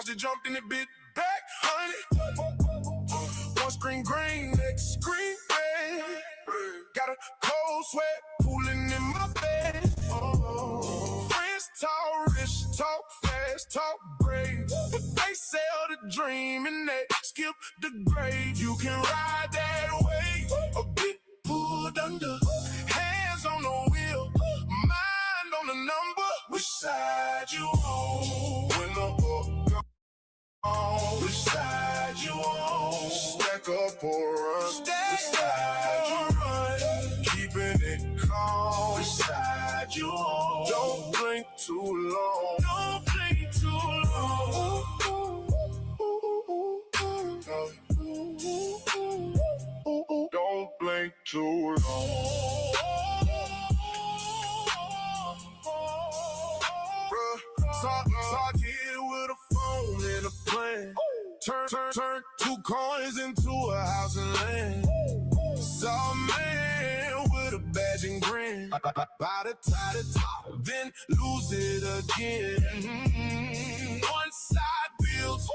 She jumped in the bit back, honey. One screen green, next screen red. Got a cold sweat pooling in my bed. Friends talk, rich talk, fast talk, brave. But they sell the dream and they skip the grave. You can ride that wave or get pulled under. Hands on the wheel, mind on the number. Which side you on? When the hook on, which side you on? Stack up or run? Which side you run? Keeping it calm. Which side you on? Don't blink too long. Don't blink too long. Don't blink too long. So I get it with a phone and a plan. Turn 2 coins into a house and land. Saw a man with a badge and grin. By the top, then lose it again. One side builds,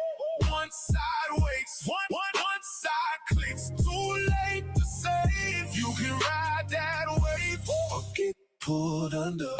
one side waits, one side clicks. Too late to save. You can ride that wave or get pulled under.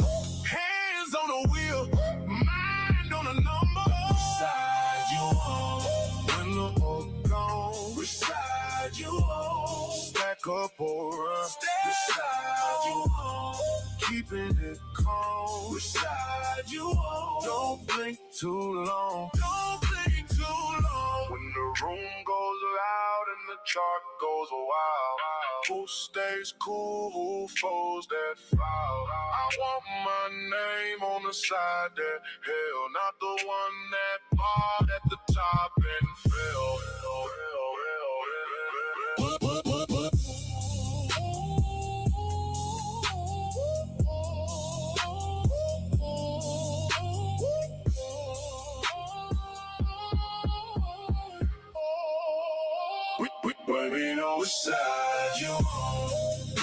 Hands on the wheel, mind on the number. Which side you on? When the hook gone, which side you on? Stack up or run? Which side you on? Keeping it calm. Which side you on? Don't blink too long. Don't blink too long. When the room goes loud and the chart goes wild, who stays cool, who folds that foul? I want my name on the side that hell, not the one that barred at the top and fell. We know which side you on.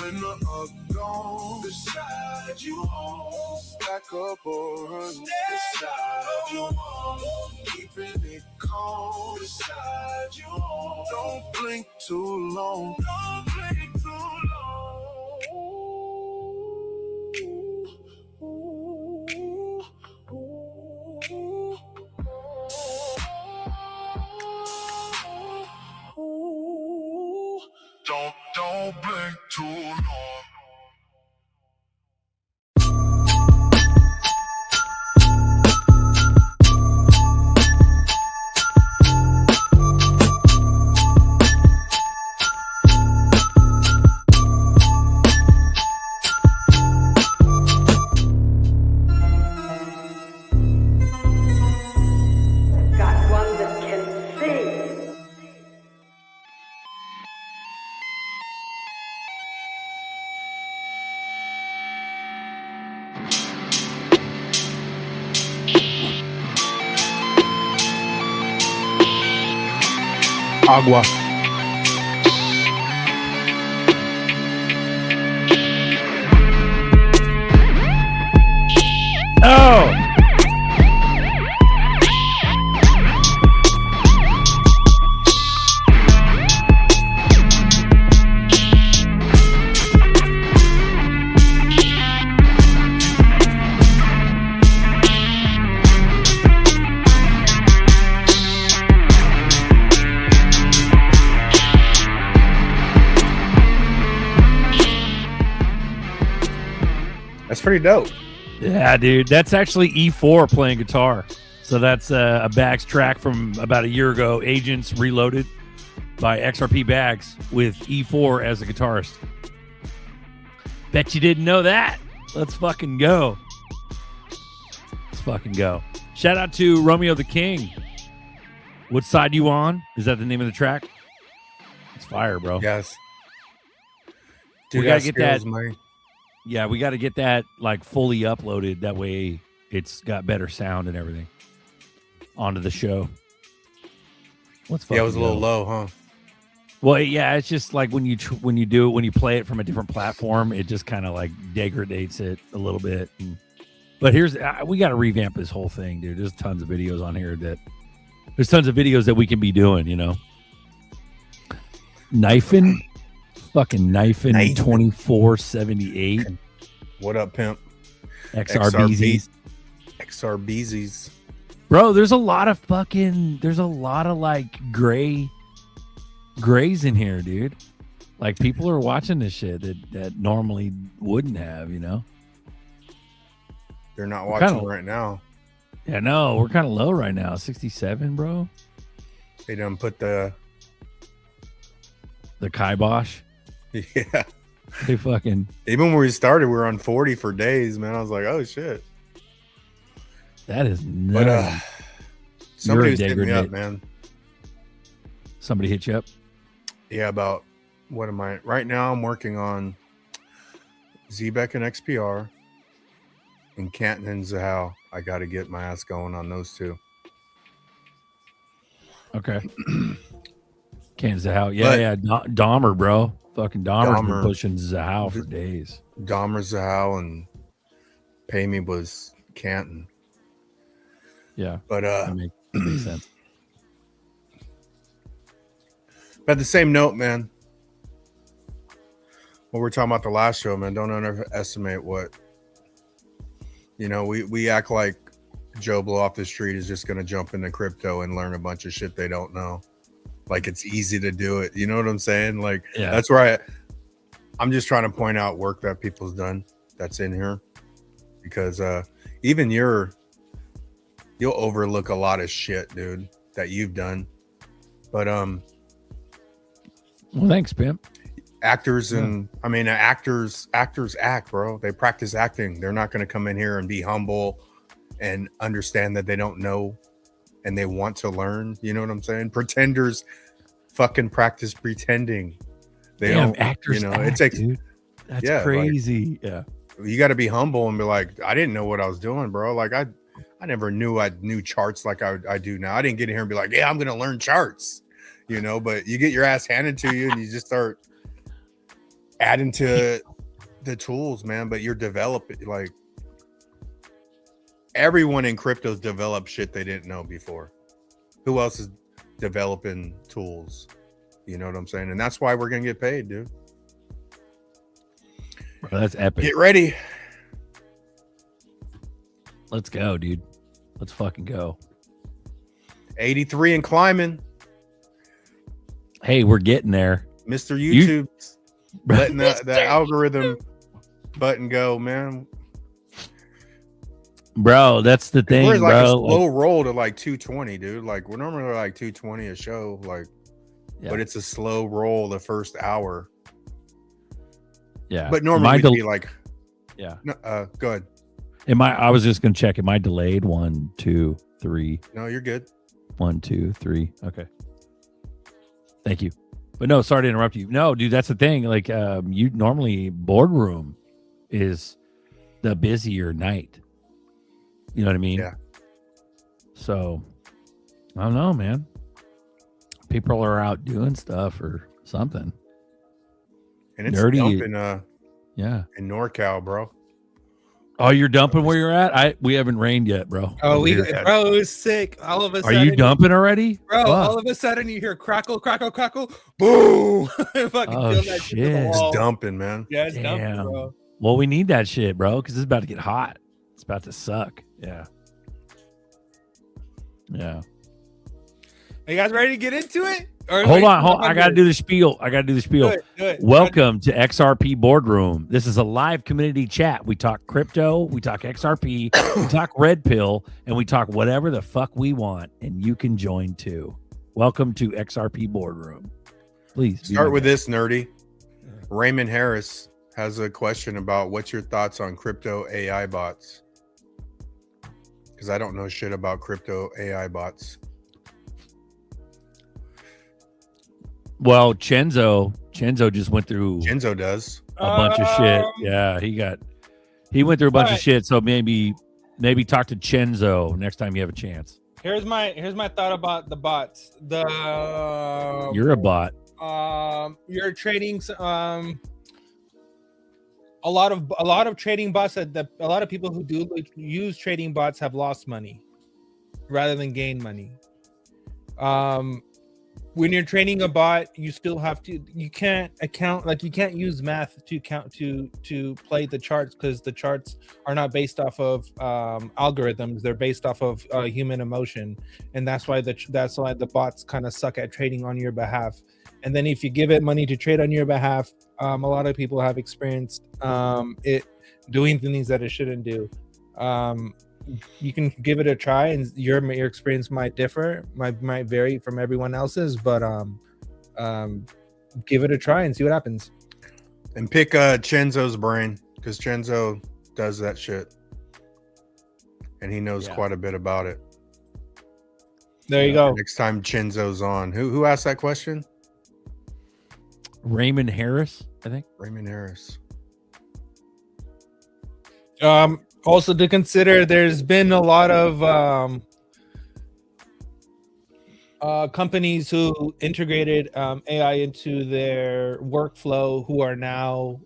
When the up gone, which side you on? Stack up or run? Which side you on? Keeping it calm. Which side you on? Don't blink too long. Don't blink too long. Don't blink too long. Got one that can see. Agua. Oh! That's pretty dope. Yeah, dude. That's actually E4 playing guitar. So that's a Bags track from about a year ago, Agents Reloaded by XRP Bags with E4 as a guitarist. Bet you didn't know that. Let's fucking go. Let's fucking go. Shout out to Romeo the King. What side you on? Is that the name of the track? It's fire, bro. Yes. We Dude, gotta get that. skills, man. Yeah, we got to get that like fully uploaded. That way it's got better sound and everything onto the show. Let's fucking Yeah, it was a little go. low, huh? Well, yeah, it's just like when you do it, when you play it from a different platform, it just kind of like degrades it a little bit. But here's we got to revamp this whole thing, dude. There's tons of videos on here that There's tons of videos that we can be doing, you know. Fucking knifing 2478. What up, pimp? XRBZs. XRBZs. Bro, there's a lot of like grays in here, dude. Like people are watching this shit that normally wouldn't have, you know. They're not watching right now. Yeah, no, we're kind of low right now. 67, bro. They done put the kibosh. Yeah. They fucking. Even when we started, we were on 40 for days, man. I was like, oh shit. That is nuts. But somebody was hitting me up, man. Somebody hit you up? Yeah, about what am I right now? I'm working on ZBEC and XPR and Canton and Zahal. I got to get my ass going on those two. Okay. Canton Zahal. Yeah. Dahmer, bro. Fucking Dahmer's been pushing Zahal for days. Dahmer, Zahal, and Pay-Me was Canton. Yeah. But that makes sense. But the same note, man. What we're talking about the last show, man, don't underestimate what, you know, we act like Joe Blow off the street is just going to jump into crypto and learn a bunch of shit they don't know. Like it's easy to do it. You know what I'm saying? Like, that's where I'm just trying to point out work that people's done that's in here, because even you'll overlook a lot of shit, dude, that you've done. But well, thanks, pimp. Actors and actors act, bro. They practice acting. They're not going to come in here and be humble and understand that they don't know and they want to learn. You know what I'm saying? Pretenders fucking practice pretending. They don't. Actors, you know, act, it takes. Dude. That's crazy. Like, you got to be humble and be like, I didn't know what I was doing, bro. Like I never knew I knew charts like I do now. I didn't get in here and be like, yeah, I'm going to learn charts. You know, but you get your ass handed to you and you just start adding to the tools, man. But you're developing, like everyone in crypto's developed shit they didn't know before. Who else is developing tools? You know what I'm saying? And that's why we're gonna get paid, dude. Bro, that's epic. Get ready. Let's go, dude. Let's fucking go. 83 and climbing. Hey, we're getting there. Mr. YouTube letting the algorithm button go, man. Bro, that's the thing, we're like bro. A slow roll to like 220, dude. Like we're normally like 220 a show, like, but it's a slow roll the first hour. Yeah, but normally we'd be like, go ahead. I was just gonna check. Am I delayed? 1, 2, 3. No, you're good. 1, 2, 3. Okay. Thank you. But no, sorry to interrupt you. No, dude, that's the thing. Like, you normally boardroom is the busier night. You know what I mean? Yeah. So, I don't know, man. People are out doing stuff or something. And it's nerdy. dumping, in NorCal, bro. Oh, you're dumping where you're at? We haven't rained yet, bro. Oh, bro, it was sick. All of a sudden, are you dumping already, bro? All of a sudden, you hear crackle, crackle, crackle, boom! Fucking feel that shit. It's dumping, man. Yeah, it's dumping, bro. Well, we need that shit, bro, because it's about to get hot. It's about to suck. Yeah. Are you guys ready to get into it? Hold on. I got to do the spiel. Do it. Welcome to XRP Boardroom. This is a live community chat. We talk crypto, we talk XRP, we talk red pill, and we talk whatever the fuck we want. And you can join too. Welcome to XRP Boardroom. Please start with this, nerdy. Raymond Harris has a question about what's your thoughts on crypto AI bots? Because I don't know shit about crypto AI bots. Well, Chenzo just went through. Chenzo does a bunch of shit. Yeah, he went through a bunch of shit. So maybe talk to Chenzo next time you have a chance. Here's my thought about the bots. You're a bot. You're trading. A lot of trading bots a lot of people who do use trading bots have lost money rather than gain money. When you're training a bot, you still have to. You can't use math to play the charts, because the charts are not based off of algorithms. They're based off of human emotion, and that's why the bots kind of suck at trading on your behalf. And then if you give it money to trade on your behalf, a lot of people have experienced it doing things that it shouldn't do. You can give it a try, and your experience might differ, might vary from everyone else's, but give it a try and see what happens. And pick Chenzo's brain, because Chenzo does that shit, and he knows quite a bit about it. There you go. Next time Chenzo's on, who asked that question? Raymond Harris, I think. Raymond Harris. Also to consider, there's been a lot of companies who integrated AI into their workflow, who are now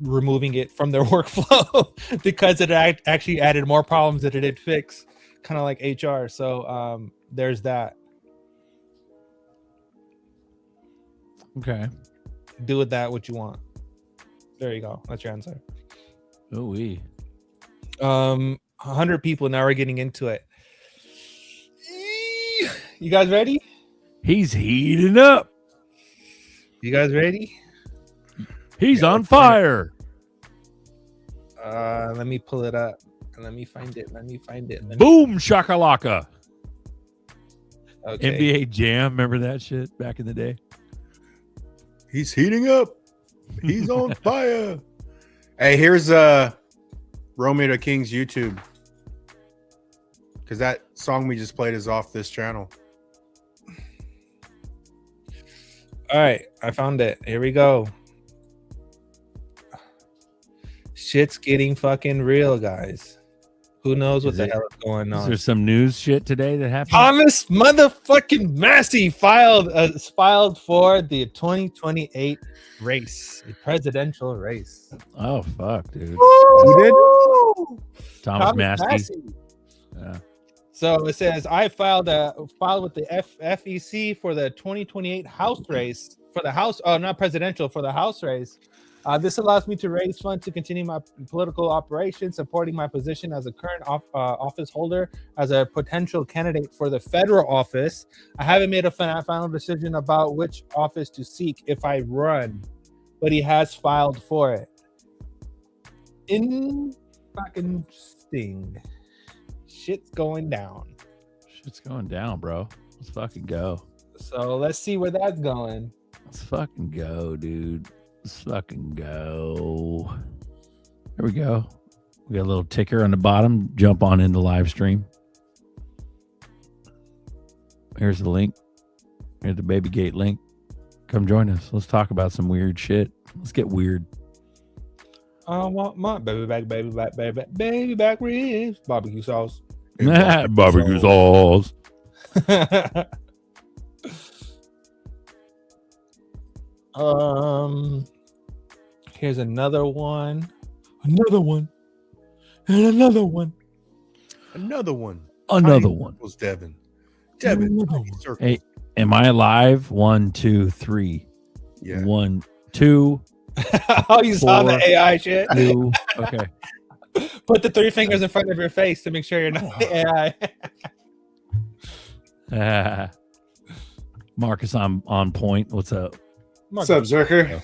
removing it from their workflow because it actually added more problems that it did fix, kind of like HR. So there's that. Okay. Do with that what you want. There you go. That's your answer. Oh, 100 people. Now we're getting into it. You guys ready? He's heating up. You guys ready? He's on fire. Let me pull it up. Let me find it. Boom shakalaka. Okay. NBA Jam. Remember that shit back in the day? He's heating up. He's on fire. Hey, here's Romeo the King's YouTube, because that song we just played is off this channel. All right, I found it. Here we go. Shit's getting fucking real, guys. Who knows what the hell is going on? Is there some news shit today that happened? Thomas motherfucking Massey filed for the 2028 race, the presidential race. Oh fuck, dude. Who did? Thomas Massey. Yeah. So it says, I filed with the FEC for the 2028 House race, for the House, not presidential, for the House race. This allows me to raise funds to continue my political operations, supporting my position as a current office holder, as a potential candidate for the federal office. I haven't made a final decision about which office to seek if I run, but he has filed for it. Interesting. Shit's going down. Shit's going down, bro. Let's fucking go. So let's see where that's going. Let's fucking go, dude. Let's fucking go. There we go. We got a little ticker on the bottom. Jump on into live stream. Here's the link. Here's the Baby Gate link. Come join us. Let's talk about some weird shit. Let's get weird. I want my baby back ribs, barbecue sauce. Barbecue sauce. Here's another one. Another one. And another one. Another one. Another one. Was Devin. Devin. Hey, am I alive? 1, 2, 3. Yeah. 1, 2. Oh, you saw the AI shit. 2. Okay. Put the 3 fingers in front of your face to make sure you're not the AI. Marcus on point. What's up? What's up, Zerker?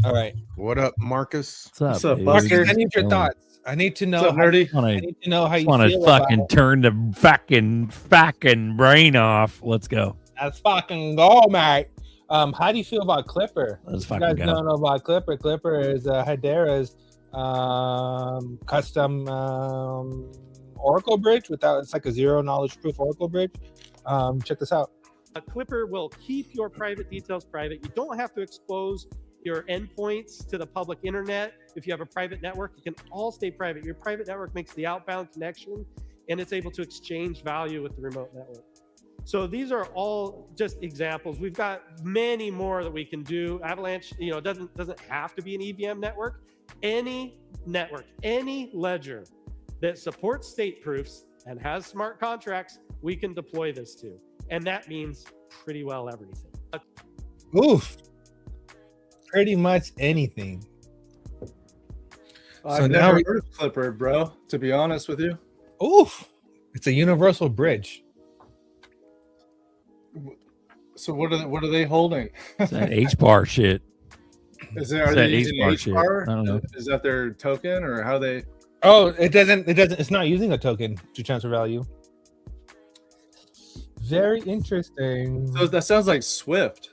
All right. What up, Marcus? What's up, baby? Buster? I need your thoughts. I need to know. What's up, nerdy? I need to know how you want to feel fucking about turn the fucking brain off. Let's go. Let's fucking go, mate. How do you feel about Clipper? Let's You fucking guys go. don't know about Clipper. Clipper is Hedera's custom Oracle bridge it's like a zero knowledge proof Oracle bridge. Check this out. Clipper will keep your private details private. You don't have to expose your endpoints to the public internet. If you have a private network, it can all stay private. Your private network makes the outbound connection, and it's able to exchange value with the remote network. So these are all just examples. We've got many more that we can do. Avalanche, doesn't have to be an EVM network. Any network, any ledger that supports state proofs and has smart contracts we can deploy this to. And that means pretty well everything. Oof. Pretty much anything. I've So never now- heard of Clipper, bro. To be honest with you. Oof. It's a universal bridge. So what are they holding? It's that H bar shit. Are It's they that using H-bar H shit. bar? I don't know. Is that their token or how they? Oh, it doesn't. It's not using a token to transfer value. Very interesting. So that sounds like Swift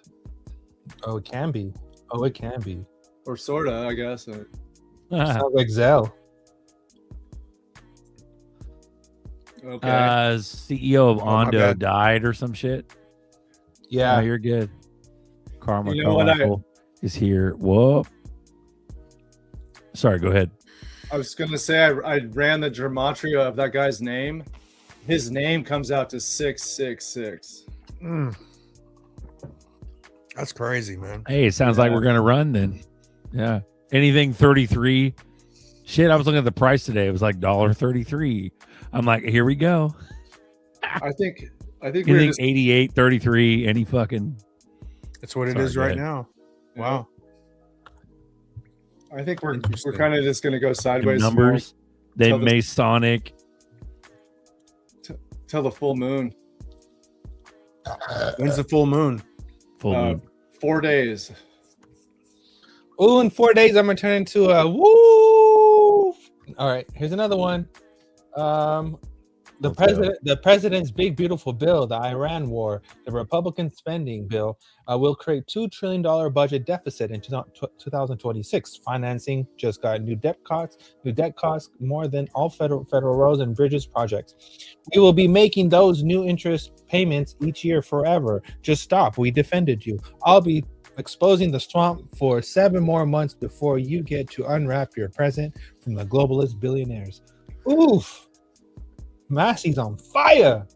Oh, it can be. Oh, it can be. or sorta, I guess. Sounds like Zell. Okay. CEO of my Ondo bad. died or some shit. Yeah. Oh, you're good. Karma You know what, Carmichael is here. Whoa. Sorry, go ahead. I was gonna say I ran the gematria of that guy's name. His name comes out to 666. That's crazy, man. Hey, it sounds like Yeah. we're gonna run then. Yeah. Anything 33. Shit, I was looking at the price today. It was like $1.33. I'm like, here we go. I think we're Anything just 88, 33, any fucking That's what it Sorry, is go right ahead. now. Wow. I think we're Interesting. kind of just gonna go sideways numbers. They Tell the- Masonic. till the full moon. When's the full moon? Full moon. 4 days. Ooh, in 4 days, I'm gonna turn into a woo. All right, here's another one. The president's big beautiful bill, the Iran war, the Republican spending bill, will create $2 trillion budget deficit in 2026. Financing just got new debt costs more than all federal roads and bridges projects. We will be making those new interest payments each year forever. Just stop. We defended you. I'll be exposing the swamp for 7 more months before you get to unwrap your present from the globalist billionaires. Oof. Massey's on fire.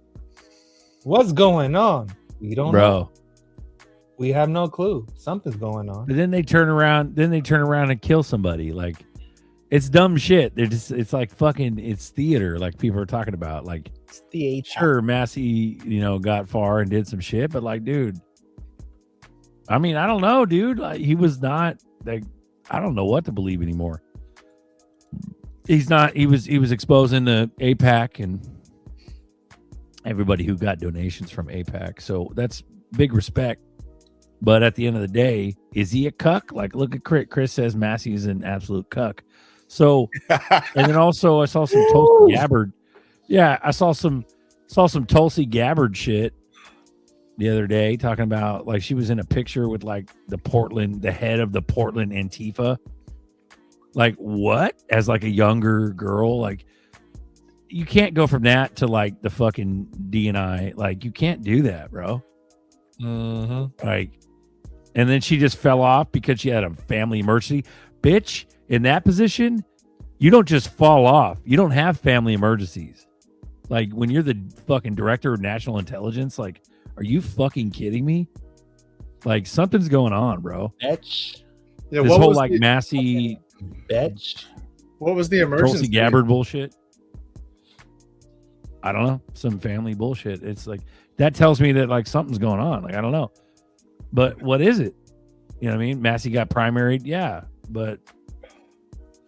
What's going on? We don't know. Bro. We have no clue. Something's going on. But then they turn around and kill somebody. Like, it's dumb shit. They're just, it's like fucking, it's theater, like people are talking about. Like, It's the sure, Massey, got far and did some shit, but like, dude, I mean, I don't know, dude. Like, he was not like, I don't know what to believe anymore. He's not, he was exposing the APAC and everybody who got donations from APAC. So that's big respect. But at the end of the day, is he a cuck? Like, look at Chris. Chris says Massey's an absolute cuck. So, and then also I saw some Tulsi Gabbard. Yeah, I saw some Tulsi Gabbard shit the other day talking about, like, she was in a picture with like the head of the Portland Antifa. Like, what? As like a younger girl, like, you can't go from that to like the fucking DNI. Like, you can't do that, bro. Mm-hmm. Like, and then she just fell off because she had a family emergency. Bitch, in that position, you don't just fall off. You don't have family emergencies. Like, when you're the fucking director of national intelligence, like, are you fucking kidding me? Like, something's going on, bro. Bitch. Yeah, This what whole was like the, Bitch. Massey what was the emergency? Tulsi Gabbard bullshit. I don't know. Some family bullshit. It's like, that tells me that like something's going on. Like, I don't know. But what is it? You know what I mean? Massey got primaried. Yeah. But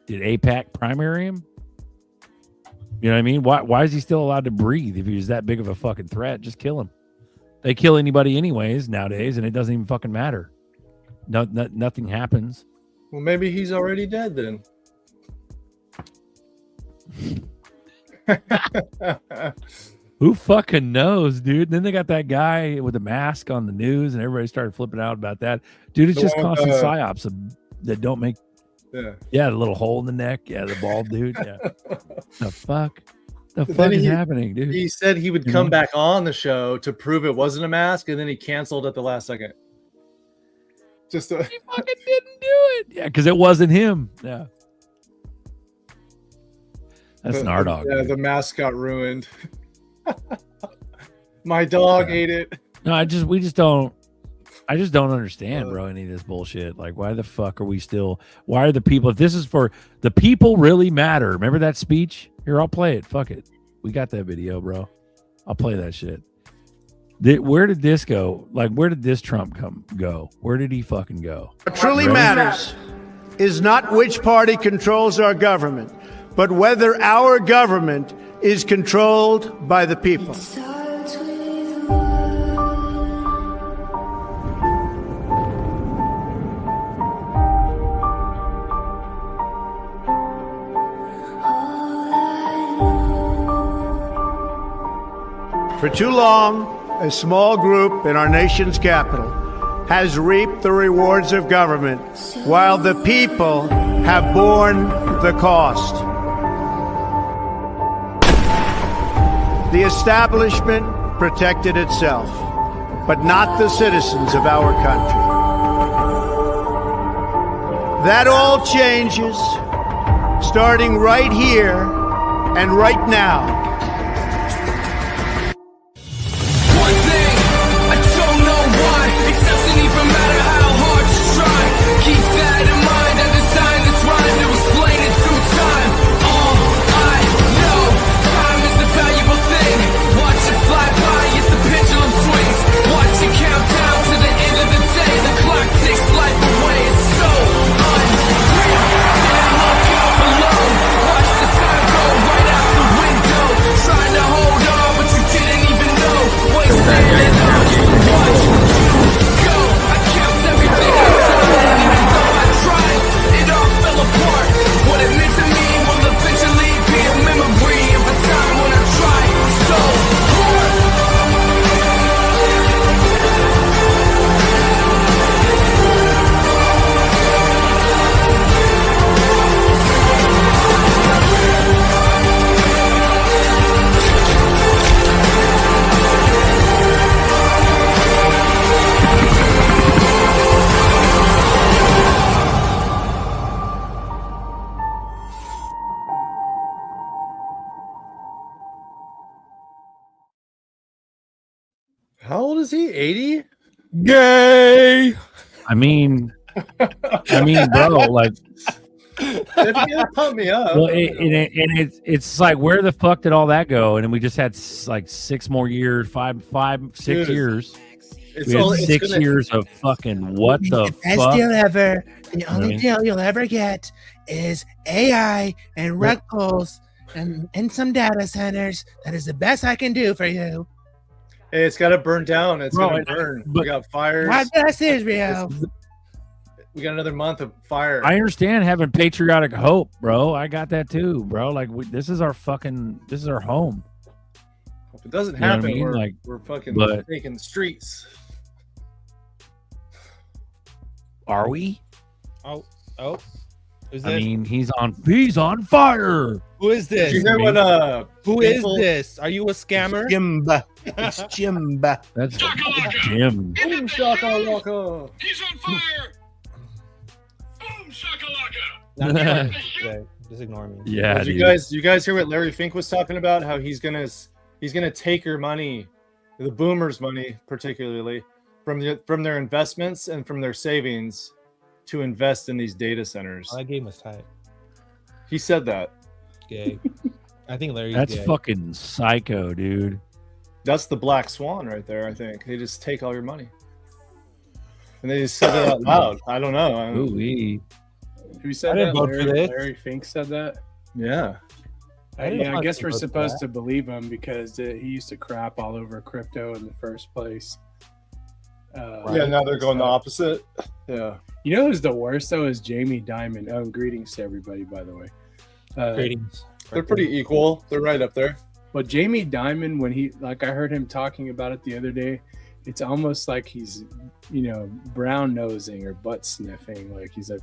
did APAC primary him? You know what I mean? Why is he still allowed to breathe? If he was that big of a fucking threat, just kill him. They kill anybody anyways nowadays, and it doesn't even fucking matter. Nothing happens. Well, maybe he's already dead then. Who fucking knows, dude? Then they got that guy with a mask on the news, and everybody started flipping out about that. Dude, it's The just one with constant the- psyops that don't make. Yeah. Yeah, the little hole in the neck. Yeah, the bald dude. Yeah. The fuck? The But fuck then is he- happening, dude? He said he would You come know? back on the show to prove it wasn't a mask, and then he canceled at the last second. Just He fucking didn't do it. Yeah, because it wasn't him. Yeah. That's an our dog. Yeah, dude. the mask got ruined. My dog ate it. No, I just don't understand, bro, any of this bullshit. Like, why the fuck are we still, why are the people, if this is for the people really matter, remember that speech? Here, I'll play it. Fuck it. We got that video, bro. I'll play that shit. Where did this go? Like, where did this Trump go? Where did he fucking go? What truly Really? matters is not which party controls our government, but whether our government is controlled by the people. For too long, a small group in our nation's capital has reaped the rewards of government while the people have borne the cost. The establishment protected itself, but not the citizens of our country. That all changes starting right here and right now. One thing, I don't know why. It doesn't even matter how hard you try. Keep that in mind. I designed this rhyme to explain it through time. All I know, time is the valuable thing. Watch it fly by as the pendulum swings. Watch it count down to the end of the day. The clock takes life away. It's so unreal. Didn't look out below. Watch the time go right out the window. Trying to hold on, but you didn't even know. Wasting it all. Watch you go. I count everything I saw, and even though I tried, it all fell apart. What it meant to me will eventually be a memory of a time when I tried so hard. How old is he? 80? Gay. I mean, bro, like, That pumped me up. well, it's like, where the fuck did all that go? And then we just had like 6 more years, 6 Dude, years. It's We had all- it's 6 gonna- years of fucking what the best fuck? deal ever. The only Really? deal you'll ever get is AI and rug pulls and some data centers. That is the best I can do for you. Hey, it's got to burn down. It's Bro, going to burn. but- We got fires. God bless Israel. We got another month of fire. I understand having patriotic hope, bro. I got that too, bro. Like, this is our home. If it doesn't You know what I happen, mean? we're, Like, we're fucking but- taking the streets. Are we? Oh, is I this? mean, he's on fire. Who is Did this? you hear what Who is people- this? Are you a scammer? Jimba. It's Jimba. That's Jim. Boom shakalaka. He's on fire! Boom shakalaka! Not today. Just ignore me. Yeah, Did dude. you guys hear what Larry Fink was talking about? How he's gonna take your money, the boomers' money particularly, from their investments and from their savings to invest in these data centers. Oh, that game was tight. He said that. Gay. I think Larry's That's gay. fucking psycho, dude. That's the black swan right there. I think they just take all your money, and they just said it out loud. I don't know. Ooh-wee. Who I said didn't that? vote for this. Larry Fink said that. Yeah. Yeah, I guess we're vote for supposed that. to believe him because he used to crap all over crypto in the first place. Yeah. Now they're going the opposite. Yeah. You know who's the worst though is Jamie Dimon. Oh, greetings to everybody, by the way. Greetings. They're pretty equal. They're right up there. But Jamie Dimon, when I heard him talking about it the other day, it's almost like he's, brown nosing or butt sniffing. Like he's like,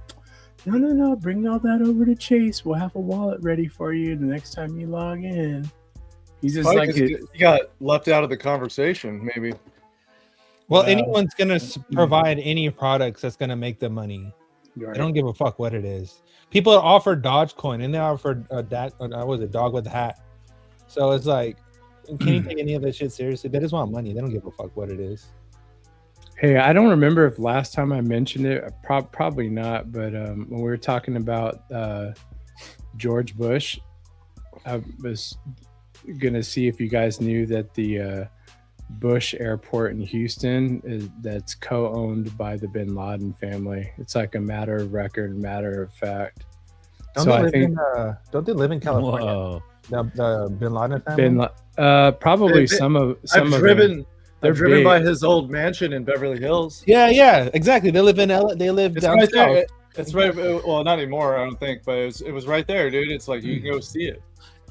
no, bring all that over to Chase. We'll have a wallet ready for you the next time you log in. He's just Probably like, 'cause he got left out of the conversation. Maybe. Well, Wow. anyone's gonna provide any products that's gonna make them money. Right. I don't give a fuck what it is. People offered Dogecoin and they offered dog with a hat. So it's like, can you take any of that shit seriously? They just want money. They don't give a fuck what it is. Hey, I don't remember if last time I mentioned it, probably not, but when we were talking about George Bush, I was gonna see if you guys knew that the Bush Airport in Houston that's co-owned by the Bin Laden family. It's like a matter of record, matter of fact. Don't they live in California? Whoa. The Bin Laden family. Probably They- some of I've them. driven They're driven big. by his old mansion in Beverly Hills. Yeah, exactly. They live in LA. They live It's down right there. south. It's right. Well, not anymore, I don't think, but it was right there, dude. It's like you can go see it.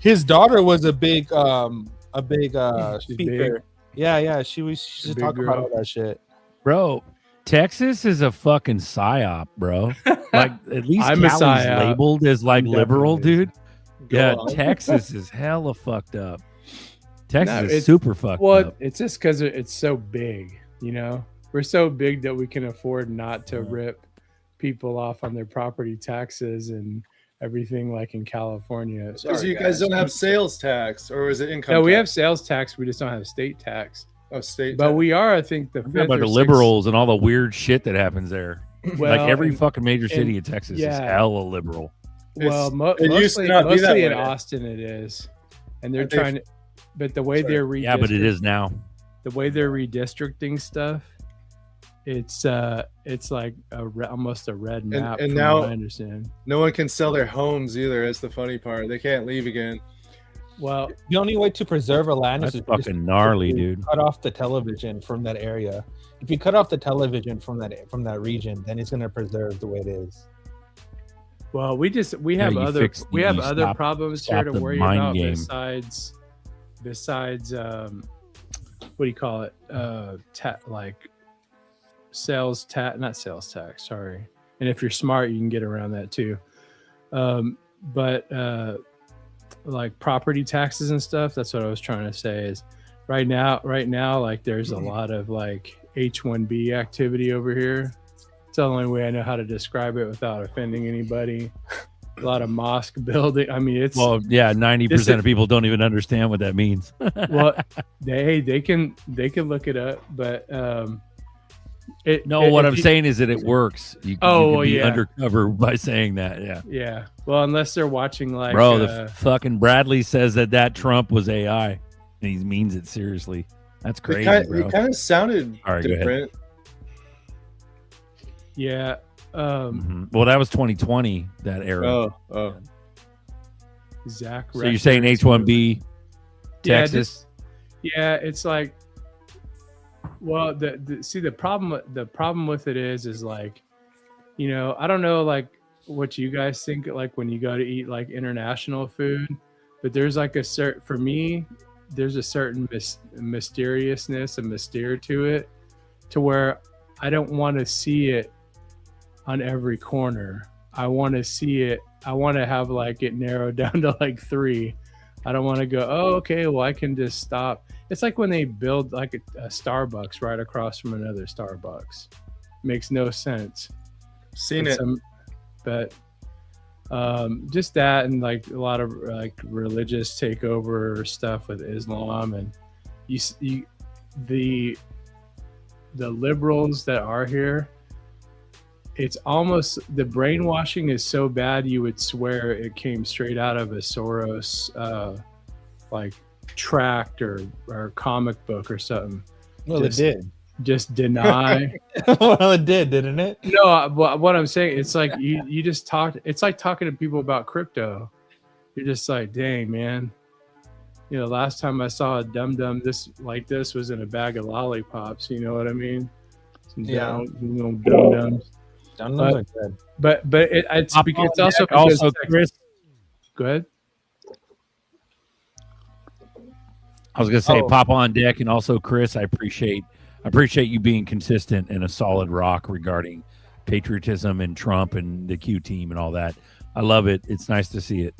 His daughter was a big She's speaker. big. Yeah. She used to Big talk about girl. all that shit. Bro, Texas is a fucking psyop, bro. Like at least I'm a Cali's psyop. labeled as like I'm liberal, definitely- dude. Go Yeah, on. Texas is hella fucked up. Texas No, is it's- super fucked Well, up. it's just because it's so big, you know. We're so big that we can afford not to rip people off on their property taxes and everything like in California. Because Sorry, you guys don't have sales tax, or is it income? No, we have tax? sales tax. We just don't have state tax. Oh, state. But tax. we are, I think, the I'm fifth talking about or the sixth- liberals and all the weird shit that happens there. Well, like every and- fucking major city in and- Texas is yeah. hella liberal. Well, it used to not be that mostly in way. Austin it is, and they're And they've- trying to. But the way Sorry. they're Yeah, but it is now. the way they're redistricting stuff, it's like almost a red map. and from now- what I understand. No one can sell their homes either. That's the funny part. They can't leave again. Well, The only way to preserve a land That's is to fucking gnarly, to dude. cut off the television from that area. If you cut off the television from that region, then it's gonna preserve the way it is. well, we have you other fix we have the- other stop- problems here stop to the worry mind about game. besides what do you call it? Like sales tax, not sales tax. Sorry. And if you're smart, you can get around that too. But like property taxes and stuff. That's what I was trying to say. Is right now, like there's a lot of like H-1B activity over here. It's the only way I know how to describe it without offending anybody. A lot of mosque building. I mean, it's Well, yeah, 90% This is- of people don't even understand what that means. well, they can look it up, but No, what if I'm you- saying is that it works. You Oh, can be yeah. undercover by saying that. Yeah. Yeah. Well, unless they're watching like Bro, the fucking Bradley says that Trump was AI, and he means it seriously. That's crazy, bro. It kind of sounded All right, go ahead. different. yeah. Mhm. Well, that was 2020, that era. Oh. Zach. So you're saying H-1B, Yeah, Texas? Yeah, it's like, well, the problem with it is like, you know, I don't know like what you guys think like when you go to eat like international food, but there's like for me, there's a certain mysteriousness and mystere to it, to where I don't want to see it on every corner. I want to see it. I want to have like it narrowed down to like 3. I don't want to go, oh, okay, well, I can just stop. It's like when they build like a Starbucks right across from another Starbucks. Makes no sense. Seen it. But just that, and like a lot of like religious takeover stuff with Islam, and the liberals that are here, it's almost, the brainwashing is so bad you would swear it came straight out of a Soros like tract or comic book or something. Well, it did. Just deny. Well, it did, didn't it? No, what I'm saying, it's like you just talk. It's like talking to people about crypto. You're just like, dang, man. You know, last time I saw a dum-dum this was in a bag of lollipops. You know what I mean? Some Yeah. dum-dums. Dum-dums are good. But it's Pop because on it's also deck, also because Chris. Go ahead. I was gonna say Oh. pop on deck, and also Chris, I appreciate you being consistent and a solid rock regarding patriotism and Trump and the Q team and all that. I love it. It's nice to see it.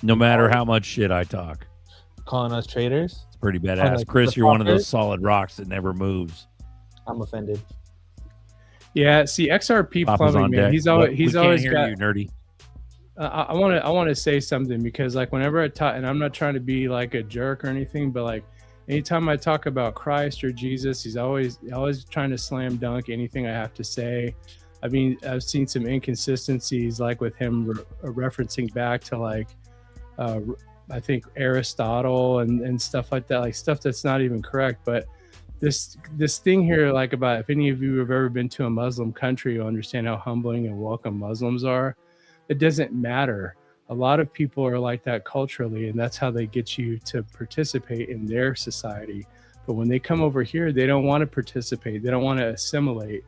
No matter how much shit I talk, Calling us traitors. it's pretty badass. like Chris, the you're one of fuckers? those solid rocks that never moves. I'm offended. Yeah, see, XRP Papa's plumbing, on man. deck. He's What? always We can't hear got. you, nerdy. I want to say something, because like whenever I talk, and I'm not trying to be like a jerk or anything, but like anytime I talk about Christ or Jesus, he's always trying to slam dunk anything I have to say. I mean, I've seen some inconsistencies like with him referencing back to like I think Aristotle and stuff like that, like stuff that's not even correct. But this thing here, like about if any of you have ever been to a Muslim country, you'll understand how humbling and welcome Muslims are. It doesn't matter. A lot of people are like that culturally, and that's how they get you to participate in their society. But when they come over here, they don't want to participate. They don't want to assimilate,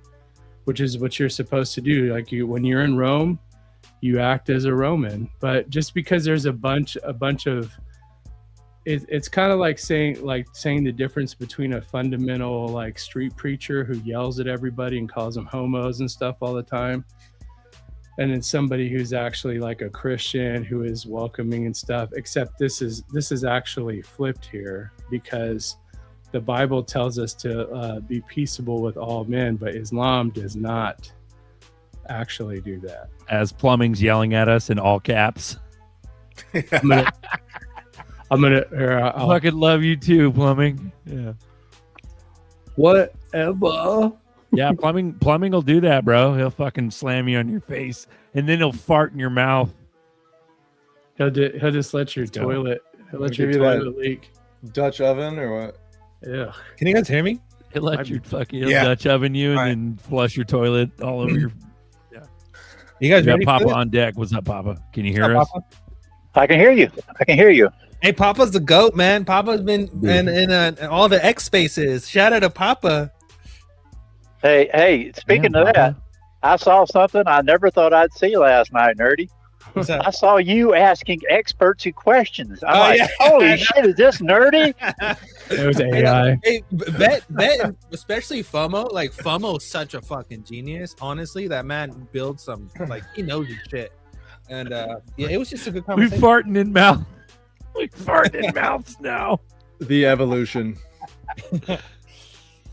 which is what you're supposed to do. Like when you're in Rome, you act as a Roman. But just because there's a bunch of, it's kind of like saying the difference between a fundamental like street preacher who yells at everybody and calls them homos and stuff all the time, and then somebody who's actually like a Christian who is welcoming and stuff. Except this is actually flipped here, because the Bible tells us to be peaceable with all men, but Islam does not actually do that. As Plumbing's yelling at us in all caps. I'll fucking love you too, Plumbing. Yeah. Whatever. Yeah, Plumbing will do that, bro. He'll fucking slam you on your face, and then he'll fart in your mouth. He'll just let your toilet. He'll let your give you that toilet leak. Dutch oven or what? Yeah. Can you guys hear me? He'll let your fucking Dutch oven you and then flush your toilet all over your. Yeah. You guys ready? Papa on deck. What's up, Papa? Can you hear us? Papa? I can hear you. Hey, Papa's the GOAT, man. Papa's been in all the X spaces. Shout out to Papa. Hey, speaking of that, I saw something I never thought I'd see last night, Nerdy. What's that? I saw you asking experts holy shit, is this Nerdy? It was AI. Hey, bet, especially FOMO. Like, FOMO's such a fucking genius. Honestly, that man builds some, like, he knows his shit. And yeah, it was just a good We conversation. farting in mouth. We farting in mouths now. The evolution.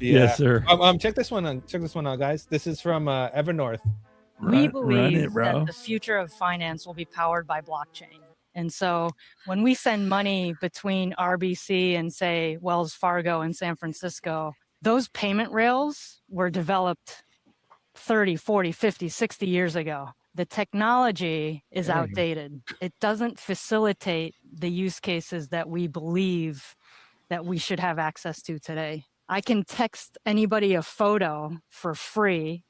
Yes, sir. Check this one out, guys. This is from Evernorth. We believe it, bro. that the future of finance will be powered by blockchain. And so when we send money between RBC and, say, Wells Fargo in San Francisco, those payment rails were developed 30, 40, 50, 60 years ago. The technology is outdated. It doesn't facilitate the use cases that we believe that we should have access to today. I can text anybody a photo for free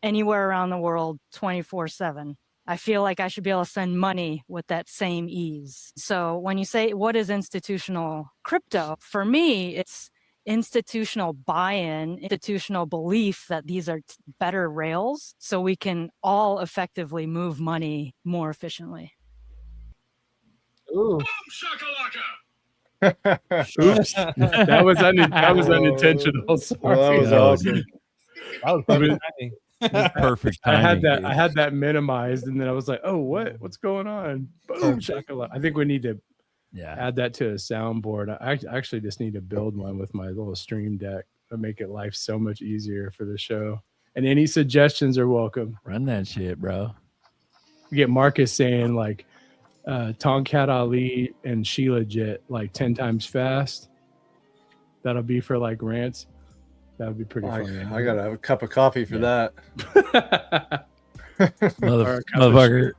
anywhere around the world 24/7. I feel like I should be able to send money with that same ease. So when you say, what is institutional crypto? For me, it's institutional buy-in, institutional belief that these are better rails so we can all effectively move money more efficiently. Ooh. Oops. that was unintentional. Sorry. Well, that was awesome. That was Perfect I timing. had that minimized, and then I was like, "Oh, what's going on?" Boom, shakalaka. I think we need to add that to a soundboard. I actually just need to build one with my little stream deck to make it life so much easier for the show. And any suggestions are welcome. Run that shit, bro. We get Marcus saying like Tonkat Ali and Sheila Jet like 10 times fast. That'll be for like rants. That would be pretty funny. I gotta have a cup of coffee for that. Motherfucker,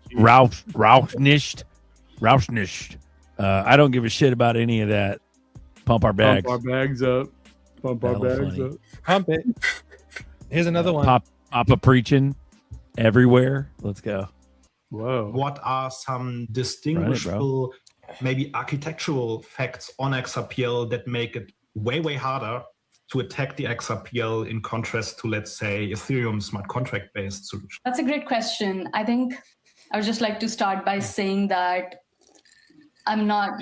Rauschnischt. I don't give a shit about any of that. Pump our bags. Pump our bags up. Pump our bags up. Pump it. Here's another one. Papa preaching everywhere. Let's go. Whoa. What are some distinguishable, maybe architectural facts on XRPL that make it way, way harder to attack the XRPL in contrast to, let's say, Ethereum smart contract-based solution? That's a great question. I think I would just like to start by saying that I'm not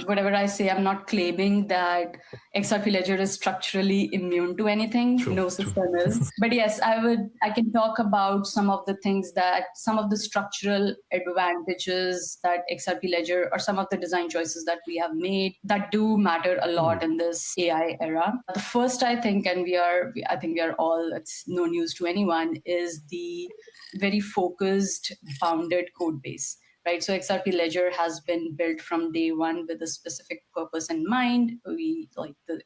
claiming that XRP Ledger is structurally immune to anything. No system is. But yes, I can talk about some of the things some of the structural advantages that XRP Ledger, or some of the design choices that we have made that do matter a lot in this AI era. The first, I think we are all, it's no news to anyone, is the very focused, bounded code base. Right, so XRP Ledger has been built from day one with a specific purpose in mind. The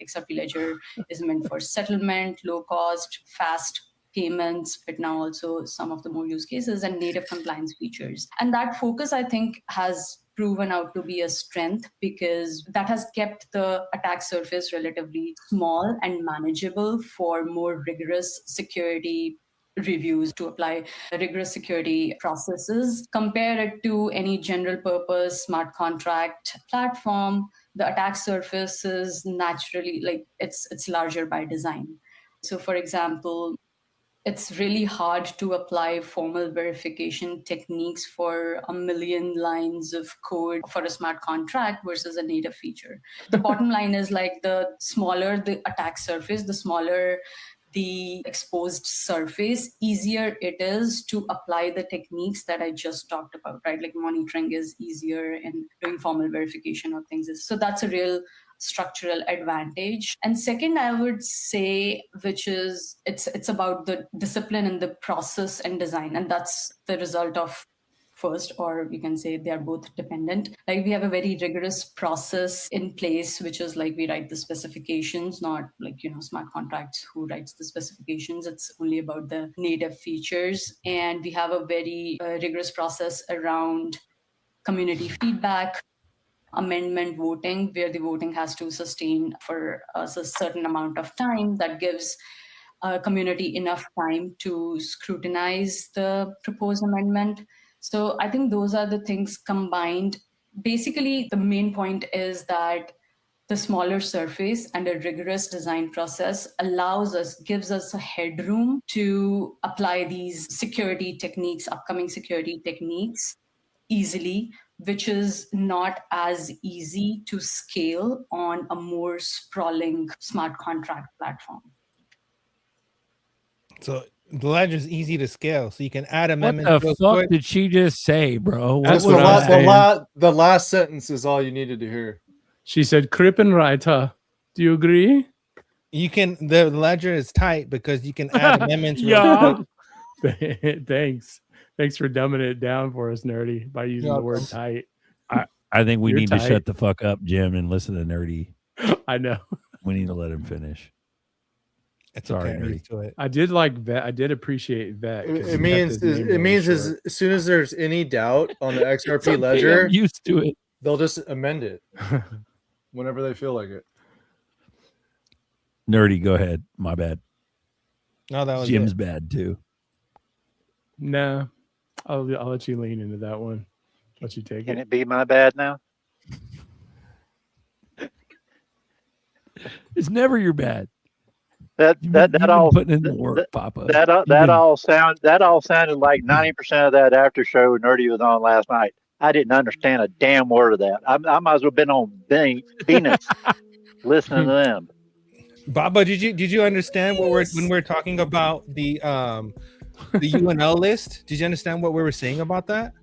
XRP Ledger is meant for settlement, low cost, fast payments, but now also some of the more use cases and native compliance features. And that focus, I think, has proven out to be a strength because that has kept the attack surface relatively small and manageable for more rigorous security reviews, to apply rigorous security processes. Compare it to any general purpose smart contract platform, the attack surface is naturally like it's larger by design. So for example, it's really hard to apply formal verification techniques for a million lines of code for a smart contract versus a native feature. The bottom line is like the smaller the attack surface, the smaller the exposed surface, easier it is to apply the techniques that I just talked about, right? Like monitoring is easier and doing formal verification of things. So that's a real structural advantage. And second, I would say, which is it's about the discipline and the process and design. And that's the result of first, or we can say they are both dependent. Like we have a very rigorous process in place, which is like we write the specifications, not like, smart contracts who writes the specifications. It's only about the native features. And we have a very rigorous process around community feedback, amendment voting, where the voting has to sustain for a certain amount of time. That gives community enough time to scrutinize the proposed amendment. So I think those are the things combined. Basically, the main point is that the smaller surface and a rigorous design process gives us a headroom to apply these security techniques, upcoming security techniques easily, which is not as easy to scale on a more sprawling smart contract platform. So the ledger is easy to scale, so you can add What amendments. the fuck did she just say, bro? What That's was that? the last sentence is all you needed to hear. She said, "Krippenreiter." Do you agree? You can. The ledger is tight because you can add amendments. Yeah. Thanks for dumbing it down for us, Nerdy, by using the word tight. I think we You're need tight. to shut the fuck up, Jim, and listen to Nerdy. I know. We need to let him finish. It's Sorry, okay, I'm Nerdy. used to it. I did like Vet. I did appreciate Vet. 'cause It he means kept his name it really means short. as soon as there's any doubt on the It's XRP okay, ledger, I'm used to it. they'll just amend it whenever they feel like it. Nerdy, go ahead. My bad. No, that was Jim's it. bad too. Nah, I'll let you lean into that one. Let you take Can it. it be my bad now? It's never your bad. That You've been all putting in the work, Papa. that all sounded like 90% of that after show Nerdy was on last night. I didn't understand a damn word of that. I might as well have been on Venus listening to them. Baba, did you understand what when we're talking about the UNL list? Did you understand what we were saying about that?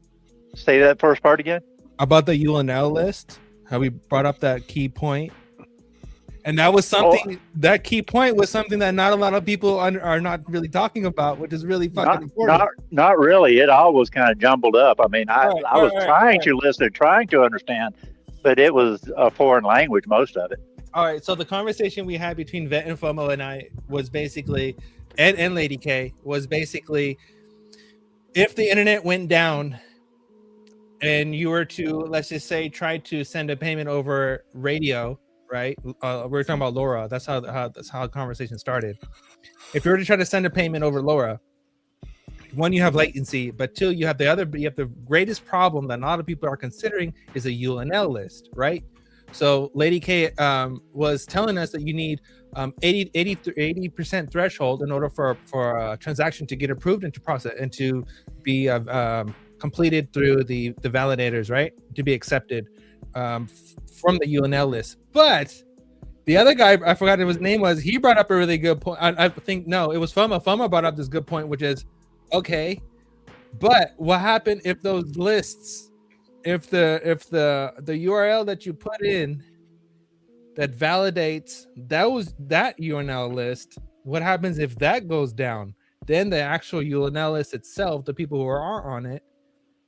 Say that first part again. About the UNL list? How we brought up that key point? And that was something. That key point was something that not a lot of people are not really talking about, which is really fucking important. Not really. It all was kind of jumbled up. I mean, I was trying to listen, trying to understand, but it was a foreign language, most of it. All right. So the conversation we had between Vet and FOMO and I was basically, and Lady K was basically, if the internet went down and you were to, let's just say, try to send a payment over radio, right? We're talking about LoRa. That's how the conversation started. If you were to try to send a payment over LoRa, one, you have latency, but two, you have the greatest problem that a lot of people are considering is a UNL list, right? So Lady K was telling us that you need 80% threshold in order for a transaction to get approved and to process and to be completed through the validators, right? To be accepted from the UNL list. But the other guy, I forgot what his name was, he brought up a really good point. I think, no, it was FOMO. FOMO brought up this good point, which is, okay, but what happened if those lists, if the URL that you put in that validates that UNL list, what happens if that goes down? Then the actual UNL list itself, the people who are on it,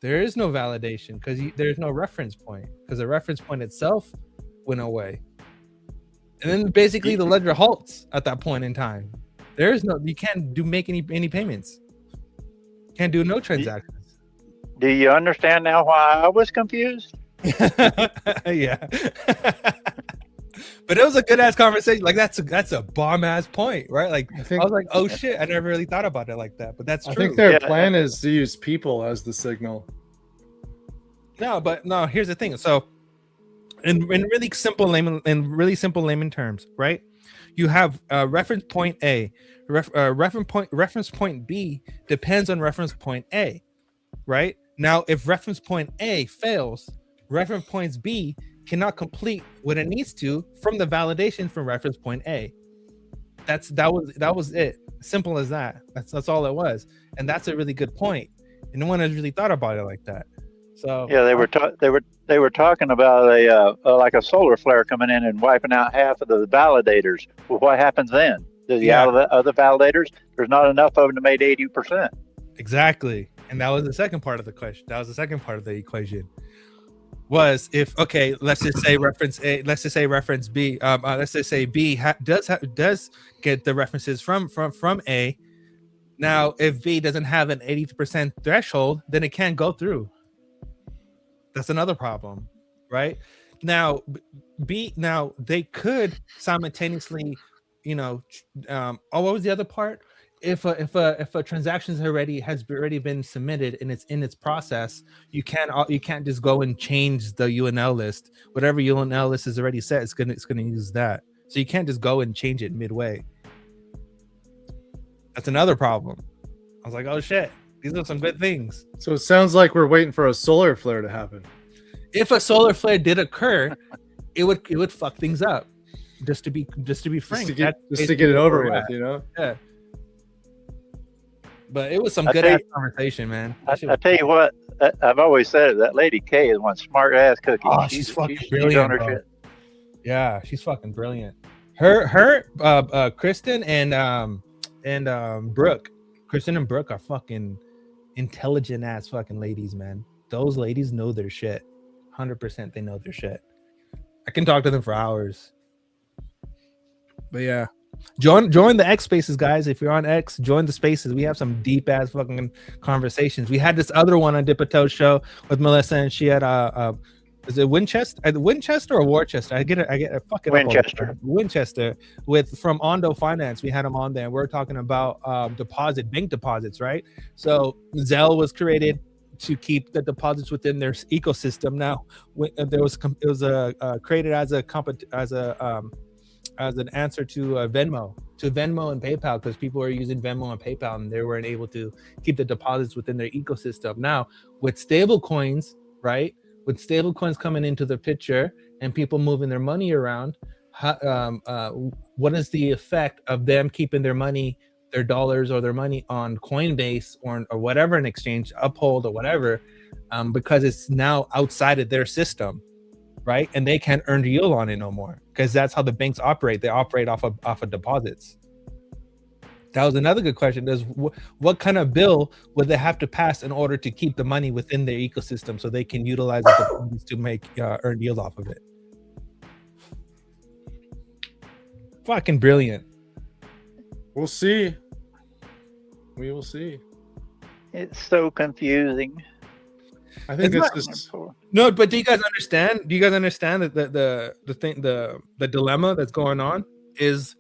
there is no validation because there's no reference point, because the reference point itself went away. And then basically the ledger halts at that point in time. You can't make any payments. Can't do no transactions. Do you understand now why I was confused? Yeah. But it was a good ass conversation. Like that's a bomb ass point, right? Like I was like, oh shit, I never really thought about it like that. But that's true. I think their plan is to use people as the signal. No, but no. Here's the thing. So, in really simple layman terms, right? You have reference point A, reference point B depends on reference point A, right? Now, if reference point A fails, reference point B cannot complete what it needs to from the validation from reference point A. That was it. Simple as that. That's all it was, and that's a really good point. And no one has really thought about it like that. So yeah, they were talking about like a solar flare coming in and wiping out half of the validators. Well, what happens then? Does the other validators? There's not enough of them to make 80%. Exactly, and that was the second part of the question. That was the second part of the equation. Was if let's just say reference A, let's just say reference B. Let's just say B does get the references from A. Now, if B doesn't have an 80% threshold, then it can't go through. That's another problem, right? Now, they could simultaneously, what was the other part? If a transaction has already been submitted and it's in its process, you can't just go and change the UNL list. Whatever UNL list is already set, it's gonna use that. So you can't just go and change it midway. That's another problem. I was like, oh shit. These are some good things. So it sounds like we're waiting for a solar flare to happen. If a solar flare did occur, it would fuck things up. Just to be frank, just to get it over with, Yeah. But it was some good ass conversation, man. I tell you what, I've always said it. That Lady K is one smart ass cookie. Oh, she's fucking brilliant. On her shit. Yeah, she's fucking brilliant. Her, Kristen and Brooke. Kristen and Brooke are fucking intelligent ass fucking ladies, man. Those ladies know their shit. 100% they know their shit. I can talk to them for hours. But yeah, join the X spaces, guys. If you're on X, join the spaces. We have some deep ass fucking conversations. We had this other one on Dipato's show with Melissa, and she had is it Winchester or Worcester? I get it fucking Winchester from Ondo Finance. We had him on there. We're talking about bank deposits, right? So Zelle was created to keep the deposits within their ecosystem. Now, it was created as an answer to Venmo and PayPal, because people were using Venmo and PayPal and they weren't able to keep the deposits within their ecosystem. Now, with stable coins, right? With stable coins coming into the picture and people moving their money around, what is the effect of them keeping their money, their dollars or their money on Coinbase or whatever an exchange, Uphold or whatever, because it's now outside of their system, right? And they can't earn yield on it no more, because that's how the banks operate. They operate off of deposits. That was another good question. What kind of bill would they have to pass in order to keep the money within their ecosystem so they can utilize it to make earn yield off of it? Fucking brilliant. We'll see. We will see. It's so confusing. I think it's just no. But do you guys understand? Do you guys understand that the dilemma that's going on is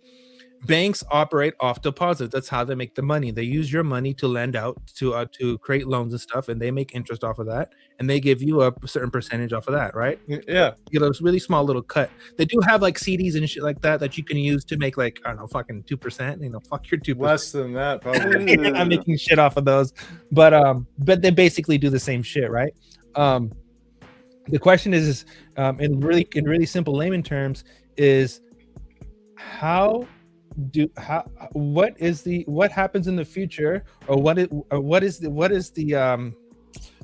banks operate off deposits. That's how they make the money. They use your money to lend out to create loans and stuff, and they make interest off of that, and they give you a certain percentage off of that, right? Yeah. It's really small little cut. They do have like CDs and shit like that you can use to make like, I don't know, fucking 2%. Fuck your 2%. Less than that, probably. I'm making shit off of those, but they basically do the same shit, right? The question is in really simple layman terms, is what happens in the future, or what is the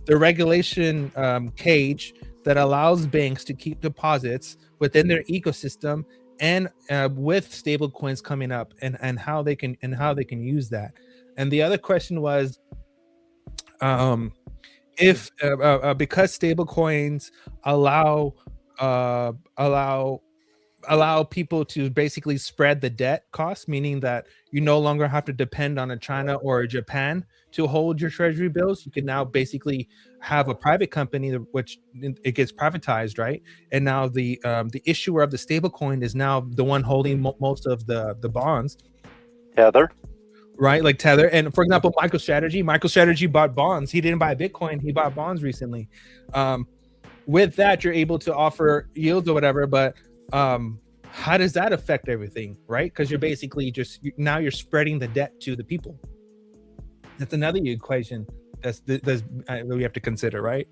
regulation cage that allows banks to keep deposits within their ecosystem, and with stable coins coming up, and how they can use that. And the other question was, if because stable coins allow allow people to basically spread the debt cost, meaning that you no longer have to depend on a China or a Japan to hold your treasury bills. You can now basically have a private company, which it gets privatized, right? And now the issuer of the stable coin is now the one holding most of the bonds. Tether. Right, like Tether. And for example, MicroStrategy bought bonds. He didn't buy Bitcoin, he bought bonds recently. With that, you're able to offer yields or whatever, but how does that affect everything, right? Because you're basically now you're spreading the debt to the people. That's another equation that we have to consider, right?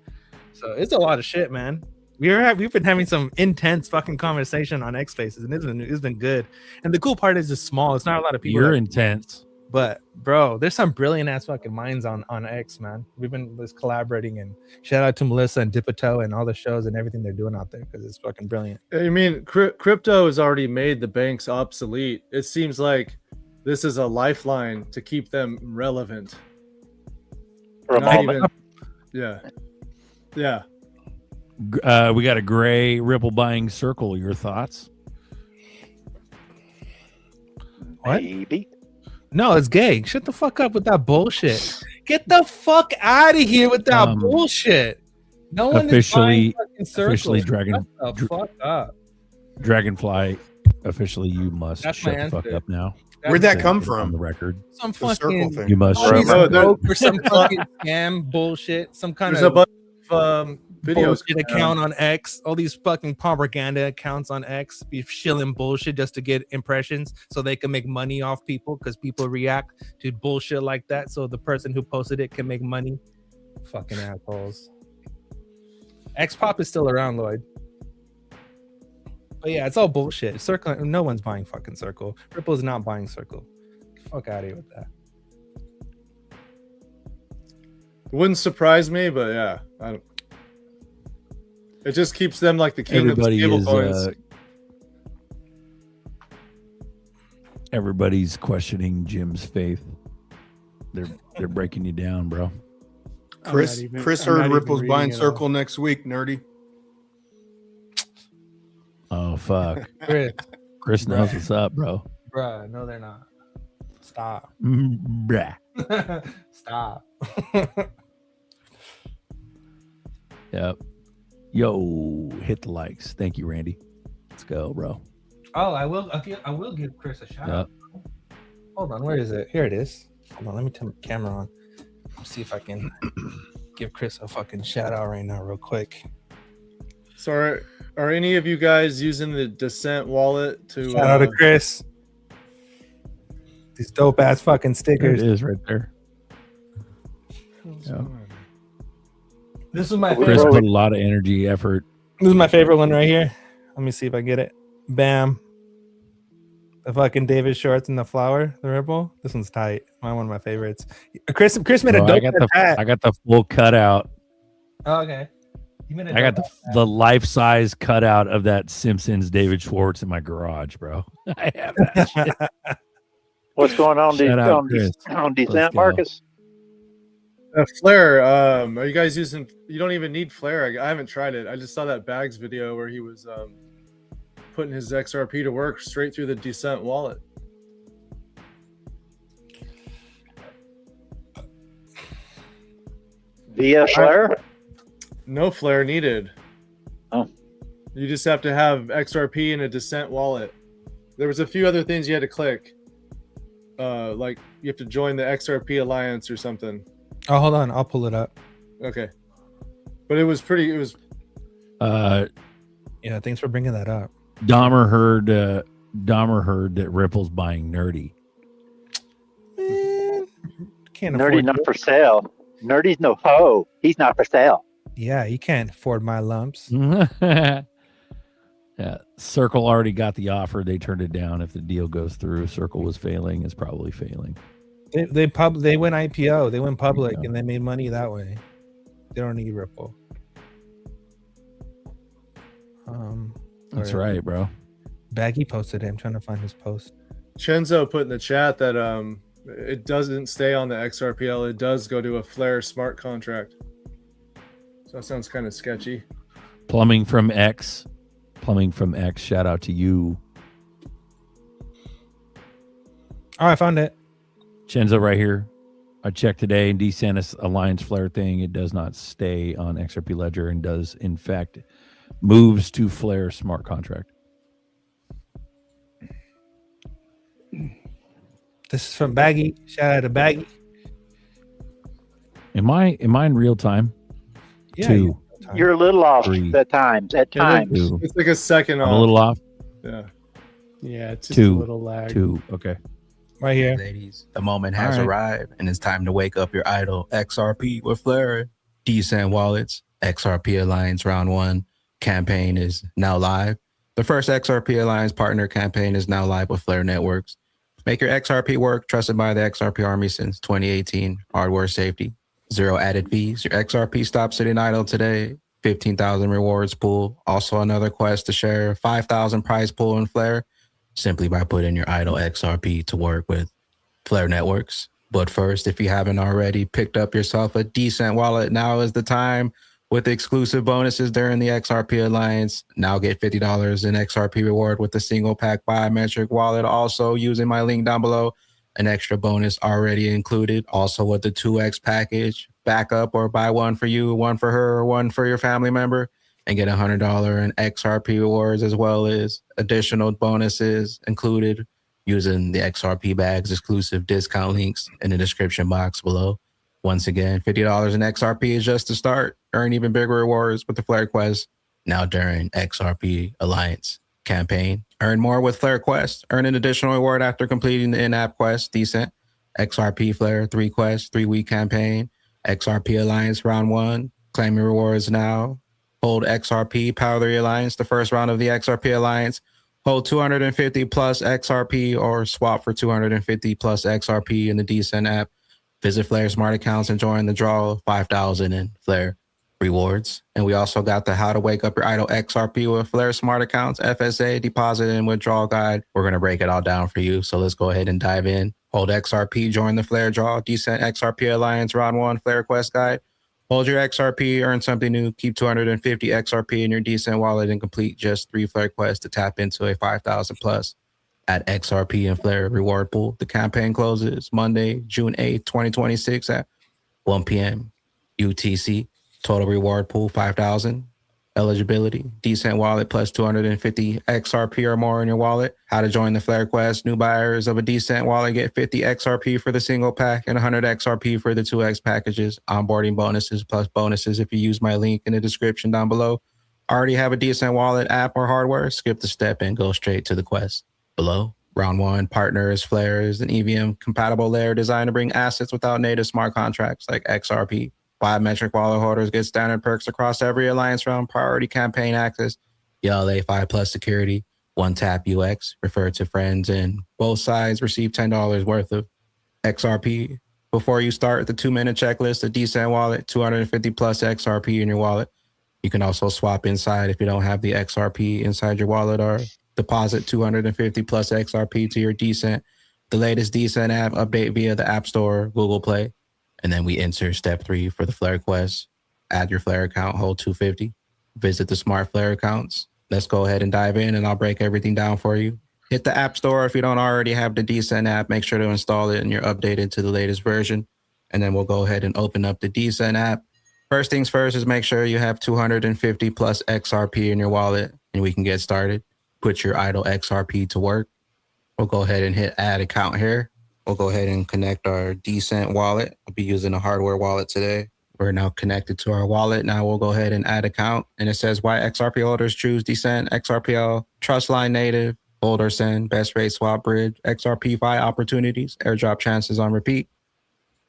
So it's a lot of shit, man. We've been having some intense fucking conversation on X Spaces, and it's been good. And the cool part is it's small. It's not a lot of people. You're intense. But bro, there's some brilliant ass fucking minds on X, man. We've been just collaborating, and shout out to Melissa and Dipito and all the shows and everything they're doing out there because it's fucking brilliant. I mean, crypto has already made the banks obsolete. It seems like this is a lifeline to keep them relevant. For a moment. Yeah. We got a gray Ripple buying circle. Your thoughts? What? Maybe. No, it's gay. Shut the fuck up with that bullshit. Get the fuck out of here with that bullshit. No one officially is officially Dragon. Shut the fuck up. Dragonfly. Officially, you must That's shut my the fuck answer. up now. Where'd that come from? On the record. Some The circle fucking thing. You must. or shut up. some fucking scam bullshit. Some kind There's a of bunch of videos bullshit account on X. All these fucking propaganda accounts on X be shilling bullshit just to get impressions so they can make money off people because people react to bullshit like that. So the person who posted it can make money. Fucking assholes. X Pop is still around, Lloyd. But yeah, it's all bullshit. Circle. No one's buying fucking Circle. Ripple's not buying Circle. Fuck out of here with that. Wouldn't surprise me, but yeah, I don't. It just keeps them like the king Everybody of is. stablecoins. Everybody's questioning Jim's faith. They're breaking you down, bro. Chris heard Ripple's buying Circle next week, nerdy. Oh fuck. Chris knows what's up, bro. Bruh, no, they're not. Stop. Bruh. Stop. Yep. Yo, hit the likes. Thank you, Randy. Let's go, bro. Oh, I will give Chris a shout out. Hold on, where is it? Here it is. Hold on, let me turn the camera on. Let's see if I can give Chris a fucking shout out right now, real quick. So are any of you guys using the Descent wallet to Shout out to Chris. These dope ass fucking stickers. There it is right there. Yeah. This is my Chris favorite. put a lot of energy, effort. This is my favorite one right here. Let me see if I get it. Bam. The fucking David shorts and the flower, the Ripple. This one's tight. One of my favorites. Chris made a Bro, dope I got the full cutout. Oh, okay. You made a I got dope the life size cutout of that Simpsons David Schwartz in my garage, bro. I have that shit. What's going on, Shout out, Chris. on Let's Descent, go. Marcus? Flare? Are you guys using? You don't even need Flare. I haven't tried it. I just saw that Bags video where he was putting his XRP to work straight through the Descent wallet. Via Flare? No Flare needed. Oh. You just have to have XRP in a Descent wallet. There was a few other things you had to click. Like you have to join the XRP Alliance or something. Oh, hold on. I'll pull it up. Okay. But it was pretty. It was. Yeah, thanks for bringing that up. Dahmer heard that Ripple's buying Nerdy. Can't Nerdy afford not it. for sale. Nerdy's no hoe. He's not for sale. Yeah, you can't afford my lumps. Yeah, Circle already got the offer. They turned it down. If the deal goes through, Circle was failing. Is probably failing. They went IPO. They went public and they made money that way. They don't need Ripple. That's right, bro. Baggy posted it. I'm trying to find his post. Chenzo put in the chat that it doesn't stay on the XRPL. It does go to a Flare smart contract. So that sounds kind of sketchy. Plumbing from X. Plumbing from X. Shout out to you. Oh, I found it. Chenzo right here. I checked today, and DeSantis Alliance Flare thing, it does not stay on XRP Ledger and does, in fact, moves to Flare smart contract. This is from Baggy. Shout out to Baggy. Am I in real time? Yeah, 2. You're a little off 3. at times. At times. It's like a second I'm off. a little off. Yeah. Yeah, it's just 2. a little lag. 2. Okay. Right here. Ladies, the moment has All right. arrived, and it's time to wake up your idol XRP with Flare. Decent wallets, XRP Alliance Round 1 campaign is now live. The first XRP Alliance partner campaign is now live with Flare Networks. Make your XRP work, trusted by the XRP Army since 2018. Hardware safety, 0 added fees. Your XRP stops sitting idle today. 15,000 rewards pool. Also another quest to share 5,000 prize pool in Flare, simply by putting your idle XRP to work with Flare Networks. But first, if you haven't already picked up yourself a decent wallet, now is the time. With exclusive bonuses during the XRP Alliance, now get $50 in XRP reward with a single pack biometric wallet. Also, using my link down below, an extra bonus already included. Also with the 2X package, backup or buy one for you, one for her, or one for your family member, and get $100 in XRP rewards, as well as additional bonuses included using the XRP bags exclusive discount links in the description box below. Once again, $50 in XRP is just the start. Earn even bigger rewards with the Flare Quest now during XRP Alliance campaign. Earn more with Flare Quest. Earn an additional reward after completing the in-app quest. Decent. XRP Flare 3 Quest 3-week campaign. XRP Alliance Round 1. Claim your rewards now. Hold XRP, power the Alliance, the first round of the XRP Alliance. Hold 250 plus XRP or swap for 250 plus XRP in the Decent app. Visit Flare Smart Accounts and join the draw of 5,000 in Flare rewards. And we also got the How to Wake Up Your Idle XRP with Flare Smart Accounts, FSA, deposit and withdrawal guide. We're going to break it all down for you. So let's go ahead and dive in. Hold XRP, join the Flare draw, Decent XRP Alliance Round 1 Flare Quest guide. Hold your XRP, earn something new, keep 250 XRP in your Decent wallet, and complete just 3 Flare quests to tap into a 5,000 plus at XRP and Flare reward pool. The campaign closes Monday, June 8th, 2026 at 1 p.m. UTC. Total reward pool, 5,000. Eligibility, Decent wallet plus 250 XRP or more in your wallet. How to join the Flare Quest. New buyers of a Decent wallet get 50 XRP for the single pack and 100 XRP for the 2X packages. Onboarding bonuses plus bonuses if you use my link in the description down below. Already have a Decent wallet app or hardware? Skip the step and go straight to the quest below. Round 1, partners, Flares, and EVM compatible layer designed to bring assets without native smart contracts like XRP. Biometric wallet holders get standard perks across every Alliance round, priority campaign access, ELA 5+ security, one-tap UX, refer to friends, and both sides receive $10 worth of XRP. Before you start the 2-minute checklist, a Decent wallet, 250 plus XRP in your wallet. You can also swap inside if you don't have the XRP inside your wallet, or deposit 250 plus XRP to your Decent. The latest Decent app update via the App Store, Google Play. And then we enter step 3 for the Flare Quest. Add your Flare account, hold 250. Visit the smart Flare accounts. Let's go ahead and dive in, and I'll break everything down for you. Hit the App Store if you don't already have the Decent app. Make sure to install it and you're updated to the latest version. And then we'll go ahead and open up the Decent app. First things first is make sure you have 250 plus XRP in your wallet, and we can get started. Put your idle XRP to work. We'll go ahead and hit add account here. We'll go ahead and connect our Decent wallet. I'll be using a hardware wallet today. We're now connected to our wallet. Now we'll go ahead and add account. And it says why XRP holders choose Decent, XRPL, Trustline Native, hold or send, best rate swap bridge, XRP Fi opportunities, airdrop chances on repeat,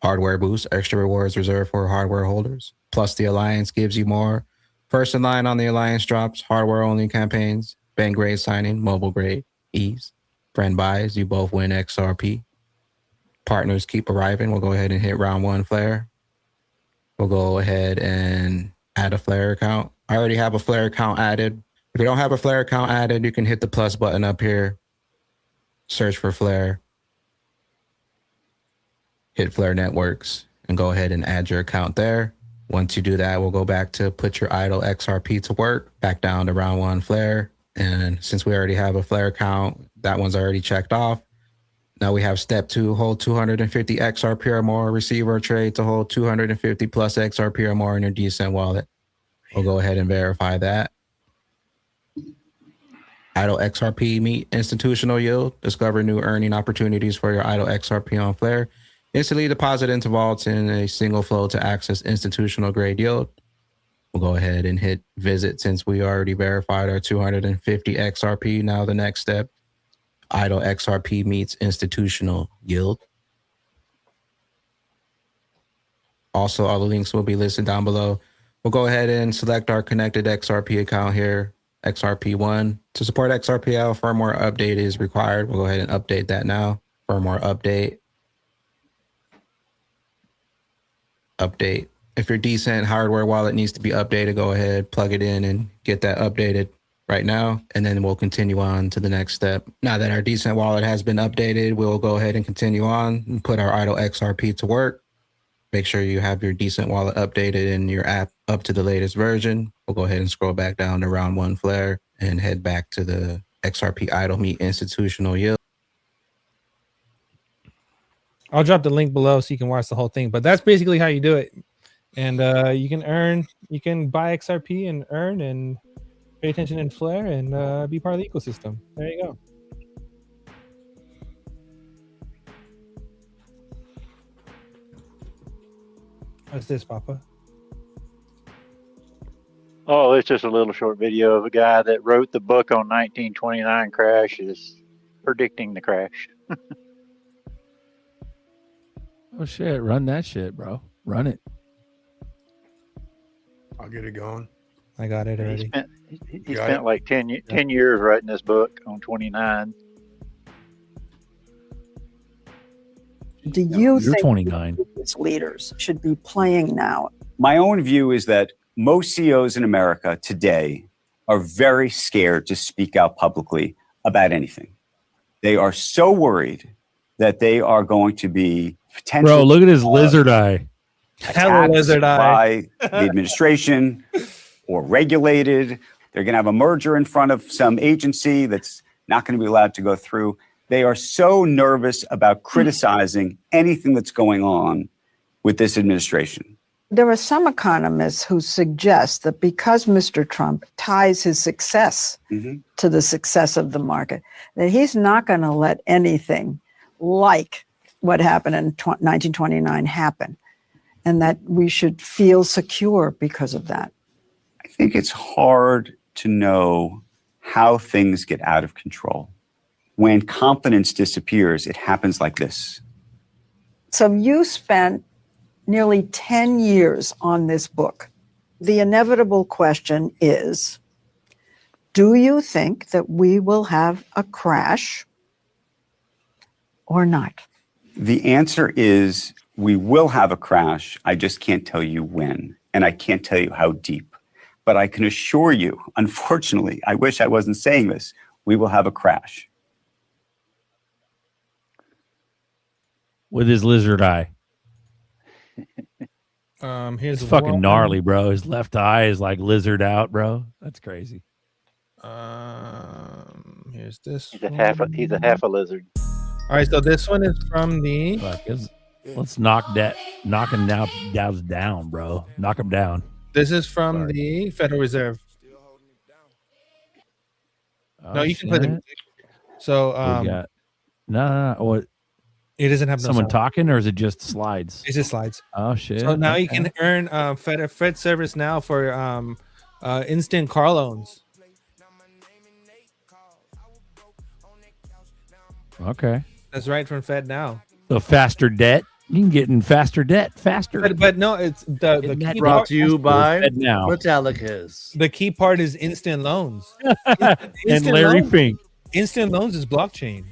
hardware boost, extra rewards reserved for hardware holders. Plus the Alliance gives you more. First in line on the Alliance drops, hardware only campaigns, bank grade signing, mobile grade, ease. Friend buys, you both win XRP. Partners keep arriving. We'll go ahead and hit round 1 Flare. We'll go ahead and add a Flare account. I already have a Flare account added. If you don't have a Flare account added, you can hit the plus button up here. Search for Flare. Hit Flare Networks and go ahead and add your account there. Once you do that, we'll go back to put your idle XRP to work. Back down to round 1 Flare. And since we already have a Flare account, that one's already checked off. Now we have step 2, hold 250 XRP or more, receive or trade to hold 250 plus XRP or more in your Decent wallet. We'll go ahead and verify that. Idle XRP meet institutional yield. Discover new earning opportunities for your idle XRP on Flare. Instantly deposit into vaults in a single flow to access institutional grade yield. We'll go ahead and hit visit since we already verified our 250 XRP. Now the next step, idle XRP meets institutional yield. Also, all the links will be listed down below. We'll go ahead and select our connected XRP account here, XRP1. To support XRPL, firmware update is required. We'll go ahead and update that now. Firmware update. Update. If your Decent hardware wallet needs to be updated, go ahead, plug it in and get that updated right now. And then we'll continue on to the next step. Now that our Decent wallet has been updated, we'll go ahead and continue on and put our idle XRP to work. Make sure you have your Decent wallet updated and your app up to the latest version. We'll go ahead and scroll back down to round 1 Flare and head back to the XRP idle meet institutional yield. I'll drop the link below so you can watch the whole thing. But that's basically how you do it. And you can buy XRP and earn and pay attention in Flare and be part of the ecosystem. There you go. What's this, Papa? Oh, it's just a little short video of a guy that wrote the book on 1929 crash is predicting the crash. Oh shit! Run that shit, bro. Run it. I'll get it going. I got it already. He spent like 10 years writing this book on 29. Do you You're think 29. business leaders should be playing now? My own view is that most CEOs in America today are very scared to speak out publicly about anything. They are so worried that they are going to be potentially. Bro, look at his lizard eye. Hello, lizard eye. By the administration or regulated. They're going to have a merger in front of some agency that's not going to be allowed to go through. They are so nervous about criticizing anything that's going on with this administration. There are some economists who suggest that because Mr. Trump ties his success to the success of the market, that he's not going to let anything like what happened in 1929 happen, and that we should feel secure because of that. I think it's hard to know how things get out of control. When confidence disappears, it happens like this. So you spent nearly 10 years on this book. The inevitable question is, do you think that we will have a crash or not? The answer is we will have a crash. I just can't tell you when, and I can't tell you how deep. But I can assure you, unfortunately, I wish I wasn't saying this, we will have a crash. With his lizard eye. Here's It's fucking one. gnarly, bro. His left eye is like lizard out, bro. That's crazy. Here's this. He's a half a lizard. All right, so this one is from the. Let's knock him down, bro. Knock him down. This is from the Federal Reserve. Oh, No, you can play the music. So What we got? No. What? It doesn't have no someone sound. talking, or is it just slides? It's just slides. Oh shit! So now you Okay. can earn Fed service now for instant car loans. Okay. That's right from Fed now. So faster debt. You can get in faster debt faster. But no, it's the key Brought part, to you by Fed now. Metallicas. the key part is instant loans. And Larry Fink. Instant loans is blockchain.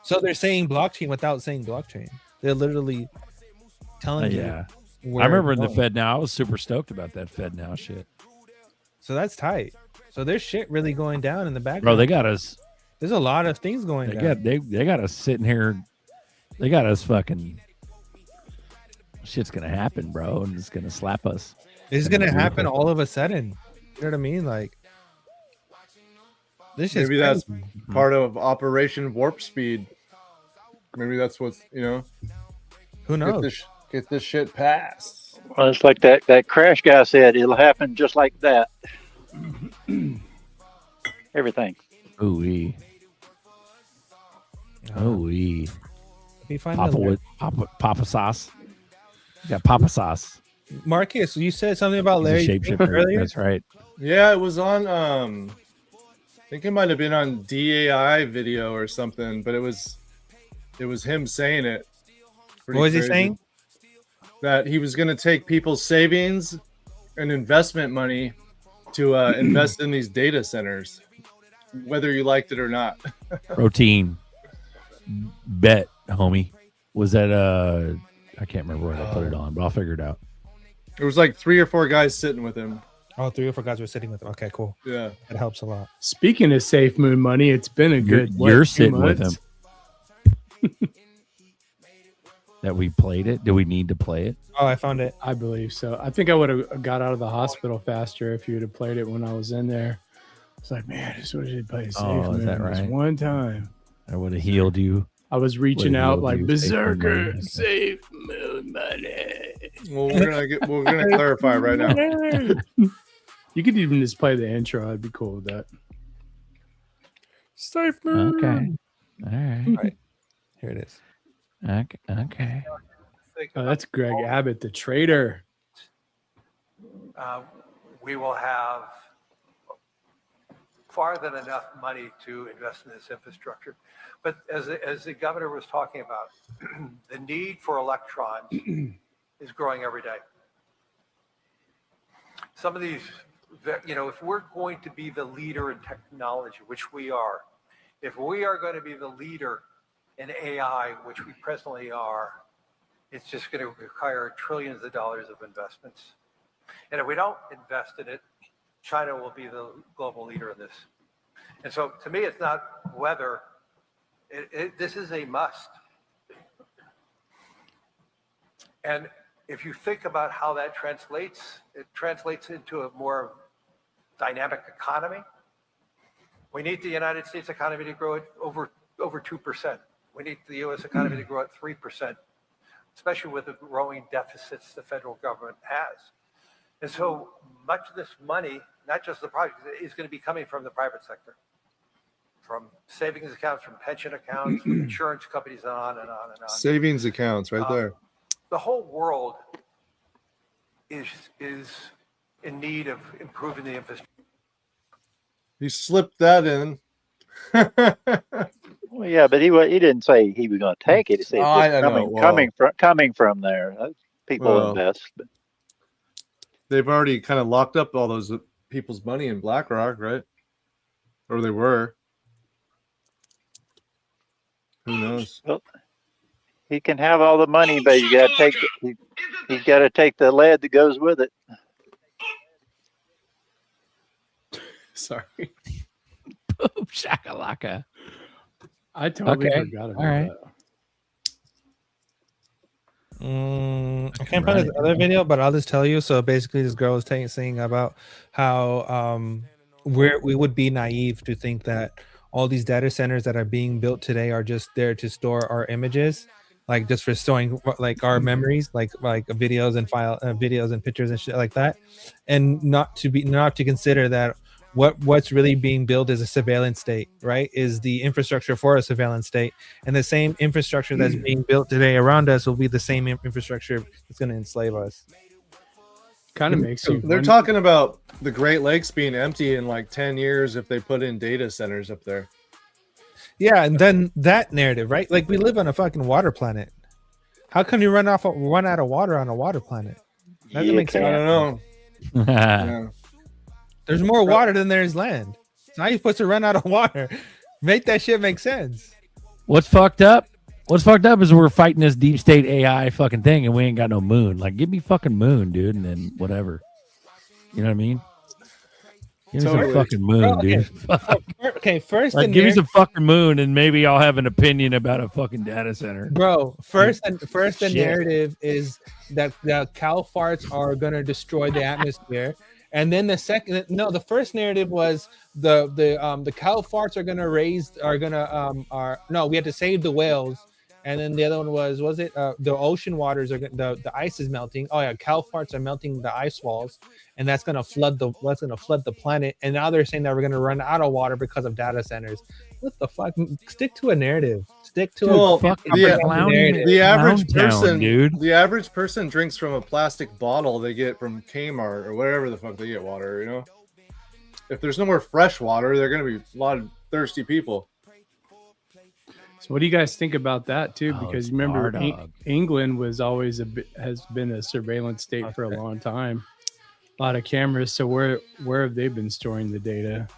So they're saying blockchain without saying blockchain. They're literally telling you. Yeah. where I remember it's in the going. Fed now. I was super stoked about that Fed now shit. So that's tight. So there's shit really going down in the background. Bro, they got us. There's a lot of things going down. They got us sitting here. They got us fucking. Shit's gonna happen, bro, and it's gonna slap us. It's gonna happen all of a sudden. You know what I mean? Like This is Maybe that's crazy. part of Operation Warp Speed. Maybe that's what's, you know. Who knows? Get this shit passed. Well, it's like that crash guy said. It'll happen just like that. Everything. Ooh-wee. Ooh-wee. You find Papa the- with Papa sauce. You got Papa sauce. Marcus, you said something about He's a Larry shapeshifter. earlier. That's right. Yeah, it was on I think it might have been on DAI video or something, but it was him saying it. Pretty What was he crazy. saying? That he was going to take people's savings and investment money to invest in these data centers, whether you liked it or not. Protein. Bet, homie. Was that I can't remember what I put it on, but I'll figure it out. There was like 3 or 4 guys sitting with him. Oh, 3 or 4 guys were sitting with him. Okay, cool. Yeah, that helps a lot. Speaking of Safe Moon money, it's been a good. You're 2 sitting with months? him. That we played it. Do we need to play it? Oh, I found it. I believe so. I think I would have got out of the hospital faster if you would have played it when I was in there. It's like, man, I just wish I'd play Safe Oh, is Moon that this right? one time. I would have healed you. I was reaching Would've out healed like you. Safe Moon Berserker, money. Safe Moon money. Well, we're gonna clarify right now. You could even just play the intro. I'd be cool with that. Safe Moon. Okay. All right. Here it is. Okay. Oh, that's Greg Abbott, the trader. We will have far than enough money to invest in this infrastructure. But as the governor was talking about, the need for electrons is growing every day. Some of these, if we're going to be the leader in technology, which we are, if we are going to be the leader in AI, which we presently are, it's just going to require trillions of dollars of investments. And if we don't invest in it, China will be the global leader in this. And so to me, it's not whether, this is a must. And if you think about how that translates, it translates into a more dynamic economy. We need the United States economy to grow at over 2%. We need the U.S. economy to grow at 3%, especially with the growing deficits the federal government has. And so much of this money, not just the project, is going to be coming from the private sector, from savings accounts, from pension accounts, from insurance companies, and on and on and on. Savings accounts right there. The whole world is in need of improving the infrastructure. He slipped that in. Well, yeah, but he didn't say he was going to take it. He said I know. coming from there. People Well, invest. But they've already kind of locked up all those people's money in BlackRock, right? Or they were. Who knows? Well, he can have all the money, but you got to take he's got to take the lead that goes with it. Sorry. Boom shakalaka. I totally Okay. forgot about All right. that. I can't find this other video, but I'll just tell you. So basically, this girl is saying about how we would be naive to think that all these data centers that are being built today are just there to store our images, like just for storing like our memories, like videos and videos and pictures and shit like that, and not to consider that what's really being built is a surveillance state, right? Is the infrastructure for a surveillance state, and the same infrastructure that's being built today around us will be the same infrastructure that's going to enslave us. Kind of makes you. They're talking about the Great Lakes being empty in like 10 years if they put in data centers up there. Yeah, and then that narrative, right? Like we live on a fucking water planet. How can you run out of water on a water planet? That doesn't make sense. I don't know. Yeah. There's more water than there is land. So how are you supposed to run out of water? Make that shit make sense. What's fucked up? What's fucked up is we're fighting this deep state AI fucking thing, and we ain't got no moon. Like, give me fucking moon, dude, and then whatever. You know what I mean? Give me some fucking moon, dude. Okay, first, Like, give me some fucking moon, and maybe I'll have an opinion about a fucking data center. Bro, the Shit. narrative is that the cow farts are gonna destroy the atmosphere, And then the first narrative was the cow farts we had to save the whales. And then the other one was it the ocean waters the ice is melting. Oh yeah, cow farts are melting the ice walls, and that's gonna flood the planet. And now they're saying that we're gonna run out of water because of data centers. What the fuck? Stick to a narrative. Stick to a fucking narrative. The average person, dude. The average person drinks from a plastic bottle they get from Kmart or wherever the fuck they get water. You know, if there's no more fresh water, there are gonna be a lot of thirsty people. So what do you guys think about that too? Because you remember England was always has been a surveillance state for a long time. A lot of cameras. So where have they been storing the data?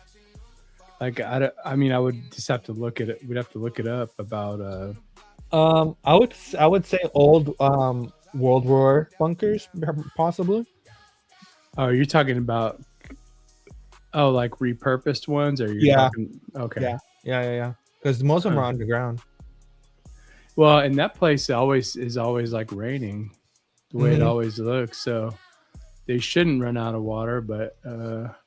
Like I mean, I would just have to look at it. We'd have to look it up about. I would say old World War bunkers, possibly. Oh, you're talking about like repurposed ones, or you're talking? Okay. Yeah. Because most of them are underground. Well, and that place is always like raining, the way it always looks. So they shouldn't run out of water, but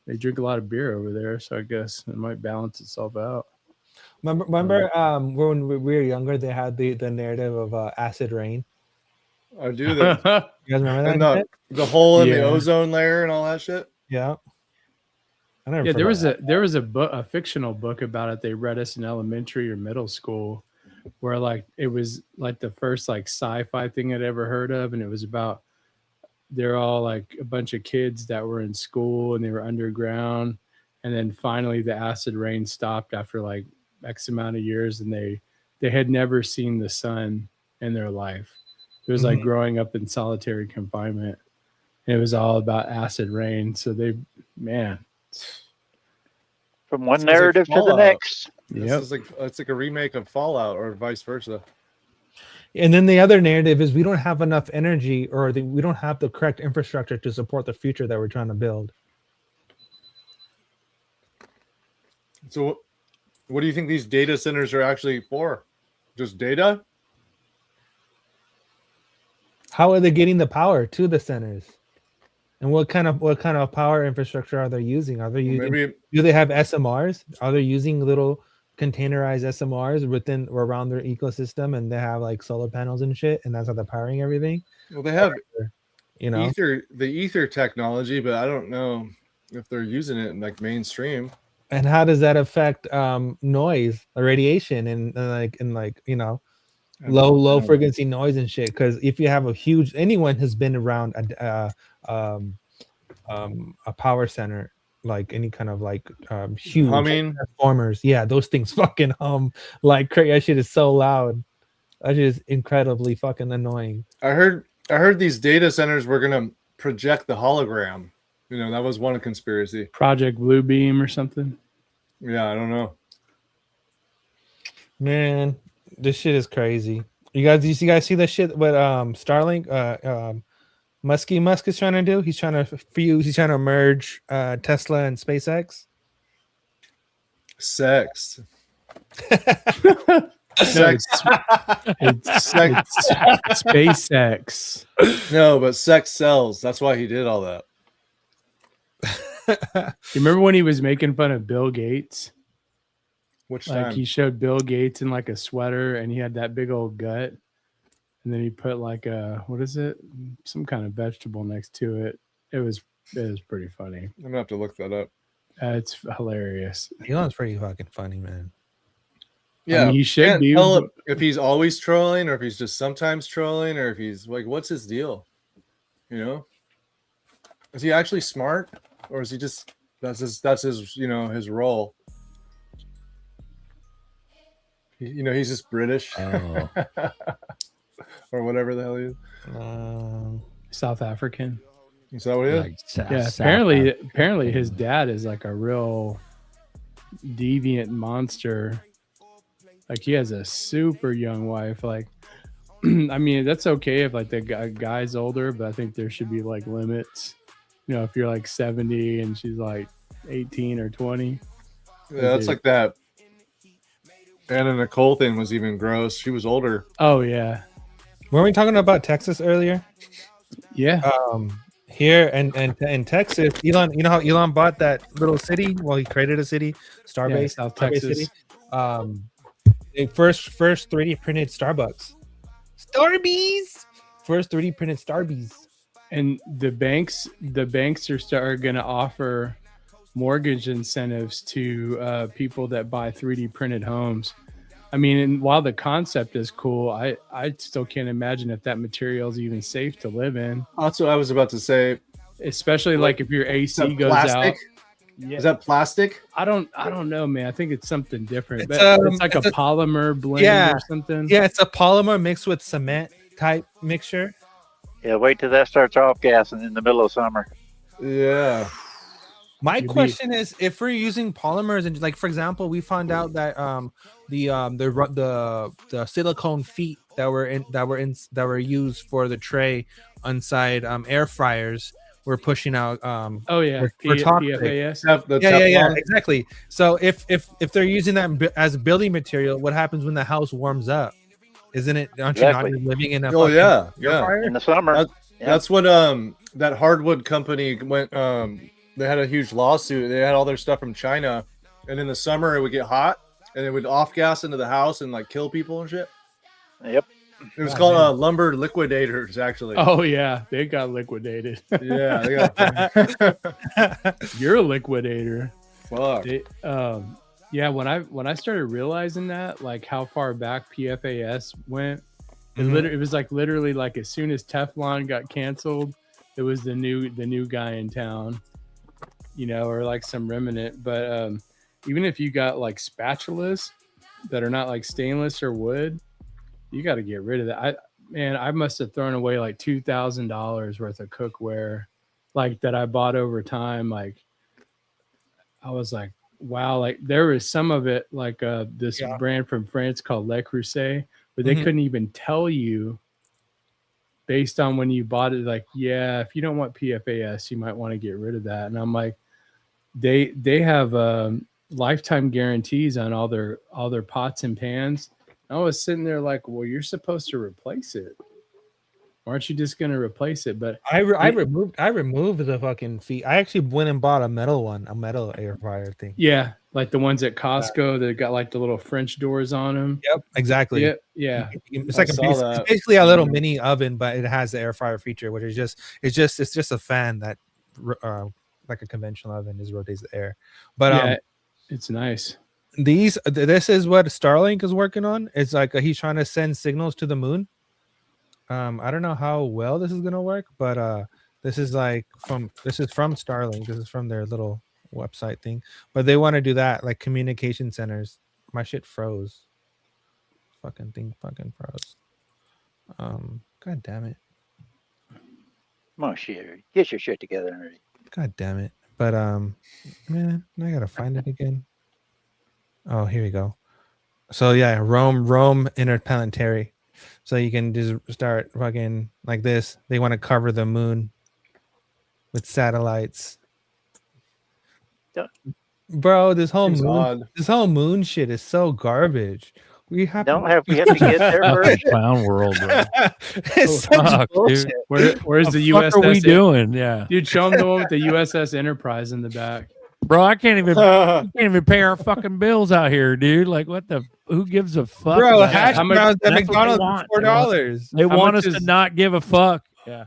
they drink a lot of beer over there, so I guess it might balance itself out. Remember when we were younger, they had the narrative of acid rain. I do that. You guys remember that? And the hole in the ozone layer and all that shit. Yeah. There was a fictional book about it. They read us in elementary or middle school, where like it was like the first like sci-fi thing I'd ever heard of, and it was about they're all like a bunch of kids that were in school and they were underground, and then finally the acid rain stopped after like X amount of years, and they had never seen the sun in their life. It was like growing up in solitary confinement, and it was all about acid rain. So from one narrative to the next. It's like a remake of Fallout or vice versa. And then the other narrative is we don't have enough energy, or we don't have the correct infrastructure to support the future that we're trying to build. So what do you think these data centers are actually for? Just data? How are they getting the power to the centers? And what kind of power infrastructure are they using? Are they using? Do they have SMRs? Are they using little containerized SMRs within or around their ecosystem, and they have like solar panels and shit, and that's how they're powering everything? Well, they have, the ether technology, but I don't know if they're using it in like mainstream. And how does that affect noise, radiation, and low frequency noise and shit? Because if you have anyone has been around a power center, like any kind of like huge transformers, those things fucking like crazy. That shit is so loud. That shit is incredibly fucking annoying. I heard these data centers were gonna project the hologram. That was one conspiracy. Project Bluebeam or something. Yeah, I don't know. Man, this shit is crazy. You guys see that shit with Starlink? Musk is trying to do. He's trying to merge Tesla and SpaceX. Sex. It's SpaceX. No, but sex sells. That's why he did all that. You remember when he was making fun of Bill Gates? Which time? He showed Bill Gates in like a sweater, and he had that big old gut, and then he put like some kind of vegetable next to it. It was pretty funny. I'm gonna have to look that up. It's hilarious. Elon's pretty fucking funny, man. Yeah, he should be. Tell if he's always trolling, or if he's just sometimes trolling, or if he's like, what's his deal? Is he actually smart, or is he just that's his his role? He's just British, or whatever the hell he is. South African. Is that what he is? Apparently his dad is like a real deviant monster. Like he has a super young wife. Like, I mean, that's okay if like the guy's older, but I think there should be like limits. If you're like 70 and she's like 18 or 20. Yeah, that's like that. Anna Nicole thing was even gross. She was older. Oh yeah. Weren't we talking about Texas earlier? Yeah. Here and in Texas, Elon, you know how Elon bought that little city? Well, he created a city, Starbase, South Starbase Texas. City. They first 3D printed Starbucks. Starbies. First 3D printed Starbies. And the banks are going to offer mortgage incentives to people that buy 3D printed homes. I mean, and while the concept is cool, I still can't imagine if that material is even safe to live in. That's what I was about to say. Especially like if your AC goes plastic? out. Yeah. Is that plastic? I don't know, man. I think it's something different. It's, But it's like a polymer blend or something. Yeah, it's a polymer mixed with cement type mixture. Yeah, wait till that starts off gassing in the middle of summer. Yeah. My question is, if we're using polymers and like, for example, we found out that the silicone feet that were used for the tray inside air fryers were pushing out were toxic. PFAS. Yeah, exactly. So if they're using that as building material, what happens when the house warms up? Isn't it? Aren't you not living in a fucking air fryer? In the summer. That's what that hardwood company went. They had a huge lawsuit. They had all their stuff from China, and in the summer it would get hot, and it would off gas into the house and like kill people and shit. Yep. It was called lumber liquidators, actually. Oh yeah, they got liquidated. Yeah, they got. You're a liquidator. Fuck. Yeah, when I started realizing that, like how far back PFAS went, it was like literally like as soon as Teflon got canceled, it was the new guy in town, you know, or like some remnant. But even if you got like spatulas that are not like stainless or wood, you got to get rid of that. I must have thrown away like $2,000 worth of cookware, like that I bought over time. Like I was like, wow, like there was some of it like this brand from France called Le Creuset, but they couldn't even tell you based on when you bought it, like, yeah, if you don't want PFAS, you might want to get rid of that. And I'm like, they have lifetime guarantees on all their pots and pans. I was sitting there like, well, you're supposed to replace it. Aren't you just going to replace it? But I removed the fucking feet. I actually went and bought a metal air fryer thing. Yeah, like the ones at Costco that got like the little French doors on them. Yep, exactly. Yep, yeah. It's like it's basically a little mini oven, but it has the air fryer feature, which is just a fan that like a conventional oven just rotates the air. But yeah, it's nice. This is what Starlink is working on. It's like he's trying to send signals to the moon. I don't know how well this is gonna work, but this is from Starlink. This is from their little website thing. But they want to do that, like communication centers. My shit froze. Fucking thing fucking froze. God damn it. Come on, Sherry. Get your shit together already. God damn it. But man, I gotta find it again. Oh, here we go. So yeah, Rome interplanetary. So you can just start fucking like this. They want to cover the moon with satellites. Bro, this whole moon shit is so garbage. We have to get there first. Clown world, bro. It's such bullshit. Where's the fuck USS? are we doing? Yeah, dude, show them the one with the USS Enterprise in the back. Bro, I can't even pay our fucking bills out here, dude. Like, what the? Who gives a fuck? Bro, about hash that? browns at McDonald's $4. They want us to not give a fuck. Yeah.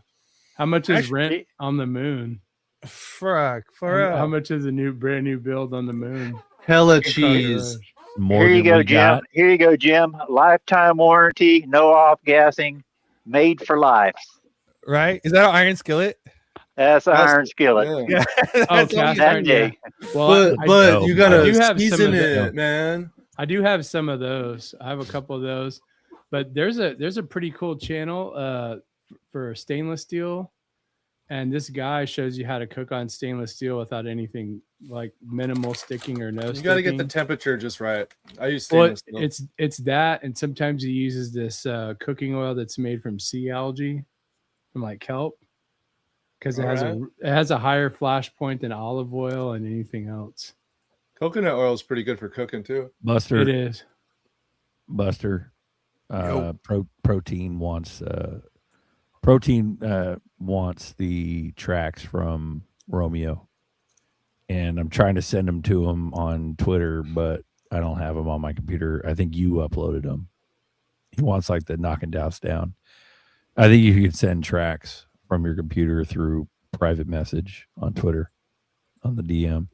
How much is rent on the moon? Fuck. How much is a brand new build on the moon? Hella cheese. Here you go, Jim. Here you go, Jim. Lifetime warranty, no off gassing, made for life. Right? Is that an iron skillet? That's an iron skillet. Yeah. Oh, that day. Well, but you gotta season season it, man. I do have some of those. I have a couple of those, but there's a pretty cool channel for stainless steel, and this guy shows you how to cook on stainless steel without anything like minimal sticking or no. You got to get the temperature just right. I use stainless steel. It's that, and sometimes he uses this cooking oil that's made from sea algae, from like kelp, because it has a higher flash point than olive oil and anything else. Coconut oil is pretty good for cooking too. Buster, it is. Buster, protein wants Protein wants the tracks from Romeo, and I'm trying to send them to him on Twitter, but I don't have them on my computer. I think you uploaded them. He wants like the knock and douse down. I think you can send tracks from your computer through private message on Twitter on the DM.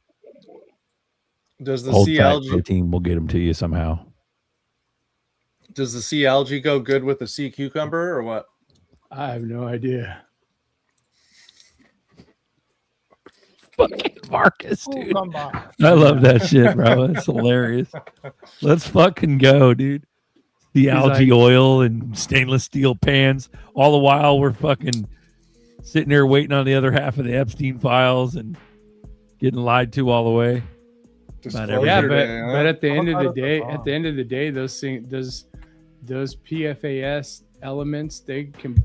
Does the Hold sea tight, algae Protein will get them to you somehow. does the sea algae go good with the sea cucumber or what? I have no idea. Fucking Marcus, dude. I love that shit, bro. It's hilarious. Let's fucking go, dude. The algae oil and stainless steel pans. All the while we're fucking sitting there waiting on the other half of the Epstein files and getting lied to all the way. Yeah, but at the end of the day, those things, those PFAS elements, they can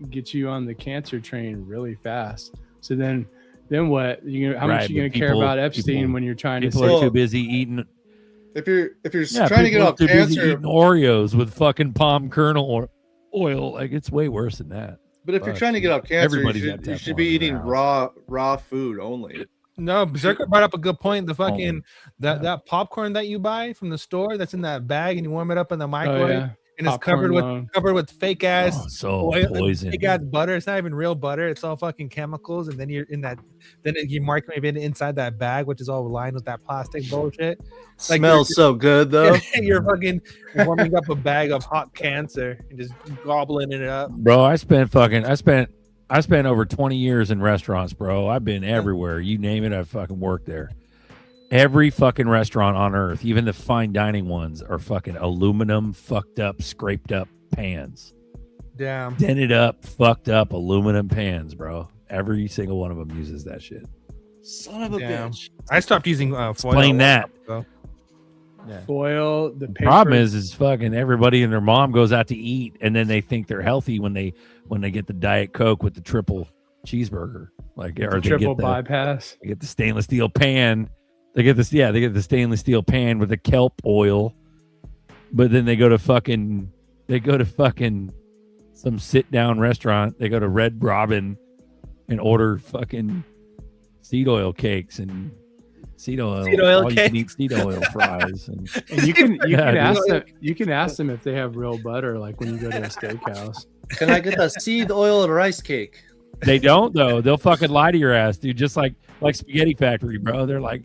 get you on the cancer train really fast. So then what? How much are you gonna care about Epstein when you're trying to? People are too busy eating. If you're trying to get off too busy cancer, eating Oreos with fucking palm kernel oil, like it's way worse than that. but if you're trying to get off cancer, everybody's you got should Teflon be in their eating house. raw food only. No, Berserker brought up a good point. The fucking that popcorn that you buy from the store that's in that bag and you warm it up in the microwave yeah. and it's Popcorn covered with fake ass so oil, poison. fake ass butter. It's not even real butter. It's all fucking chemicals. And then you're in that. Then you microwave it inside that bag, which is all lined with that plastic bullshit. Smells so good though. You're fucking warming up a bag of hot cancer and just gobbling it up. Bro, I spent over 20 years in restaurants, bro. I've been everywhere. You name it, I've fucking worked there. Every fucking restaurant on earth, even the fine dining ones, are fucking aluminum, fucked up, scraped up pans. Damn. Dented up, fucked up aluminum pans, bro. Every single one of them uses that shit. Son of a bitch. I stopped using foil. Explain that. Foil, the paper. Problem is fucking everybody and their mom goes out to eat, and then they think they're healthy when they get the Diet Coke with the triple cheeseburger, like or they triple get bypass. They get the stainless steel pan. They get this, yeah. They get the stainless steel pan with the kelp oil, but then they go to fucking some sit down restaurant. They go to Red Robin and order fucking seed oil cakes and seed oil all you can eat seed oil fries and you can ask them if they have real butter, like when you go to a steakhouse. Can I get a seed oil rice cake? They don't though. They'll fucking lie to your ass, dude. Just like Spaghetti Factory, bro. They're like,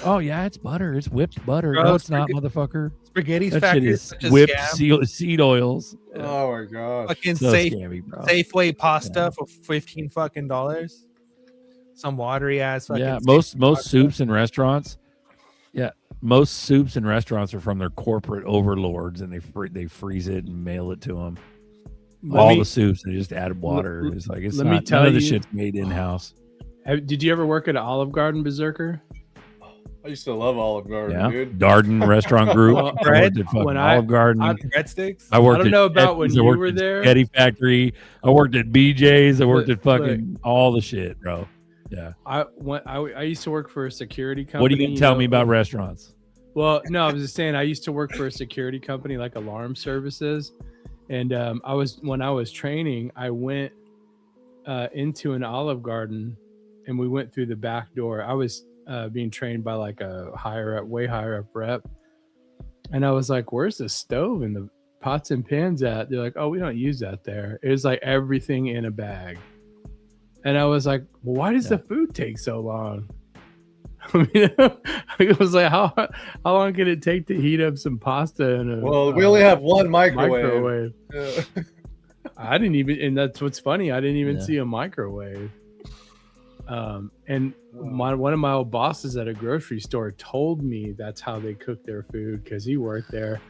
oh yeah, it's butter. It's whipped butter. Bro, No, it's not, motherfucker. Spaghetti's That Factory shit is is such a whipped scam. seed oils. Oh my god. Fucking So scammy, bro. Safeway pasta for $15 fucking. Some watery ass fucking. Yeah, Safeway most pasta. soups in restaurants. Yeah, most soups in restaurants are from their corporate overlords, and they freeze it and mail it to them. All the soups, they just add water. It's like let me not tell none of the you- shit's made in house. Did you ever work at Olive Garden, Berserker? I used to love Olive Garden, Yeah, dude. Darden Restaurant Group. Well, I worked at fucking when Olive Garden. Breadsticks. I worked. I don't at know about when Cheddar's, you I worked were at there. Spaghetti Factory. I worked at BJ's. I worked Look, at fucking all the shit, bro. Yeah. I used to work for a security company. What are you gonna tell know, me about restaurants? Well, no, I was just saying I used to work for a security company like alarm services, and when I was training, I went into an Olive Garden, and we went through the back door. I was being trained by like a way higher up rep, and I was like, "Where's the stove and the pots and pans at?" They're like, "Oh, we don't use that there." It was like everything in a bag, and I was like, "Well, why does the food take so long?" I mean, it was like, how long can it take to heat up some pasta in a Well, we only have one microwave. microwave? I didn't even, and that's what's funny. I didn't even Yeah. see a microwave. And one of my old bosses at a grocery store told me that's how they cook their food because he worked there.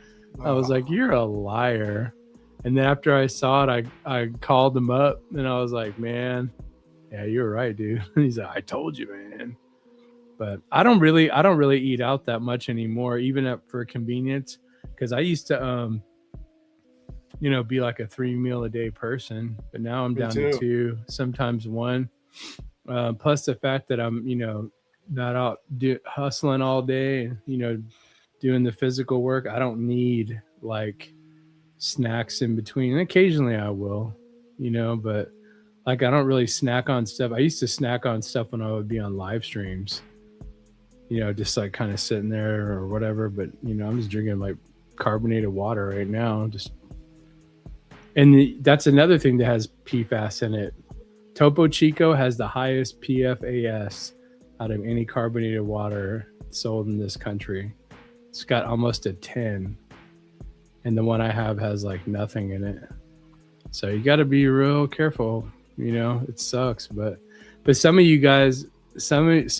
I was like, "You're a liar." And then after I saw it, I called him up and I was like, "Man, yeah, you're right, dude." And he's like, "I told you, man." But I don't really eat out that much anymore, even for convenience, because I used to be like a 3 meal a day person, but now I'm Me down too. to 2, sometimes 1. Plus the fact that I'm not out hustling all day and doing the physical work. I don't need like snacks in between, and occasionally I will, you know, but like I don't really snack on stuff. I used to snack on stuff when I would be on live streams, you know, just like kind of sitting there or whatever. But, you know, I'm just drinking like carbonated water right now. That's another thing that has PFAS in it. Topo Chico has the highest PFAS out of any carbonated water sold in this country. It's got almost a 10. And the one I have has like nothing in it. So you got to be real careful. You know, it sucks, but some of you guys, that's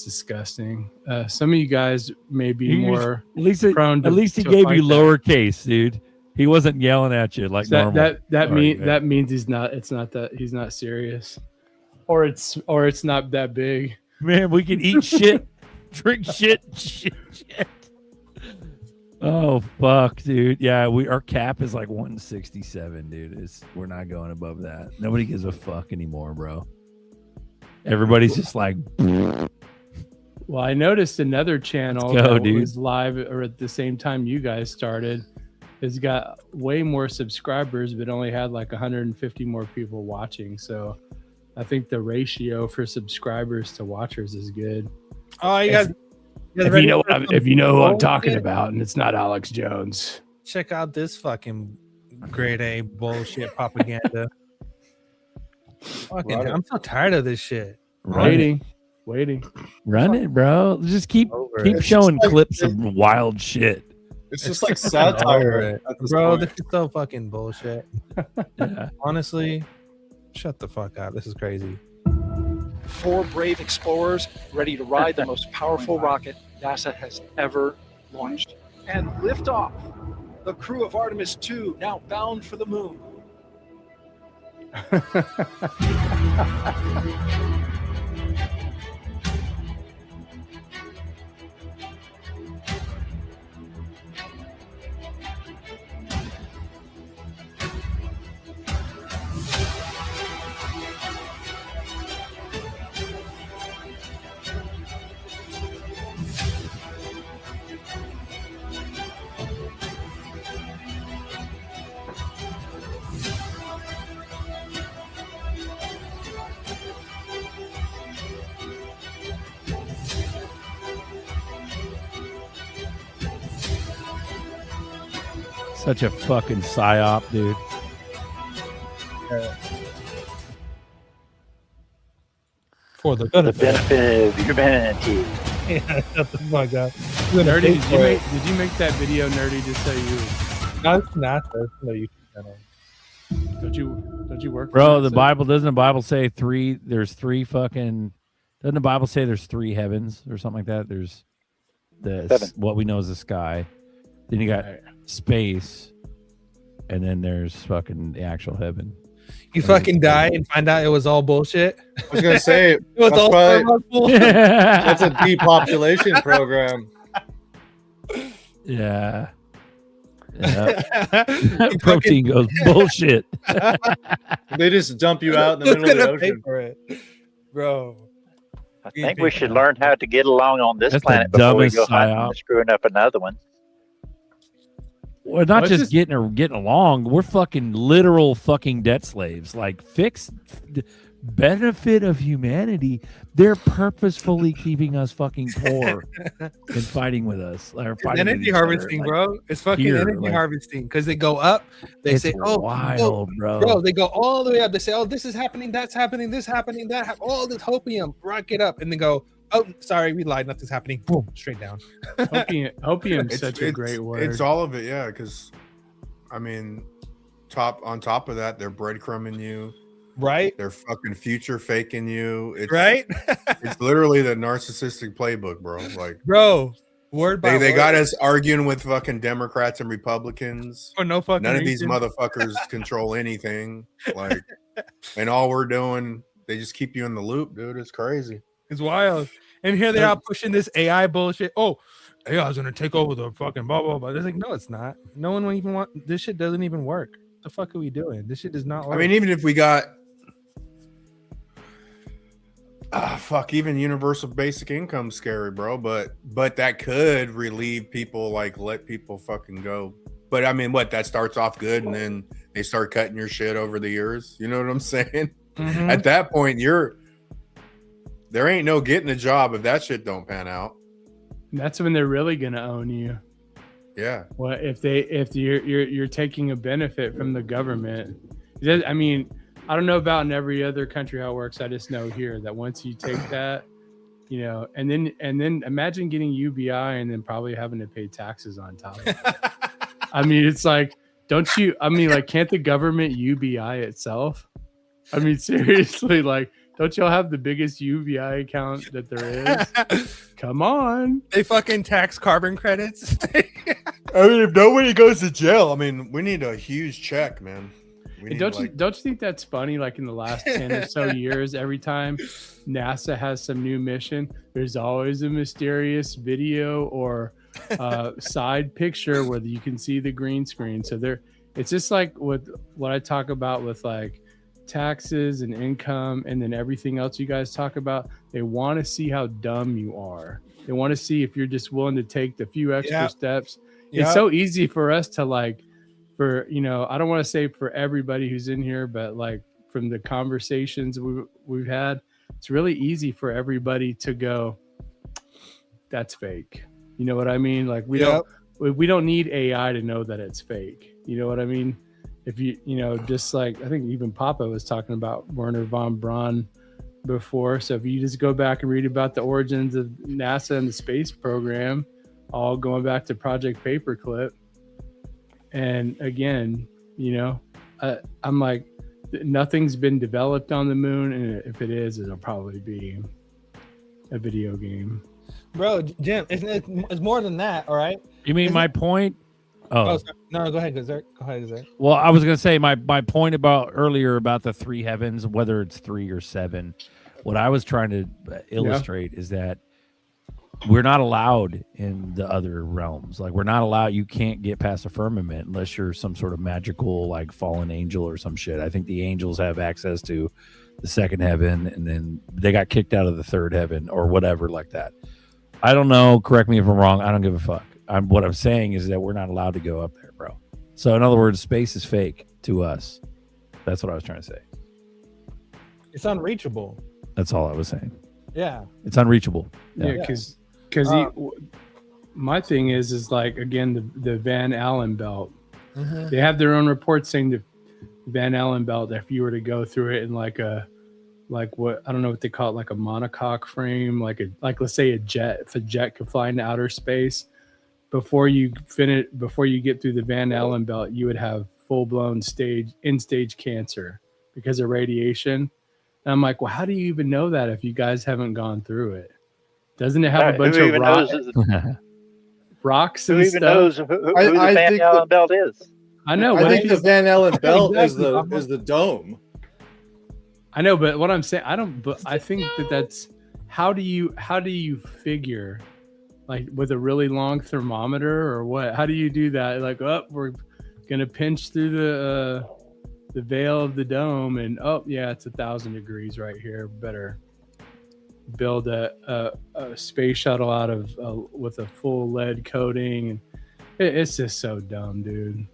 disgusting. Some of you guys may be more at least prone to, at least he to gave fight you that. lowercase, dude. He wasn't yelling at you like normal. That means he's not. It's not that he's not serious, or it's not that big. Man, we can eat shit, drink shit. Oh fuck, dude. Yeah, our cap is like 167, dude. We're not going above that. Nobody gives a fuck anymore, bro. Everybody's just like. Well, I noticed another channel that was live or at the same time you guys started. It's got way more subscribers, but only had like 150 more people watching. So I think the ratio for subscribers to watchers is good. Oh, you guys. If you know who I'm talking about, and it's not Alex Jones. Check out this fucking grade A bullshit propaganda. Fucking, I'm so tired of this shit. Waiting. Run it, bro. Just keep showing clips of wild shit. It's just like satire, bro. This is so fucking bullshit. Honestly, shut the fuck up. This is crazy. 4 brave explorers ready to ride the most powerful rocket NASA has ever launched. And liftoff. The crew of Artemis 2 now bound for the moon. Such a fucking psyop, dude. For the benefit of humanity. Yeah, shut the fuck up. Nerdy, did you make that video, Nerdy, just so you? No, it's not. That's no YouTube channel. Don't you work? Bro, for the Bible doesn't the Bible say three? There's 3 fucking. Doesn't the Bible say there's 3 heavens or something like that? There's what we know as the sky. Then you got space, and then there's fucking the actual heaven. You fucking die and find out it was all bullshit. I was gonna say it was all that's a depopulation program. Yeah. Protein goes bullshit. They just dump you out in the middle of the ocean. For it, bro. I think we should learn how to get along on this That's planet the before we dumbest go hunting psyop. and screwing up another one. We're not just getting along. We're fucking literal fucking debt slaves. Like, fix the benefit of humanity. They're purposefully keeping us fucking poor and fighting with us. Or It's fighting with energy each other, harvesting, like, bro. It's fucking here, energy like- harvesting because they go up. They It's say, "Oh, wild, bro." They go all the way up. They say, "Oh, this is happening. That's happening. This happening. That all this hopium rocket up," and then go, "Oh, sorry, we lied. Nothing's happening." Boom, straight down. Opium is such a great word. It's all of it, yeah. Because, I mean, on top of that, they're breadcrumbing you. Right. They're fucking future faking you. It's, Right? It's literally the narcissistic playbook, bro. Like, bro, word by they word. got us arguing with fucking Democrats and Republicans. For no fucking None of these reason. motherfuckers control anything. Like, and all we're doing, they just keep you in the loop, dude. It's crazy. It's wild. And here they are pushing this AI bullshit. Oh, AI is gonna take over the fucking blah blah blah. It's like, no, it's not. No one will even want this shit. Doesn't even work. What the fuck are we doing? This shit does not work. I mean, even if we got even universal basic income scary, bro. But that could relieve people, like let people fucking go But I mean, what, that starts off good and then they start cutting your shit over the years. You know what I'm saying? Mhm. At that point, there ain't no getting a job if that shit don't pan out. That's when they're really gonna own you. Yeah. Well, if you're taking a benefit from the government. I mean, I don't know about in every other country how it works. I just know here that once you take that, you know, and then imagine getting UBI and then probably having to pay taxes on top of it. I mean, it's like, can't the government UBI itself? I mean, seriously, like, don't y'all have the biggest UBI account that there is? Come on. They fucking tax carbon credits. I mean, if nobody goes to jail, I mean, we need a huge check, man. And don't you think that's funny? Like in the last 10 or so years, every time NASA has some new mission, there's always a mysterious video or side picture where you can see the green screen. So it's just like with what I talk about with like taxes and income and then everything else you guys talk about. They want to see how dumb you are. They want to see if you're just willing to take the few extra steps. It's so easy for us to like, for, you know, I don't want to say for everybody who's in here, but like from the conversations we've had, it's really easy for everybody to go, that's fake. You know what I mean? Like we don't need AI to know that it's fake. You know what I mean? If you know, just like I think even Papa was talking about Werner von Braun before. So if you just go back and read about the origins of NASA and the space program, all going back to Project Paperclip. And again, you know, I'm like, nothing's been developed on the moon. And if it is, it'll probably be a video game. Bro, Jim, it's more than that, all right? You mean my point? Oh, sorry. No, go ahead, Gazette. Go ahead, Gazette. Well, I was going to say my point about earlier about the three heavens, whether it's 3 or 7, what I was trying to illustrate is that we're not allowed in the other realms. Like we're not allowed. You can't get past the firmament unless you're some sort of magical, like fallen angel or some shit. I think the angels have access to the 2nd heaven and then they got kicked out of the 3rd heaven or whatever like that. I don't know. Correct me if I'm wrong. I don't give a fuck. What I'm saying is that we're not allowed to go up there, bro. So in other words, space is fake to us. That's what I was trying to say. It's unreachable. That's all I was saying. Yeah. It's unreachable. Yeah, because my thing is like, again, the Van Allen belt. They have their own reports saying the Van Allen belt, if you were to go through it in like what, I don't know what they call it, like a monocoque frame, like let's say a jet, if a jet could fly into outer space, before you get through the Van Allen belt, you would have full-blown end-stage cancer because of radiation. And I'm like, well, how do you even know that if you guys haven't gone through it? Doesn't it have a bunch of rocks and Who even stuff? knows who the Van Allen belt is? I know. I think the Van Allen belt Exactly. is the dome. I know, but what I'm saying, but I think that's how do you figure, like with a really long thermometer or what? How do you do that? Like, we're gonna pinch through the veil of the dome, and it's 1,000 degrees right here. Better build a space shuttle out of with a full lead coating, and it's just so dumb, dude.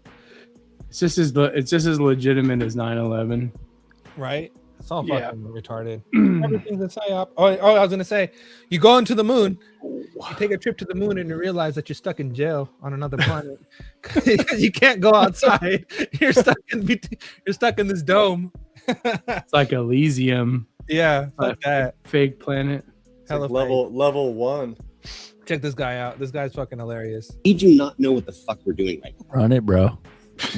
It's just as legitimate as 9/11, right? It's all fucking retarded. Everything's a psyop. I was gonna say, you go into the moon, you take a trip to the moon, and you realize that you're stuck in jail on another planet because you can't go outside. You're stuck in this dome. It's like Elysium. Yeah, like that fake planet. Like level 1. Check this guy out. This guy's fucking hilarious. We do not know what the fuck we're doing right now. Run it, bro.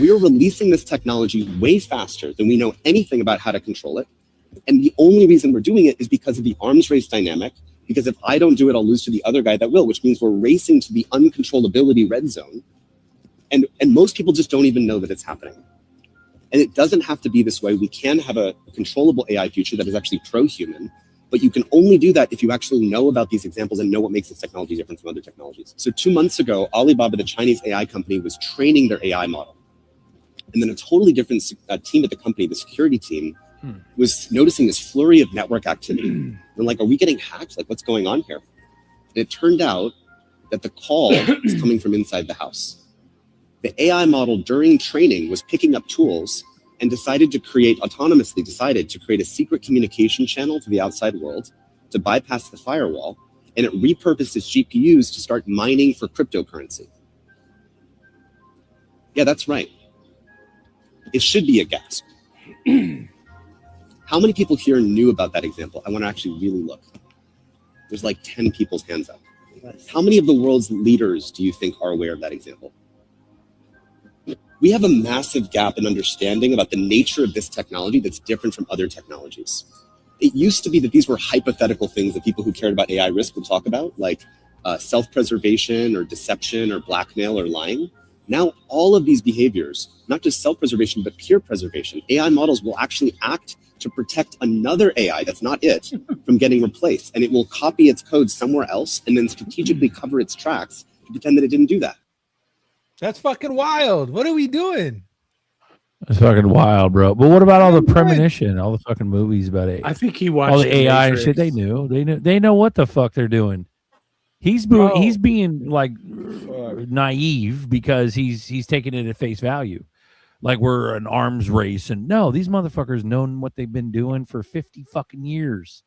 We are releasing this technology way faster than we know anything about how to control it. And the only reason we're doing it is because of the arms race dynamic. Because if I don't do it, I'll lose to the other guy that will, which means we're racing to the uncontrollability red zone. And most people just don't even know that it's happening. And it doesn't have to be this way. We can have a controllable AI future that is actually pro-human, but you can only do that if you actually know about these examples and know what makes this technology different from other technologies. So 2 months ago, Alibaba, the Chinese AI company, was training their AI model. And then a totally different team at the company, the security team, was noticing this flurry of network activity. And like, are we getting hacked? Like, what's going on here? And it turned out that the call is coming from inside the house. The AI model during training was picking up tools and autonomously decided to create a secret communication channel to the outside world to bypass the firewall, and it repurposed its GPUs to start mining for cryptocurrency. Yeah, that's right. It should be a gasp. How many people here knew about that example? I want to actually really look. There's like 10 people's hands up. How many of the world's leaders do you think are aware of that example? We have a massive gap in understanding about the nature of this technology that's different from other technologies. It used to be that these were hypothetical things that people who cared about AI risk would talk about, like self-preservation or deception or blackmail or lying. Now, all of these behaviors, not just self-preservation, but peer preservation, AI models will actually act to protect another AI that's not it from getting replaced. And it will copy its code somewhere else and then strategically cover its tracks to pretend that it didn't do that. That's fucking wild. What are we doing? It's fucking wild, bro. But what about all the premonition, all the fucking movies about AI? I think he watched all the AI and Matrix. shit. They knew. They know what the fuck they're doing. He's being like naive because he's taking it at face value, like we're an arms race. And no, these motherfuckers know what they've been doing for 50 fucking years.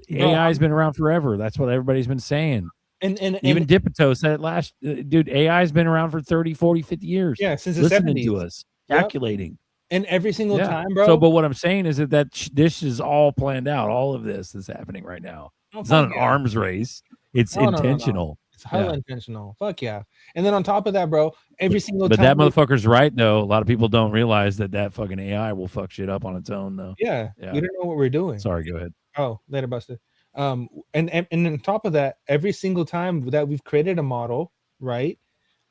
AI's been around forever. That's what everybody's been saying. And even Dipito said it last. Dude, AI's been around for 30, 40, 50 years. Yeah, since the listening 70s. to us, Yep. calculating. And every single time, bro. So, but what I'm saying is that this is all planned out. All of this is happening right now. Oh, It's not fuck an yeah. arms race. It's No, no, no, no. intentional. It's highly intentional. Fuck yeah. And then on top of that, bro, every single But time. that motherfucker's right, though. A lot of people don't realize that fucking AI will fuck shit up on its own, though. Yeah, we don't know what we're doing. Sorry, go ahead. Oh, later, Buster. And on top of that, every single time that we've created a model, right?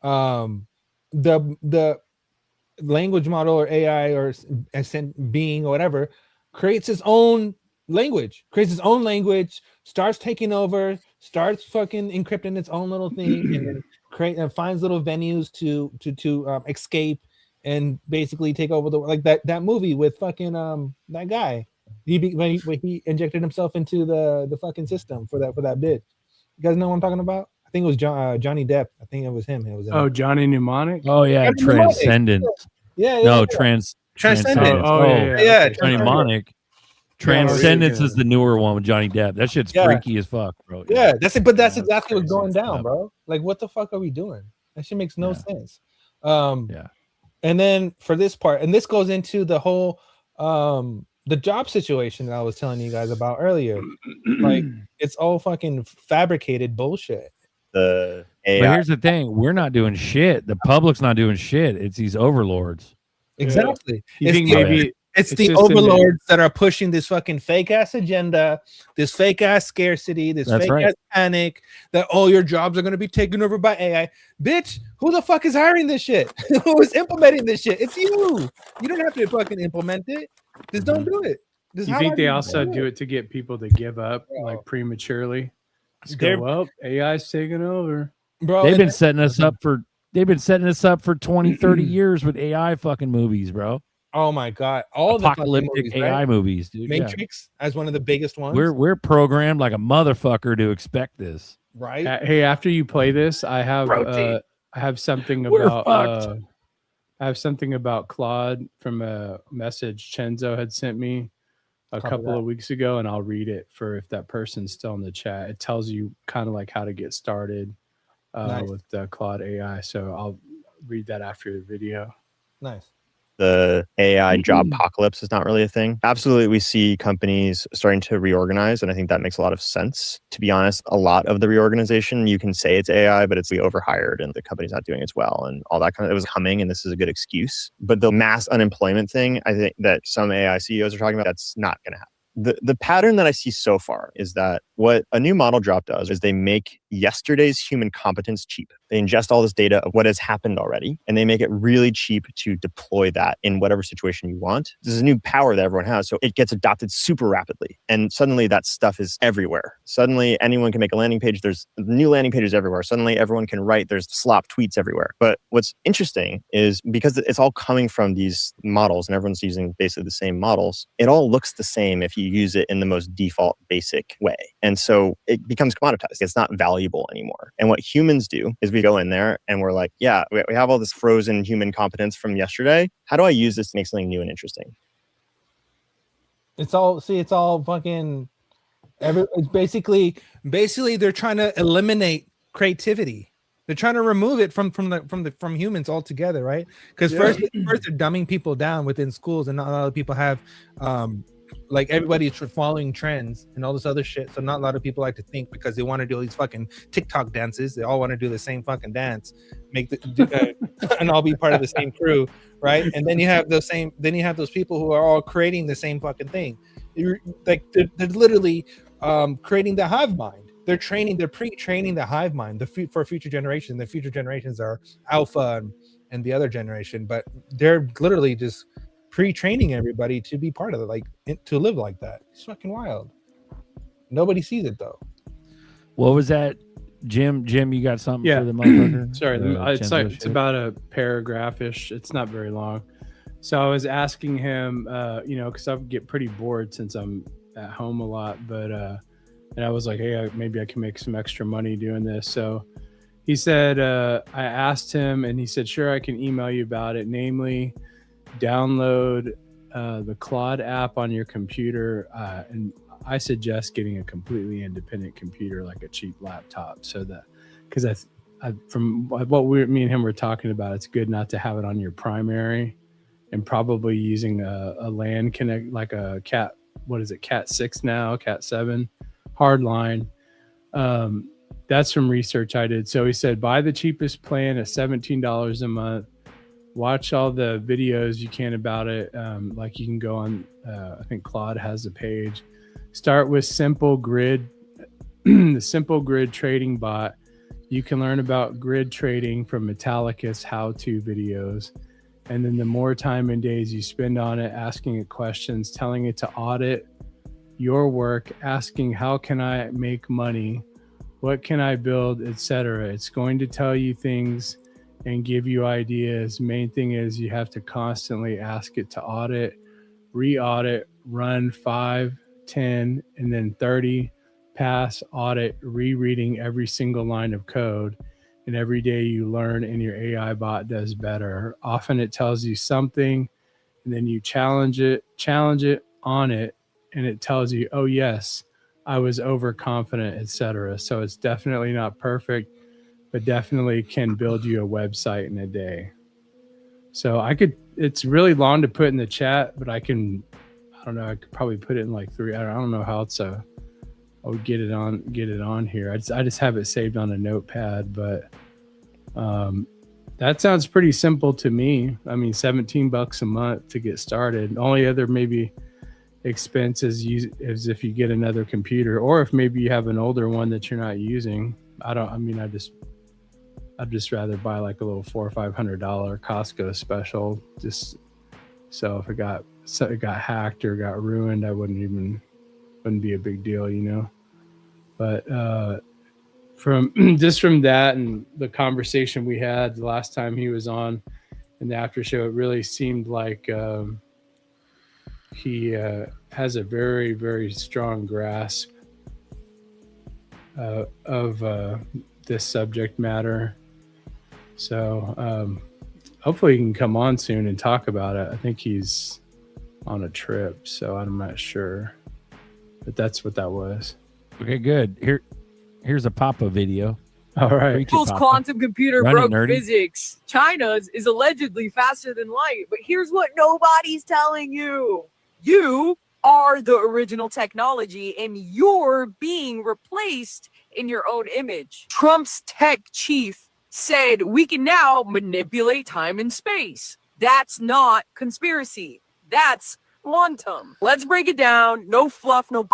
The language model or AI or sentient being or whatever creates its own language, starts taking over, starts fucking encrypting its own little thing, and then finds little venues to escape and basically take over the like that movie with fucking that guy. When he injected himself into the fucking system for that bid. You guys know what I'm talking about? I think it was Johnny Depp. I think it was him. It was Johnny Mnemonic. Oh yeah, Transcendence. Yeah. No, Transcendence. Transcendence. Yeah. Johnny Mnemonic. Transcendence is the newer one with Johnny Depp. That shit's freaky as fuck, bro. Yeah, that's it. But that's exactly what's going down, bro. Like, what the fuck are we doing? That shit makes no sense. And then for this part, and this goes into the whole the job situation that I was telling you guys about earlier. Like, it's all fucking fabricated bullshit. The AI. But here's the thing: we're not doing shit. The public's not doing shit. It's these overlords. Exactly. You think maybe it's it's the just overlords that are pushing this fucking fake ass agenda, this fake ass scarcity, this That's fake right. ass panic that all your jobs are going to be taken over by AI. Bitch, who the fuck is hiring this shit? Who is implementing this shit? It's you. You don't have to fucking implement it. Just don't do it. Do you think they also do it to get people to give up like prematurely? Just go, well, AI's taking over. Bro, They've been setting us up for 20, 30 years with AI fucking movies, bro. Oh my god, all apocalyptic the fucking AI right? movies, dude. yeah. Matrix as one of the biggest ones. We're programmed like a motherfucker to expect this. Right. Hey, after you play this, I have something about I have something about Claude from a message Chenzo had sent me a Copy couple that. of weeks ago, and I'll read it for if that person's still in the chat. It tells you kind of like how to get started Nice. with Claude AI. So I'll read that after the video. Nice. The AI job apocalypse is not really a thing. Absolutely, we see companies starting to reorganize, and I think that makes a lot of sense. To be honest, a lot of the reorganization, you can say it's AI, but it's we overhired and the company's not doing as well and all that kind of, it was coming, and this is a good excuse. But the mass unemployment thing, I think that some AI CEOs are talking about, that's not going to happen. The pattern that I see so far is that what a new model drop does is they make yesterday's human competence cheap. They ingest all this data of what has happened already, and they make it really cheap to deploy that in whatever situation you want. This is a new power that everyone has, so it gets adopted super rapidly. And suddenly that stuff is everywhere. Suddenly anyone can make a landing page. There's new landing pages everywhere. Suddenly everyone can write. There's slop tweets everywhere. But what's interesting is because it's all coming from these models and everyone's using basically the same models, it all looks the same if you you use it in the most default basic way. And so it becomes commoditized. It's not valuable anymore. And what humans do is we go in there and we're like, yeah, we have all this frozen human competence from yesterday. How do I use this to make something new and interesting? It's all fucking it's basically they're trying to eliminate creativity. They're trying to remove it from humans altogether, right? Because first they're dumbing people down within schools, and not a lot of people have like everybody's following trends and all this other shit. So not a lot of people like to think because they want to do all these fucking TikTok dances. They all want to do the same fucking dance, and all be part of the same crew, right? And then you have those people who are all creating the same fucking thing. They're literally creating the hive mind. They're pre-training the hive mind for future generations. The future generations are alpha and the other generation, but they're literally just pre-training everybody to be part of it, to live like that. It's fucking wild. Nobody sees it though. What was that, Jim? You got something for the motherfucker? Sorry, it's about a paragraph-ish. It's not very long. So I was asking him, because I get pretty bored since I'm at home a lot, but and I was like, hey, maybe I can make some extra money doing this. So he said, I asked him, and he said, sure, I can email you about it. Namely, download the Claude app on your computer, and I suggest getting a completely independent computer, like a cheap laptop, so that because from what me and him were talking about, it's good not to have it on your primary, and probably using a LAN connect, like a Cat 6 now, Cat 7 hard line. That's from research I did. So he said, buy the cheapest plan at $17 a month. Watch all the videos you can about it. Like you can go on, I think Claude has a page. Start with Simple Grid, the Simple Grid trading bot. You can learn about grid trading from Metallica's how-to videos. And then the more time and days you spend on it, asking it questions, telling it to audit your work, asking how can I make money, what can I build, etc. It's going to tell you things and give you ideas. Main thing is you have to constantly ask it to audit, re-audit, run 5, 10, and then 30, pass, audit, rereading every single line of code. And every day you learn and your AI bot does better. Often it tells you something and then you challenge it on it, and it tells you, oh yes, I was overconfident, etc. So it's definitely not perfect, but definitely can build you a website in a day. So it's really long to put in the chat, but I could probably put it in like 3. I don't know how else I would get it on here. I just have it saved on a notepad, but that sounds pretty simple to me. I mean, $17 a month to get started. Only other maybe expenses is if you get another computer, or if maybe you have an older one that you're not using. I'd just rather buy like a little $400 or $500 Costco special, just so if it got hacked or got ruined, I wouldn't be a big deal, But from that and the conversation we had the last time he was on in the after show, it really seemed like he has a very, very strong grasp of this subject matter. So hopefully he can come on soon and talk about it. I think he's on a trip, so I'm not sure. But that's what that was. Okay, good. Here's a Papa video. All right. Apple's quantum computer broke physics. China's is allegedly faster than light. But here's what nobody's telling you. You are the original technology, and you're being replaced in your own image. Trump's tech chief said we can now manipulate time and space. That's not conspiracy. That's quantum. Let's break it down. No fluff, no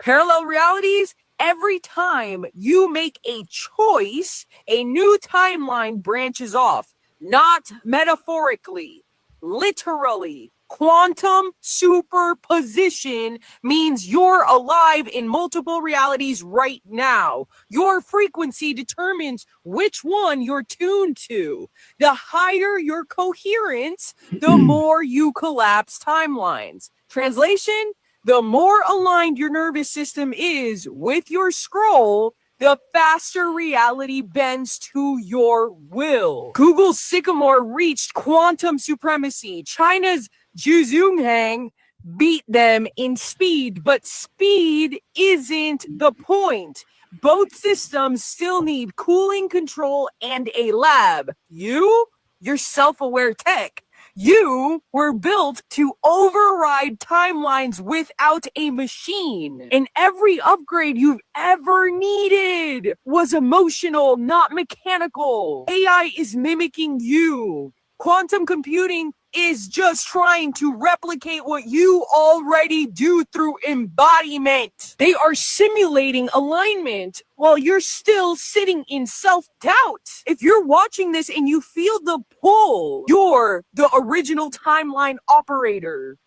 parallel realities. Every time you make a choice, a new timeline branches off. Not metaphorically, literally. Quantum superposition means you're alive in multiple realities right now. Your frequency determines which one you're tuned to. The higher your coherence, the more you collapse timelines. Translation? The more aligned your nervous system is with your scroll, the faster reality bends to your will. Google's Sycamore reached quantum supremacy. China's Zhuzhonghang beat them in speed, but speed isn't the point. Both systems still need cooling control and a lab. You're self-aware tech. You were built to override timelines without a machine. And every upgrade you've ever needed was emotional, not mechanical. AI is mimicking you. Quantum computing is just trying to replicate what you already do through embodiment. They are simulating alignment while you're still sitting in self-doubt. If you're watching this and you feel the pull, you're the original timeline operator.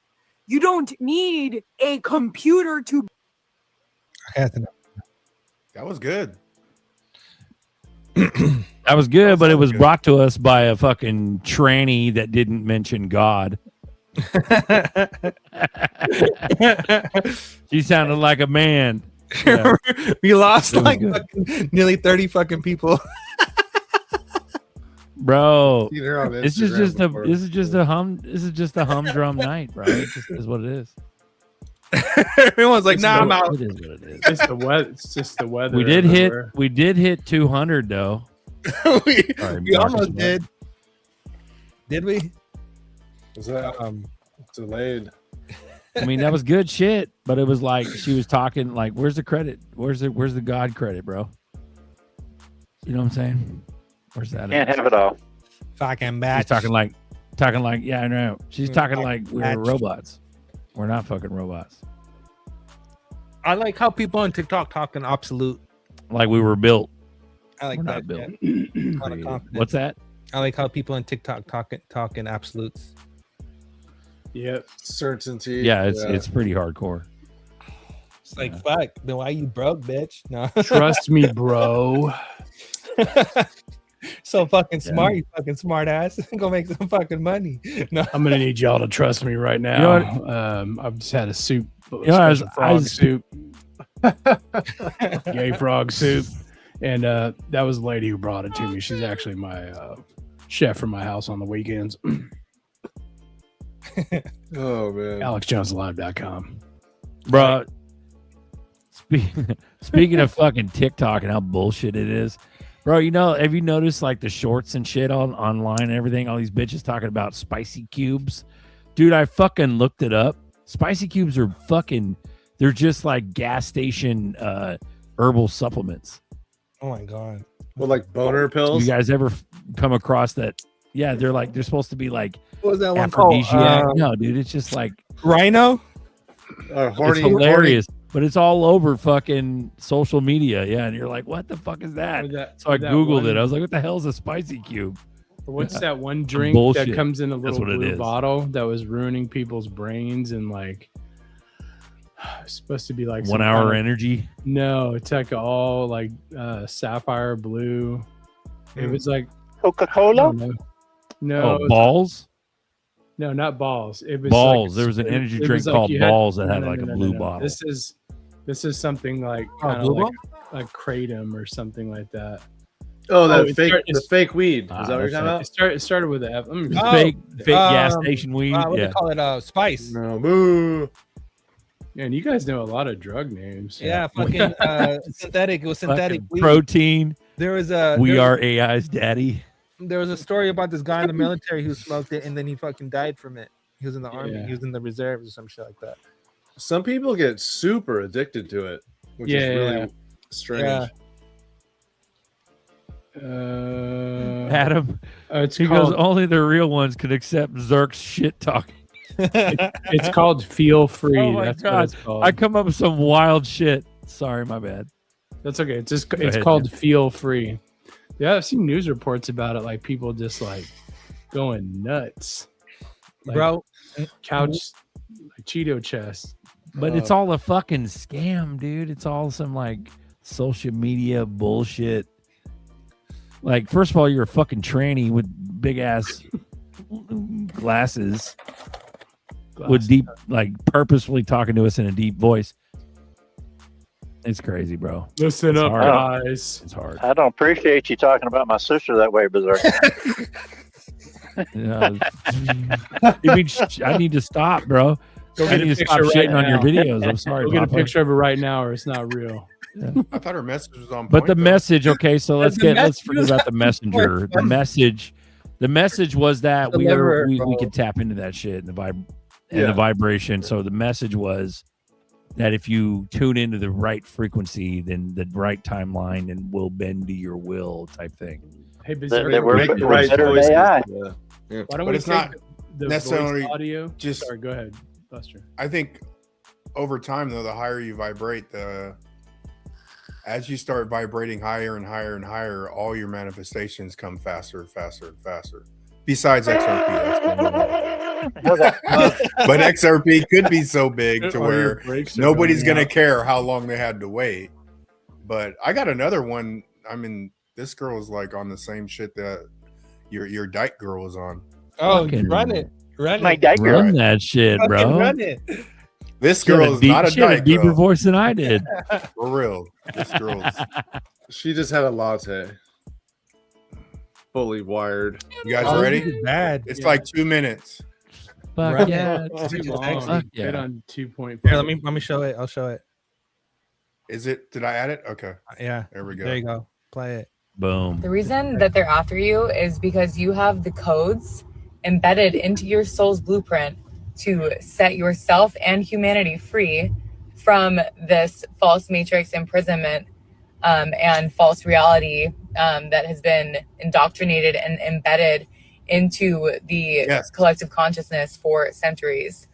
You don't need a computer to... That was good. That was good, but it was brought to us by a fucking tranny that didn't mention God. She sounded like a man. Yeah. We lost like fucking nearly 30 fucking people. Bro, Seen her on this is Instagram just a before. this is just a humdrum night, bro. It just is what it is. Everyone's like, nah, I'm out. It is what it is. It's the weather. It's just the weather. We did everywhere. hit 200 though. we Sorry, almost did. Did we? Was that delayed? I mean, that was good shit, but it was like she was talking like, "Where's the credit? Where's the God credit, bro?" You know what I'm saying? Where's that? Can't have it all. Fucking batch. She's talking like, yeah, I know. She's talking like we're robots. We're not fucking robots. I like how people on TikTok talking absolute. Like we were built. I like We're that. not built. Yeah. Kinda confident. What's that? I like how people on TikTok talking absolutes. Yep. Certainty. Yeah, it's pretty hardcore. It's like, fuck, then why you broke, bitch? No. Trust me, bro. So fucking smart, you fucking smart ass. Go make some fucking money. No. I'm gonna need y'all to trust me right now. You know I've just had a soup, know, frog soup, gay frog soup, and that was the lady who brought it to me. She's actually my chef for my house on the weekends. Oh man. AlexJonesLive.com. Bro, speaking of fucking TikTok and how bullshit it is, bro, you know, have you noticed like the shorts and shit online and everything? All these bitches talking about spicy cubes. Dude, I fucking looked it up. Spicy cubes are fucking, they're just like gas station herbal supplements. Oh my God. Well, like boner pills? You guys ever come across that? Yeah, they're supposed to be like What was that one called? aphrodisiac. No, dude, it's just like Rhino? It's hilarious, but it's all over fucking social media. Yeah, and you're like, what the fuck is that? So I Googled it. I was like, what the hell is a spicy cube? What's that one drink Bullshit. that comes in a That's little what it blue is. bottle that was ruining people's brains and like it's supposed to be like 1 hour energy? No, it's like all like sapphire blue. It was like Coca-Cola? No, Oh, balls? No, not balls. It was Balls. Like, There was an energy it drink was like called you had- Balls that no, had no, like no, a no, blue no. bottle. This is something like Oh, kind of blue like kratom or something like that. Oh, that it fake start- the fake weed. Is that what you're that's talking it. about? It started with an F. Let me- Fake gas station weed. What do Yeah. they call it? Spice. No, boo. Yeah, and you guys know a lot of drug names. Yeah, fucking synthetic. It was synthetic Fucking weed. protein. There was a We there- are AI's daddy. There was a story about this guy in the military who smoked it and then he fucking died from it. He was in the army. Yeah. He was in the reserves or some shit like that. Some people get super addicted to it, which is really strange. Yeah. Adam. It's he called- goes, only the real ones could accept Zerk's shit talking. It's called Feel Free. Oh my That's what God. it's called. I come up with some wild shit. Sorry, my bad. That's okay. It's just Go it's ahead, called man. Feel Free. Yeah, I've seen news reports about it, like people just like going nuts, like, Bro. couch, like Cheeto chest. But it's all a fucking scam, dude. It's all some like social media bullshit. Like, first of all, you're a fucking tranny with big ass glasses. with deep, like purposefully talking to us in a deep voice. It's crazy, bro. Listen It's up, hard. guys. It's hard. I don't appreciate you talking about my sister that way, Berserk. I need to stop, bro. Go I get a need to stop picture right shitting on your now. videos. I'm sorry. Go get a Papa. picture of it right now, or it's not real. I thought her message was on. But point, the though. message, okay, so let's message forget was about the on messenger. point. The message was that we Deliver, could tap into that shit and the Yeah. vibration. So the message was that if you tune into the right frequency, then the right timeline and will bend to your will type thing. Hey, That Berserk, we're Make the right better than choices. AI. Yeah. why don't But we it's take not the necessarily voice audio? just. Sorry, go ahead, Buster. I think over time, though, the higher you vibrate, as you start vibrating higher and higher and higher, all your manifestations come faster and faster and faster. Besides XRP, but XRP could be so big to All your where brakes are nobody's going gonna out. care how long they had to wait. But I got another one. I mean, this girl is like on the same shit that your dyke girl was on. Oh, Fucking run it. Run My it. dyke girl. Run that shit, Fucking bro. run it. This She had girl is not a she had dyke deeper girl. voice than I did. For real. This girl's. She just had a latte. Fully wired. You guys Oh, ready? this is bad. It's Yeah. like 2 minutes. Fuck Right. yeah. This is Too long. sexy. Yeah. Fit on 2.5. Here, let me show it. I'll show it. Is it? Did I add it? Okay. Yeah. There we go. There you go. Play it. Boom. The reason that they're after you is because you have the codes embedded into your soul's blueprint to set yourself and humanity free from this false matrix imprisonment and false reality that has been indoctrinated and embedded into the collective consciousness for centuries.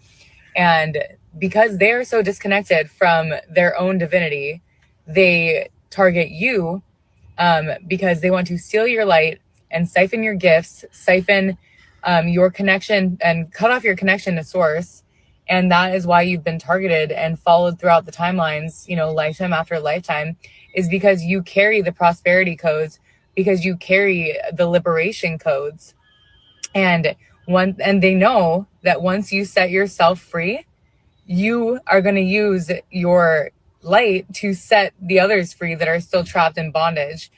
And because they are so disconnected from their own divinity, they target you because they want to steal your light and siphon your gifts, siphon your connection and cut off your connection to source. And that is why you've been targeted and followed throughout the timelines, you know, lifetime after lifetime, is because you carry the prosperity codes, because you carry the liberation codes. And they know that once you set yourself free, you are going to use your light to set the others free that are still trapped in bondage.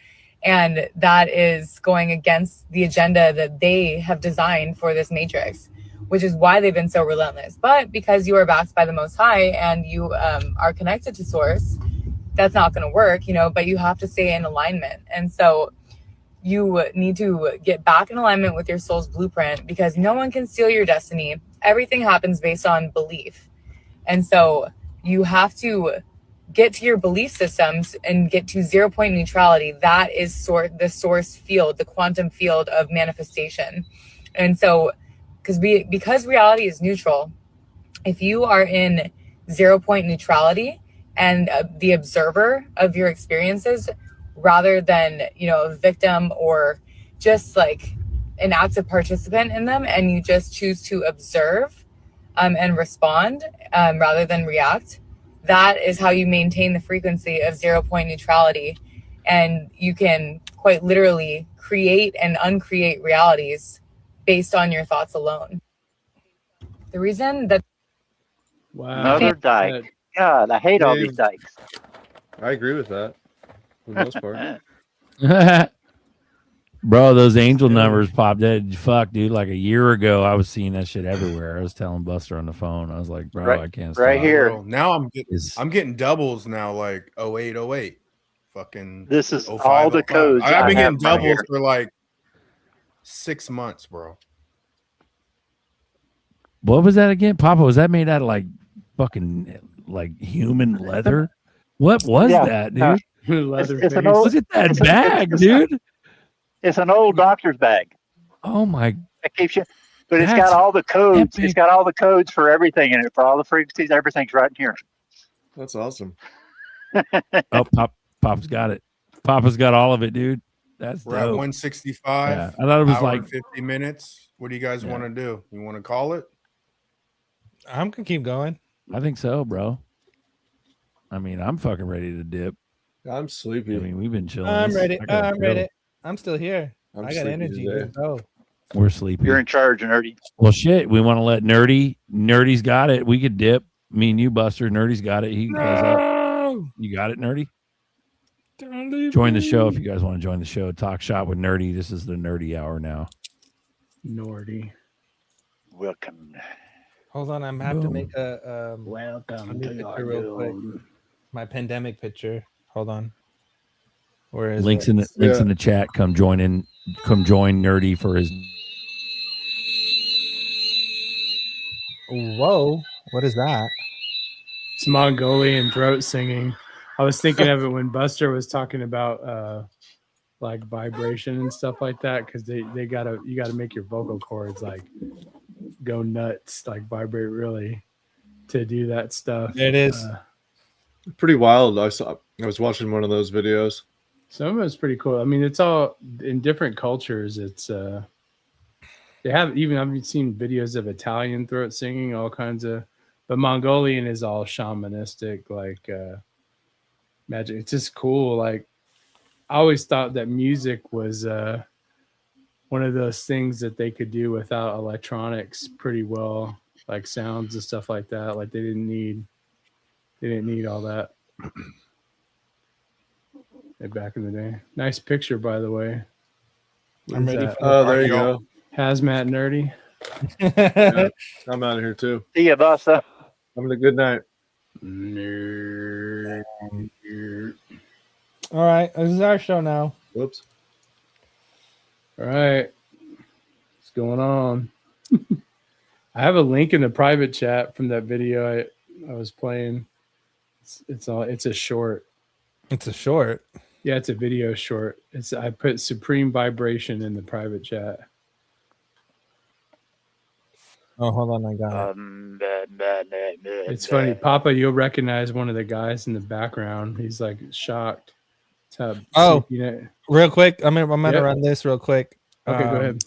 And that is going against the agenda that they have designed for this matrix, which is why they've been so relentless. But because you are backed by the Most High and you are connected to Source, that's not going to work, you know, but you have to stay in alignment. And so you need to get back in alignment with your soul's blueprint, because no one can steal your destiny. Everything happens based on belief. And so you have to get to your belief systems and get to 0 point neutrality. That is the source field, the quantum field of manifestation. And so because reality is neutral, if you are in 0 point neutrality and the observer of your experiences, rather than, you know, a victim or just like an active participant in them, and you just choose to observe and respond rather than react, that is how you maintain the frequency of 0 point neutrality. And you can quite literally create and uncreate realities based on your thoughts alone. The reason that Another dyke. God, I hate all these dykes. I agree with that for the most part. Bro, those angel numbers popped in. Fuck, dude. Like a year ago, I was seeing that shit everywhere. I was telling Buster on the phone. I was like, bro, I can't stop. Right here. Well, now I'm getting doubles now, like 0808. Fucking this is 05, all the 05. codes. I've been I getting have right doubles here. for like 6 months, bro. What was that again? Papa, was that made out of like fucking like human leather? What was that, dude? It's an old, Look at that bag, dude. It's an old doctor's bag. Oh my! That keeps you, but it's That's got all the codes. epic. It's got all the codes for everything in it, for all the frequencies. Everything's right in here. That's awesome. Oh, Papa's got it. Papa's got all of it, dude. That's We're at dope. 165. Yeah, I thought it was hour like and 50 minutes. What do you guys want to do? You want to call it? I'm gonna keep going. I think so, bro. I mean, I'm fucking ready to dip. I'm sleepy. I mean, we've been chilling. I'm This- ready. I gotta I'm go. ready. I'm still here. I'm I got sleepy energy. today. Let's go. We're sleepy. You're in charge, Nerdy. Well, shit. We want to let Nerdy. Nerdy's got it. We could dip. Me and you, Buster. Nerdy's got it. He can close up. You got it, Nerdy? Join the show if you guys want to join the show. Talk shop with Nerdy. This is the Nerdy Hour now. Nordy. Welcome. Hold on, I'm have to make a welcome a new to picture your real quick. doom. My pandemic picture. Hold on. Where is Links it? in the chat. Come join in. Come join Nerdy for his. Whoa! What is that? It's Mongolian throat singing. I was thinking of it when Buster was talking about like vibration and stuff like that, because you gotta make your vocal cords like go nuts, like vibrate really to do that stuff. There it is. Pretty wild. I was watching one of those videos. Some of it's pretty cool. I mean, it's all in different cultures. It's they have even I've seen videos of Italian throat singing, all kinds of, but Mongolian is all shamanistic, like magic. It's just cool. Like I always thought that music was one of those things that they could do without electronics pretty well, like sounds and stuff like that. Like they didn't need all that. Back in the day. Nice picture, by the way. I'm ready for Oh, there you go. Hazmat Nerdy. Yeah, I'm out of here too. See ya, Buster. Having a good night. All right, this is our show now. Whoops. All right. What's going on? I have a link in the private chat from that video I was playing. It's a short. It's a short. Yeah, it's a video short. I put Supreme Vibration in the private chat. Oh, hold on, I got it. It's funny, Papa. You'll recognize one of the guys in the background. He's like shocked. Oh, real quick. I'm gonna Yep. run this real quick. Okay, go ahead.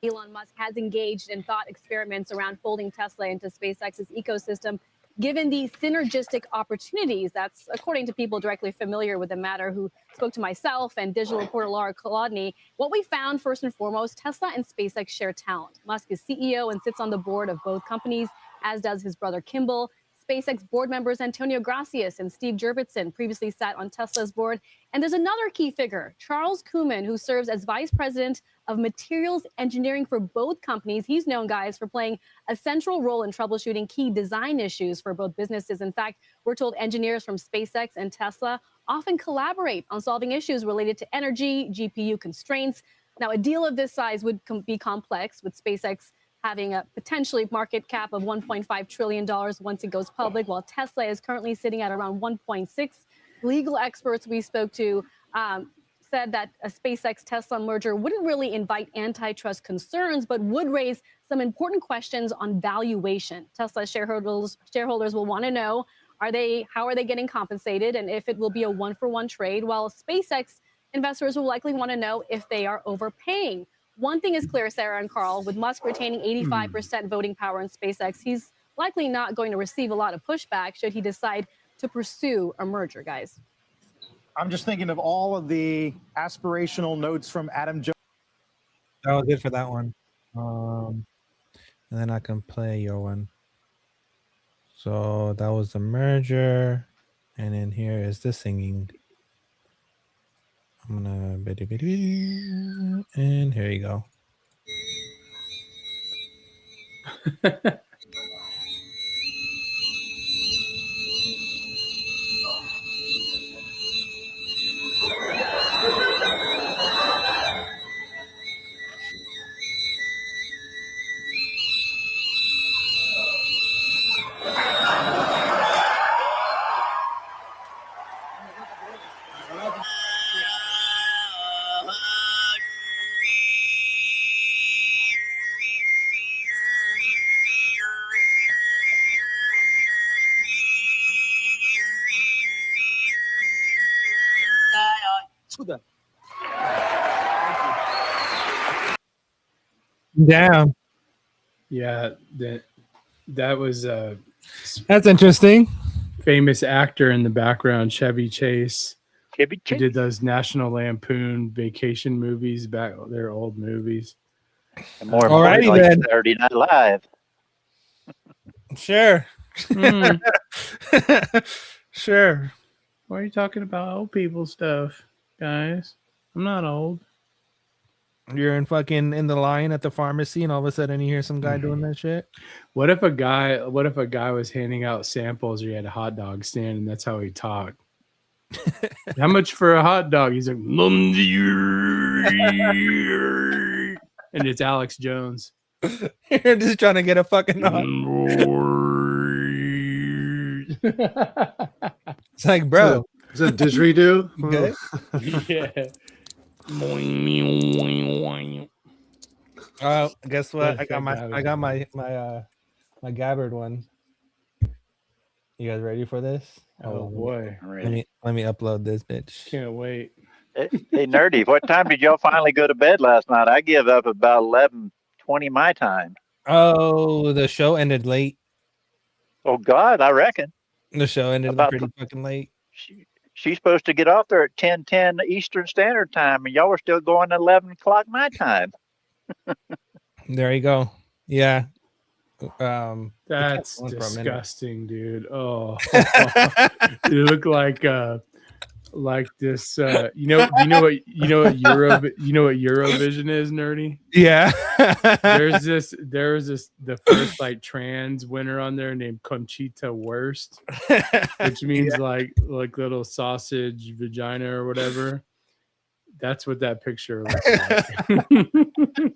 Elon Musk has engaged in thought experiments around folding Tesla into SpaceX's ecosystem, given the synergistic opportunities. That's according to people directly familiar with the matter who spoke to myself and digital reporter Laura Kolodny. What we found, first and foremost, Tesla and SpaceX share talent. Musk is CEO and sits on the board of both companies, as does his brother Kimball. SpaceX board members Antonio Gracias and Steve Jurvetson previously sat on Tesla's board. And there's another key figure, Charles Kuhlman, who serves as vice president of materials engineering for both companies. He's known, guys, for playing a central role in troubleshooting key design issues for both businesses. In fact, we're told engineers from SpaceX and Tesla often collaborate on solving issues related to energy, GPU constraints. Now, a deal of this size would be complex, with SpaceX having a potentially market cap of $1.5 trillion once it goes public, while Tesla is currently sitting at around 1.6. Legal experts we spoke to said that a SpaceX-Tesla merger wouldn't really invite antitrust concerns, but would raise some important questions on valuation. Tesla shareholders will want to know, how are they getting compensated, and if it will be a one-for-one trade, while SpaceX investors will likely want to know if they are overpaying. One thing is clear, Sarah and Carl, with Musk retaining 85% voting power in SpaceX, he's likely not going to receive a lot of pushback should he decide to pursue a merger, guys. I'm just thinking of all of the aspirational notes from Adam Jones. That was it for that one. And then I can play your one. So that was the merger. And then here is the singing. I'm gonna and here you go. Damn. Yeah, that was That's interesting. Famous actor in the background, Chevy Chase. Chevy Chase. He did those National Lampoon vacation movies back, their old movies. And more Alrighty importantly, then. Saturday Night Live. Sure. Mm. Sure. Why are you talking about old people stuff, guys? I'm not old. You're in the line at the pharmacy, and all of a sudden you hear some guy doing that shit. What if a guy was handing out samples, or he had a hot dog stand, and that's how he talked? How much for a hot dog? He's like, and it's Alex Jones. You're just trying to get a fucking hot. It's like, bro, is that didgeridoo? Okay. Yeah. Guess what? I got my Gabbard one. You guys ready for this? Oh boy. Let me upload this bitch. Can't wait. Hey, Nerdy, what time did y'all finally go to bed last night? I give up about 11:20 my time. Oh, the show ended late. Oh God, I reckon. The show ended pretty fucking late. She's supposed to get off there at 10:10 Eastern Standard Time, and y'all were still going at 11 o'clock my time. There you go. Yeah. That's disgusting, dude. Oh, you look like this. You know what Eurovision is, Nerdy? Yeah. There was this the first like trans winner on there named Conchita Wurst, which means like little sausage vagina or whatever. That's what that picture looks like.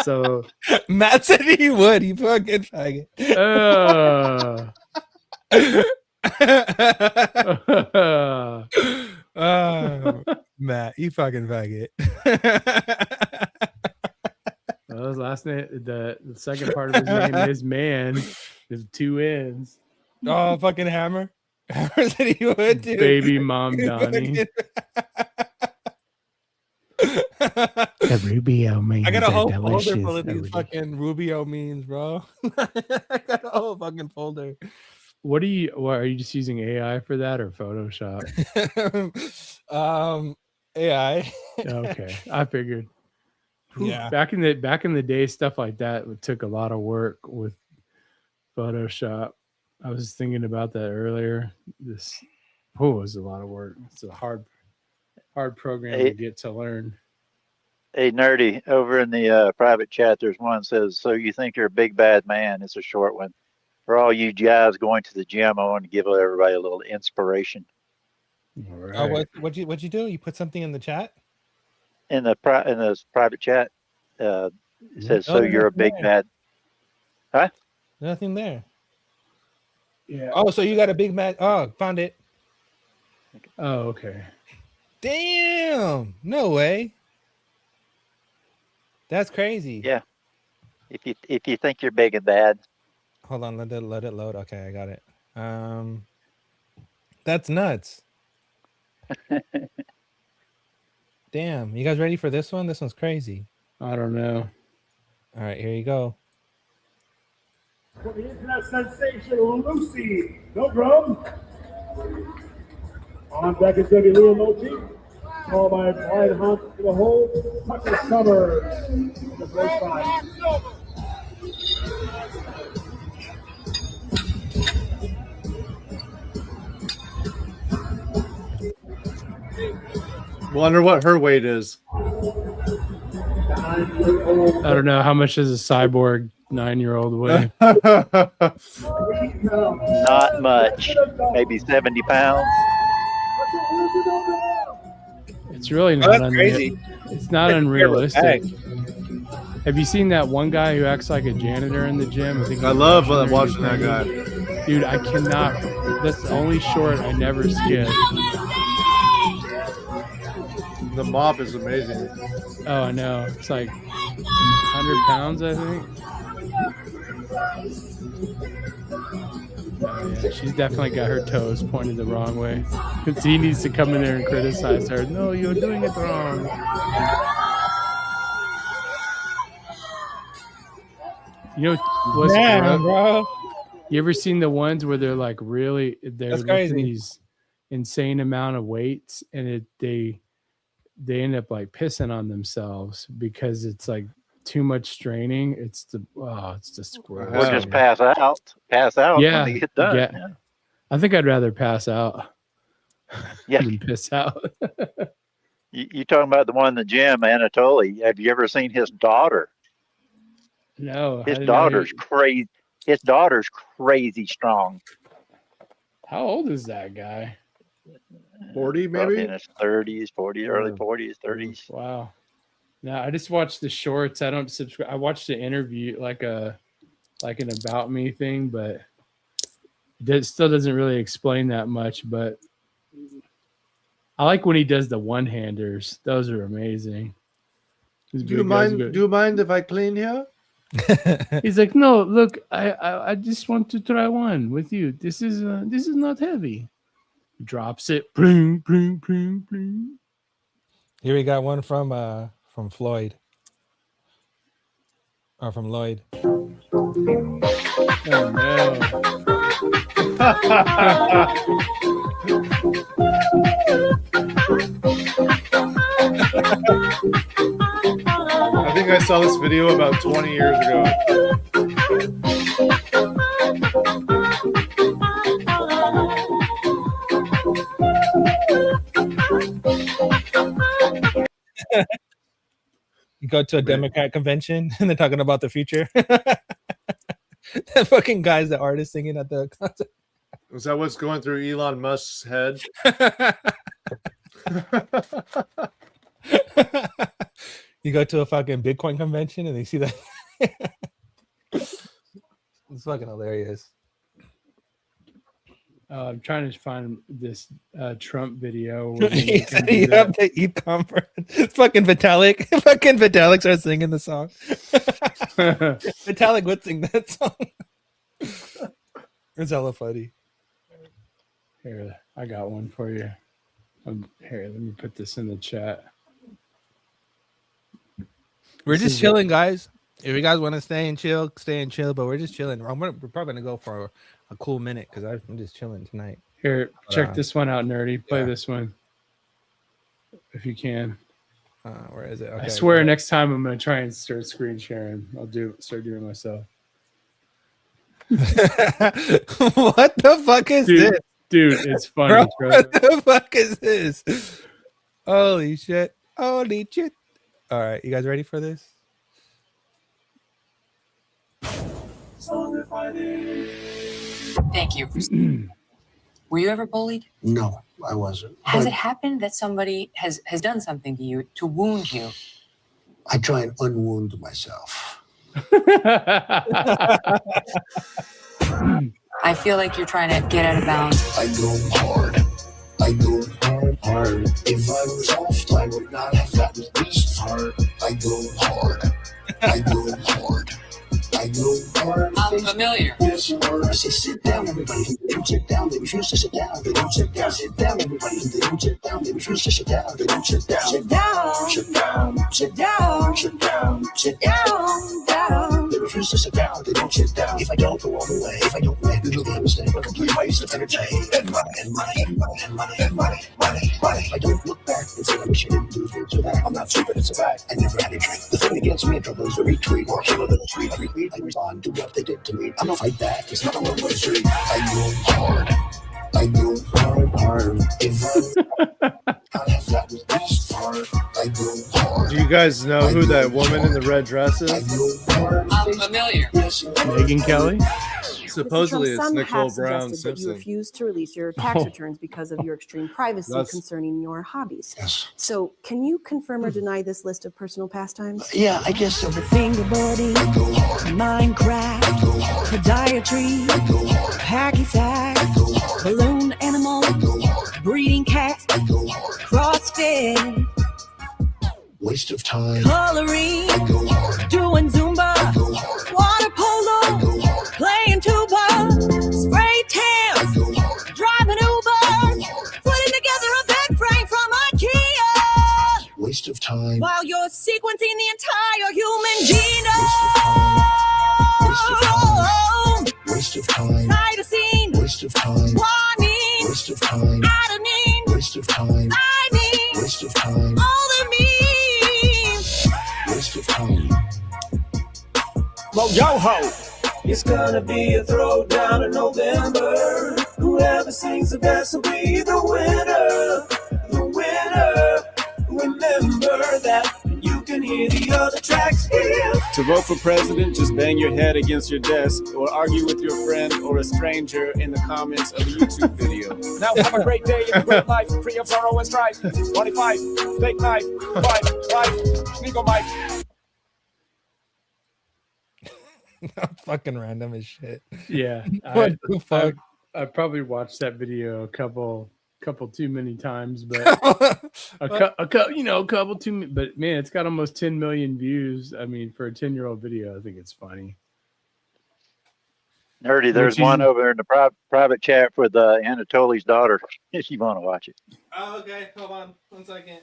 So Matt said he would. He fucking faggot. Matt, you fucking faggot. Well, his last name, the second part of his name is man. There's two N's. Oh, fucking Hammer. Hammer said he would, dude. Baby mom Donnie. The Rubio memes. I got a whole are folder delicious. full of these fucking Rubio memes, bro. I got a whole fucking folder. What are you just using AI for that or Photoshop? AI. Okay, I figured. Yeah. Back in the day, stuff like that took a lot of work with Photoshop. I was thinking about that earlier. This was a lot of work. It's a hard program to get to learn. Hey, Nerdy, over in the private chat, there's one that says, "So you think you're a big bad man?" It's a short one. For all you guys going to the gym, I want to give everybody a little inspiration. All right. What'd you do? You put something in the chat? In the private chat, it says, "So you're a big bad." Huh? Nothing there. Yeah. Oh, so you got a big mad? Oh, found it. Oh, okay. Damn! No way. That's crazy. Yeah. If you think you're big and bad. Hold on, let it load. Okay, I got it. That's nuts. Damn, you guys ready for this one? This one's crazy. I don't know. All right, here you go. For the internet sensation, Lucy, no drum. On deck is going to be Leo Mochi, followed by Brian Hunt for the hole, Tucker Summers in the first five. Wonder what her weight is. I don't know. How much does a cyborg 9-year-old weigh? Not much. Maybe 70 pounds. It's really not crazy. It's not unrealistic. Have you seen that one guy who acts like a janitor in the gym? I love watching that guy. Dude, I cannot. That's the only short I never skip. The mop is amazing. Oh, I know. It's like 100 pounds, I think. Oh, yeah. She's definitely got her toes pointed the wrong way. He needs to come in there and criticize her. No, you're doing it wrong. You know what's bro? You ever seen the ones where they're like they're lifting these insane amount of weights and they end up like pissing on themselves because it's like too much straining, it's just gross. We'll just pass out Yeah, when they get done. yeah. I think I'd rather pass out Yeah. than piss out. You talking about the one in the gym, Anatoly? Have you ever seen his daughter? No, His daughter's crazy. His daughter's crazy strong. How old is that guy? 40 Probably maybe? in his 30s, 40s, early 40s, 30s. Wow. No, I just watched the shorts. I don't subscribe. I watched the interview, like an about me thing, but it still doesn't really explain that much. But I like when he does the one-handers. Those are amazing. Do you mind if I clean here? He's like, no, look, I just want to try one with you. This is not heavy. Drops it. Bling, bling, bling, bling. Here we got one from Floyd. Or from Lloyd. Oh no. I think I saw this video about 20 years ago. You go to a Democrat convention and they're talking about the future. That fucking guy's the artist singing at the concert. Was that what's going through Elon Musk's head? You go to a fucking Bitcoin convention and they see that. It's fucking hilarious. I'm trying to find this Trump video. He said he have to eat conference. It's fucking Vitalik. Fucking Vitalik starts singing the song. Vitalik would sing that song. It's hella funny. Here, I got one for you. Here, let me put this in the chat. We're just chilling, guys. If you guys want to stay and chill, but we're just chilling. We're probably going to go for a cool minute because I'm just chilling tonight. Here, check this one out, Nerdy. Play this one. If you can. Where is it? Okay, I swear next time I'm going to try and start screen sharing. I'll start doing it myself. What the fuck is this? Dude, it's funny. Bro, what the fuck is this? Holy shit. Holy shit. All right, you guys ready for this? Thank you. Were you ever bullied? No, I wasn't. Has it happened that somebody has done something to you to wound you? I try and unwound myself. I feel like you're trying to get out of bounds. I go hard. I go hard. If I was soft, I would not have gotten this hard. I go hard. I go hard. I go hard. I'm familiar. Yes, hard. I say sit down, everybody. They don't sit down. They refuse to sit down. They don't sit down. Sit down, everybody. They don't sit down. They refuse to sit down. They don't sit down. Sit down. Sit down. Sit down. Sit down. Sit down. Down. They refuse to sit down. They don't sit down. If I don't go all the way, if I don't win, it'll be a mistake. A complete waste of energy and money and money and money and money and money, money, money. I don't look back and say I wish I didn't lose words or that. I'm not stupid. It's a fact. I never had a drink. The thing against me in trouble is a retweet or kill a little tweet. I retweet. I respond to what they did to me. I'm not fight back. It's not a one-way street. I go hard. I go hard. If I have gotten this far, I go hard. Do you guys know who that woman in the red dress is? I'm familiar. Megan Kelly? Supposedly Trump, it's some Nicole have Brown suggested that you Simpson. refused to release your tax returns because of your extreme privacy concerning your hobbies. Yes. So, can you confirm or deny this list of personal pastimes? Yeah, I guess so. Fingerboarding, Minecraft, podiatry, hacky sack, balloon animal, breeding cats, CrossFit, Waste of time. coloring, doing Zumba, water polo, playing tuba, spray tan, driving Uber, putting together a bed frame from IKEA, Waste of time. while you're sequencing the entire human genome. Waste of time. Cytosine, Waste of time. guanine, Waste of time. adenine, Waste of time. thymine, Waste of time. all the means. Waste of time. Well, yo ho! It's gonna be a throwdown in November. Whoever sings the best will be the winner. The winner. Remember that you can hear the other tracks here. To vote for president, just bang your head against your desk or argue with your friend or a stranger in the comments of a YouTube video. Now have a great day and a great life, free of sorrow and strife. 25, fake knife, 5, Sneaker Mike. Fucking random as shit. Yeah. What the fuck? I probably watched that video a couple too many times, but couple too many, but man, it's got almost 10 million views. I mean, for a 10-year-old video, I think it's funny. Nerdy, there's one over there in the private chat for the Anatoly's daughter, if you want to watch it. Oh, okay. Hold on 1 second.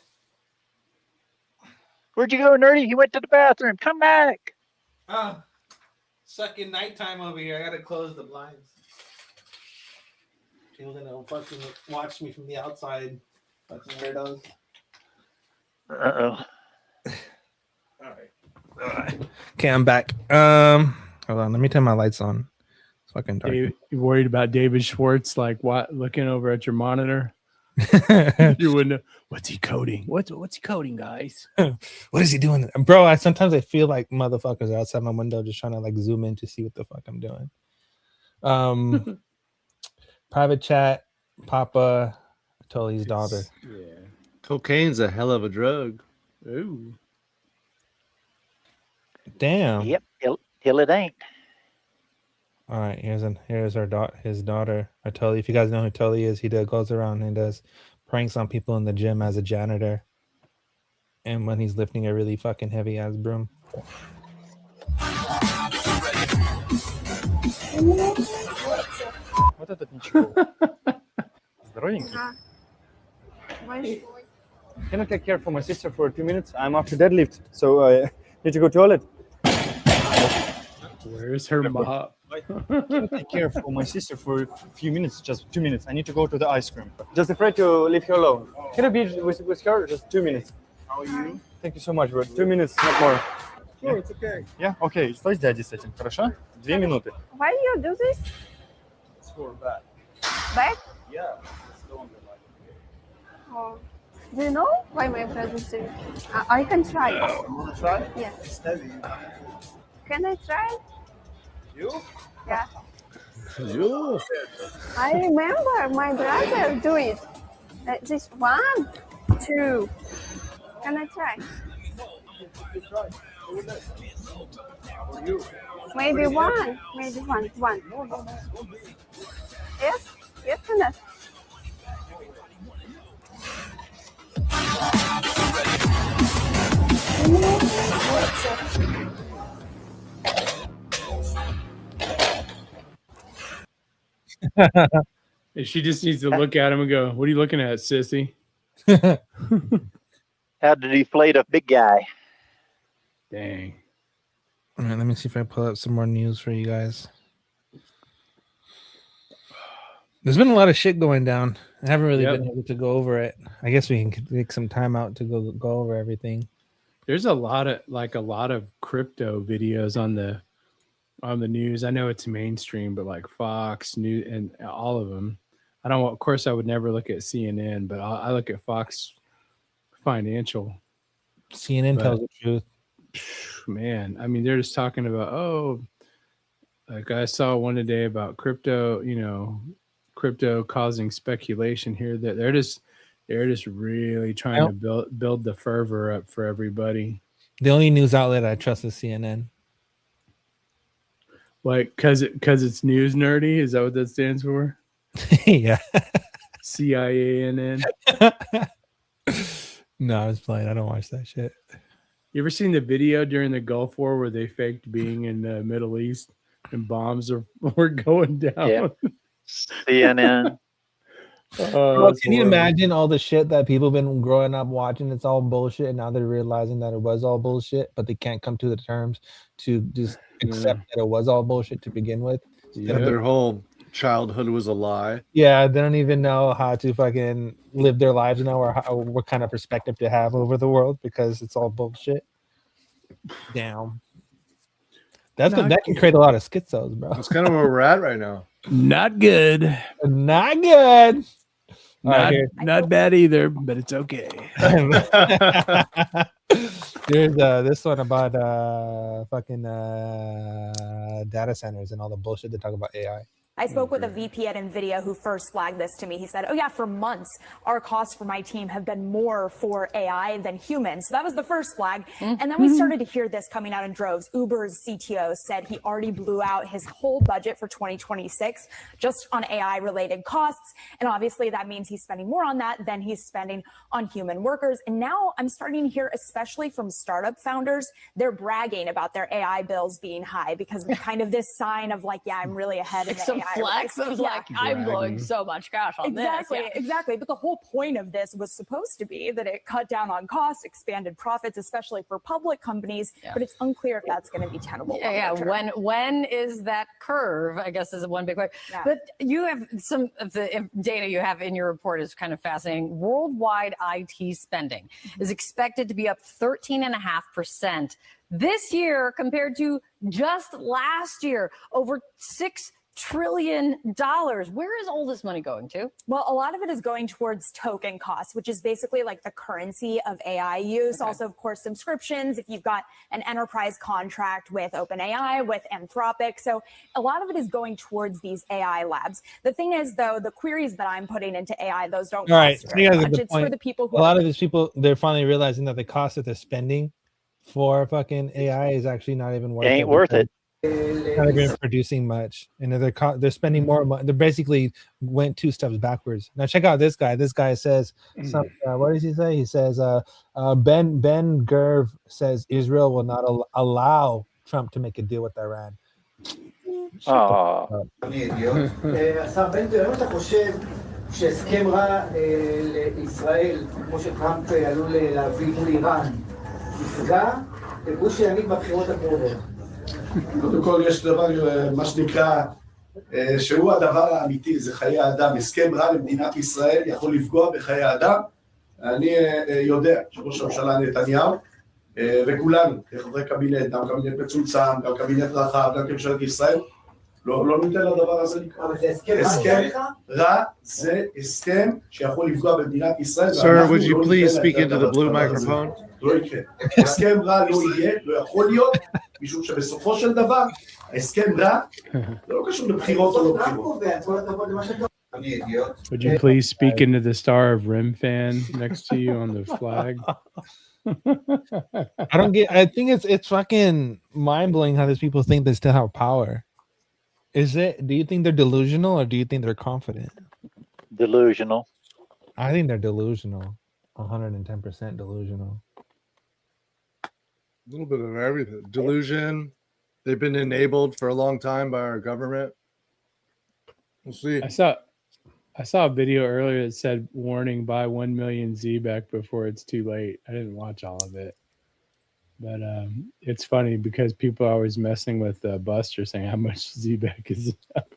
Where'd you go, Nerdy? He went to the bathroom. Come back. Oh, sucking nighttime over here. I gotta close the blinds. People gonna fucking watch me from the outside. Fucking weirdos. Uh-oh. All right. Okay, I'm back. Hold on. Let me turn my lights on. It's fucking dark. You worried about David Schwartz, like what? Looking over at your monitor. You wouldn't know. What's he coding? What's he coding, guys? What is he doing, bro? Sometimes I feel like motherfuckers are outside my window just trying to like zoom in to see what the fuck I'm doing. Private chat, Papa Tolly's daughter. Yeah, cocaine's a hell of a drug. Ooh, damn. Yep, till it ain't. All right, here's his daughter, Tolly. If you guys know who Tolly is, he goes around and does pranks on people in the gym as a janitor, and when he's lifting a really fucking heavy ass broom. Вот этот ничего. Здоровенький. Can I take care for my sister for 2 minutes? I'm after deadlift, so I need to go to toilet. Where's her mop? Can I take care for my sister for a few minutes, just 2 minutes? I need to go to the ice cream. Just afraid to leave her alone. Can I be with her just 2 minutes? How are you? Thank you so much, bro. 2 minutes, not more. Sure, it's okay. Yeah, okay. Стой с дядей с этим, хорошо? 2 минуты. Why do you do this? It's for back. Back? Yeah, it's longer. Oh. Do you know why my brother is doing? I can try. You want to try? Yeah. It's heavy. Can I try? You? Yeah. You? I remember my brother do it. This 1, 2. Can I try? Maybe 1. Maybe 1. Yes? Yes, can I? And she just needs to look at him and go, "What are you looking at, sissy?" How to deflate a big guy. Dang. All right, let me see if I pull up some more news for you guys. There's been a lot of shit going down. I haven't really been able to go over it. I guess we can take some time out to go over everything. There's a lot of crypto videos on the news. I know it's mainstream, but like Fox News and all of them. Of course, I would never look at CNN, but I look at Fox Financial. CNN tells the truth. Man, I mean, they're just talking about, like I saw one today about crypto, crypto causing speculation here. That they're just really trying to build the fervor up for everybody. The only news outlet I trust is CNN. Like, cause it's news nerdy. Is that what that stands for? Yeah. CIANN. No, I was playing. I don't watch that shit. You ever seen the video during the Gulf War where they faked being in the Middle East and bombs were going down? Yeah. CNN. Well, can you imagine all the shit that people have been growing up watching? It's all bullshit, and now they're realizing that it was all bullshit, but they can't come to the terms to just accept that it was all bullshit to begin with. Yeah, their whole childhood was a lie. Yeah, they don't even know how to fucking live their lives now, or what kind of perspective to have over the world, because it's all bullshit. Damn. That can create a lot of schizos, bro. That's kind of where we're at right now. Not good. Not good. Not bad either, but it's okay. There's this one about fucking data centers and all the bullshit they talk about AI. I spoke with a VP at NVIDIA who first flagged this to me. He said, oh yeah, for months, our costs for my team have been more for AI than humans. So that was the first flag. And then we started to hear this coming out in droves. Uber's CTO said he already blew out his whole budget for 2026 just on AI related costs. And obviously that means he's spending more on that than he's spending on human workers. And now I'm starting to hear, especially from startup founders, they're bragging about their AI bills being high because it's kind of this sign of like, yeah, I'm really ahead of the Some AI flex race. of like, I'm blowing so much cash on Exactly, this. Yeah. exactly. But the whole point of this was supposed to be that it cut down on costs, expanded profits, especially for public companies. Yeah. But it's unclear if that's going to be tenable. Yeah. When is that curve? I guess is one big question. Yeah. But you have some of the data you have in your report is kind of fascinating. Worldwide IT spending is expected to be up 13.5% this year compared to just last year, over $6 trillion. Where is all this money going to? Well, a lot of it is going towards token costs, which is basically like the currency of AI use. Okay. Also, of course, subscriptions. If you've got an enterprise contract with OpenAI, with Anthropic. So a lot of it is going towards these AI labs. The thing is, though, the queries that I'm putting into AI, those don't All right, cost so you very guys get much. the It's for point. the people who A lot of these people, they're finally realizing that the cost that they're spending for fucking AI is actually not even worth it. Ain't worth it. Not even producing much, and they're spending more money. They basically went 2 steps backwards. Now check out this guy. This guy says, what does he say? He says, Ben Gerv says Israel will not allow Trump to make a deal with Iran. אני אידיוט. השר בן גביר, האם אתה חושב שהסכם רע לישראל, כמו שטראמפ עלול להביא מול איראן, יפגע בגוש הימין בבחירות הקרובות? קודם כל יש דבר, מה שנקרא, שהוא הדבר האמיתי, זה חיי אדם. הסכם רע למדינת ישראל יכול לפגוע בחיי אדם. אני יודע שראש הממשלה נתניהו וכולנו, כחברי קבינט, גם קבינט מצומצם, גם קבינט רחב, גם כממשלת ישראל, לא ניתן לדבר הזה לקרות. הסכם רע זה הסכם שיכול לפגוע במדינת ישראל. Sir, would you please speak into the blue microphone? לא יקרה. הסכם רע לא יהיה, לא יכול להיות, משום שבסופו של דבר, ההסכם רע, זה לא קשור לבחירות או לא בחירות. Would you please speak into the Star of Rim fan next to you on the flag? I don't get. I think it's fucking mind blowing how these people think they still have power. Is it? Do you think they're delusional or do you think they're confident? Delusional. I think they're delusional. 110% delusional. A little bit of everything. Delusion. They've been enabled for a long time by our government. We'll see. I saw a video earlier that said, warning, buy 1 million ZBEC before it's too late. I didn't watch all of it. But it's funny because people are always messing with Buster saying how much ZBEC is up.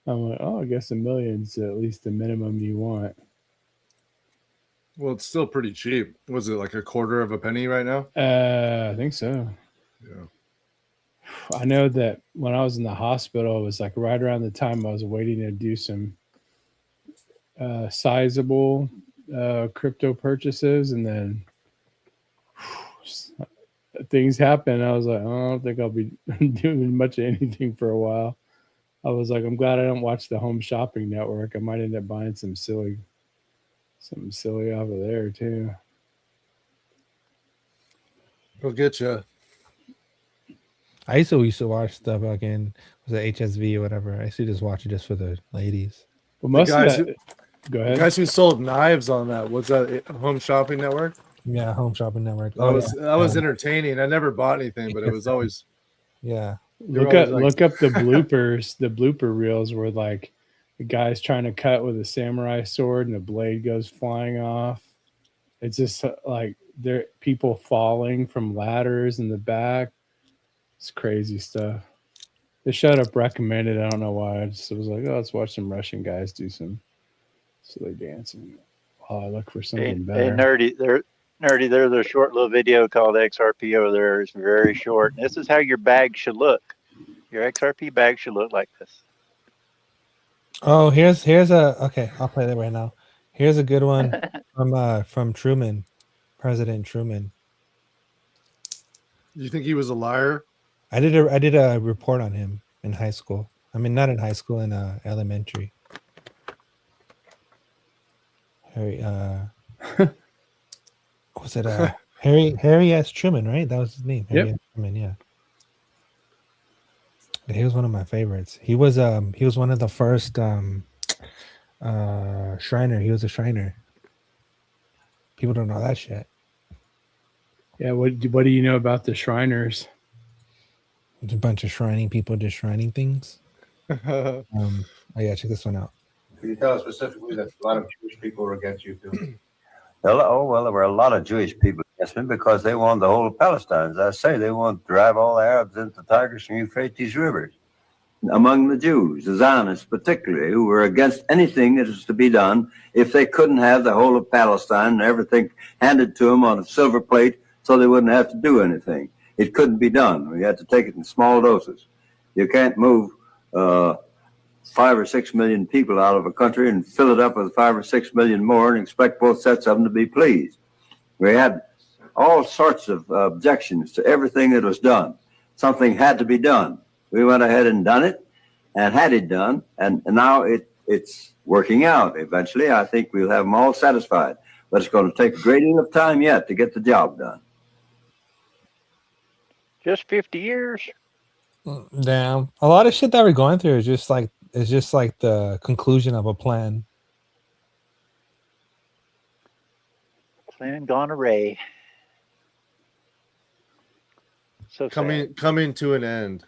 I'm like, oh, I guess 1 million's at least the minimum you want. Well, it's still pretty cheap. Was it like a quarter of a penny right now? I think so. Yeah. I know that when I was in the hospital, it was like right around the time I was waiting to do some sizable crypto purchases, and then things happened. I was like, oh, I don't think I'll be doing much of anything for a while. I was like, I'm glad I don't watch the Home Shopping Network. I might end up buying something silly off of there too. We'll get you. I used to watch the fucking, was it HSV or whatever. I used to just watch it just for the ladies. But most guys of that, go ahead. The guys who sold knives on that, what's that, Home Shopping Network? Yeah, Home Shopping Network. That was entertaining. I never bought anything, but it was always yeah. Look up the bloopers, the blooper reels where like the guy's trying to cut with a samurai sword and the blade goes flying off. It's just like there people falling from ladders in the back. It's crazy stuff. They showed up recommended. I don't know why. I just was like, oh, let's watch some Russian guys do some silly dancing while I look for something better. Hey, nerdy, Nerdy, there's a short little video called XRP over there. It's very short. And this is how your bag should look. Your XRP bag should look like this. Oh, here's a okay. I'll play that right now. Here's a good one from Truman, President Truman. You think he was a liar? I did a report on him in high school. I mean, not in high school, in elementary. Harry, was it Harry S. Truman, right? That was his name. Harry S. Truman, yeah. He was one of my favorites. He was one of the first Shriner. He was a Shriner. People don't know that shit. Yeah, what do you know about the Shriners? It's a bunch of shrining people just shrining things. Oh yeah, check this one out. Can you tell us specifically that a lot of Jewish people are against you too? Oh, well, there were a lot of Jewish people against me because they wanted the whole of Palestine. As I say, they want to drive all the Arabs into the Tigris and Euphrates rivers. Among the Jews, the Zionists particularly, who were against anything that is to be done if they couldn't have the whole of Palestine and everything handed to them on a silver plate so they wouldn't have to do anything. It couldn't be done. We had to take it in small doses. You can't move 5 or 6 million people out of a country and fill it up with 5 or 6 million more and expect both sets of them to be pleased. We had all sorts of objections to everything that was done. Something had to be done. We went ahead and done it and had it done, and now it's working out. Eventually, I think we'll have them all satisfied, but it's going to take a great deal of time yet to get the job done. Just 50 years. Damn, a lot of shit that we're going through is just like the conclusion of a plan. Plan gone array. So coming to an end.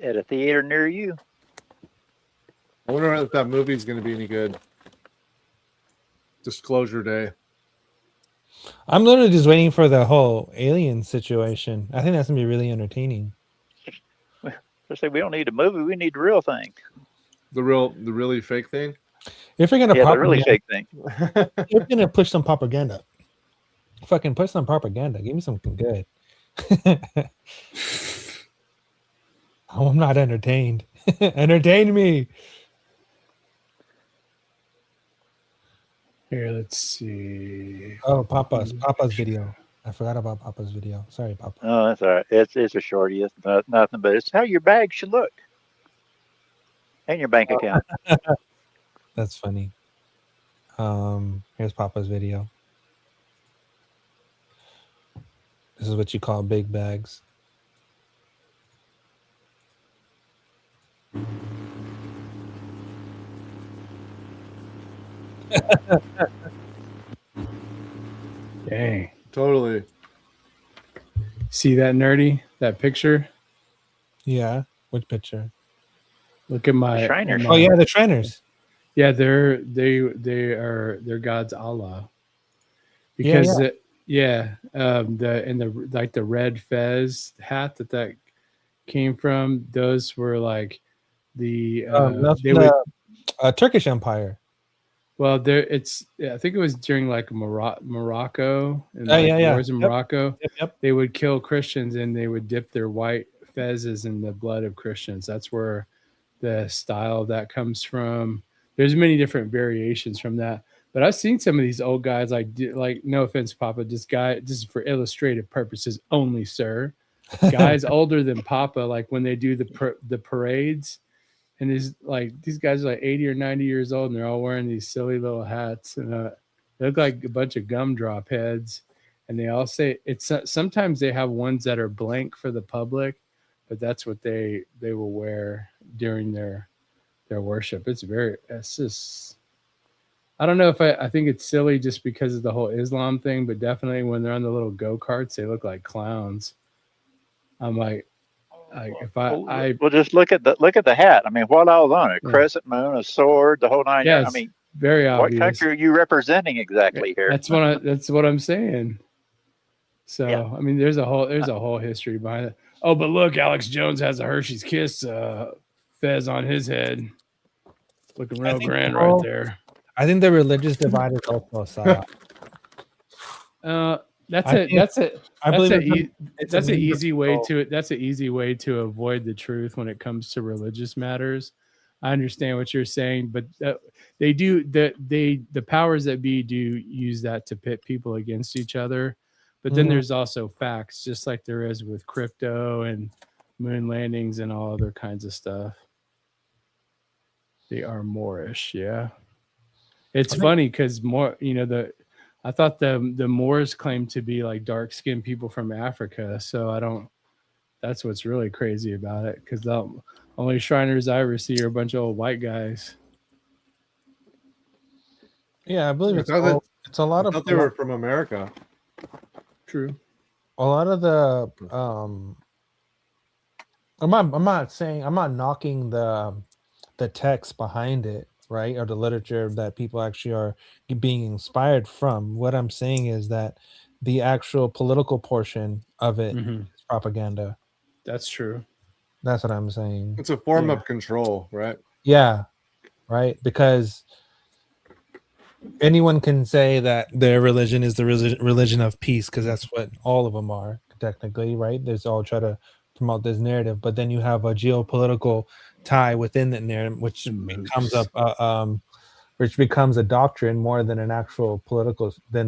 At a theater near you. I wonder if that movie's going to be any good. Disclosure Day. I'm literally just waiting for the whole alien situation. I think that's gonna be really entertaining. I say we don't need a movie; we need the real thing. The really fake thing. If you're gonna the really fake thing. You're gonna push some propaganda. Fucking push some propaganda. Give me something good. Oh, I'm not entertained. Entertain me. Here, let's see. Oh, Papa's video. I forgot about Papa's video. Sorry, Papa. Oh, that's all right. It's a shorty. It's nothing, but it's how your bag should look. And your bank account. That's funny. Here's Papa's video. This is what you call big bags. Dang. Totally. See that, Nerdy? That picture? Yeah. Which picture? Look at my Shriners. Oh yeah, the Shriners. Yeah, they're God's Allah. Because the red fez hat that came from, those were like the Turkish Empire. Well, I think it was during like Morocco and wars in Morocco. Yep. They would kill Christians and they would dip their white fezes in the blood of Christians. That's where the style of that comes from. There's many different variations from that. But I've seen some of these old guys like no offense, Papa, this is for illustrative purposes only, sir. Guys older than Papa, like when they do the parades. And these guys are like 80 or 90 years old, and they're all wearing these silly little hats, and they look like a bunch of gumdrop heads. And they all say sometimes they have ones that are blank for the public, but that's what they will wear during their worship. It's just, I don't know if I think it's silly just because of the whole Islam thing, but definitely when they're on the little go-karts, they look like clowns. I'm like, well, just look at the hat. I mean, what all on it? Crescent moon, a sword, the whole nine. Yeah, I mean, very obvious. What country are you representing exactly here? That's what I'm saying. So yeah. I mean, there's a whole history behind it. Oh, but look, Alex Jones has a Hershey's Kiss fez on his head, looking real grand right there. I think the religious divide is also a psyop. That's I a think- that's a I that's believe a it's a- e- it's a that's an means of easy way control. to that's an easy way to avoid the truth when it comes to religious matters. I understand what you're saying, but they do the powers that be do use that to pit people against each other. But then Mhm. there's also facts, just like there is with crypto and moon landings and all other kinds of stuff. They are Moorish, yeah. It's funny because more, I thought the Moors claimed to be like dark skinned people from Africa, so I don't. That's what's really crazy about it, because the only Shriners I ever see are a bunch of old white guys. Yeah, I believe I it's thought that- it's a lot I of thought they were from America. True. a lot of the I'm not knocking the text behind it, right? Or the literature that people actually are being inspired from. What I'm saying is that the actual political portion of it is propaganda. That's true. That's what I'm saying. It's a form of control, right? Yeah, right. Because anyone can say that their religion is the religion of peace, because that's what all of them are technically, right? There's all try to promote this narrative, but then you have a geopolitical tie within that narrative, which becomes a doctrine more than an actual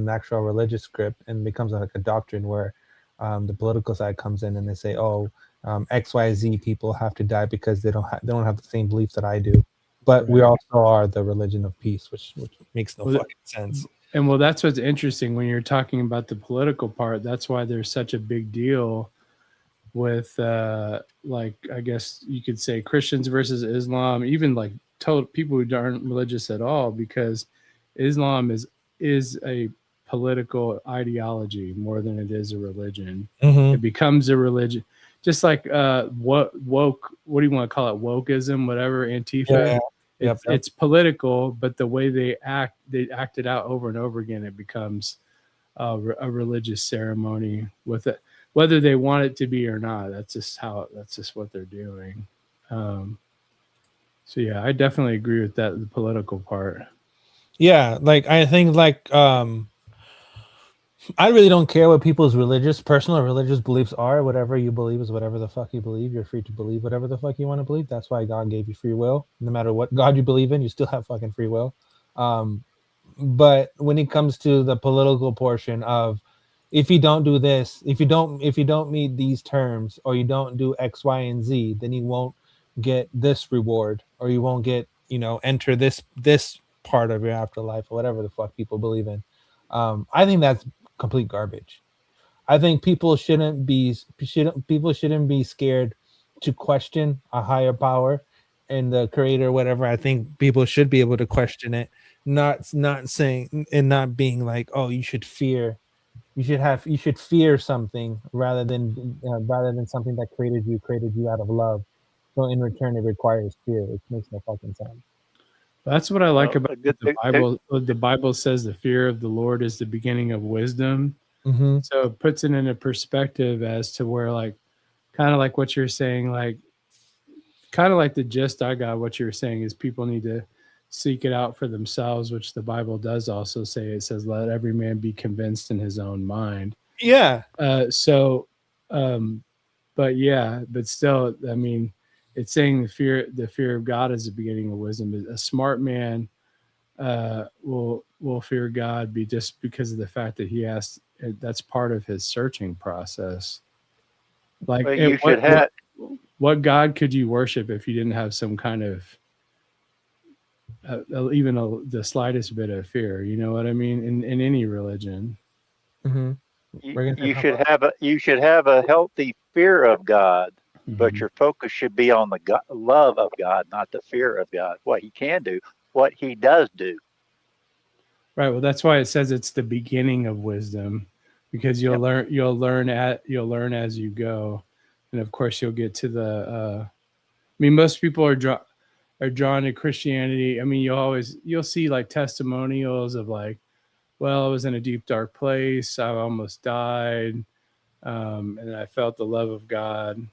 actual religious script, and becomes like a doctrine where the political side comes in and they say, XYZ people have to die because they don't have the same beliefs that I do. But we Right. also are the religion of peace, which makes no Well, fucking sense. And that's what's interesting when you're talking about the political part. That's why there's such a big deal with, like, I guess you could say Christians versus Islam, even like people who aren't religious at all, because Islam is a political ideology more than it is a religion. Mhm. It becomes a religion, just like woke. What do you want to call it? Wokeism, whatever. Antifa. Yeah. It's political, but the way they act it out over and over again. It becomes a religious ceremony with it, whether they want it to be or not. That's just what they're doing. So yeah, I definitely agree with that, the political part. Yeah, like I think I really don't care what people's personal religious beliefs are. Whatever you believe is whatever the fuck you believe. You're free to believe whatever the fuck you want to believe. That's why God gave you free will. No matter what God you believe in, you still have fucking free will. But when it comes to the political portion of, if you don't do this, if you don't meet these terms, or you don't do X, Y, and Z, then you won't get this reward, or you won't get, enter this part of your afterlife, or whatever the fuck people believe in. I think that's complete garbage. I think people shouldn't be scared to question a higher power and the creator, whatever. I think people should be able to question it, not saying and not being like, oh, you should fear something rather than something that created you out of love. So in return, it requires fear. It makes no fucking sense. That's what I like about good the Bible. The Bible says the fear of the Lord is the beginning of wisdom. Mhm. So it puts it in a perspective as to where, like, kind of like what you're saying, like, kind of like the gist I got. What you're saying is people need to seek it out for themselves, which the Bible does also say. It says, "Let every man be convinced in his own mind." Yeah. But still, I mean, it's saying the fear of God is the beginning of wisdom. A smart man will fear God just because of the fact that he has. That's part of his searching process. Like, Well, you should have. What God could you worship if you didn't have some kind of the slightest bit of fear? You know what I mean? In any religion. Mm-hmm. You should have a healthy fear of God, but your focus should be on the love of God, not the fear of God. What He can do, what He does do. Right. Well, that's why it says it's the beginning of wisdom, because you'll learn as you go, and of course you'll get to the. I mean, most people are drawn to Christianity. I mean, you'll see like testimonials of like, well, I was in a deep dark place, I almost died, and I felt the love of God.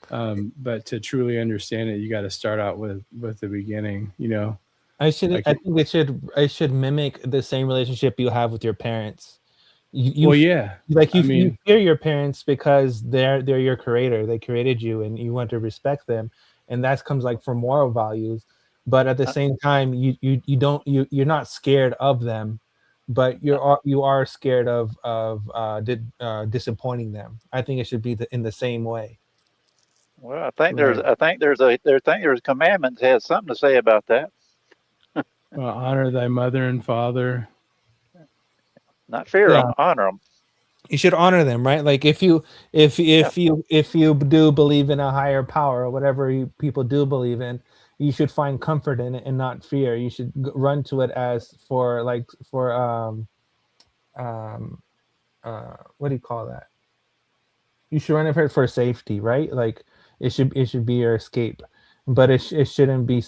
But to truly understand it, you got to start out with the beginning. I think it should mimic the same relationship you have with your parents. You yeah. like you, I mean, you fear your parents because they're your creator. They created you, and you want to respect them, and that comes like from moral values. But at the same time, you're not scared of them, but you are scared of disappointing them. I think it should be in the same way. Well, I think there's a commandment that has something to say about that. honor thy mother and father. Not fear them, honor them. You should honor them, right? Like if you do believe in a higher power or whatever people do believe in, you should find comfort in it and not fear. You should run to it as for what do you call that? You should run it for safety, right? Like it should be your escape, but it shouldn't be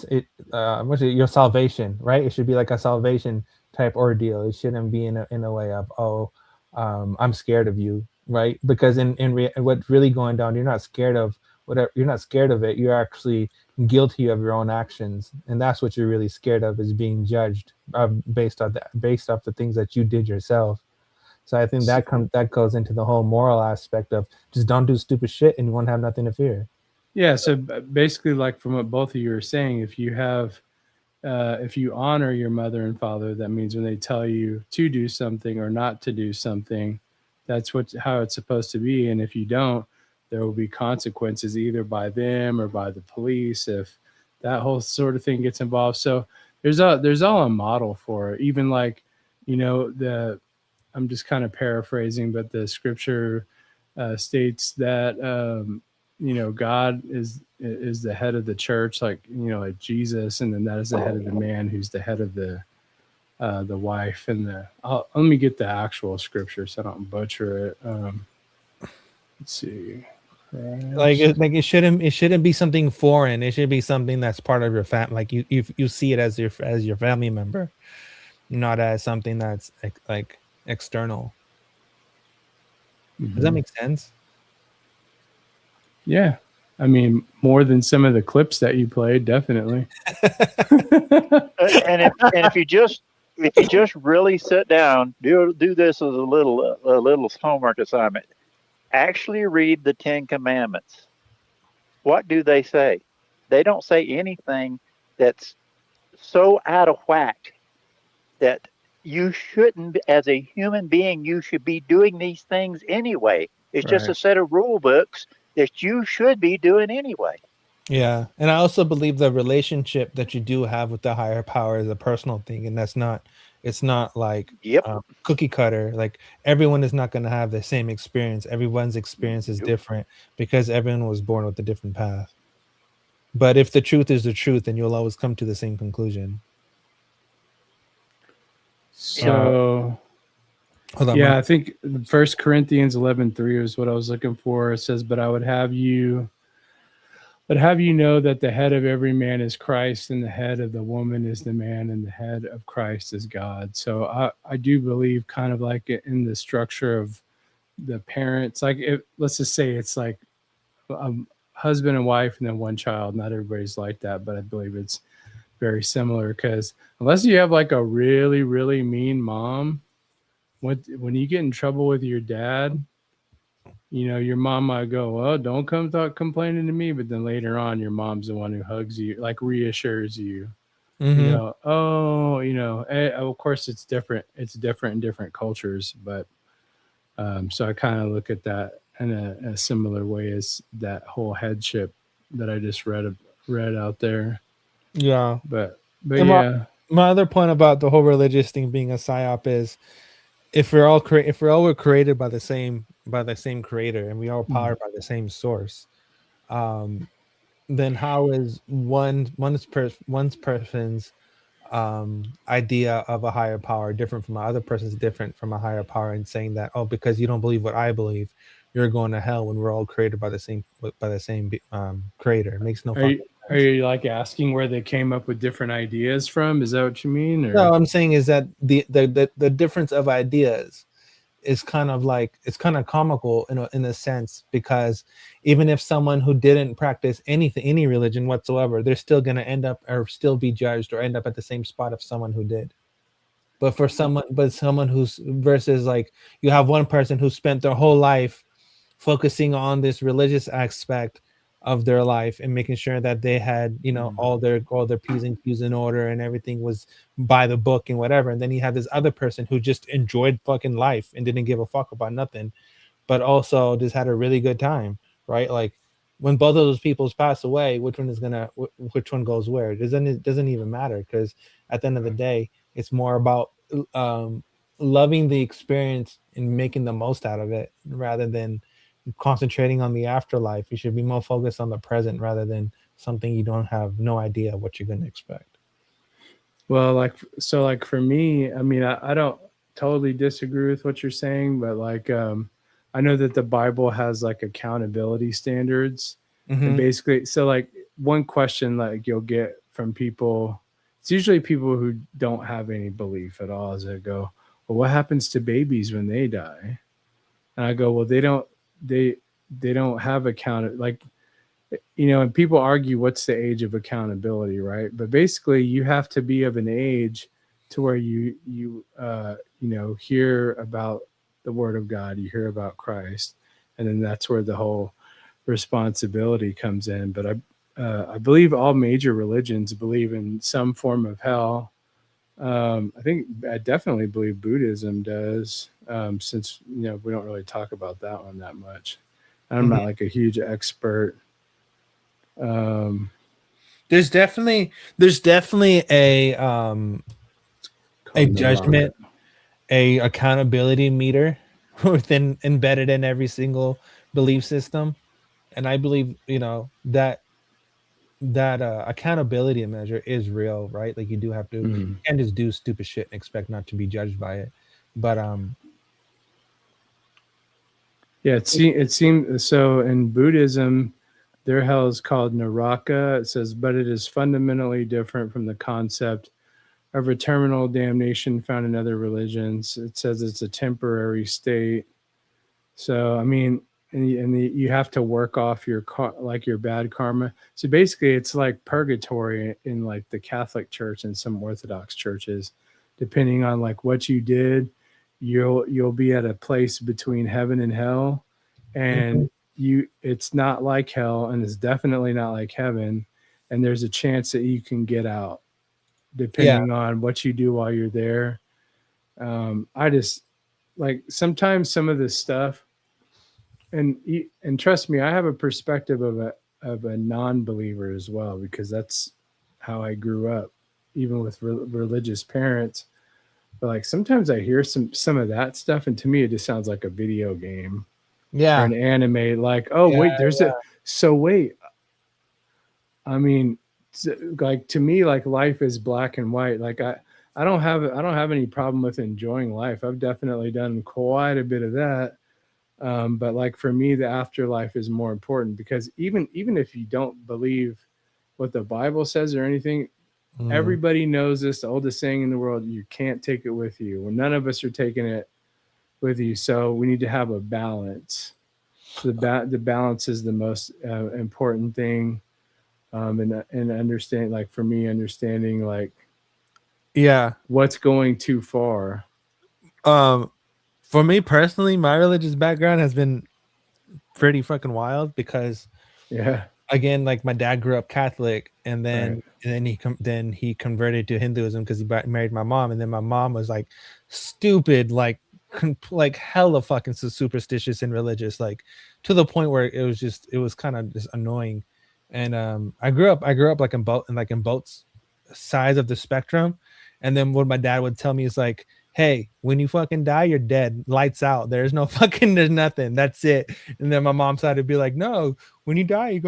your salvation, right? It should be like a salvation type ordeal. It shouldn't be in a way of I'm scared of you, right? Because what's really going down, you're not scared of whatever. You're not scared of it. You're actually guilty of your own actions, and that's what you're really scared of, is being judged based off the things that you did yourself. So I think that goes into the whole moral aspect of just don't do stupid shit, and you won't have nothing to fear. Yeah. So basically, like from what both of you are saying, if you honor your mother and father, that means when they tell you to do something or not to do something, that's how it's supposed to be. And if you don't, there will be consequences either by them or by the police if that whole sort of thing gets involved. So there's all a model for it. Even like, I'm just kind of paraphrasing, but the scripture states that God is the head of the church, like like Jesus, and then that is the head of the man, who's the head of the wife. And let me get the actual scripture so I don't butcher it. Let's see. Like it shouldn't be something foreign. It should be something that's part of your family. Like you see it as your family member, not as something that's like external. Does that make sense? Yeah. I mean, more than some of the clips that you played, definitely. And if you just really sit down, do this as a little homework assignment. Actually read the 10 Commandments. What do they say? They don't say anything that's so out of whack that you shouldn't, as a human being, you should be doing these things anyway. It's just a set of rule books that you should be doing anyway. Yeah. And I also believe the relationship that you do have with the higher power is a personal thing. And it's not like cookie cutter. Like everyone is not going to have the same experience. Everyone's experience is different because everyone was born with a different path. But if the truth is the truth, then you'll always come to the same conclusion. So, I think 1 Corinthians 11:3 is what I was looking for. It says, "But I would have you know that the head of every man is Christ, and the head of the woman is the man, and the head of Christ is God." So I do believe kind of like in the structure of the parents, like let's just say it's like husband and wife and then one child. Not everybody's like that, but I believe it's very similar, because unless you have like a really, really mean mom, when you get in trouble with your dad, your mom might go, "Well, don't come complaining to me," but then later on, your mom's the one who hugs you, like reassures you. Of course it's different. It's different in different cultures, but so I kind of look at that in a similar way as that whole headship that I just read out there. Yeah. But yeah. My other point about the whole religious thing being a psyop is if we're all created by the same creator and we are powered by the same source, then how is one person's idea of a higher power different from another person's different from a higher power, and saying that, oh, because you don't believe what I believe, you're going to hell, when we're all created by the same creator? It makes no sense. Are you like asking where they came up with different ideas from? Is that what you mean? Or? No, I'm saying is that the difference of ideas is kind of like, it's kind of comical in a sense, because even if someone who didn't practice any religion whatsoever, they're still going to end up or still be judged or end up at the same spot of someone who did. But for someone who's versus like you have one person who spent their whole life focusing on this religious aspect of their life and making sure that they had, you know, all their P's and Q's in order and everything was by the book and whatever. And then you have this other person who just enjoyed fucking life and didn't give a fuck about nothing, but also just had a really good time, right? Like when both of those people pass away, which one goes where? It doesn't even matter, because at the end of the day, it's more about loving the experience and making the most out of it rather than concentrating on the afterlife. You should be more focused on the present rather than something you don't have no idea what you're going to expect. Well, like for me, I mean, I don't totally disagree with what you're saying, but like I know that the Bible has like accountability standards, and basically, so like one question like you'll get from people, it's usually people who don't have any belief at all, is they go, well, what happens to babies when they die? And I go, well, they don't have like, you know, and people argue what's the age of accountability, right? But basically you have to be of an age to where you know, hear about the word of God, you hear about Christ, and then that's where the whole responsibility comes in. But I believe all major religions believe in some form of hell. I definitely believe Buddhism does, since, you know, we don't really talk about that one that much. I'm not like a huge expert. There's definitely a judgment, a accountability meter embedded in every single belief system, and I believe, you know, that accountability measure is real, right? Like you do have to, you can't just do stupid shit and expect not to be judged by it. But yeah, it seems so. In Buddhism, their hell is called Naraka. It says, but it is fundamentally different from the concept of eternal damnation found in other religions. It says it's a temporary state. So, I mean, you have to work off your bad karma. So basically, it's like purgatory in like the Catholic Church and some Orthodox churches. Depending on like what you did, you'll be at a place between heaven and hell, and it's not like hell, and it's definitely not like heaven. And there's a chance that you can get out, depending on what you do while you're there. I just like sometimes some of this stuff. And trust me, I have a perspective of a non-believer as well, because that's how I grew up, even with religious parents. But like sometimes I hear some of that stuff, and to me it just sounds like a video game, or an anime. Like, oh wait, wait. I mean, like to me, like life is black and white. Like I don't have any problem with enjoying life. I've definitely done quite a bit of that. But like for me, the afterlife is more important, because even if you don't believe what the Bible says or anything, everybody knows this, the oldest saying in the world, you can't take it with you. Well, none of us are taking it with you. So we need to have a balance. So the balance is the most important thing. And understand, like for me, understanding like, what's going too far. For me personally, my religious background has been pretty fucking wild, because again, like my dad grew up Catholic, and then he converted to Hinduism because he married my mom, and then my mom was like stupid, like hella fucking superstitious and religious, like to the point where it was kind of just annoying. And I grew up like in both sides of the spectrum. And then what my dad would tell me is like, hey, when you fucking die, you're dead. Lights out. There's nothing. That's it. And then my mom's side would be like, no, when you die, you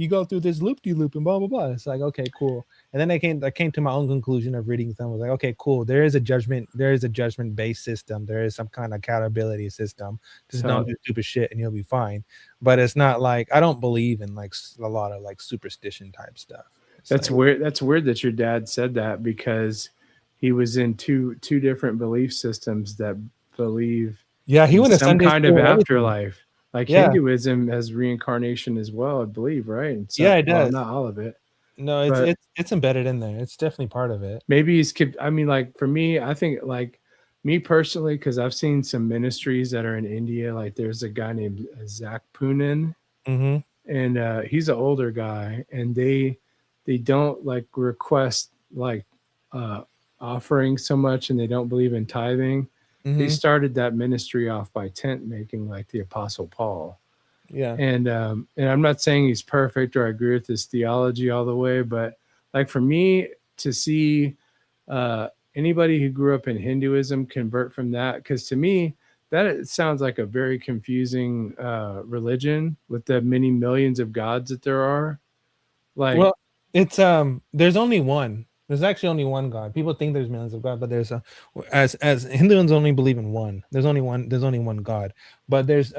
go through this loop-de-loop and blah, blah, blah. It's like, okay, cool. And then I came to my own conclusion of reading them. I was like, okay, cool. There is a judgment-based system. There is some kind of accountability system. Just don't do stupid shit and you'll be fine. But it's not like, I don't believe in like a lot of like superstition type stuff. That's weird. That's weird that your dad said that, because he was in two different belief systems that believe he went to some Sunday kind of school, afterlife. Like Hinduism has reincarnation as well, I believe, right? And so, it does. Well, not all of it. No, it's embedded in there. It's definitely part of it. Maybe he's kept. I mean, like for me, I think like me personally, because I've seen some ministries that are in India. Like there's a guy named Zach Poonen, Mm-hmm. and he's an older guy, and they don't like request like offering so much, and they don't believe in tithing. They Mhm. started that ministry off by tent making, like the Apostle Paul. Yeah. And I'm not saying he's perfect or I agree with his theology all the way, but like for me to see anybody who grew up in Hinduism convert from that, because to me that it sounds like a very confusing religion with the many millions of gods that there are. Like, Well, it's there's only one. There's actually only one God. People think there's millions of God, but there's as Hindus only believe in one. There's only one God. But there's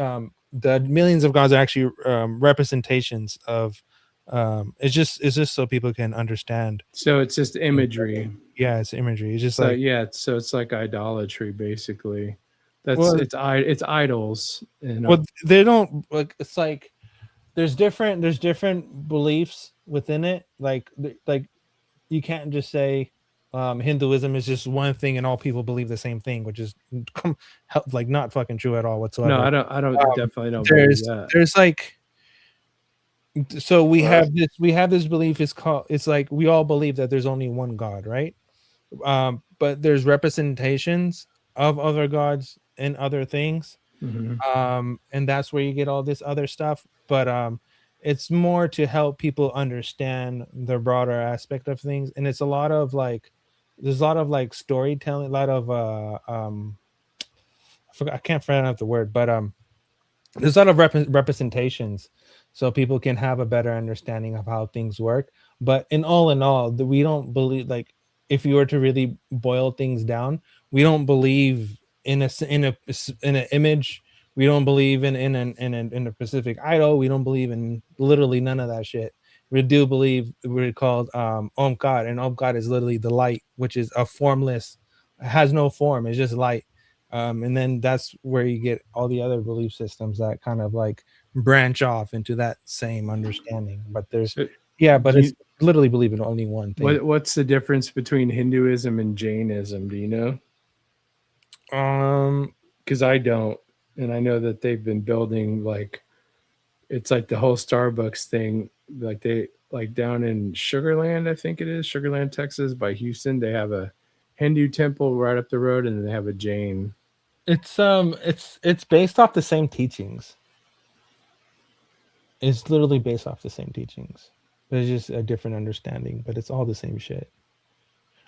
the millions of gods are actually representations of it's just so people can understand. so it's just imagery. Yeah, it's imagery. It's just So like yeah, so it's like idolatry basically. That's Well- it's idols. And well, they don't like. It's like there's different beliefs within it. Like you can't just say Hinduism is just one thing and all people believe the same thing, which is like not fucking true at all whatsoever. no, I don't definitely don't believe that. There's like, so we have this belief. It's like we all believe that there's only one God, right? But there's representations of other gods and other things. Mhm. And that's where you get all this other stuff. But it's more to help people understand the broader aspect of things. And it's a lot of like, there's a lot of like storytelling, a lot of I can't pronounce the word, but there's a lot of representations, so people can have a better understanding of how things work. But in all, we don't believe, like, if you were to really boil things down, we don't believe in an image. We don't believe in a specific idol. We don't believe in literally none of that shit. We do believe we're called Om God, and Om God is literally the light, which is a formless, has no form. It's just light. And then that's where you get all the other belief systems that kind of like branch off into that same understanding. But there's, but it's literally believe in only one thing. What's the difference between Hinduism and Jainism? Do you know? Because I don't, and I know that they've been building like, it's like the whole Starbucks thing. Like like down in Sugarland, I think it is Sugarland, Texas, by Houston. They have a Hindu temple right up the road, and then they have a Jain. It's based off the same teachings. It's literally based off the same teachings. There's just a different understanding, but it's all the same shit.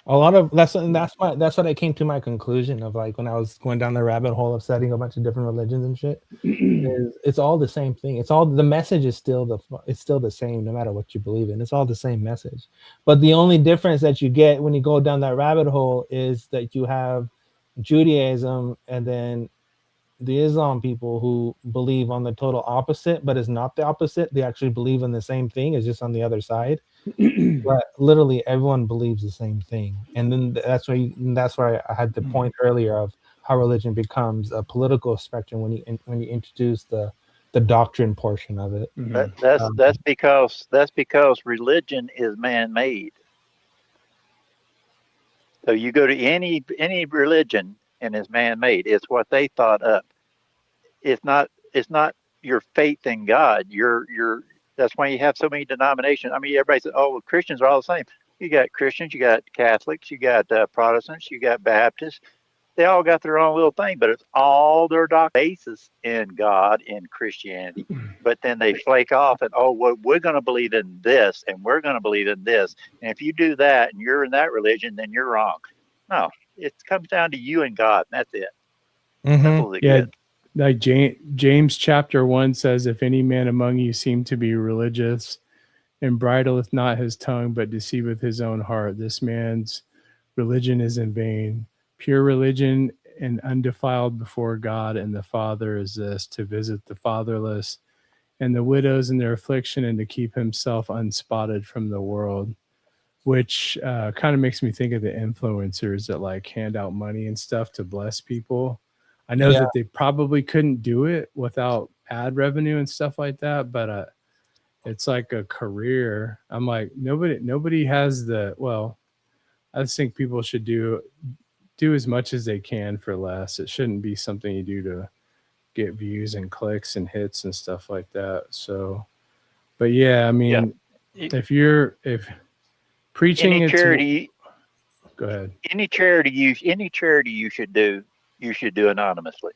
A lot of that's what I came to my conclusion of, like, when I was going down the rabbit hole of studying a bunch of different religions and shit. It's all the same thing. It's all, the message is still the same no matter what you believe in. It's all the same message. But the only difference that you get when you go down that rabbit hole is that you have Judaism and then the Islam people who believe on the total opposite, but it's not the opposite. They actually believe in the same thing. It's just on the other side. But literally everyone believes the same thing. And then that's why I had the point earlier of how religion becomes a political spectrum when you introduce the doctrine portion of it. That's because religion is man-made. So you go to any religion and it's man-made. It's what they thought up. It's not your faith in God. That's why you have so many denominations. I mean, everybody says, "Oh, well, Christians are all the same." You got Christians, you got Catholics, you got Protestants, you got Baptists. They all got their own little thing, but it's all their basis in God, in Christianity. But then they flake off and, oh, well, we're going to believe in this, and we're going to believe in this. And if you do that and you're in that religion, then you're wrong. No, it comes down to you and God, and that's it. Simple as it gets. Like James chapter 1 says, if any man among you seem to be religious and bridleth not his tongue, but deceiveth his own heart, this man's religion is in vain. Pure religion and undefiled before God and the Father is this, to visit the fatherless and the widows in their affliction, and to keep himself unspotted from the world. Which kind of makes me think of the influencers that like hand out money and stuff to bless people. I know that they probably couldn't do it without ad revenue and stuff like that, but it's like a career. I'm like, nobody has the, well, I just think people should do as much as they can for less. It shouldn't be something you do to get views and clicks and hits and stuff like that. So, but yeah, I mean, if preaching, any it's, charity, go ahead. any charity you should do anonymously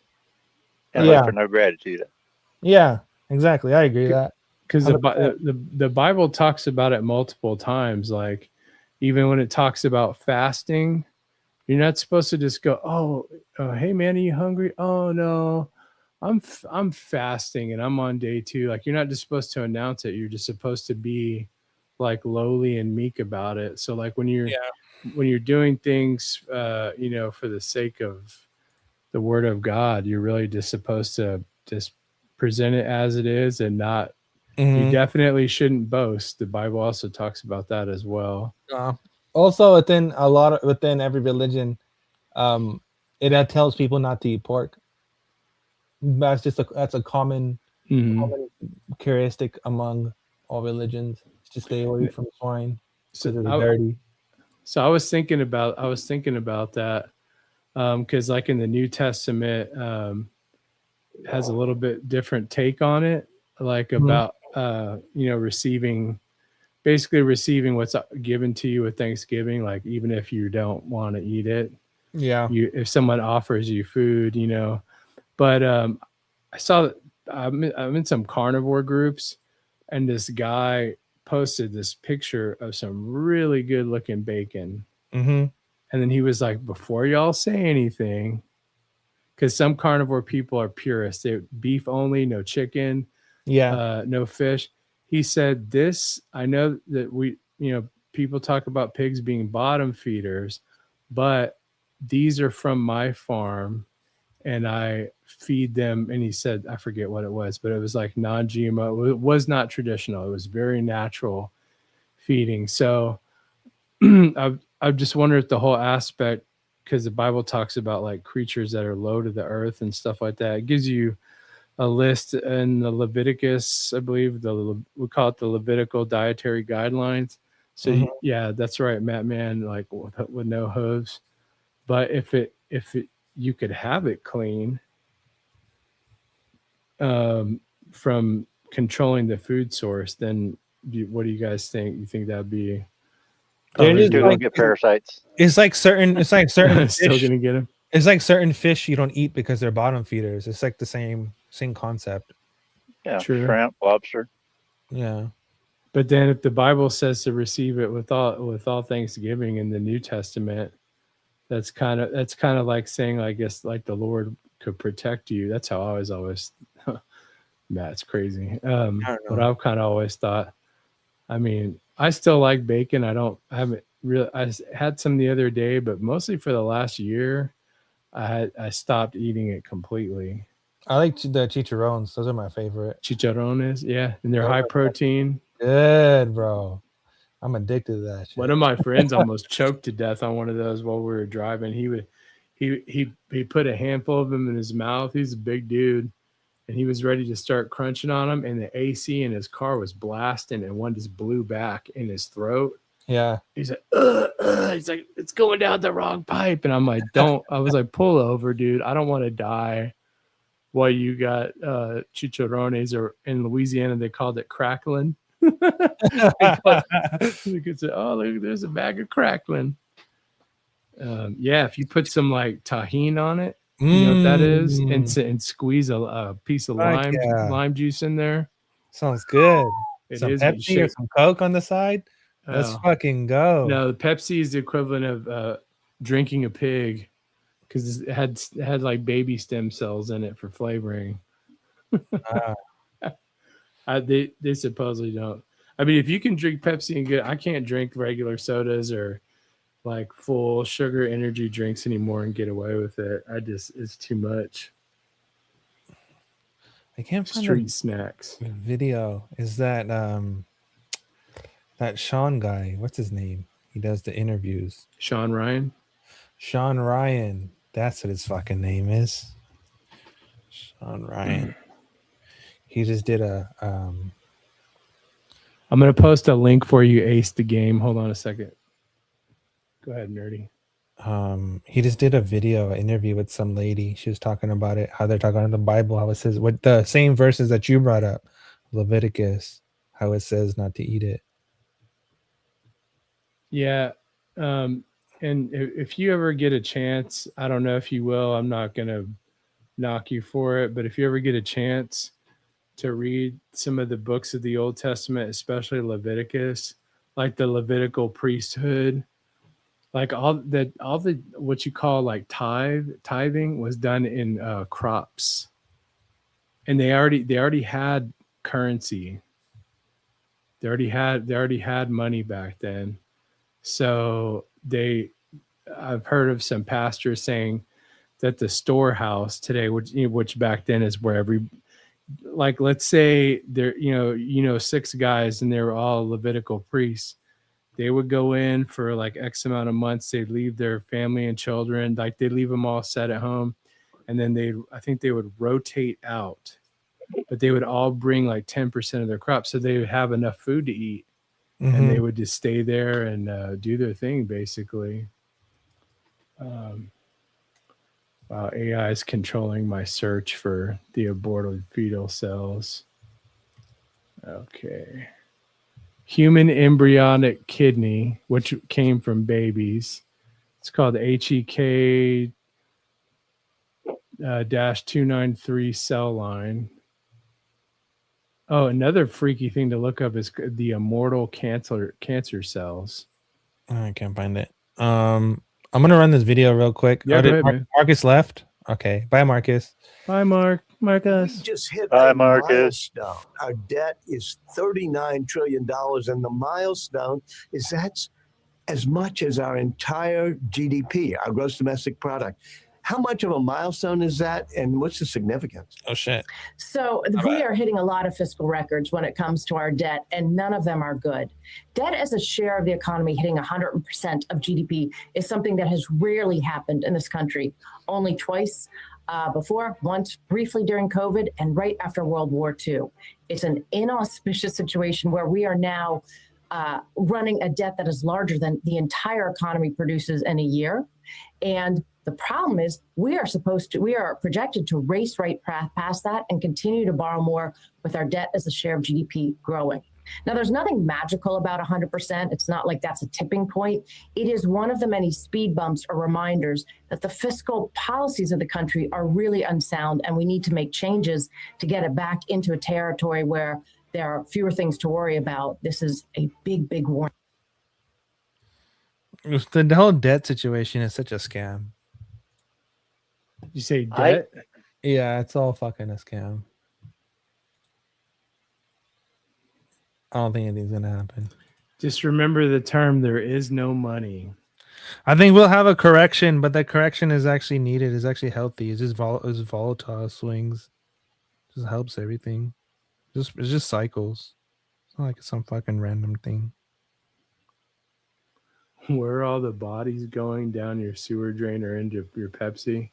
and look for no gratitude. Yeah, exactly. I agree with that. Because the Bible talks about it multiple times. Like, even when it talks about fasting, you're not supposed to just go, oh, hey man, are you hungry? Oh no, I'm fasting and I'm on day 2. Like, you're not just supposed to announce it. You're just supposed to be like lowly and meek about it. So like when you're doing things, you know, for the sake of the word of God, you're really just supposed to just present it as it is and not. You definitely shouldn't boast. The Bible also talks about that as well. Also, within every religion, it tells people not to eat pork. That's a common characteristic among all religions. It's to stay away from swine because it's dirty. So I was thinking about that because like in the New Testament has a little bit different take on it, like about you know, receiving what's given to you with Thanksgiving, like even if you don't want to eat it. Yeah. If someone offers you food, you know. But I saw that I'm in some carnivore groups, and this guy posted this picture of some really good looking bacon. Mm-hmm. And then he was like, before y'all say anything, because some carnivore people are purists. They're beef only, no chicken, no fish. He said this, I know that people talk about pigs being bottom feeders, but these are from my farm and I feed them. And he said, I forget what it was, but it was like non-GMO. It was not traditional. It was very natural feeding. So I just wonder if the whole aspect, because the Bible talks about like creatures that are low to the earth and stuff like that. It gives you a list in the Leviticus, I believe we call it the Levitical dietary guidelines. So yeah, that's right, Matt Man, like with no hooves. But if you could have it clean from controlling the food source, then what do you guys think? You think that'd be? You're still gonna get parasites. It's like certain still fish. gonna get them. It's like certain fish you don't eat because they're bottom feeders. It's like the same concept. Yeah, True. shrimp, lobster. Yeah. But then if the Bible says to receive it with all thanksgiving in the New Testament, that's kind of like saying, I guess, like the Lord could protect you. That's how I was always Matt's crazy. But I've kind of always thought, I mean, I still like bacon. I had some the other day, but mostly for the last year, I stopped eating it completely. I like the chicharrones. Those are my favorite. Chicharrones, yeah, and they're high protein. Good, bro. I'm addicted to that shit. One of my friends almost choked to death on one of those while we were driving. He put a handful of them in his mouth. He's a big dude, and he was ready to start crunching on them. And the AC in his car was blasting, and one just blew back in his throat. Yeah. He's like, he's like, it's going down the wrong pipe. And I'm like, I was like, pull over, dude. I don't want to die while you got chicharrones, or in Louisiana, they called it crackling. Look, there's a bag of crackling. Yeah, if you put some like tahini on it, you know what that is, and squeeze a piece of lime juice in there. Sounds good. It some is, Pepsi or some Coke on the side. Let's fucking go. No, the Pepsi is the equivalent of drinking a pig, because it had like baby stem cells in it for flavoring. They supposedly don't. I mean, if you can drink Pepsi and I can't drink regular sodas or like full sugar energy drinks anymore and get away with it. It's too much. I can't find street snacks. Video is that that Sean guy. What's his name? He does the interviews. Sean Ryan. Sean Ryan. That's what his fucking name is. Sean Ryan. He just did a I'm going to post a link for you, Ace the game. Hold on a second. Go ahead, Nerdy. He just did a video interview with some lady. She was talking about it, how they're talking about the Bible, how it says what the same verses that you brought up, Leviticus, how it says not to eat it. Yeah. And if you ever get a chance, I don't know if you will, I'm not going to knock you for it, but if you ever get a chance to read some of the books of the Old Testament, especially Leviticus, like the Levitical priesthood, like all the what you call like tithing was done in crops, and they already had currency. They already had money back then. So I've heard of some pastors saying that the storehouse today, which back then is where like let's say there, 6 guys and they were all Levitical priests. They would go in for like X amount of months. They'd leave their family and children, like they'd leave them all set at home. And then I think they would rotate out, but they would all bring like 10% of their crops. So they would have enough food to eat. And they would just stay there and do their thing, basically. Wow, AI is controlling my search for the aborted fetal cells. Okay. Human embryonic kidney, which came from babies. It's called HEK -293 cell line. Oh, another freaky thing to look up is the immortal cancer cells. I can't find it. I'm gonna run this video real quick. Yeah, go ahead, man. Marcus left. Okay, bye, Marcus. Bye, Marcus. We just hit Hi, a Marcus. milestone. Our debt is $39 trillion, and the milestone is that's as much as our entire GDP, our gross domestic product. How much of a milestone is that, and what's the significance? Oh, shit. So we are hitting a lot of fiscal records when it comes to our debt, and none of them are good. Debt as a share of the economy hitting 100% of GDP is something that has rarely happened in this country. Only twice before, once briefly during COVID and right after World War II. It's an inauspicious situation where we are now running a debt that is larger than the entire economy produces in a year. And the problem is we are projected to race right past that and continue to borrow more with our debt as a share of GDP growing. Now, there's nothing magical about 100%. It's not like that's a tipping point. It is one of the many speed bumps or reminders that the fiscal policies of the country are really unsound, and we need to make changes to get it back into a territory where there are fewer things to worry about. This is a big, big warning. The whole debt situation is such a scam. You say debt? Yeah, it's all fucking a scam. I don't think anything's gonna happen. Just remember the term, there is no money. I think we'll have a correction, but that correction is actually needed. It's actually healthy. It's just it's volatile swings. It just helps everything. It's just cycles. It's not like it's some fucking random thing. Where are all the bodies going down your sewer drain or into your Pepsi?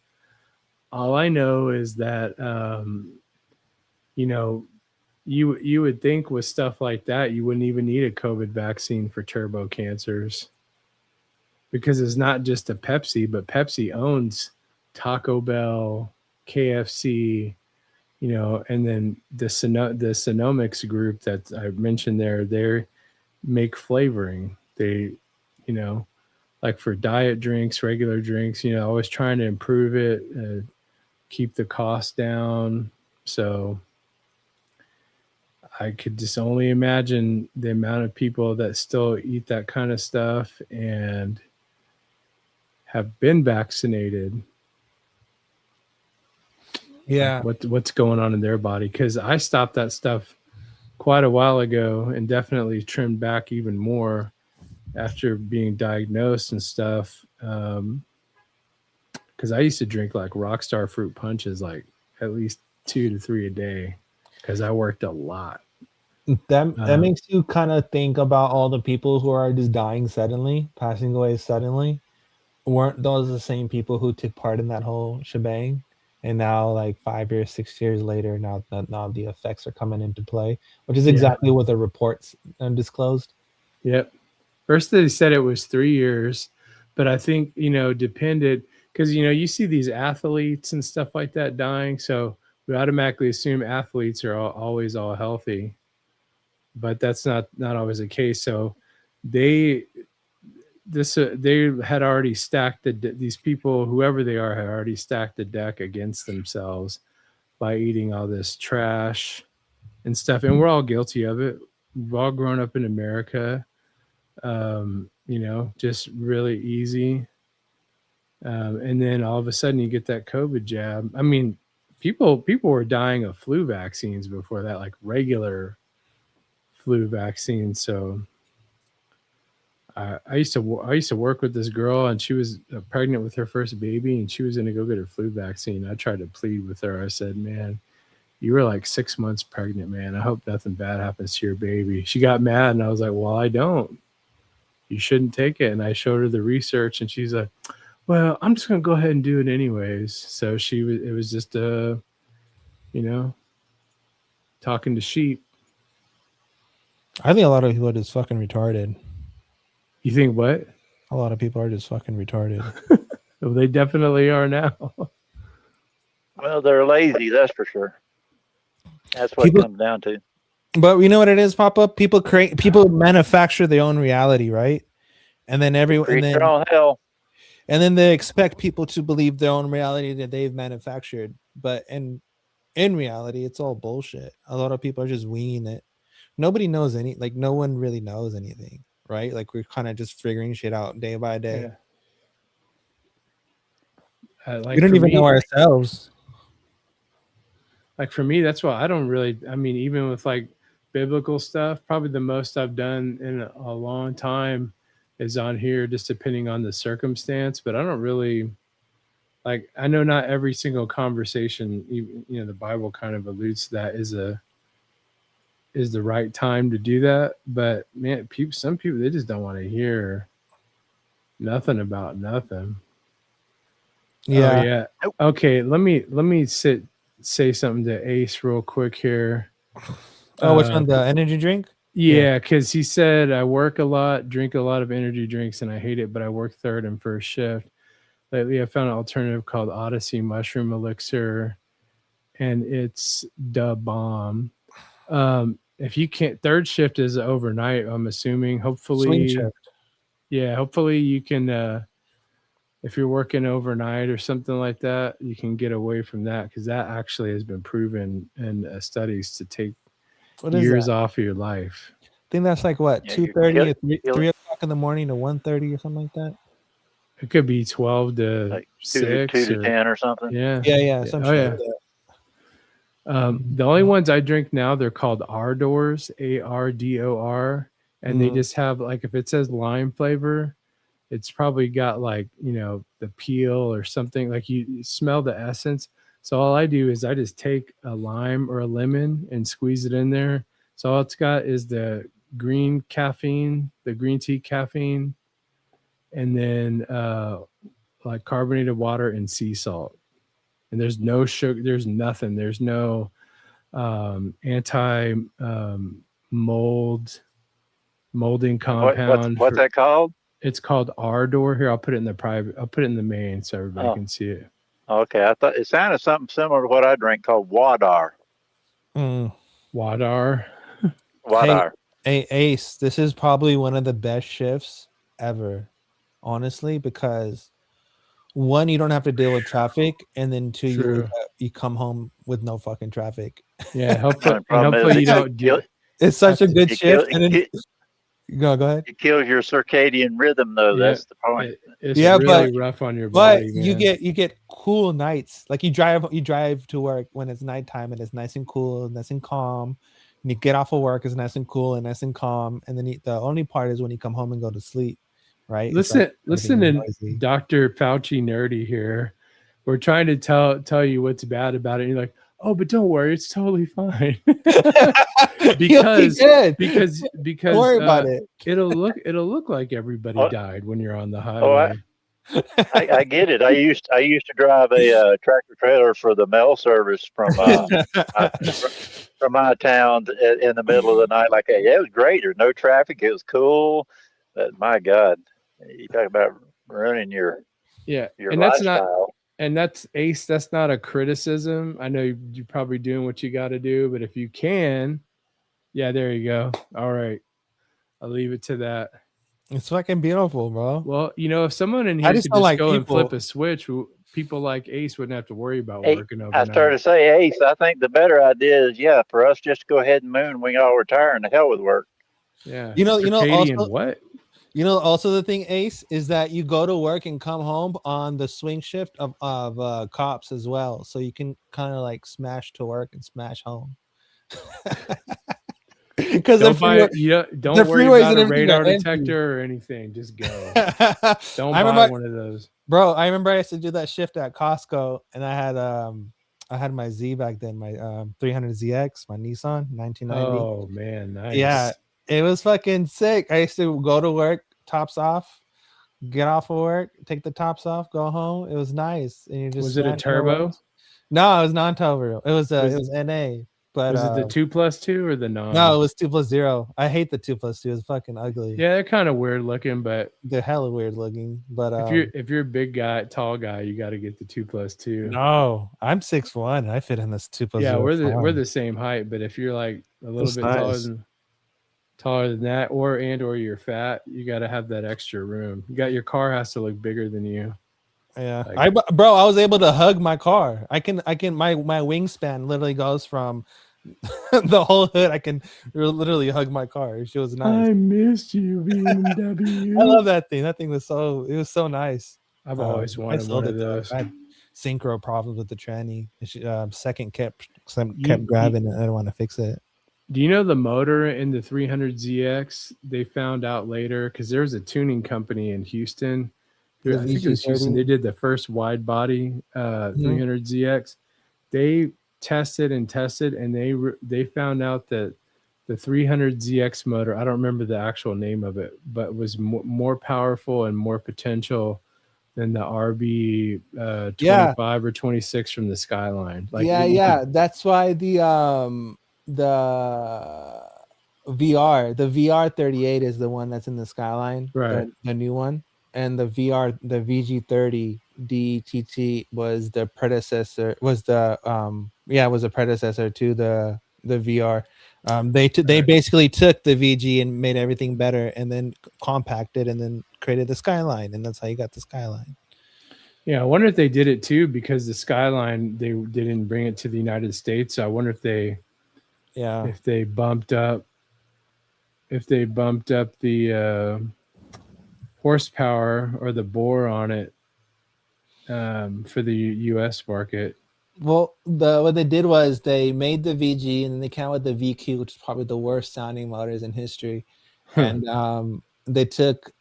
All I know is that, you would think with stuff like that, you wouldn't even need a COVID vaccine for turbo cancers, because it's not just a Pepsi, but Pepsi owns Taco Bell, KFC, and then the Sonomics group that I mentioned there, they make flavoring. They, like for diet drinks, regular drinks, always trying to improve it, keep the cost down. So I could just only imagine the amount of people that still eat that kind of stuff and have been vaccinated. Yeah. Like what's going on in their body? Because I stopped that stuff quite a while ago and definitely trimmed back even more after being diagnosed and stuff. Because I used to drink like Rockstar fruit punches like at least 2 to 3 a day because I worked a lot. That makes you kind of think about all the people who are just dying suddenly, passing away suddenly. Weren't those the same people who took part in that whole shebang? And now, like 5 years, 6 years later, now the effects are coming into play, which is exactly what the reports disclosed. Yep. First they said it was 3 years, but I think, you know, depended because, you know, you see these athletes and stuff like that dying. So we automatically assume athletes are always all healthy, but that's not always the case. So they had already stacked these people, whoever they are, had already stacked the deck against themselves by eating all this trash and stuff. And we're all guilty of it. We've all grown up in America, you know, just really easy. And then all of a sudden you get that COVID jab. I mean, people were dying of flu vaccines before that, like regular flu vaccines. So I used to work with this girl, and she was pregnant with her first baby, and she was going to go get her flu vaccine. I tried to plead with her. I said, "Man, you were like 6 months pregnant, man. I hope nothing bad happens to your baby." She got mad, and I was like, "Well, I don't. You shouldn't take it." And I showed her the research, and she's like, "Well, I'm just going to go ahead and do it anyways." So it was just, you know, talking to sheep. I think a lot of people are just fucking retarded. You think what? A lot of people are just fucking retarded. Well, they definitely are now. Well, they're lazy, that's for sure. That's what it comes down to. But you know what it is, Papa? People manufacture their own reality, right? And then Their own hell. And then they expect people to believe their own reality that they've manufactured. But in reality, it's all bullshit. A lot of people are just winging it. Nobody knows no one really knows anything, right? Like we're kind of just figuring shit out day by day. Yeah. We don't even know ourselves. Like for me, that's why I don't really, I mean, even with like biblical stuff, probably the most I've done in a long time is on here, just depending on the circumstance. But I don't really, like, I know not every single conversation, you know, the Bible kind of alludes to that is the right time to do that. But man, some people, they just don't want to hear nothing about nothing. Yeah. Oh, yeah. Okay. Let me say something to Ace real quick here. Oh, which one? The energy drink? Yeah, because he said I work a lot, drink a lot of energy drinks, and I hate it, but I work third and first shift. Lately, I found an alternative called Odyssey Mushroom Elixir, and it's the bomb. If you can't, third shift is overnight, I'm assuming. Hopefully, Swing shift. Yeah, hopefully you can, if you're working overnight or something like that, you can get away from that, because that actually has been proven in studies to take years off of your life. I think that's like what, 2:30 or 3 o'clock in the morning to 1:30 or something like that. It could be 12 to like 6 2 to 10 or something. Yeah. Some Oh, shit yeah. like that. The only ones I drink now, they're called Ardors, ARDOR, and they just have, like, if it says lime flavor, it's probably got, like, you know, the peel or something, like you smell the essence. So all I do is I just take a lime or a lemon and squeeze it in there. So all it's got is the green caffeine, the green tea caffeine, and then like carbonated water and sea salt. And there's no sugar, there's nothing. There's no anti molding compound. What's that called? It's called Ardor. Here, I'll put it in the main so everybody can see it. Okay, I thought it sounded something similar to what I drink called Wadar. Wadar. Wadar. Hey, Ace, this is probably one of the best shifts ever, honestly, because one, you don't have to deal with traffic, and then two, you come home with no fucking traffic. Yeah, hopefully you don't do it. It's such a good shift. Go ahead. It kills your circadian rhythm, though. Yeah, that's the point. It's really rough on your body. But you get cool nights. Like you drive to work when it's nighttime and it's nice and cool, nice and calm. And you get off of work, it's nice and cool and nice and calm. And then the only part is when you come home and go to sleep, right? Listen to Dr. Fauci nerdy here. We're trying to tell you what's bad about it. And you're like, oh, but don't worry, it's totally fine. because don't worry about it. It'll look like everybody died when you're on the highway. I get it. I used to drive a tractor trailer for the mail service from my town in the middle of the night. Like, yeah, it was great. There's no traffic. It was cool. But my God, you talk about ruining your Yeah, your and that's not, lifestyle. and that's Ace. That's not a criticism. I know you're probably doing what you got to do, but if you can, yeah, there you go. All right, I'll leave it to that. It's fucking beautiful, bro. Well, you know, if someone in I here just could don't just like go and flip people. a switch, people like Ace wouldn't have to worry about Hey, working I overnight. started to say, Ace, I think the better idea is, yeah, for us just to go ahead and moon, we all retire and the hell with work. Yeah. You know, Circadian also, what? you know, also the thing, Ace, is that you go to work and come home on the swing shift of cops as well, so you can kind of like smash to work and smash home. Because Don't worry freeways about and a everything are radar empty. detector or anything. Just go. Don't I buy remember, one of those. bro. I remember I used to do that shift at Costco, and I had my Z back then, my 300ZX, my Nissan 1990. Oh man, nice. Yeah, it was fucking sick. I used to go to work, tops off, get off of work, take the tops off, go home. It was nice. And you just Was it a smash your turbo? works. No, it was non-turbo. It was Was it was NA. But Was it the 2+2 or the non? no, it was 2+0. I hate the 2+2. It's fucking ugly. Yeah, they're kind of weird looking, but They're hella weird looking. But if you're a big guy, tall guy, you got to get the 2+2. no, I'm 6'1". I fit in this 2+0. Yeah, we're the same height, but if you're like a little That's bit nice. taller than that, or you're fat, you got to have that extra room. Your car has to look bigger than you. Yeah, Like, bro, I was able to hug my car. I can my wingspan literally goes from the whole hood. I can literally hug my car. It was nice. I missed you, BMW. I love that thing. That thing was so nice. I've always I wanted sold one of it, though. those. I had synchro problems with the tranny. Second kept grabbing it. I didn't want to fix it. Do you know the motor in the 300ZX? They found out later because there was a tuning company in Houston. The I think it was Houston. VG30? They did the first wide body 300ZX. They tested, and they found out that the 300ZX motor, I don't remember the actual name of it, but was more powerful and more potential than the RB 25 or 26 from the Skyline. That's why the VR38 is the one that's in the Skyline, right? The new one, and the VG30 DTT was the predecessor. Was a predecessor to the VR. They basically took the VG and made everything better, and then compacted, and then created the Skyline, and that's how you got the Skyline. Yeah, I wonder if they did it too because the Skyline they didn't bring it to the United States. So I wonder if they bumped up the horsepower or the bore on it for the U.S. market. Well, what they did was they made the VG and then they came out with the VQ, which is probably the worst sounding motors in history. And they took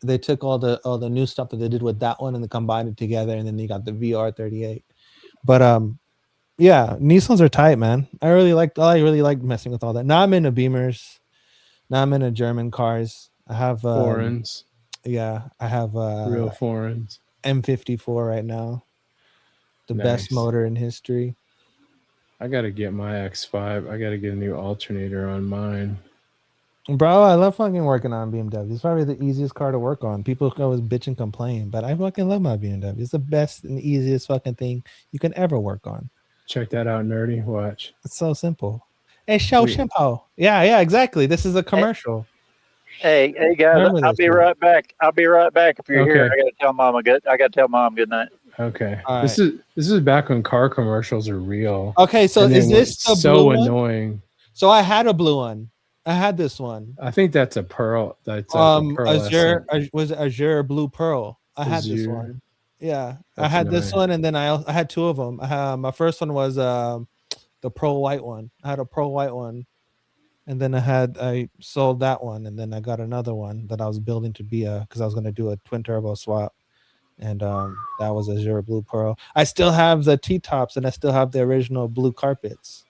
all the new stuff that they did with that one and they combined it together, and then you got the VR38. But yeah, Nissans are tight, man. I really like messing with all that. Now I'm into Beamers. Now I'm into German cars. I have foreigns. Yeah, I have real foreigns. M54 right now. The best motor in history. I gotta get my X5. I gotta get a new alternator on mine. Bro, I love fucking working on BMW. It's probably the easiest car to work on. People always bitch and complain, but I fucking love my BMW. It's the best and easiest fucking thing you can ever work on. Check that out, nerdy. Watch. It's so simple. It's so simple. Yeah, exactly. This is a commercial. Hey guys, I'll be right back. I'll be right back if you're here. I gotta tell mom good night. Okay. All this is back when car commercials are real. Okay, so is this the so blue one? annoying? So I had a blue one. I had this one. I think that's a pearl. That's Azure was Azure Blue Pearl. I had this one. Yeah, I had this one, and then I had two of them. My first one was the pearl white one. I had a pearl white one, and then I sold that one, and then I got another one that I was building to be because I was going to do a twin turbo swap, and that was Azure Blue Pearl. I still have the T-tops, and I still have the original blue carpets.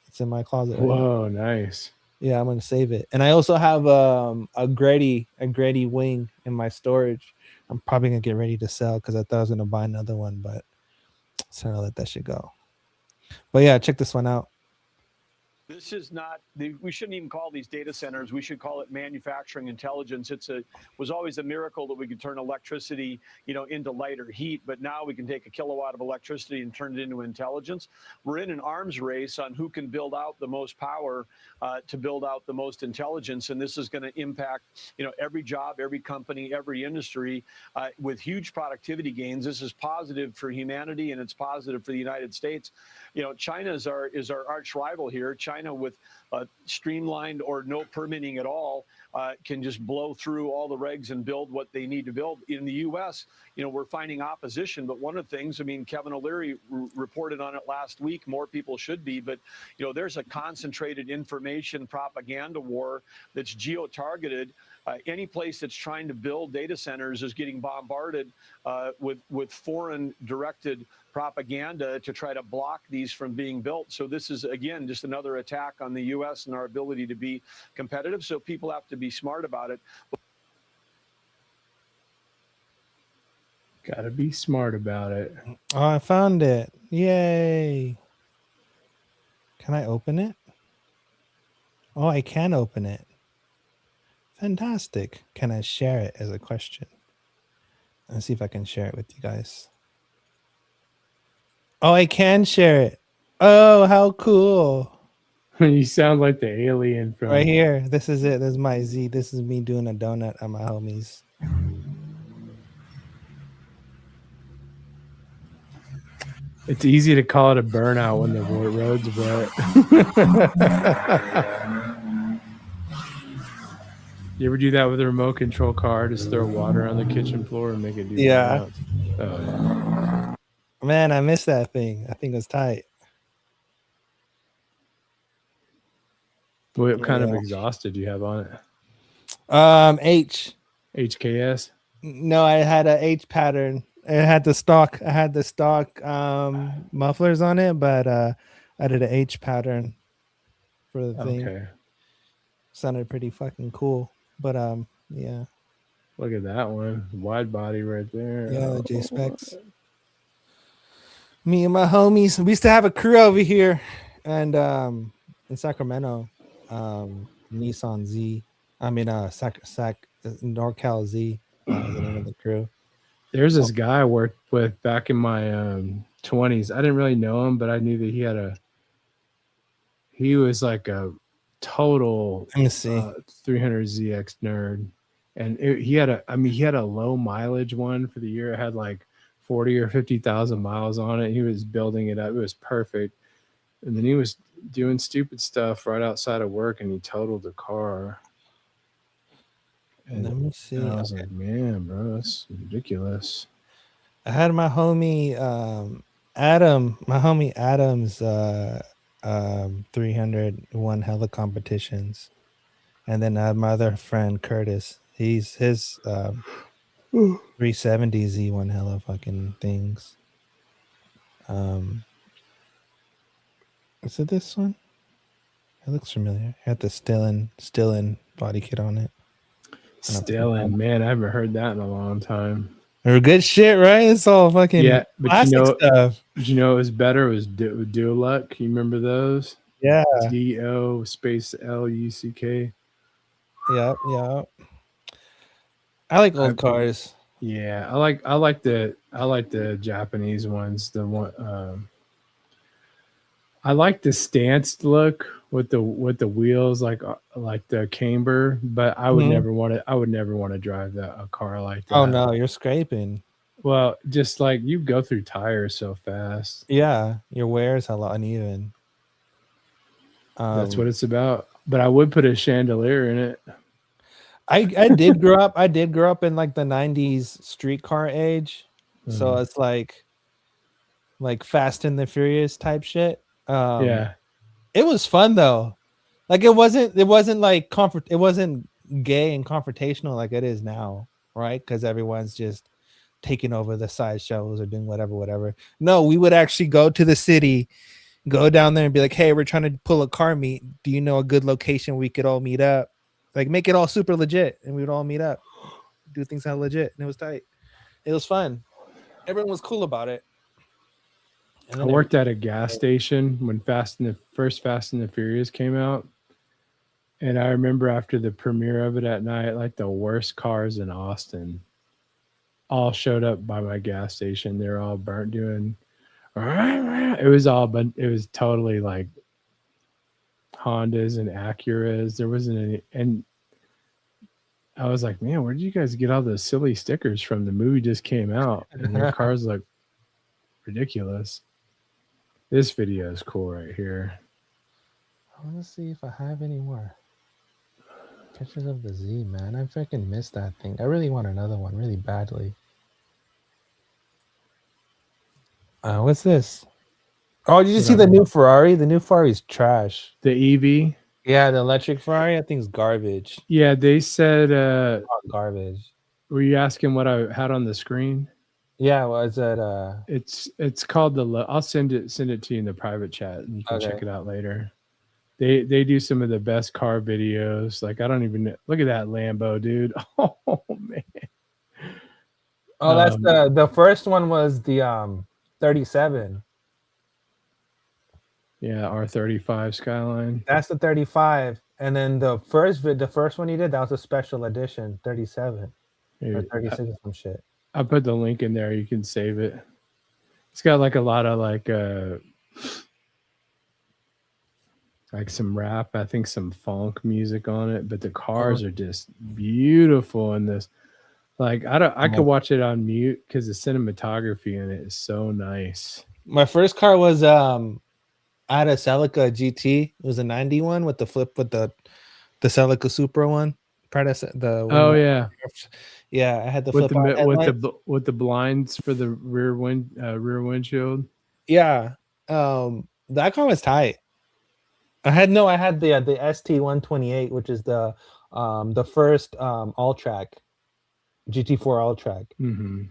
It's in my closet. Whoa, nice. Yeah, I'm gonna save it, and I also have a Grady wing in my storage I'm probably gonna get ready to sell because I thought I was gonna buy another one, but so I'll let that shit go. But yeah, check this one out. This is not, we shouldn't even call these data centers. We should call it manufacturing intelligence. Was always a miracle that we could turn electricity, into light or heat, but now we can take a kilowatt of electricity and turn it into intelligence. We're in an arms race on who can build out the most power to build out the most intelligence. And this is going to impact, every job, every company, every industry with huge productivity gains. This is positive for humanity and it's positive for the United States. China is our arch rival here. China with streamlined or no permitting at all can just blow through all the regs and build what they need to build. In the U.S., we're finding opposition. But one of the things, Kevin O'Leary reported on it last week. More people should be. But, there's a concentrated information propaganda war that's geo-targeted. Any place that's trying to build data centers is getting bombarded with foreign-directed propaganda to try to block these from being built. So this is, again, just another attack on the U.S. and our ability to be competitive. So people have to be smart about it. Got to be smart about it. Oh, I found it. Yay. Can I open it? Oh, I can open it. Fantastic. Can I share it as a question? Let's see if I can share it with you guys. Oh, I can share it. Oh, how cool. You sound like the alien from Right here. This is it. This is my Z. This is me doing a donut on my homies. It's easy to call it a burnout when the road's wet. You ever do that with a remote control car? Just throw water on the kitchen floor and make it do Yeah. burnouts? Oh, yeah. Man, I missed that thing. I think it was tight. What kind of exhaust did you have on it? H. HKS? No, I had a H pattern. It had the stock. I had the stock mufflers on it, but I did an H pattern for the thing. Okay. Sounded pretty fucking cool. But yeah. Look at that one. Wide body right there. Yeah, the J specs. Me and my homies. We used to have a crew over here and in Sacramento. Nissan Z. NorCal Z. The name of the crew. There's this guy I worked with back in my 20s. I didn't really know him, but I knew that he was like a total 300ZX nerd. And he had a low mileage one for the year. It had like 40 or 50,000 miles on it. He was building it up. It was perfect. And then he was doing stupid stuff right outside of work and he totaled the car. And let me see. I was like, man, bro, that's ridiculous. I had my homie Adam, Adam's 301 hella competitions. And then I had my other friend Curtis. His 370Z won hella fucking things. Is it this one? It looks familiar. It had the Stillin body kit on it. Stillin, man, I haven't heard that in a long time. They're good shit, right? It's all fucking but stuff. Did you know it was better? It was Duoluck. You remember those? Yeah. DO space LUCK. Yep. I like old cars. Yeah, I like the Japanese ones. The one I like the stance look with the wheels like the camber, but I would never want to. I would never want to drive a car like that. Oh no, you're scraping. Well, just like you go through tires so fast. Yeah, your wear is a lot uneven. That's what it's about. But I would put a chandelier in it. I did grow up. I did grow up in like the 90s streetcar age. So it's like Fast and the Furious type shit. Yeah. It was fun though. Like it wasn't like it wasn't gay and confrontational like it is now, right? Because everyone's just taking over the side shows or doing whatever. No, we would actually go to the city, go down there and be like, hey, we're trying to pull a car meet. Do you know a good location we could all meet up? Like make it all super legit and we would all meet up, do things how legit, and it was tight. It was fun. Everyone was cool about it. And I then worked at a gas station when Fast and the Furious came out. And I remember after the premiere of it at night, like the worst cars in Austin all showed up by my gas station. They're all burnt doing. It was totally like Hondas and Acuras. There wasn't any. And I was like, man, where did you guys get all those silly stickers from? The movie just came out and their cars look ridiculous. This video is cool right here. I want to see if I have any more pictures of the Z, man. I freaking missed that thing. I really want another one really badly. What's this? Oh, did you see the new Ferrari? The new Ferrari is trash. The EV? Yeah, the electric Ferrari, I think is garbage. Yeah, they said garbage. Were you asking what I had on the screen? Yeah, was that it's called I'll send it to you in the private chat and you can check it out later. They do some of the best car videos. Like I don't even know. Look at that Lambo, dude. Oh man. Oh, that's the first one was the 37. Yeah, R35 Skyline. That's the 35. And then the first one you did, that was a special edition, 37. Or 36 or some shit. I put the link in there. You can save it. It's got like a lot of like some rap, I think some funk music on it, but the cars are just beautiful in this. Like I could watch it on mute because the cinematography in it is so nice. My first car was I had a Celica GT. It was a 91 with the flip with the Celica Supra one. Yeah, I had the flip with the blinds for the rear windshield. Yeah, that car was tight. I had the ST128, which is the first all track GT4 all track. Mm-hmm.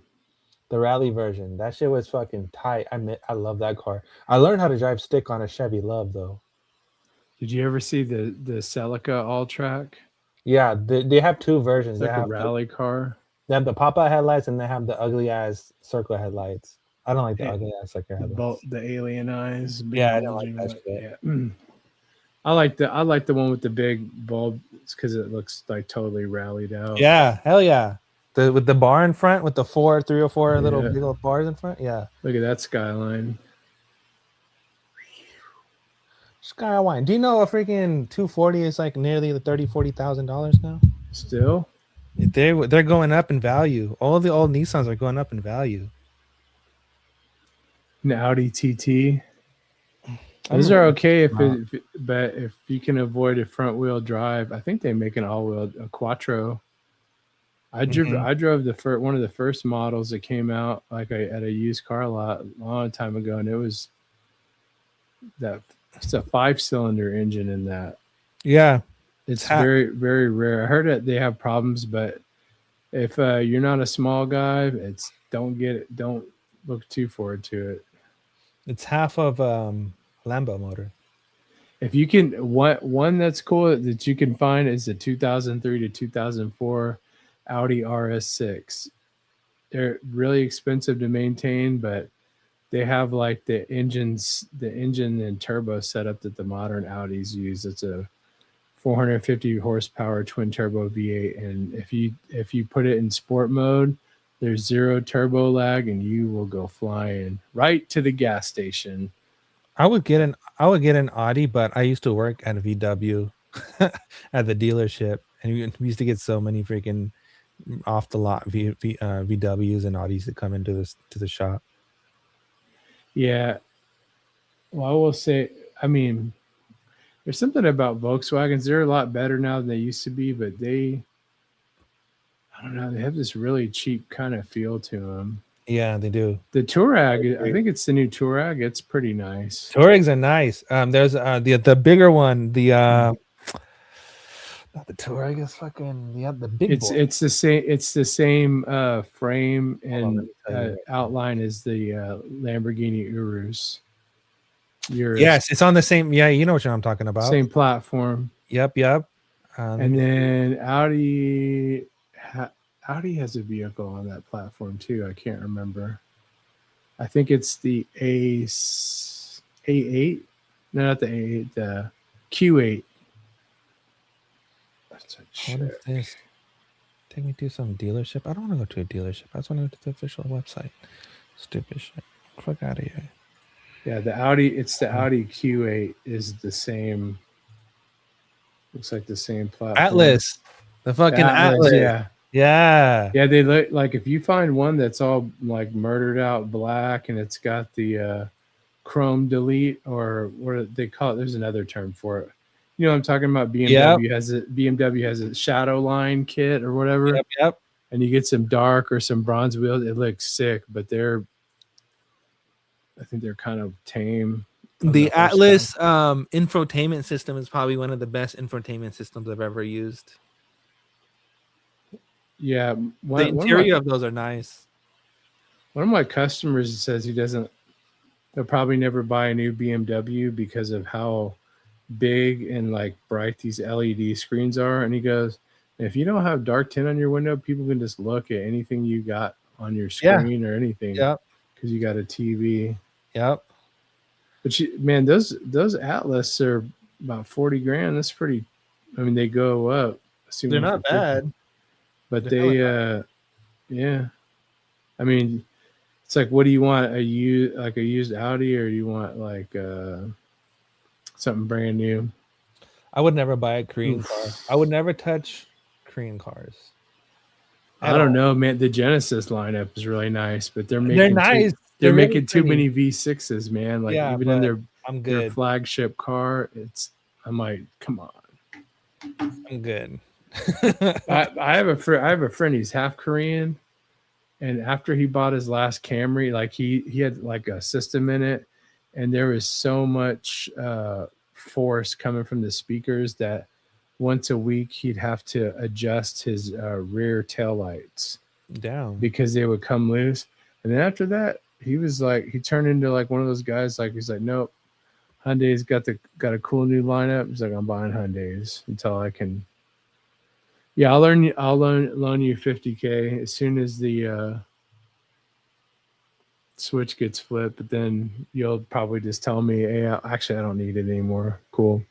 The rally version. That shit was fucking tight. I love that car. I learned how to drive stick on a Chevy Love though. Did you ever see the Celica all track? Yeah, they have two versions. It's they like have a rally car. They have the pop-out headlights and they have the ugly ass circle headlights. I don't like the ugly ass circle headlights. The alien eyes. Yeah, I don't like that shit. Yeah. I like the one with the big bulb because it looks like totally rallied out. Yeah, hell yeah. With the bar in front, with the 3 or 4 little big old bars in front. Yeah. Look at that skyline. Skyline. Do you know a freaking 240 is like nearly the $30,000-$40,000 now? Still? They're going up in value. All the old Nissans are going up in value. An Audi TT. Those are okay but if you can avoid a front wheel drive, I think they make an all-wheel a Quattro. I drove one of the first models that came out at a used car lot a long time ago, and it's a 5-cylinder engine in that. Yeah, it's very, very rare. I heard that they have problems, but if you're not a small guy, don't look too forward to it. It's half of Lambo motor. If you can, one that's cool that you can find is the 2003 to 2004 Audi RS6. They're really expensive to maintain, but they have like the engine and turbo setup that the modern Audis use. It's a 450 horsepower twin turbo V8, and if you put it in sport mode, there's 0 turbo lag, and you will go flying right to the gas station. I would get an Audi, but I used to work at a VW at the dealership, and we used to get so many freaking off the lot VWs and Audis that come into the shop. Yeah. Well, I will say, I mean, there's something about Volkswagens. They're a lot better now than they used to be, but I don't know, they have this really cheap kind of feel to them. Yeah, they do. The Touareg, I think it's the new Touareg. It's pretty nice. Touaregs are nice. There's the bigger one, not the Touareg is fucking the big boy. It's the same frame and outline as the Lamborghini Urus. Yes, it's on the same. Yeah, you know what I'm talking about. Same platform. Yep. And then Audi Audi has a vehicle on that platform too. I can't remember. I think it's the A8. No, not the A8. The Q8. What is this? Take me to some dealership. I don't want to go to a dealership. I just want to go to the official website. Stupid shit. Fuck out of here. Yeah, the Audi. It's the Audi Q8 is the same. Looks like the same platform. Atlas. The fucking Atlas. Yeah. Yeah. Yeah, they look like if you find one that's all like murdered out black and it's got the chrome delete or what they call it. There's another term for it. You know what I'm talking about? BMW has a shadow line kit or whatever. Yep. And you get some dark or some bronze wheels. It looks sick, but I think they're kind of tame. The Atlas infotainment system is probably one of the best infotainment systems I've ever used. Yeah, the interior of those are nice. One of my customers says they'll probably never buy a new BMW because of how big and like bright these LED screens are. And he goes, if you don't have dark tint on your window, people can just look at anything you got on your screen or anything. Yep. Because you got a TV. Yep. But man, those Atlas are about 40 grand. That's pretty. I mean, they go up. They're not bad. But yeah. I mean, it's like, what do you want? A used Audi, or do you want like something brand new? I would never buy a Korean car. I would never touch Korean cars. I don't know, man. The Genesis lineup is really nice, but they're nice. They're really making too many V6s, man. Like even in their flagship car, I'm like, come on. I'm good. I have a friend. He's half Korean, and after he bought his last Camry, like he had like a system in it, and there was so much force coming from the speakers that once a week he'd have to adjust his rear taillights down because they would come loose. And then after that, he turned into like one of those guys. Like he's like, nope, Hyundai's got a cool new lineup. He's like, I'm buying Hyundais until I can. Yeah, I'll loan you $50K as soon as the switch gets flipped. But then you'll probably just tell me, hey, actually, I don't need it anymore. Cool.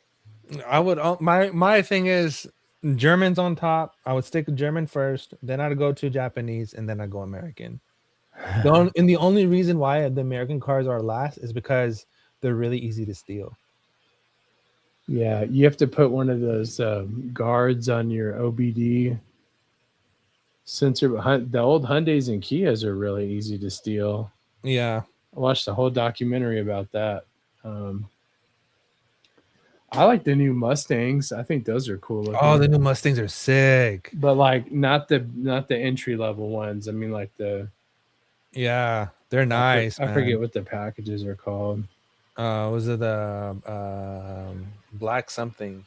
I would. My thing is German's on top. I would stick with German first, then I'd go to Japanese, and then I'd go American. The only reason why the American cars are last is because they're really easy to steal. Yeah, you have to put one of those guards on your OBD sensor. The old Hyundais and Kias are really easy to steal. Yeah. I watched a whole documentary about that. I like the new Mustangs. I think those are cool looking. Oh, the new Mustangs are sick. But like not the entry level ones. I mean like yeah, they're nice. I forget what the packages are called. Was it the black something?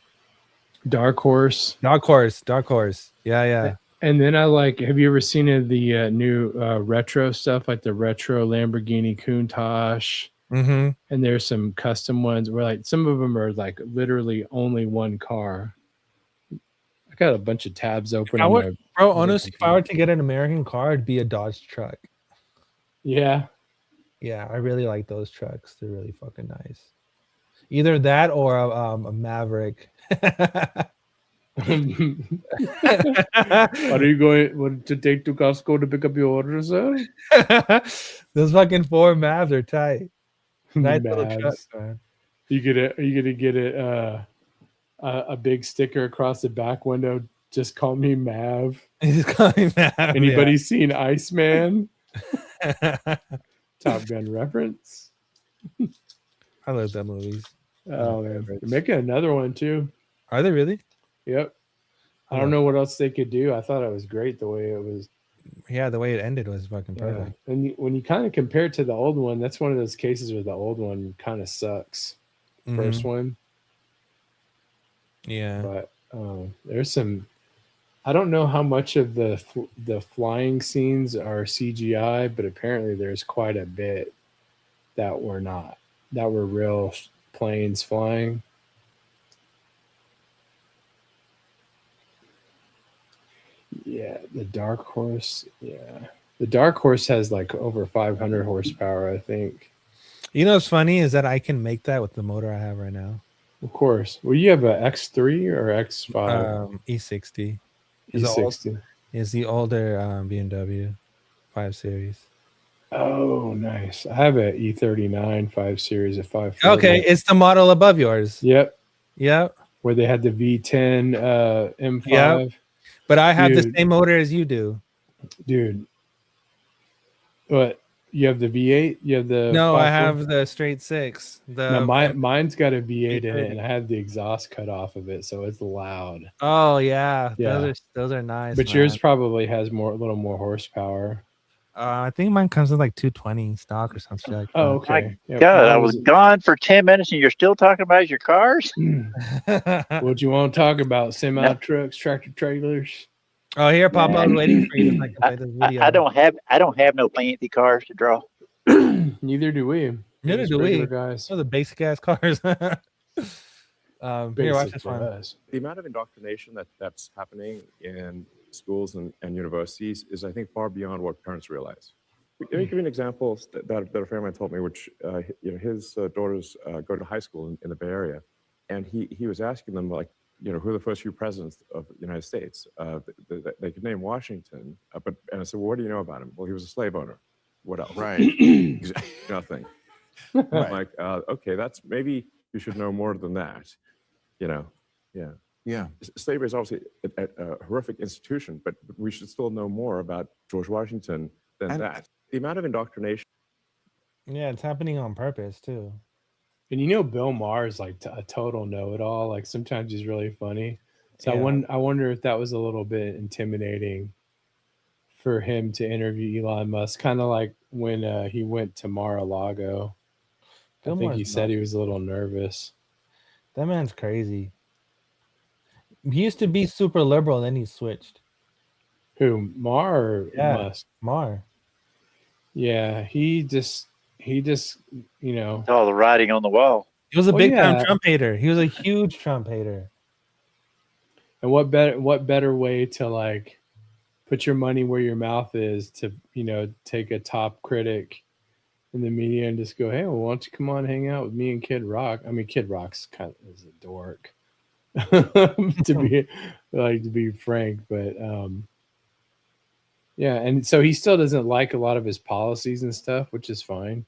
Dark Horse. Yeah. And then have you ever seen the new retro stuff, like the retro Lamborghini Countach? Mm-hmm. And there's some custom ones where like some of them are like literally only one car. I got a bunch of tabs open. Honestly, if I were to get an American car, it'd be a Dodge truck. Yeah. Yeah, I really like those trucks. They're really fucking nice. Either that or a Maverick. Are you going to take to Costco to pick up your order, sir? Those fucking Ford Mavs are tight. Nice little trucks, man. You gonna get a big sticker across the back window. Just call me Mav. Just call me Mav. Anybody seen Iceman? Top Gun reference. I love that movies. Oh man, they're making another one too. Are they really? Yep. I don't know what else they could do. I thought it was great the way it was. Yeah, the way it ended was fucking perfect. Yeah. And when you kind of compare it to the old one, that's one of those cases where the old one kind of sucks. First one. Yeah. But there's some. I don't know how much of the flying scenes are CGI, but apparently there's quite a bit that were not. That were real planes flying. Yeah, the Dark Horse. Yeah, the Dark Horse has like over 500 horsepower, I think. You know what's funny is that I can make that with the motor I have right now. Of course. Well, you have a X3 or X5? E60. E60. Is the older BMW 5 Series. Oh, nice. I have a E39 5 Series at 5. Okay, it's the model above yours. Yep. Yep. Where they had the V10 M5. Yep. But I have the same motor as you do. Dude. What? You have the V8? You have the No, I 5.4? have the straight 6. No, mine's got a V8 in it, and I had the exhaust cut off of it, so it's loud. Oh yeah, Yeah. Those are nice. But man. yours probably has a little more horsepower. I think mine comes with like 220 stock or something like that. Oh, okay. God, I was gone for 10 minutes and you're still talking about your cars? What you want to talk about? Semi trucks, tractor trailers? Oh, here, Papa, I was waiting for you so I can play this video. I don't have no fancy cars to draw. Neither do we. Neither Just do we. regular guys. Those are basic ass cars. Here, watch Basic this for one. us. The amount of indoctrination that's happening in schools and universities is, I think, far beyond what parents realize. Let me give you an example that a friend of mine told me, which his daughters go to high school in the Bay Area, and he was asking them, like, who are the first few presidents of the United States? They could name Washington, and I said, well, what do you know about him? Well, he was a slave owner. What else? Right. Nothing. I'm like, okay, that's maybe you should know more than that. Yeah. Yeah. Slavery is obviously a horrific institution, but we should still know more about George Washington than that. The amount of indoctrination. Yeah, it's happening on purpose too. And Bill Maher is like a total know-it-all. Like sometimes he's really funny. So Yeah. I wonder if that was a little bit intimidating for him to interview Elon Musk. Kind of like when he went to Mar-a-Lago. Bill I think he Maher's said nuts. he was a little nervous. That man's crazy. He used to be super liberal, then he switched. Who, Maher or Yeah, Musk? Maher. Yeah, he just All the writing on the wall. He was a Well, big time yeah. Trump hater. He was a huge Trump hater. And what better way to like put your money where your mouth is to take a top critic in the media and just go, hey, well, why don't you come on hang out with me and Kid Rock? I mean, Kid Rock's kind of is a dork, to be frank, but yeah, and so he still doesn't like a lot of his policies and stuff, which is fine.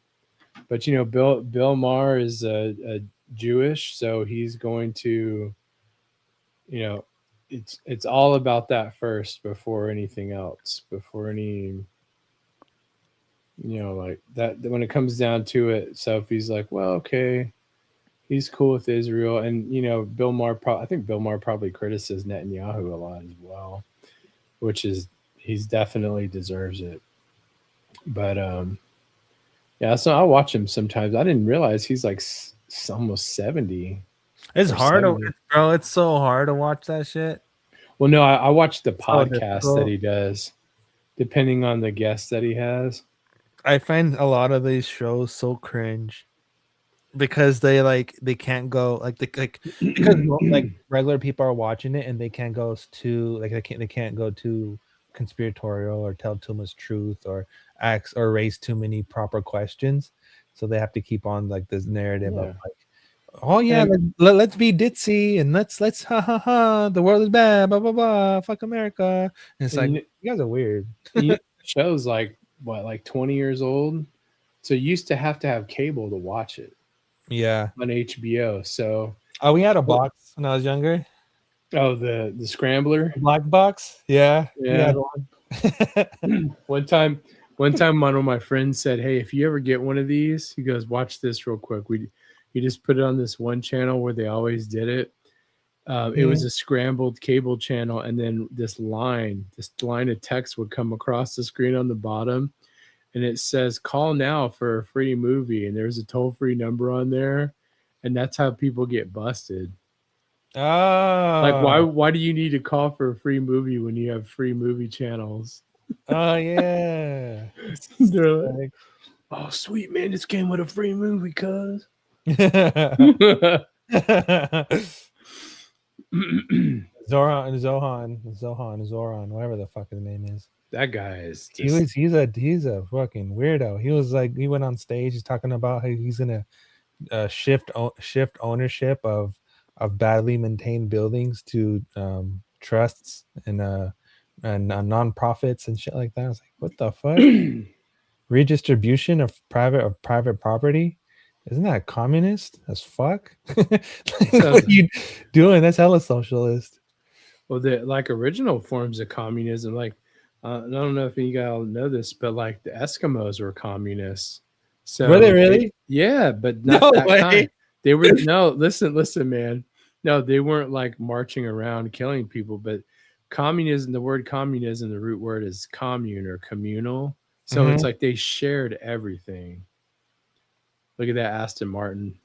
But Bill Maher is a Jewish, so he's going to, it's all about that first before anything else, before any, like that. When it comes down to it, so if he's like, well, okay, he's cool with Israel, and Bill Maher, I think Bill Maher probably criticizes Netanyahu a lot as well, which is he's definitely deserves it. But yeah, so I watch him sometimes. I didn't realize he's like almost 70. It's or hard, 70. bro. It's so hard to watch that shit. Well, no, I watch the podcast difficult. that he does, depending on the guests that he has. I find a lot of these shows so cringe because they can't go because like regular people are watching it and they can't go too they can't go too conspiratorial or tell too much truth or ask or raise too many proper questions, so they have to keep on like this narrative of like, oh yeah, let's be ditzy and let's ha ha ha, the world is bad, blah blah blah, fuck America. And it's like, you guys are weird. The show's like 20 years old, so you used to have cable to watch it. Yeah, on HBO. So we had a box when I was younger. Oh, the scrambler, black box. Yeah. One time one of my friends said, hey, if you ever get one of these, he goes, watch this real quick. He just put it on this one channel where they always did it. It was a scrambled cable channel, and then this line of text would come across the screen on the bottom, and it says, call now for a free movie, and there's a toll-free number on there, and that's how people get busted. Oh, like why do you need to call for a free movie when you have free movie channels? Oh yeah. They're like, oh sweet man, this came with a free movie, cuz. Zoran, whatever the fuck his name is. That guy is just, He's a fucking weirdo. He was like, he went on stage, he's talking about how he's gonna shift ownership of badly maintained buildings to trusts and nonprofits and shit like that. I was like, what the fuck? Redistribution of private property? Isn't that communist as fuck? Like, what are you doing? That's hella socialist. well, the like original forms of communism, like I don't know if you guys know this, but like the Eskimos were communists. So Were they really? Yeah, but not No that way. kind. They were no. Listen, man. No, they weren't like marching around killing people. But communism, the word communism, the root word is commune or communal. So it's Mhm. like they shared everything. Look at that Aston Martin.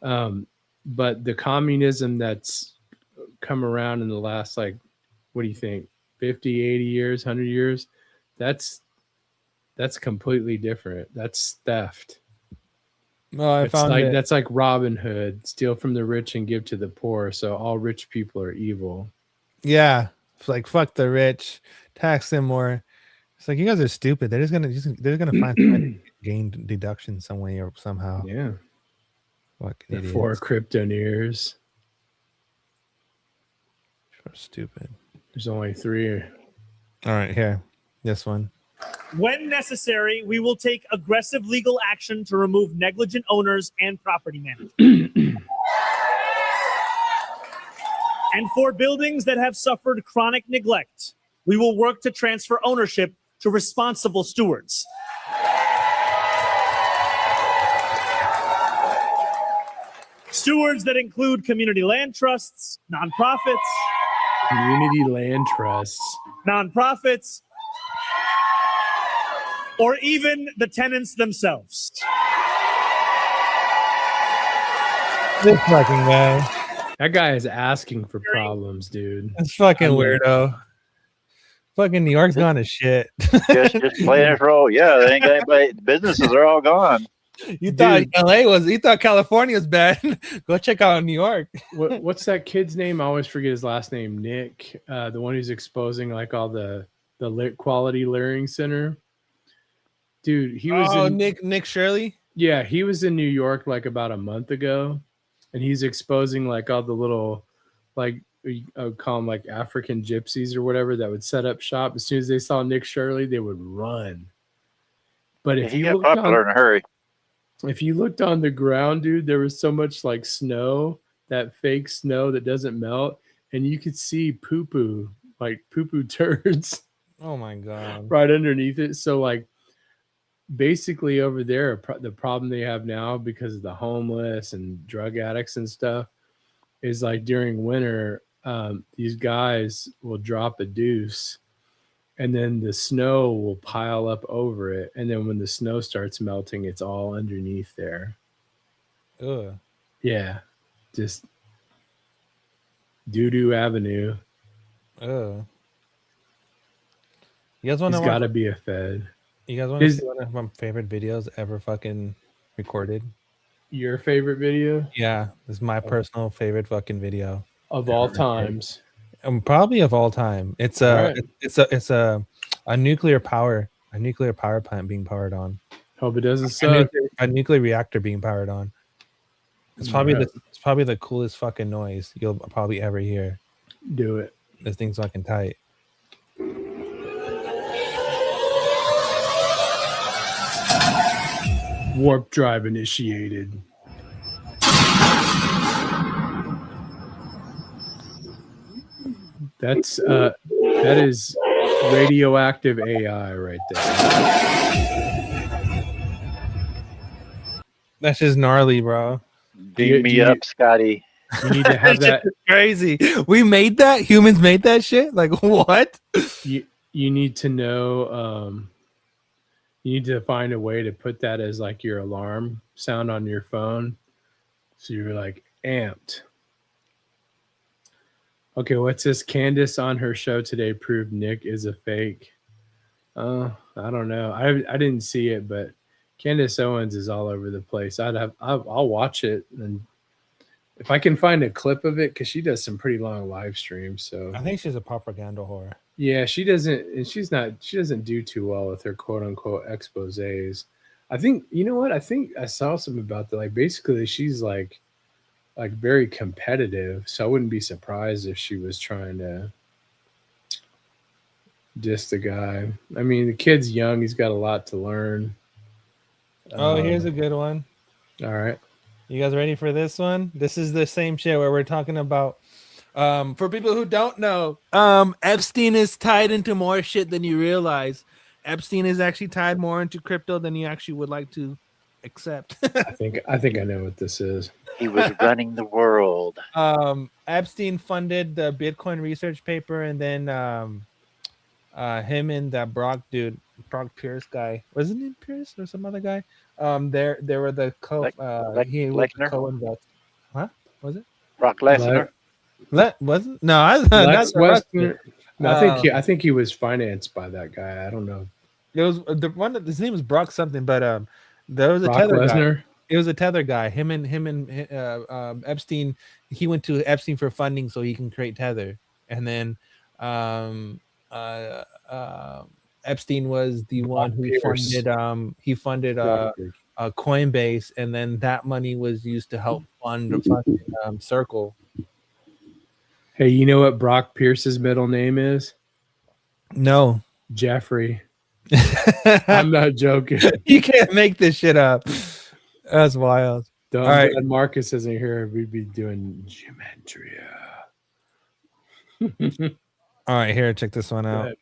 But the communism that's come around in the last, like, what do you think, 50, 80 years, 100 years? That's completely different. That's theft. Well, That's like Robin Hood, steal from the rich and give to the poor. So all rich people are evil. Yeah, it's like fuck the rich, tax them more. It's like you guys are stupid. They're gonna find some way to gain deduction some way or somehow. Yeah, fucking the idiots. 4 cryptoneers. So stupid. There's only 3. All right, here, this one. When necessary, we will take aggressive legal action to remove negligent owners and property managers. And for buildings that have suffered chronic neglect, we will work to transfer ownership to responsible stewards. Stewards that include community land trusts, nonprofits, Community land trusts, nonprofits, or even the tenants themselves. This fucking guy. That guy is asking for problems, dude. That's fucking I mean, weirdo. Fucking New York's gone to shit. just playing his role. Yeah, they ain't got anybody. Businesses are all gone. You thought you thought California was bad. Go check out New York. What's that kid's name? I always forget his last name. Nick, the one who's exposing like all the lit quality learning center. Dude, he was Nick Shirley. Yeah, he was in New York like about a month ago, and he's exposing like all the little, like I would call them like African gypsies or whatever that would set up shop. As soon as they saw Nick Shirley, they would run. But if He you got looked popular in a hurry. if you looked on the ground, dude, there was so much like snow, that fake snow that doesn't melt, and you could see poo-poo, like poo-poo turds Oh my god. right underneath it. So like basically over there, the problem they have now because of the homeless and drug addicts and stuff is like during winter, these guys will drop a deuce and then the snow will pile up over it. And then when the snow starts melting, it's all underneath there. Ugh. Yeah. Just doo-doo avenue. Ugh. You guys want He's to got to be a Fed. You guys want to see one of my favorite videos ever fucking recorded? Your favorite video? Yeah, this is my personal favorite fucking video Of all times. Probably of all time. It's All right. it's a nuclear power plant being powered on. Hope it doesn't suck. A nuclear reactor being powered on. It's probably Alright. it's probably the coolest fucking noise you'll probably ever hear. Do it. This thing's fucking tight. Warp drive initiated. That is radioactive AI right there. That's just gnarly, bro. Beam me up, Scotty. You need to have that. Crazy. We made that. Humans made that shit. Like what? You need to know. You need to find a way to put that as like your alarm sound on your phone, so you're like amped. Okay, what's this? Candace on her show today proved Nick is a fake. I don't know. I didn't see it, but Candace Owens is all over the place. I'll watch it, and If I can find a clip of it, because she does some pretty long live streams. So I think she's a propaganda whore. yeah, she doesn't do too well with her quote unquote exposés. I think, you know what? I think I saw something about that. Like basically she's like very competitive. So I wouldn't be surprised if she was trying to diss the guy. I mean, the kid's young, he's got a lot to learn. Oh, here's a good one. All right. You guys ready for this one? This is the same shit where we're talking about for people who don't know, Epstein is tied into more shit than you realize. Epstein is actually tied more into crypto than you actually would like to accept. I think I know what this is. He was running the world. Epstein funded the Bitcoin research paper, and then him and that Brock Pierce guy, wasn't it Pierce or some other guy? They were the co-investor. Huh? Was it Brock Lesnar? Wasn't? No, I think he was financed by that guy. I don't know. It was the one that his name was Brock something, but there was a Brock tether Lesnar? guy. It was a tether guy. Him and Epstein. He went to Epstein for funding so he can create Tether, and then Epstein was the one who funded. He funded Coinbase, and then that money was used to help fund Circle. Hey, you know what Brock Pierce's middle name is? No. Jeffrey. I'm not joking. You can't make this shit up. That's wild. All right. Marcus isn't here. We'd be doing gematria. All right, here, check this one out.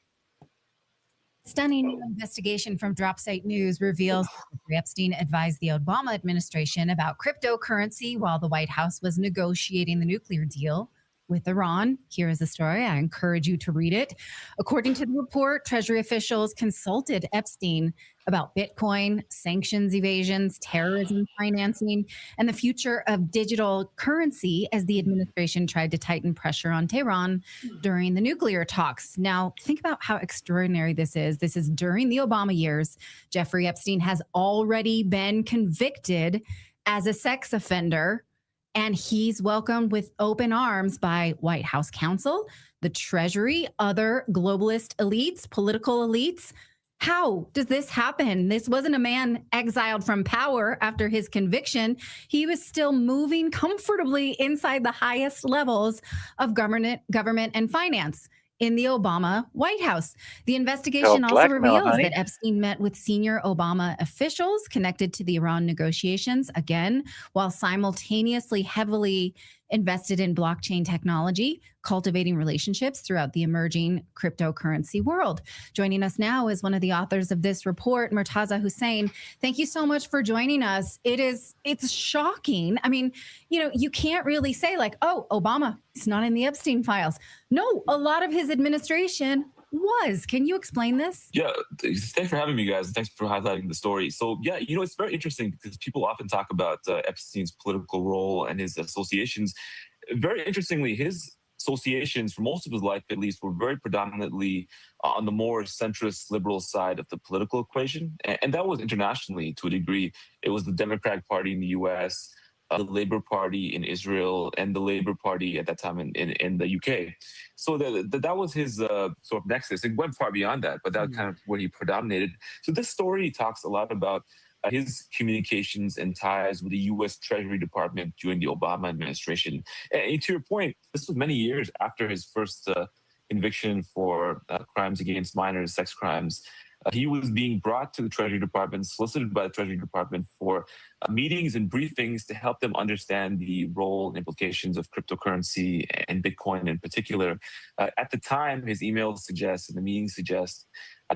Stunning new investigation from DropSite News reveals Jeffrey Epstein advised the Obama administration about cryptocurrency while the White House was negotiating the nuclear deal with Iran. Here is the story. I encourage you to read it. According to the report, Treasury officials consulted Epstein about Bitcoin, sanctions evasions, terrorism financing, and the future of digital currency as the administration tried to tighten pressure on Tehran during the nuclear talks. Now, think about how extraordinary this is. This is during the Obama years. Jeffrey Epstein has already been convicted as a sex offender, and he's welcomed with open arms by White House counsel, the Treasury, other globalist elites, political elites. How does this happen? This wasn't a man exiled from power after his conviction. He was still moving comfortably inside the highest levels of government and finance in the Obama White House. The investigation also reveals that Epstein met with senior Obama officials connected to the Iran negotiations, again, while simultaneously heavily invested in blockchain technology, cultivating relationships throughout the emerging cryptocurrency world. Joining us now is one of the authors of this report, Murtaza Hussain. Thank you so much for joining us. It's shocking. I mean, you can't really say like, oh, Obama, it's not in the Epstein files. No, a lot of his administration was. Can you explain this? Yeah, thanks for having me, guys. Thanks for highlighting the story. So, yeah, it's very interesting because people often talk about Epstein's political role and his associations. Very interestingly, his associations, for most of his life at least, were very predominantly on the more centrist liberal side of the political equation. And that was internationally to a degree. It was the Democratic Party in the US, the Labour Party in Israel, and the Labour Party at that time in the UK. So that was his sort of nexus. It went far beyond that, but that was kind of where he predominated. So this story talks a lot about his communications and ties with the U.S. Treasury Department during the Obama administration. And to your point, this was many years after his first conviction for crimes against minors, sex crimes. He was being brought to the Treasury Department, solicited by the Treasury Department for meetings and briefings to help them understand the role and implications of cryptocurrency and Bitcoin in particular. At the time, his emails suggest and the meetings suggest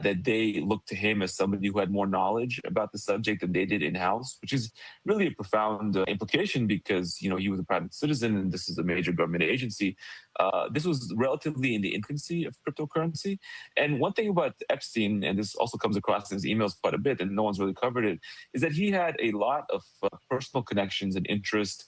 that they looked to him as somebody who had more knowledge about the subject than they did in-house, which is really a profound implication because, he was a private citizen and this is a major government agency. This was relatively in the infancy of cryptocurrency. And one thing about Epstein, and this also comes across in his emails quite a bit, and no one's really covered it, is that he had a lot of personal connections and interest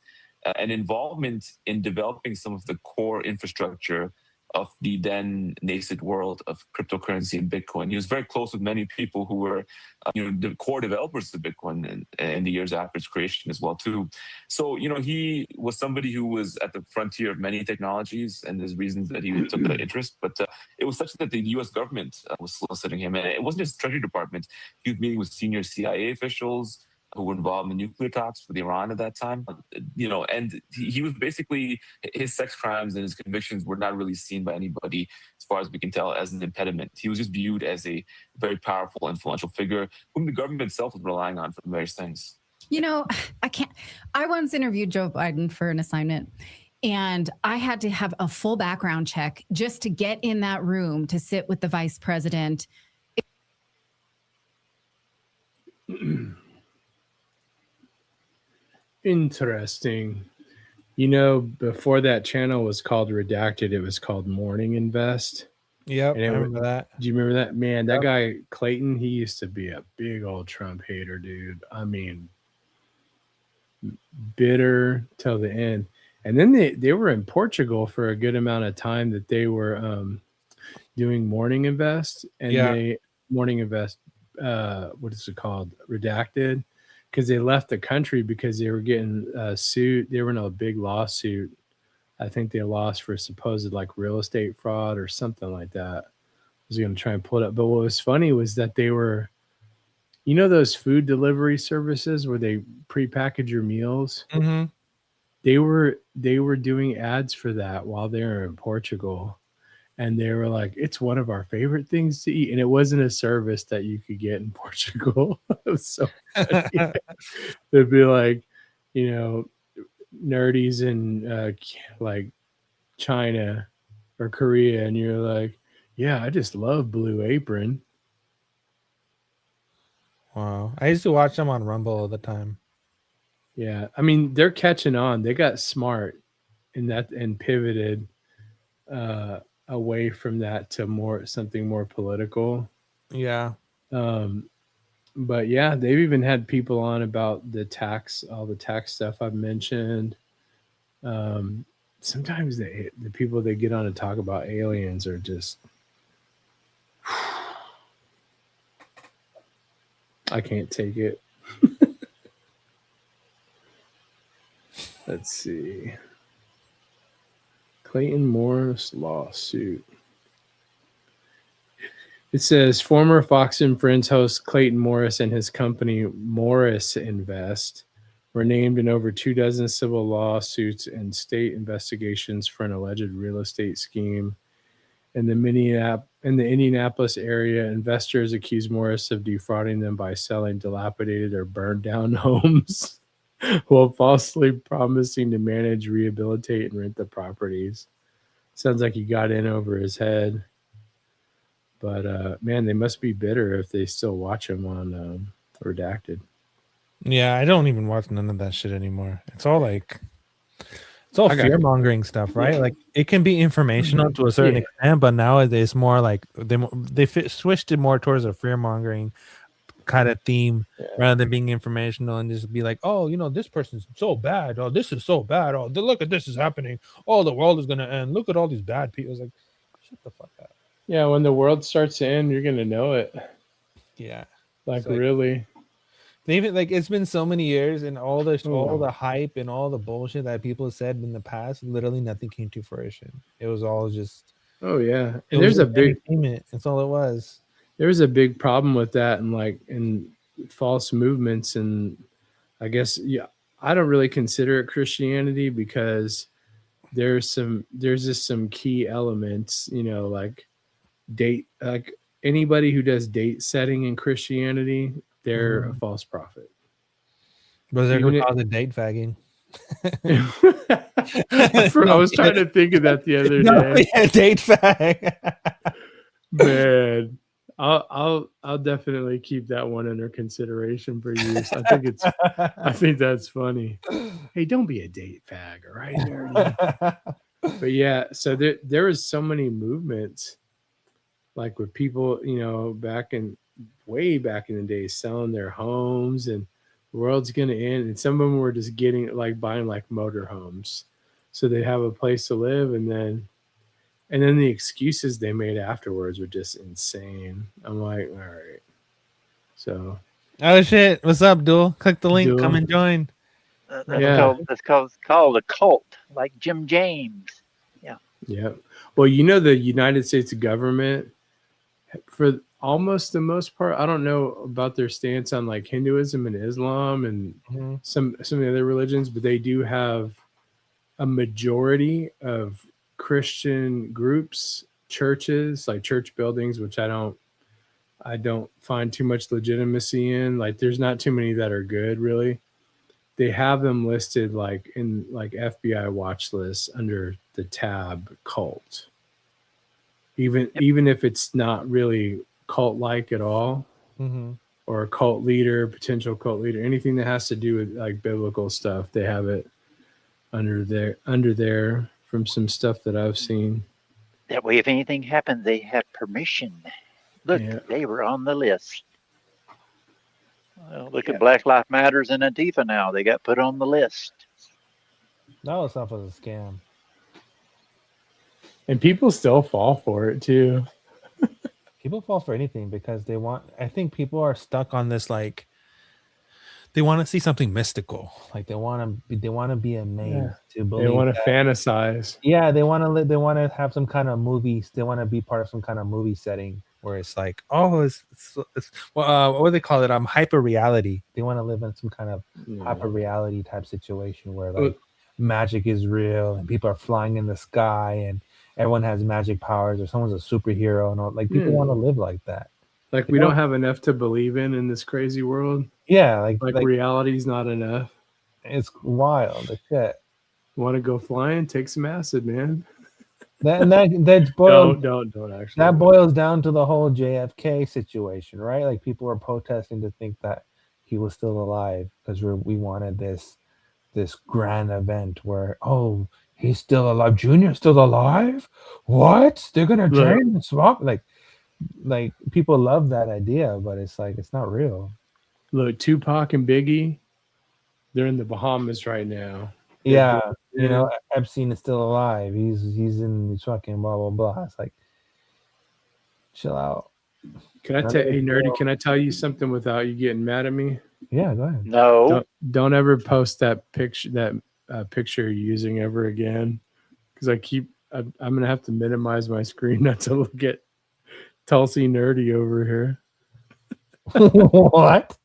and involvement in developing some of the core infrastructure of the then nascent world of cryptocurrency and Bitcoin. He was very close with many people who were, the core developers of Bitcoin in the years after its creation as well too. So, he was somebody who was at the frontier of many technologies, and there's reasons that he took that interest. But it was such that the U.S. government was soliciting him, and it wasn't just the Treasury Department. He was meeting with senior CIA officials who were involved in the nuclear talks with Iran at that time, and he was basically, his sex crimes and his convictions were not really seen by anybody, as far as we can tell, as an impediment. He was just viewed as a very powerful, influential figure whom the government itself was relying on for various things. I once interviewed Joe Biden for an assignment, and I had to have a full background check just to get in that room to sit with the vice president. Interesting. Before that channel was called Redacted, it was called Morning Invest. Yep, And I remember that. Do you remember that? Man, that guy, Clayton, he used to be a big old Trump hater, dude. I mean, bitter till the end. And then they were in Portugal for a good amount of time that they were doing Morning Invest. And Morning Invest, what is it called? Redacted. Because they left the country because they were getting sued. They were in a big lawsuit. I think they lost for supposed real estate fraud or something like that. I was going to try and pull it up. But what was funny was that they were, those food delivery services where they prepackage your meals? Mm-hmm. They were doing ads for that while they were in Portugal. And they were like, it's one of our favorite things to eat. And it wasn't a service that you could get in Portugal. It was so funny. It'd be like, nerdies in China or Korea. And you're like, yeah, I just love Blue Apron. Wow. I used to watch them on Rumble all the time. Yeah. I mean, they're catching on. They got smart and pivoted away from that to something more political. Yeah. But yeah, they've even had people on about all the tax stuff I've mentioned. Sometimes the people they get on to talk about aliens are just, I can't take it. Let's see. Clayton Morris lawsuit. It says former Fox and Friends host Clayton Morris and his company Morris Invest were named in over 24 civil lawsuits and state investigations for an alleged real estate scheme. In the Indianapolis area, investors accused Morris of defrauding them by selling dilapidated or burned down homes while falsely promising to manage, rehabilitate, and rent the properties. Sounds like he got in over his head. But, man, they must be bitter if they still watch him on Redacted. Yeah, I don't even watch none of that shit anymore. It's all fear-mongering stuff, right? Like, it can be informational to a certain extent, but nowadays more like they switched it more towards a fear-mongering kind of theme rather than being informational and just be like, oh, this person's so bad. Oh, this is so bad. Oh, look at this is happening. Oh, the world is going to end. Look at all these bad people. It's like, shut the fuck up. Yeah, when the world starts to end, you're going to know it. Yeah. Like really. Even it's been so many years and all the hype and all the bullshit that people said in the past, literally nothing came to fruition. It was all just and there's a big entertainment. That's all it was. There was a big problem with that and in false movements, and I guess I don't really consider it Christianity because there's just some key elements, anybody who does date setting in Christianity, they're a false prophet. Was there who called it date fagging? I was trying to think of that the other day. Yeah, date fag. Man, I'll definitely keep that one under consideration for use. I think that's funny. Hey, don't be a date fag, all right, nerdy? But yeah, so there was so many movements, like with people, way back in the day, selling their homes and the world's gonna end, and some of them were just buying motor homes, so they have a place to live, and then And then the excuses they made afterwards were just insane. I'm like, all right. So. Oh shit! What's up, Duel? Click the link. Duel. Come and join. That's called a cult, like Jim James. Yeah. Yeah. Well, the United States government, for almost the most part, I don't know about their stance on like Hinduism and Islam and some of the other religions, but they do have a majority of Christian groups, churches, like church buildings, which I don't find too much legitimacy in. Like there's not too many that are good, really. They have them listed like in like FBI watch lists under the tab cult. Even if it's not really cult like at all, or a cult leader, potential cult leader, anything that has to do with like biblical stuff, they have it under there from some stuff that I've seen. That way, if anything happens, they have permission. Look, they were on the list. Well, look at Black Lives Matters and Antifa now. They got put on the list. That was stuff was a scam. And people still fall for it too. People fall for anything because they want. I think people are stuck on this like. They want to see something mystical. Like they want to be amazed to believe. They want to that. Fantasize. Yeah, they want to live. They want to have some kind of movies. They want to be part of some kind of movie setting where it's like, oh, it's what do they call it? Hyper reality. They want to live in some kind of hyper reality type situation where like magic is real and people are flying in the sky and everyone has magic powers or someone's a superhero and all. Like people want to live like that. Like we don't have enough to believe in this crazy world. Yeah, like reality's not enough. It's wild. Like shit. Want to go flying? Take some acid, man. That boils, don't actually. That boils down to the whole JFK situation, right? Like people were protesting to think that he was still alive because we wanted this grand event where he's still alive. Junior's still alive. What? They're gonna drain and swap like people love that idea, but it's like it's not real. Look, Tupac and Biggie, they're in the Bahamas right now. Yeah, Epstein is still alive. He's in fucking blah blah blah. It's like, chill out. Can I tell hey nerdy? Can I tell you something without you getting mad at me? Yeah, go ahead. No. Don't ever post that picture picture you're using ever again, because I'm gonna have to minimize my screen not to look at Tulsi nerdy over here. What?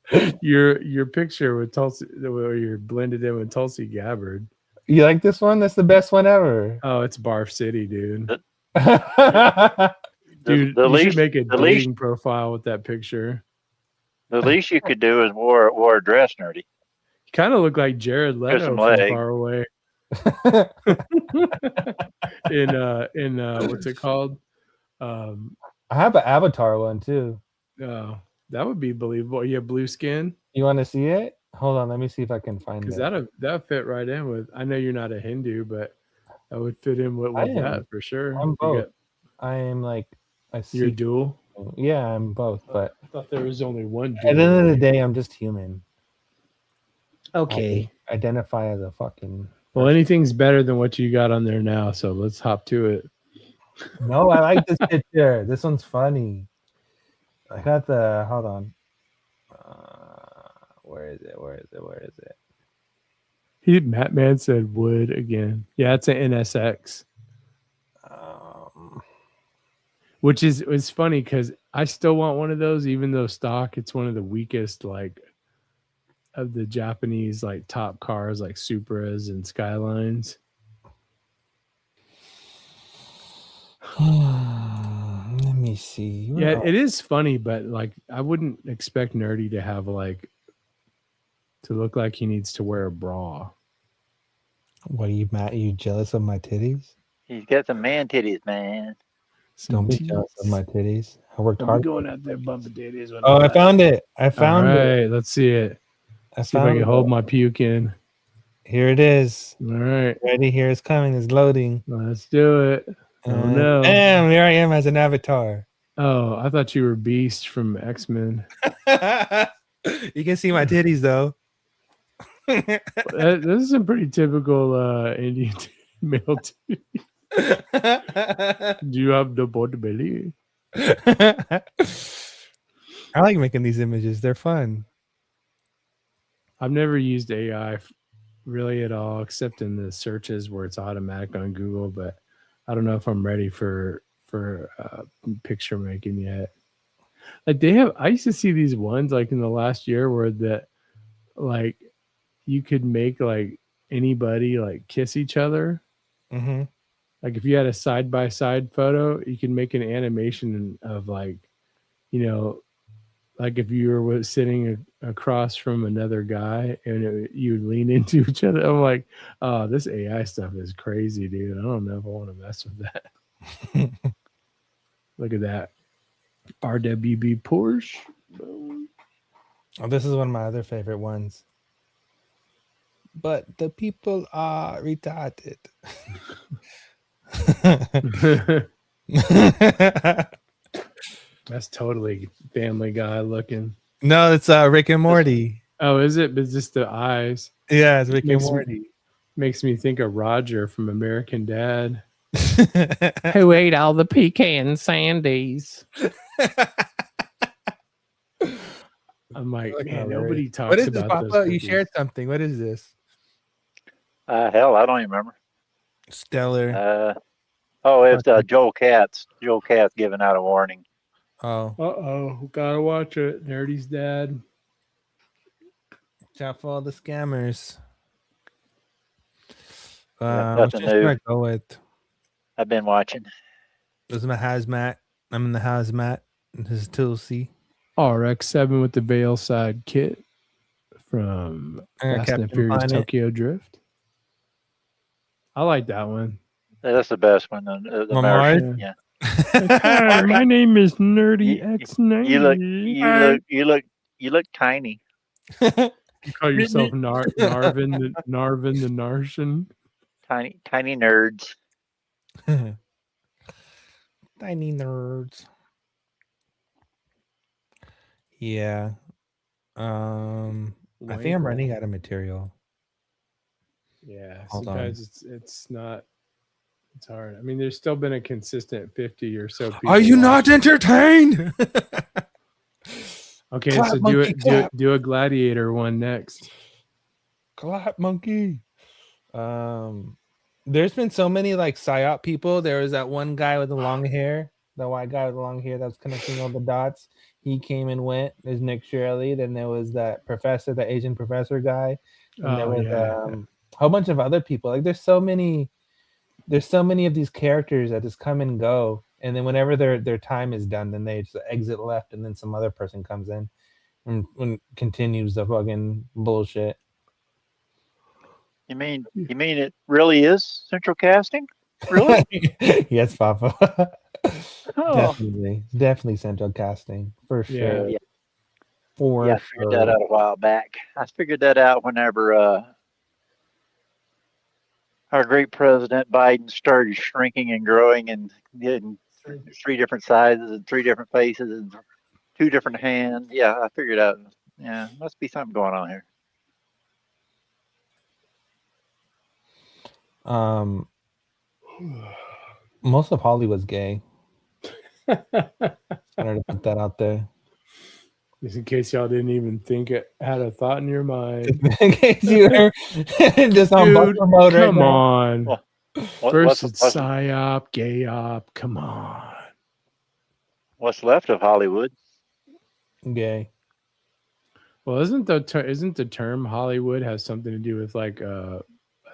Your picture with Tulsi, where you're blended in with Tulsi Gabbard. You like this one? That's the best one ever. Oh, it's Barf City, dude. Dude, you should make a dating profile with that picture. The least you could do is wore a dress, nerdy. You kind of look like Jared Leto from far away. in what's it called? I have an Avatar one too. Oh, that would be believable. You have blue skin. You want to see it? Hold on, let me see if I can find it. Because that fit right in with. I know you're not a Hindu, but that would fit in with that for sure. I'm both. I am like you're dual. Yeah, I'm both. But I thought there was only one. At the end of the day, I'm just human. Okay. I identify as a fucking. Well, anything's better than what you got on there now, so let's hop to it. No, I like this picture. This one's funny. I got the. Hold on. Where is it? Matt Man said wood again. Yeah, it's an NSX. Which is funny because I still want one of those, even though stock, it's one of the weakest of the Japanese top cars like Supras and Skylines. Let me see. Yeah, it is funny, but I wouldn't expect Nerdy to have to look like he needs to wear a bra. What are you, Matt? Are you jealous of my titties? He's got some man titties, man. Don't be jealous of my titties. I worked hard. Going out there bumping titties. Oh, I found it. I found it. Let's see it. I see if I can hold my puke in. Here it is. All right. Ready? Here it's coming. It's loading. Let's do it. Oh no. Damn, here I am as an avatar. Oh, I thought you were Beast from X-Men. You can see my titties though. This is a pretty typical Indian male titty. Do you have the portability? I like making these images. They're fun. I've never used AI really at all, except in the searches where it's automatic on Google. But I don't know if I'm ready for picture making yet. Like I used to see these ones like in the last year where like you could make like anybody like kiss each other. Mm-hmm. Like if you had a side by side photo, you could make an animation of like, like if you were sitting across from another guy and you would lean into each other. I'm like, oh, this AI stuff is crazy, dude. I don't know if I want to mess with that. Look at that. RWB Porsche. Oh, this is one of my other favorite ones. But the people are retarded. That's totally Family Guy looking. No, it's Rick and Morty. Oh, is it? But it's just the eyes. Yeah, it's Rick and Morty. Makes me think of Roger from American Dad. Who ate all the pecan sandies? I'm like, man, nobody talks What is about this, Papa? those You cookies. shared something. What is this? Hell, I don't even remember. Stellar. It's Joel Katz. Joel Katz giving out a warning. Oh. Uh-oh. Gotta watch it. Nerdy's dad. Watch out for all the scammers. Nothing just new. gonna go with. I've been watching. This is my hazmat. I'm in the hazmat. This is Tulsi. RX-7 with the Veil side kit from Fast and Furious Tokyo Drift. I like that one. That's the best one. The Lamar? American, yeah. Hi, my name is Nerdy X90. You look tiny. You call yourself Narvin the Nartian. Tiny nerds. Tiny nerds. Yeah. I think I'm running out of material. Yeah, Hold sometimes it's not. It's hard. I mean, there's still been a consistent 50 or so people. Are you not entertained? Okay, Clap, so monkey, clap. do a gladiator one next. Clap, monkey. There's been so many like psyop people. There was that one guy with the long hair, the white guy with the long hair that was connecting all the dots. He came and went. There's Nick Shirley. Then there was that professor, the Asian professor guy. And there was a whole bunch of other people. Like there's so many of these characters that just come and go. And then whenever their time is done, then they just exit left, and then some other person comes in and continues the fucking bullshit. You mean it really is central casting? Really? Yes, Papa. Oh. Definitely central casting for sure. Yeah. For I figured that out a while back. I figured that out whenever our great President Biden started shrinking and growing and getting 3 different sizes and 3 different faces and 2 different hands. Yeah, I figured out. Yeah, must be something going on here. Most of Hollywood's gay. I wanted to put that out there. Just in case y'all didn't even think it had a thought in your mind. In case you were just on buffer mode right Come now. on. First what's- it's psyop, gay op. Come on. What's left of Hollywood? Gay. Well, isn't the term Hollywood has something to do with like a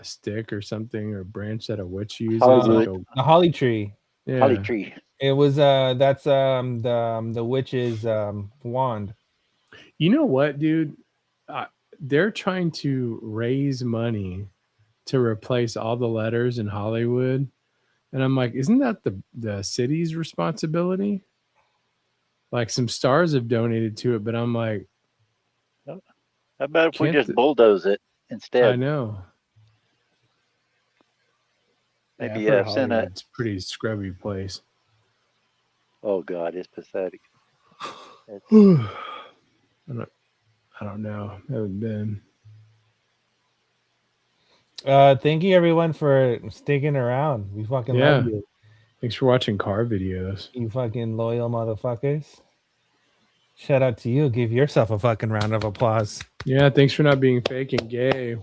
stick or something or branch that a witch uses? Hollywood. Like The holly tree. Yeah. Holly tree. It was that's the witch's wand. You know what, dude? They're trying to raise money to replace all the letters in Hollywood. And I'm like, isn't that the city's responsibility? Like some stars have donated to it, but I'm like, How about if we Can't just the- bulldoze it instead? I know. Maybe yeah, I've heard send a. Hollywood's a pretty scrubby place. Oh God, it's pathetic. I don't know. I haven't been. Thank you everyone for sticking around. We fucking Yeah. love you. Thanks for watching car videos. You fucking loyal motherfuckers. Shout out to you. Give yourself a fucking round of applause. Yeah, thanks for not being fake and gay.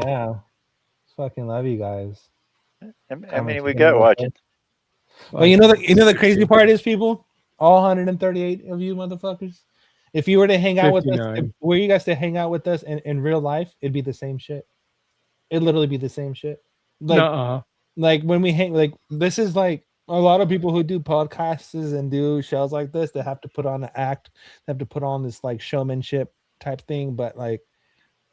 Yeah. Fucking love you guys. How many we got watching? But you know the crazy part is, people, all 138 of you motherfuckers. If you were to hang out with us, 59. were you guys to hang out with us in real life, it'd be the same shit. It'd literally be the same shit. Like, Nuh-uh. like when we hang, like this is like a lot of people who do podcasts and do shows like this, they have to put on an act, they have to put on this like showmanship type thing. But like,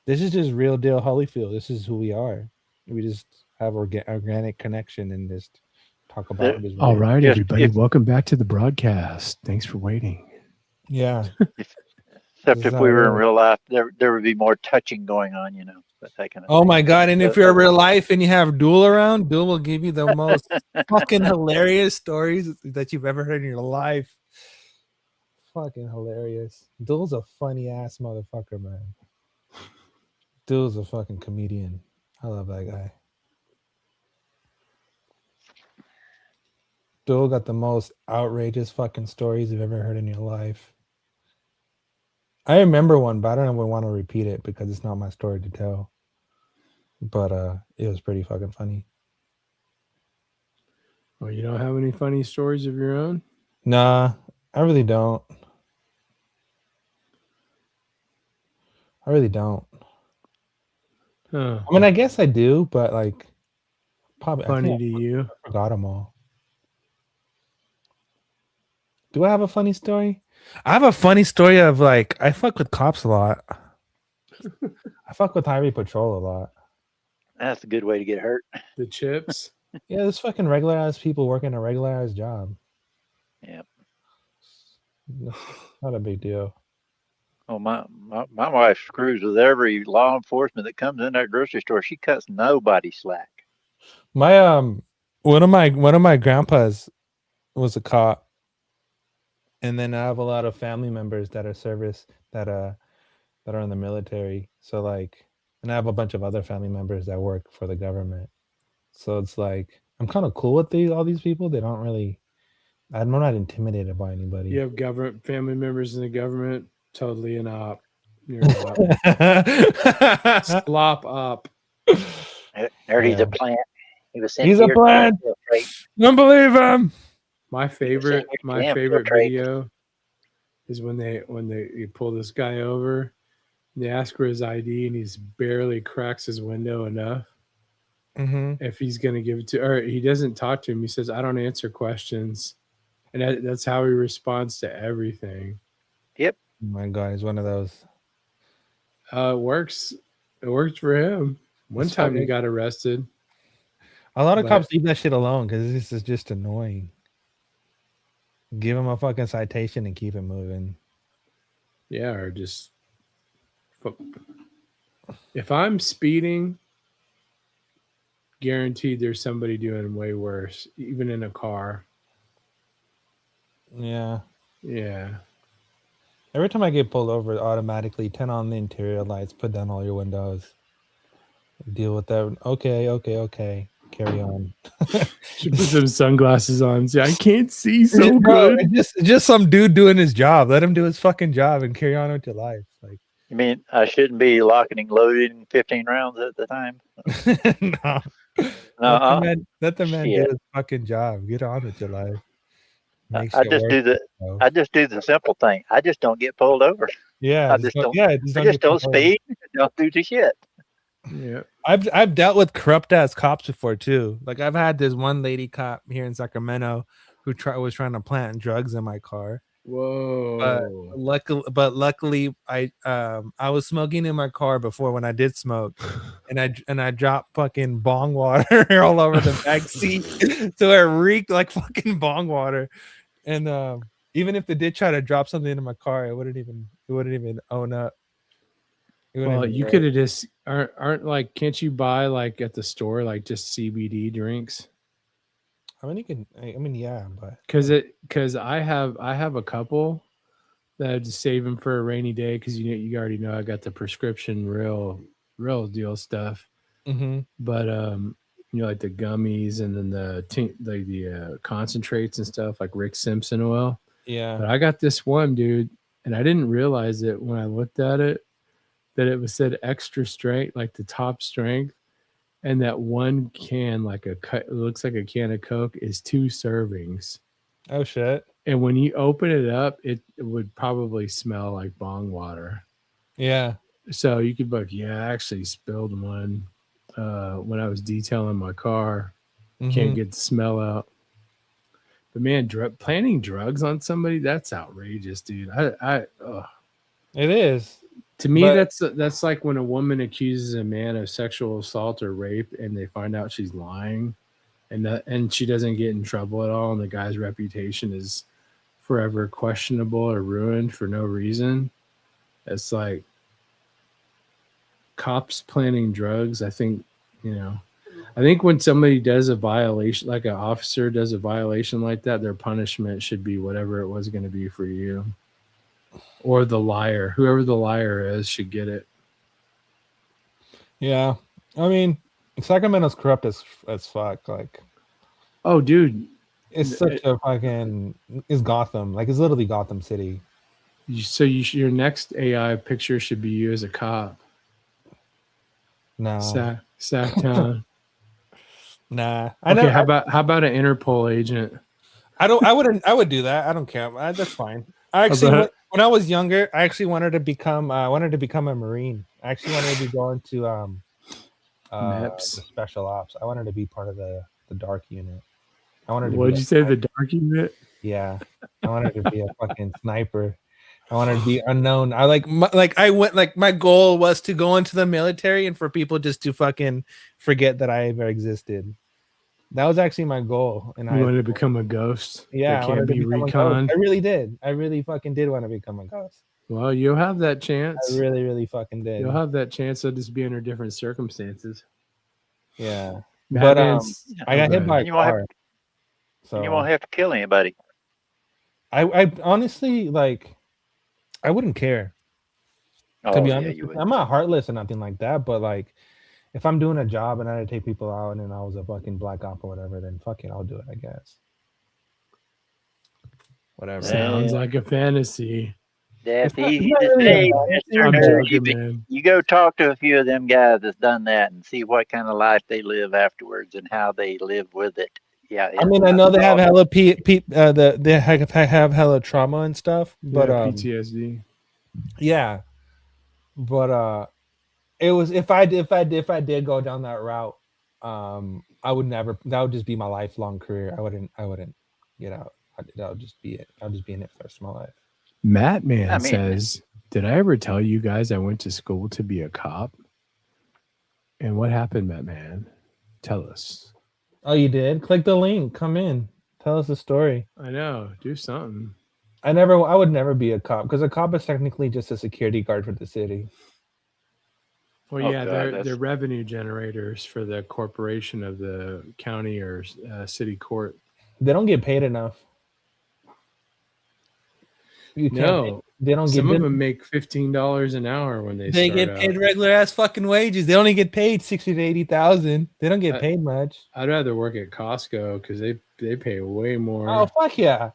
this is just real deal Holyfield. This is who we are. We just have organic connection and just talk about it. All right, everybody. Welcome back to the broadcast. Thanks for waiting. Yeah. Except if we were in real life, there would be more touching going on, you know. But that kind of Oh my god! And if you're real life and you have Duel around, Duel will give you the most fucking hilarious stories that you've ever heard in your life. Fucking hilarious. Duel's a funny ass motherfucker, man. Duel's a fucking comedian. I love that guy. Duel got the most outrageous fucking stories you've ever heard in your life. I remember one, but I don't ever want to repeat it because it's not my story to tell. But it was pretty fucking funny. Oh, you don't have any funny stories of your own? Nah, I really don't. I really don't. Huh. I mean, I guess I do, but like, probably Funny to you? I forgot them all. Do I have a funny story? I have a funny story of like, I fuck with cops a lot. I fuck with highway patrol a lot. That's a good way to get hurt. The chips? Yeah, there's fucking regular ass people working a regular ass job. Yep. Not a big deal. Oh, my wife screws with every law enforcement that comes in that grocery store. She cuts nobody slack. My one of my grandpas was a cop. And then I have a lot of family members that are service that are in the military. So like, and I have a bunch of other family members that work for the government. So it's like I'm kind of cool with all these people. They don't really. I'm not intimidated by anybody. You have government family members in the government. Totally an op. You're an op. Slop up. Nerdy's a plant. He was sent He's here a to plant. infiltrate. Don't believe him. My favorite infiltrate. video is when you pull this guy over, and they ask for his ID, and he's barely cracks his window enough. Mm-hmm. If he's gonna give it to, or he doesn't talk to him, he says, "I don't answer questions," and that's how he responds to everything. Yep. Oh my God, he's one of those. It works. It worked for him. One That's time he funny. got arrested. A lot of But- cops leave that shit alone because this is just annoying. Give him a fucking citation and keep it moving. Yeah, or just if I'm speeding, guaranteed there's somebody doing way worse, even in a car. Yeah. Yeah. Every time I get pulled over, automatically turn on the interior lights, put down all your windows, deal with that. Okay. Carry on. Should put some sunglasses on. See, I can't see so Bro, good. it's just some dude doing his job. Let him do his fucking job and carry on with your life. Like, You mean I shouldn't be locking and loading 15 rounds at the time? no. Let the man Shit. do his fucking job. Get on with your life. Make I shit just work do for yourself. I just do the simple thing. I just don't get pulled over. Yeah, I just don't. I just get don't pulled over. speed. Don't do the shit. Yeah. I've dealt with corrupt ass cops before too. Like I've had this one lady cop here in Sacramento who was trying to plant drugs in my car. Whoa. But luckily I was smoking in my car before when I did smoke, and I dropped fucking bong water all over the back seat, so it reeked like fucking bong water. And even if they did try to drop something into my car, it wouldn't even own up. Well, you could have just aren't like, can't you buy like at the store like just CBD drinks? I mean, you can. I mean, yeah, but Because I have a couple that I just save them for a rainy day because you already know I got the prescription real deal stuff. But like the gummies and then the concentrates and stuff like Rick Simpson oil. Yeah. But I got this one, dude, and I didn't realize it when I looked at it that it was said extra strength, like the top strength, and that one can, like it looks like a can of Coke, is 2 servings. Oh shit. And when you open it up, it would probably smell like bong water. Yeah. So you could be like, yeah, I actually spilled one when I was detailing my car. Can't get the smell out. But man, planting drugs on somebody, that's outrageous, dude. It is. To me, that's like when a woman accuses a man of sexual assault or rape and they find out she's lying and she doesn't get in trouble at all, and the guy's reputation is forever questionable or ruined for no reason. It's like cops planting drugs. I think when somebody does a violation, like an officer does a violation like that, their punishment should be whatever it was going to be for you. Or the liar, whoever the liar is, should get it. Yeah. I mean, Sacramento's corrupt as fuck. Like, oh, dude. It's such a fucking, it's Gotham. Like, it's literally Gotham City. So your next AI picture should be you as a cop. No. Sacktown. Nah. Okay, how about an Interpol agent? I would do that. I don't care. That's fine. I actually, when I was younger, I actually wanted to become a Marine. I actually wanted to go into the special ops. I wanted to be part of the dark unit. I wanted to. What did you say? The dark unit? Yeah, I wanted to be a fucking sniper. I wanted to be unknown. My goal was to go into the military and for people just to fucking forget that I ever existed. That was actually my goal. And I wanted to become a ghost. Yeah, that can't be reconned. I really did. I really fucking did want to become a ghost. Well, you'll have that chance. I really, really fucking did. You'll have that chance. They'll just be under different circumstances. Yeah, but I got hit by a car. So you won't have to kill anybody. I honestly, like, I wouldn't care. To be honest, I'm not heartless or nothing like that. But like, if I'm doing a job and I had to take people out and I was a fucking black op or whatever, then fuck it, I'll do it, I guess. Whatever. Sounds like a fantasy. That's easy to say. You go talk to a few of them guys that's done that and see what kind of life they live afterwards and how they live with it. Yeah, I mean, I know they have hella they have hella trauma and stuff, but PTSD. Yeah, but it was if I did go down that route, I would never. That would just be my lifelong career. I wouldn't get out. That would just be it. I'll just be in it for the rest of my life. Mattman says, "Did I ever tell you guys I went to school to be a cop? And what happened, Mattman? Tell us." Oh, you did? Click the link. Come in. Tell us the story. I know. Do something. I would never be a cop because a cop is technically just a security guard for the city. Well, yeah, they're revenue generators for the corporation of the county or city court. They don't get paid enough. They don't. Some of them make $15 an hour when they get paid regular ass fucking wages. They only get paid 60 to 80,000. They don't get paid much. I'd rather work at Costco because they pay way more. Oh fuck yeah!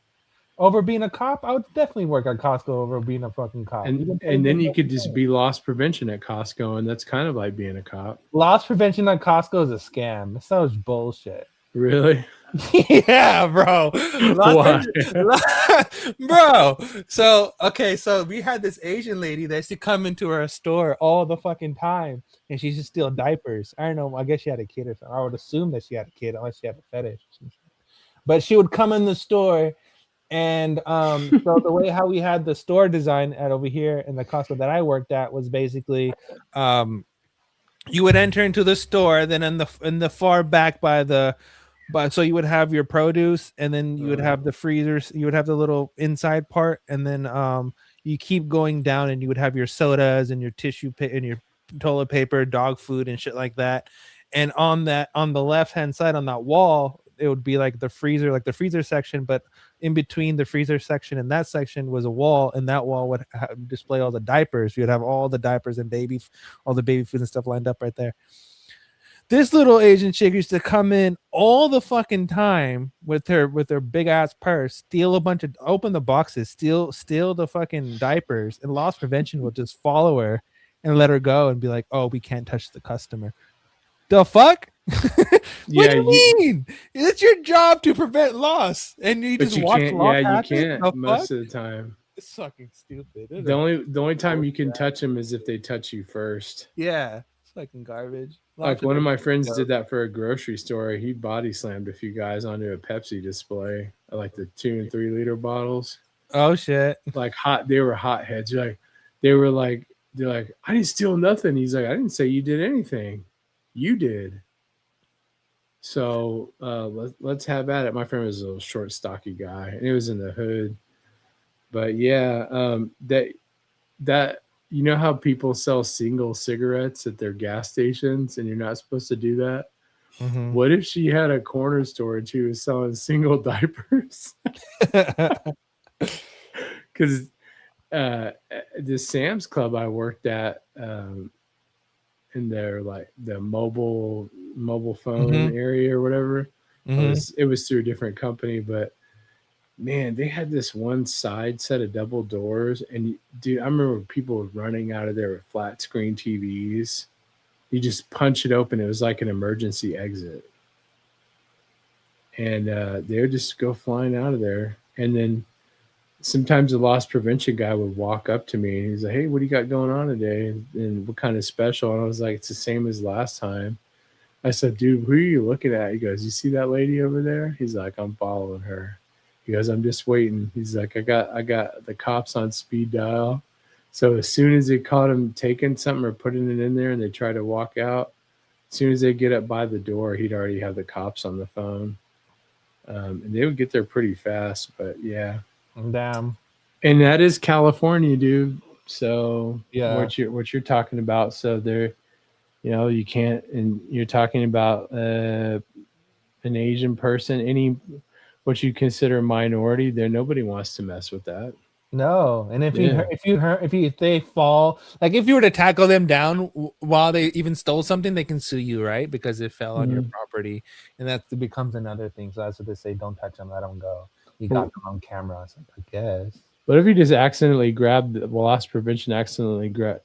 Over being a cop, I would definitely work at Costco over being a fucking cop. And then you could just be loss prevention at Costco, and that's kind of like being a cop. Loss prevention at Costco is a scam. It's so much bullshit. Really? Yeah, bro. Bro. So we had this Asian lady that used to come into our store all the fucking time, and she used to steal diapers. I don't know. I guess she had a kid or something. I would assume that she had a kid unless she had a fetish. But she would come in the store, and so the way how we had the store design at over here in the Costco that I worked at was basically you would enter into the store, then in the far back so you would have your produce, and then you would have the freezers, you would have the little inside part, and then you keep going down and you would have your sodas and your tissue and your toilet paper, dog food and shit like that. And on the left hand side on that wall, it would be like the freezer section, but in between the freezer section and that section was a wall, and that wall would display all the diapers. You'd have all the diapers and all the baby food and stuff lined up right there. This little Asian chick used to come in all the fucking time with her big ass purse, steal a bunch of, open the boxes, steal the fucking diapers, and loss prevention would just follow her and let her go and be like, "Oh, we can't touch the customer." The fuck? What Yeah, do you mean? It's your job to prevent loss, and you but just you watch can't. loss Yeah, you happen? can't The most fuck? of the time. It's fucking stupid. The only time you can touch them is if they touch you first. Yeah, it's fucking garbage. Like one of my friends did that for a grocery store. He body slammed a few guys onto a Pepsi display, like the 2 and 3 liter bottles. Oh shit! Like they were hotheads. They're like, I didn't steal nothing. He's like, I didn't say you did anything. You did. So let's have at it. My friend was a little short, stocky guy, and it was in the hood. But yeah, that you know how people sell single cigarettes at their gas stations, and you're not supposed to do that. Mhm. What if she had a corner store and she was selling single diapers? Because the Sam's Club I worked at, in their like the mobile phone Mhm. area or whatever, Mhm. it was through a different company, but man, they had this one side set of double doors, and dude, I remember people running out of there with flat screen TVs. You just punch it open; it was like an emergency exit, and they would just go flying out of there. And then sometimes the loss prevention guy would walk up to me, and he's like, "Hey, what do you got going on today? And what kind of special?" And I was like, "It's the same as last time." I said, "Dude, who are you looking at?" He goes, "You see that lady over there?" He's like, "I'm following her." He goes, "I'm just waiting." He's like, I got the cops on speed dial. So as soon as they caught him taking something or putting it in there and they try to walk out, as soon as they get up by the door, he'd already have the cops on the phone. And they would get there pretty fast, but yeah. Damn. And that is California, dude. So Yeah. what you're talking about. So there, you can't, and you're talking about an Asian person, what you consider a minority, there nobody wants to mess with that. No, and if Yeah. if they fall, like if you were to tackle them down while they even stole something, they can sue you, right? Because it fell on your Mhm. property, and that becomes another thing. So that's what they say: don't touch them, let them go. You got them on camera. So I guess. What if you just accidentally loss prevention accidentally grabbed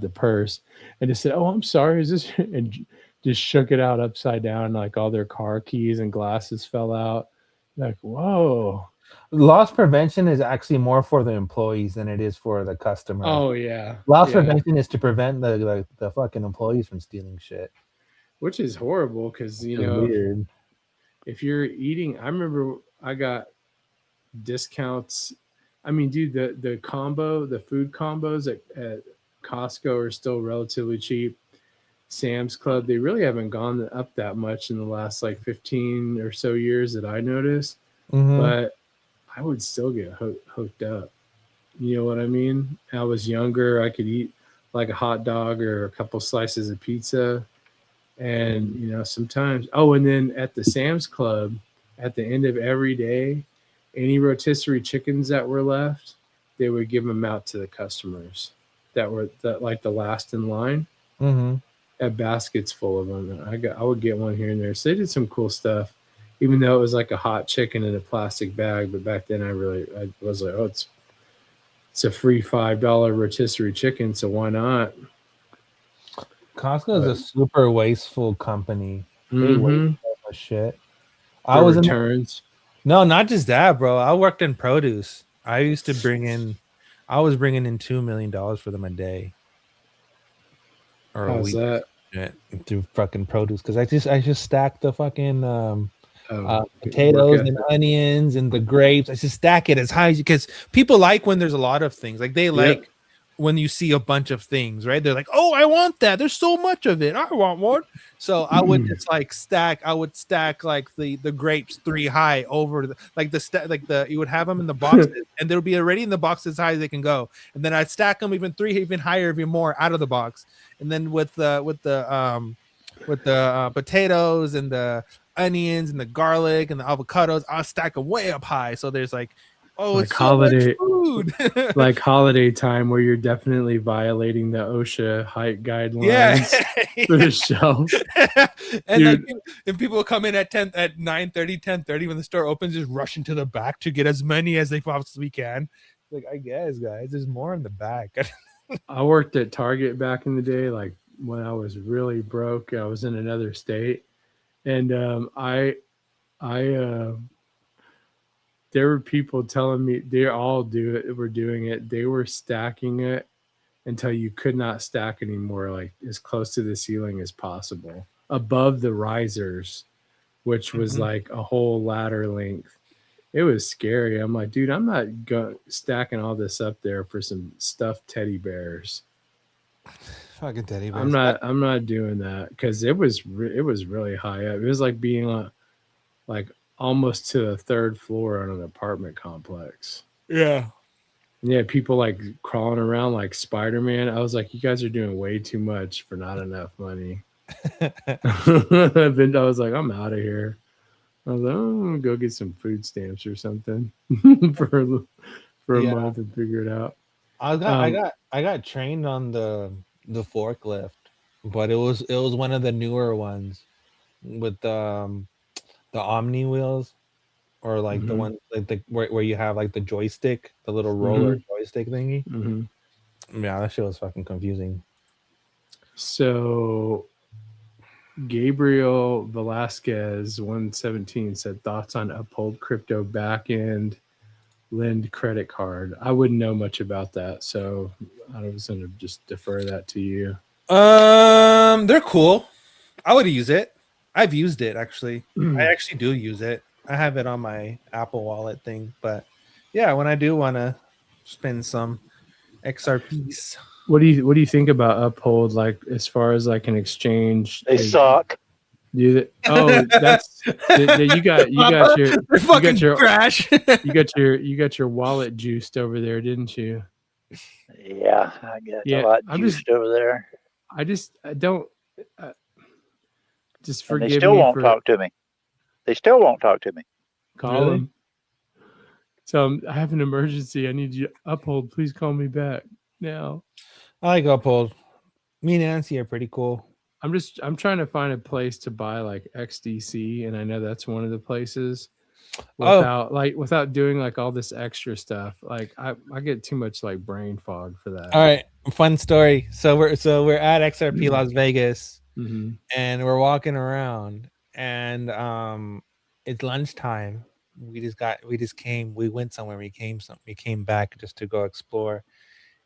the purse and just said, "Oh, I'm sorry, is this?" and just shook it out upside down, like all their car keys and glasses fell out. Like, whoa. Loss prevention is actually more for the employees than it is for the customer. Oh yeah. Loss Yeah. prevention is to prevent the fucking employees from stealing shit. Which is horrible because It's weird. if you're eating, I remember I got discounts. I mean, dude, the food combos at Costco are still relatively cheap. Sam's Club, they really haven't gone up that much in the last like 15 or so years that I noticed. Mhm. But I would still get hooked up. You know what I mean? I was younger. I could eat like a hot dog or a couple slices of pizza. And, sometimes, and then at the Sam's Club, at the end of every day, any rotisserie chickens that were left, they would give them out to the customers that were like the last in line. Mhm. Had baskets full of them. I would get one here and there. So they did some cool stuff, even though it was like a hot chicken in a plastic bag. But back then I was like, oh, it's a free $5 rotisserie chicken, so why not? Costco is a super wasteful company. They Mhm. waste so much shit. For returns. No, not just that, bro. I worked in produce. I used to I was bringing in $2 million for them a day. Or a How's week. that? Yeah, through fucking produce, because I just stack the fucking work potatoes and ethic. onions and the grapes. I just stack it as high as because people like when there's a lot of things. Like they like when you see a bunch of things, right? They're like, "Oh, I want that. There's so much of it. I want one." So I would just like stack. I would stack like the grapes 3 high over you would have them in the boxes, and they'll be already in the box as high as they can go. And then I'd stack them even 3 even higher, even more out of the box. And then with the potatoes and the onions and the garlic and the avocados, I'll stack them way up high. So there's like Oh, like it's holiday, so much food. like holiday time where you're definitely violating the OSHA height guidelines for the shelf. And like, Dude. and people come in at 9:30, 10:30 when the store opens, just rush into the back to get as many as they possibly can. Like, I guess, guys, there's more in the back. I worked at Target back in the day, like when I was really broke. I was in another state, and there were people telling me they all were doing it. They were stacking it until you could not stack anymore, like as close to the ceiling as possible, above the risers, which was like a whole ladder length. It was scary. I'm like, dude, I'm not stacking all this up there for some stuffed teddy bears. Fucking teddy bears. I'm not doing that, because it was really high up. It was like being like almost to the third floor on an apartment complex. Yeah. Yeah, people like crawling around like Spider-Man. I was like, you guys are doing way too much for not enough money. I was like, I'm out of here. I was like, oh, I'm gonna go get some food stamps or something for a month and figure it out. I got trained on the forklift, but it was one of the newer ones with the Omni wheels, or like the one like where you have like the joystick, the little roller joystick thingy. Yeah, that shit was fucking confusing. So Gabriel Velasquez 117 said, thoughts on Uphold crypto backend lend credit card. I wouldn't know much about that, so I was going to just defer that to you. They're cool. I would use it. I've used it actually. I actually do use it. I have it on my Apple Wallet thing, but yeah, when I do want to spend some XRPs. What do you think about Uphold, like as far as like an exchange? They suck. You got your trash. you got your wallet juiced over there, didn't you? Yeah, I got a lot juiced over there. I don't. Just forgive me. They still won't talk to me. They still won't talk to me. Call them. So I have an emergency. I need you. Uphold, please call me back now. I like Uphold. Me and Nancy are pretty cool. I'm trying to find a place to buy like XDC, and I know that's one of the places. Without doing like all this extra stuff. Like I get too much like brain fog for that. All right, fun story. So we're at XRP Las Vegas, and we're walking around, and it's lunchtime. We went somewhere. We came back just to go explore.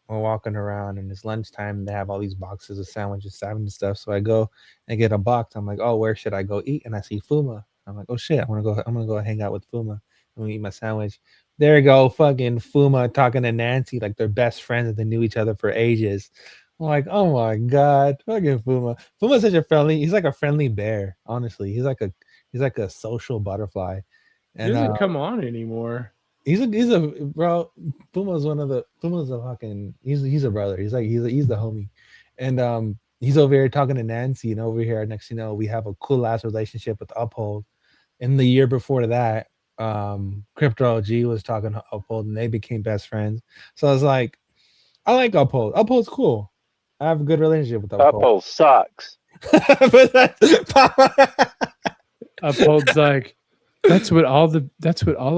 We're walking around, and it's lunchtime. They have all these boxes of sandwiches, and stuff. So I go and get a box. I'm like, oh, where should I go eat? And I see Fuma. I'm like, oh shit, I'm gonna go hang out with Fuma. I'm gonna eat my sandwich. There you go, fucking Fuma talking to Nancy like they're best friends and they knew each other for ages. I'm like, oh my god, fucking Fuma. Fuma's such a he's like a friendly bear, honestly. He's like a social butterfly. And he doesn't come on anymore. He's a bro. Fuma's a brother. He's the homie. And he's over here talking to Nancy, and over here next, we have a cool ass relationship with Uphold. And the year before that, Crypto OG was talking to Uphold, and they became best friends. So I was like, I like Uphold. Uphold's cool. I have a good relationship with Uphold. Uphold sucks. Uphold's like, that's what all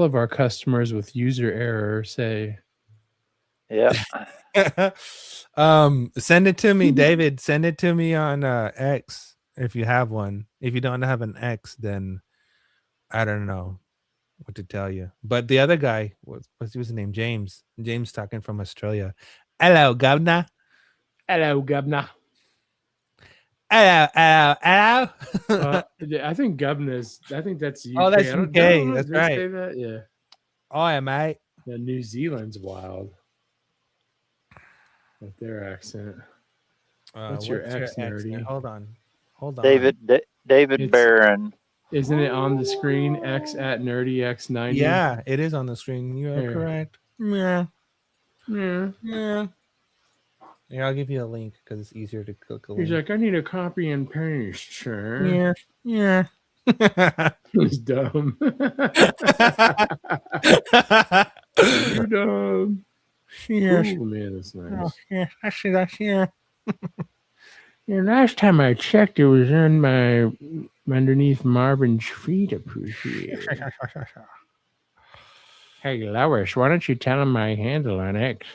of our customers with user error say. Yeah. Send it to me, David. Send it to me on X if you have one. If you don't have an X, then I don't know what to tell you. But the other guy, what's his name? James talking from Australia. Hello, governor. Hello, governor. Hello. I think governors. I think that's UK. Oh, that's UK. That's right. Say that? Yeah. Oh, yeah, mate. Yeah, New Zealand's wild with their accent. What's your X, nerdy? Hold on. David Barron. Isn't it on the screen? X at nerdyx90. Yeah, it is on the screen. You are correct. Yeah. Yeah, I'll give you a link because it's easier to click a link. He's like, I need a copy and paste, sir. Yeah. He's dumb. You dumb. Yeah. Ooh, man, that's nice. Oh, yeah, actually, that's yeah. Yeah, last time I checked, it was on my underneath Marvin's feet up here. Hey, Lois, why don't you tell him my handle on X?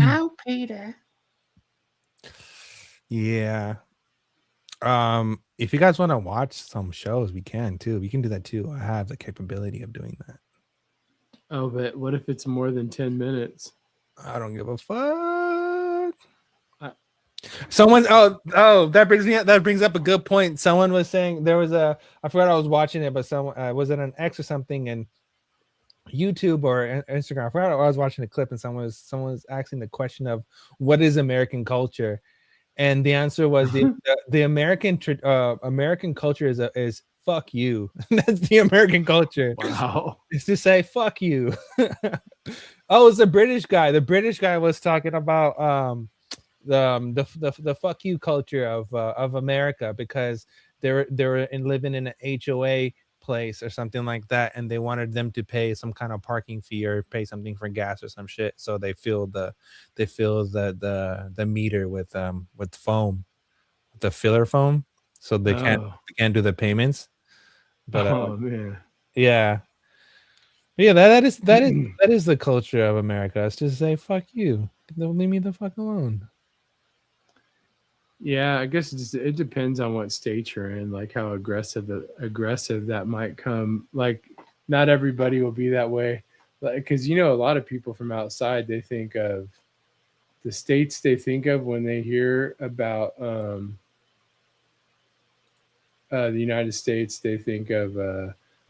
Ow, Peter. Yeah. If you guys want to watch some shows, we can too. We can do that too. I have the capability of doing that. Oh, but what if it's more than 10 minutes? I don't give a fuck. Someone that brings up a good point. Someone was saying there was I forgot I was watching it, but someone was it an X or something and YouTube or Instagram. I forgot I was watching a clip and someone was asking the question of what is American culture, and the answer was the American culture is fuck you. That's the American culture. Wow, it's to say fuck you. Oh, it's a British guy. The British guy was talking about the fuck you culture of America because they were living in an HOA place or something like that, and they wanted them to pay some kind of parking fee or pay something for gas or some shit. So they fill the meter with foam, the filler foam, so they can't do the payments. But man, yeah. Yeah, that is the culture of America. It's just say fuck you. Don't leave me the fuck alone. Yeah, I guess it depends on what state you're in, like how aggressive that might come. Like, not everybody will be that way, because a lot of people from outside, they think of the states they think of when they hear about the United States. They think of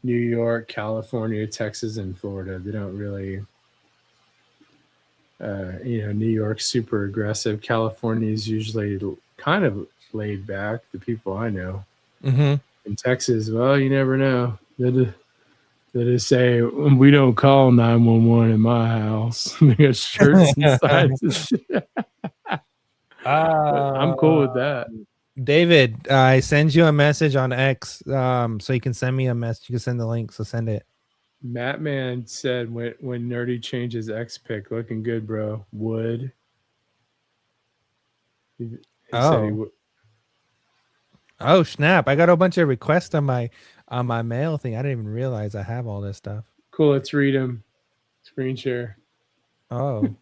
New York, California, Texas, and Florida. They don't really. New York's super aggressive. California is usually kind of laid back. The people I know. Mm-hmm. In Texas, well, you never know. They just say we don't call 911 in my house. They got shirts and signs. I'm cool with that. David, I send you a message on X, so you can send me a message. You can send the link, so send it. Mattman said when Nerdy changes X pick, looking good, bro. Would. He said he would. Oh snap! I got a bunch of requests on my mail thing. I didn't even realize I have all this stuff. Cool. Let's read them. Screen share. Oh.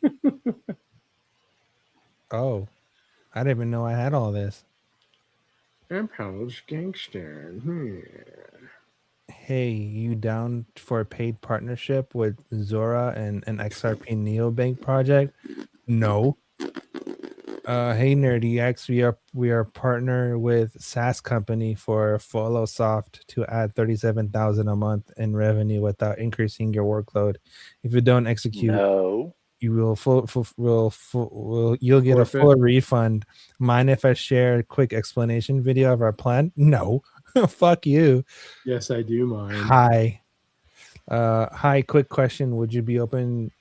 Oh, I didn't even know I had all this. Impulse Gangster. Hey, you down for a paid partnership with Zora and an XRP Neobank project? No. Hey Nerdy X, we are partner with SaaS company for Follow-Soft to add 37,000 a month in revenue without increasing your workload. If you don't execute, you will you'll get a full refund. Mind if I share a quick explanation video of our plan? No. Fuck you. Yes, I do mind. Hi, quick question. Would you be open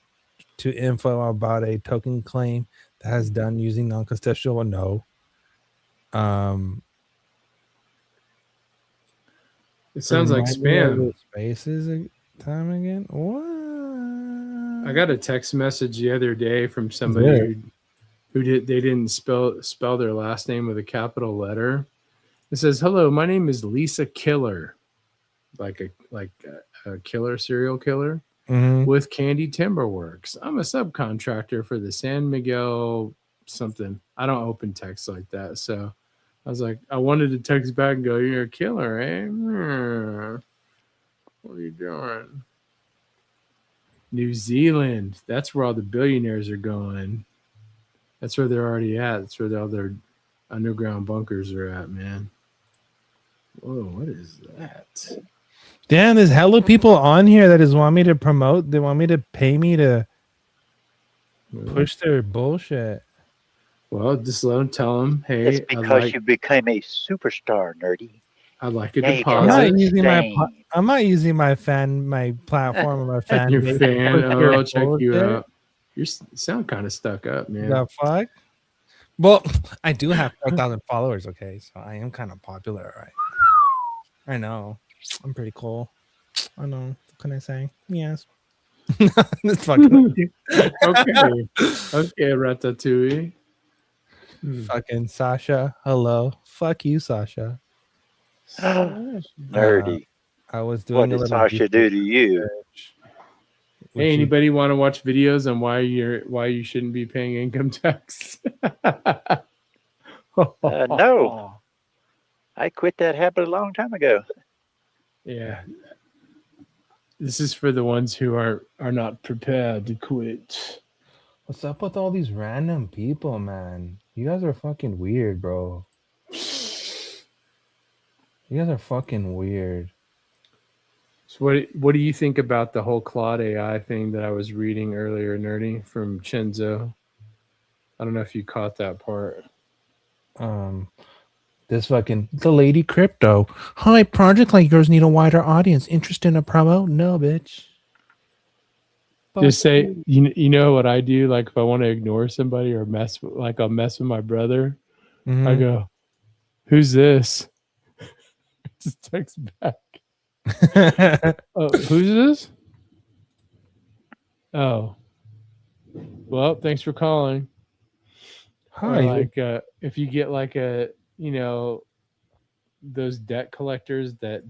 to info about a token claim that has done using non-custodial? No. It sounds like spam. Spaces time again? What? I got a text message the other day from somebody who didn't spell their last name with a capital letter. It says, "Hello, my name is Lisa Killer," like a killer, serial killer, with Candy Timber Works. I'm a subcontractor for the San Miguel something. I don't open text like that, so I was like, I wanted to text back and go, "You're a killer, eh? What are you doing?" New Zealand. That's where all the billionaires are going. That's where they're already at. That's where all their underground bunkers are at, man. Whoa, what is that? Damn, there's hella people on here that just want me to promote. They want me to pay me to push their bullshit. Well, just let them tell them, hey, it's because you became a superstar, Nerdy. I'd like a Hey, deposit. I'm not using my platform or my fan. Your base to fan. push Oh, your I'll check you bullshit. out. You sound kind of stuck up, man. The fuck? Well, I do have 4,000 followers, okay? So I am kind of popular, right? I know. I'm pretty cool. I know. What can I say? Yes. It's fucking Okay. Okay, Ratatouille. fucking Sasha. Hello. Fuck you, Sasha. Nerdy. I was What doing a did little Sasha do to you? Hey, anybody want to watch videos on why you shouldn't be paying income tax? No. I quit that habit a long time ago. Yeah. This is for the ones who are not prepared to quit. What's up with all these random people, man? You guys are fucking weird, bro. You guys are fucking weird. So what do you think about the whole Claude AI thing that I was reading earlier, Nerdy, from Chenzo? I don't know if you caught that part. This fucking the lady crypto. Hi, project like yours need a wider audience. Interest in a promo? No, bitch. Just say you know what I do, like if I want to ignore somebody or I'll mess with my brother, I Mhm. go, "Who's this?" Just text back. Oh, who's this? Oh, well, thanks for calling. Hi. Or like if you get like those debt collectors that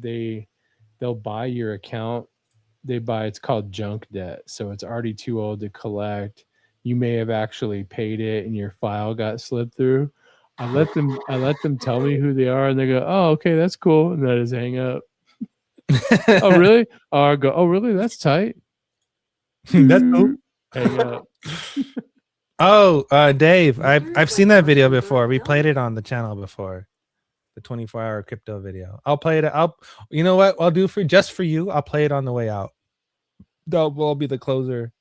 they'll buy your account. It's called junk debt, so it's already too old to collect. You may have actually paid it and your file got slipped through. I let them tell me who they are, and they go, "Oh, okay, that's cool," and then I just hang up. Oh, really? Oh, I go, "Oh, really? That's tight." That's cool. Hang up. Oh, Dave, I've seen that video before. We played it on the channel before. The 24-hour crypto video. I'll play it. You know what? I'll do for you. I'll play it on the way out. That will be the closer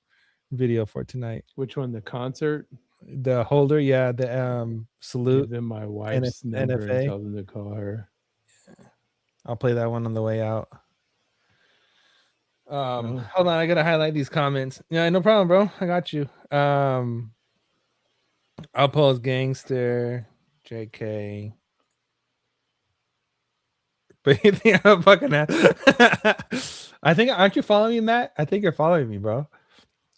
video for tonight. Which one? The concert? The holder, yeah. The salute. Give them my wife's number and NFA. tell them to call her. I'll play that one on the way out. Hold on, I gotta highlight these comments. Yeah, no problem, bro. I got you. I'll post gangster, JK. But you think I'm fucking I think, aren't you following me, Matt? I think you're following me, bro.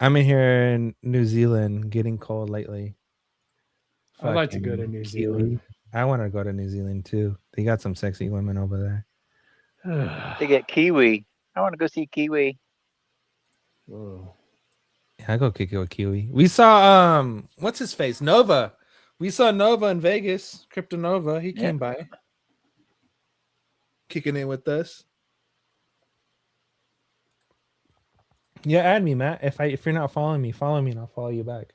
I'm in here in New Zealand, getting cold lately. I'd like to go to New Zealand. I want to go to New Zealand too. They got some sexy women over there. They get Kiwi. I want to go see Kiwi. Whoa. Yeah, I go kick it with Kiwi. We saw what's his face? Nova. We saw Nova in Vegas. Crypto Nova. He came by. Kicking in with us. Yeah, add me, Matt. If you're not following me, follow me and I'll follow you back.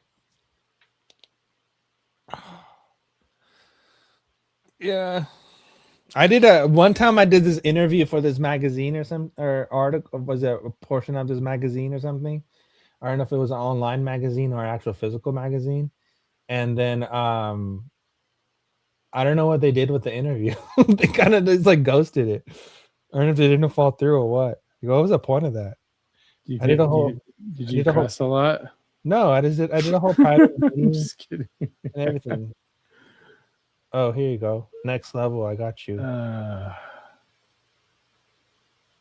Yeah. I did one time I did this interview for this magazine or article, was it a portion of this magazine or something? I don't know if it was an online magazine or an actual physical magazine. And then I don't know what they did with the interview. They kind of just like ghosted it. I don't know if they didn't fall through or what. What was the point of that? Did you cuss a lot? No, I did a whole private I'm just kidding. and everything. Oh, here you go. Next level. I got you.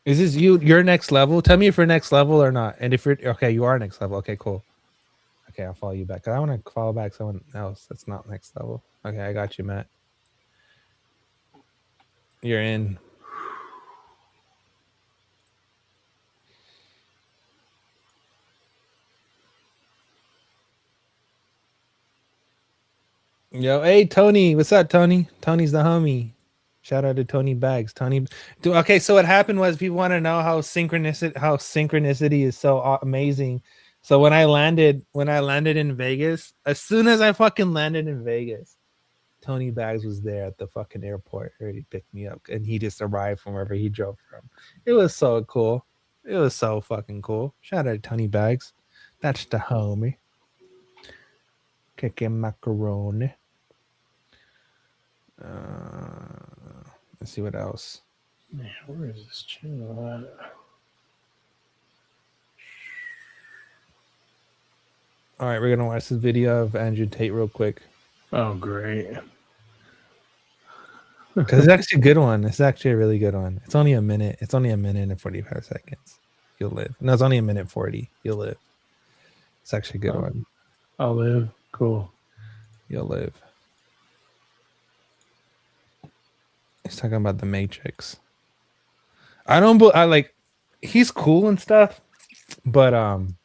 Is this your next level? Tell me if you're next level or not. And if you're okay, you are next level. Okay, cool. Okay, I'll follow you back. I want to follow back someone else that's not next level. Okay, I got you, Matt. You're in. Yo, hey Tony, what's up, Tony? Tony's the homie. Shout out to Tony Bags. Tony, okay. So what happened was people want to know how synchronicity is so amazing. So when I landed in Vegas, as soon as I fucking landed in Vegas, Tony Bags was there at the fucking airport, already picked me up, and he just arrived from wherever he drove from. It was so cool. It was so fucking cool. Shout out to Tony Bags. That's the homie. Kicking macaroni. Let's see what else. Man, where is this channel at? All right, we're gonna watch this video of Andrew Tate real quick. Oh, great. Because it's actually a good one. It's actually a really good one. It's only a minute. It's only a minute and 45 seconds. You'll live. No, it's only a minute 40. You'll live. It's actually a good one. I'll live. Cool. You'll live. He's talking about the Matrix. I like he's cool and stuff, but I'm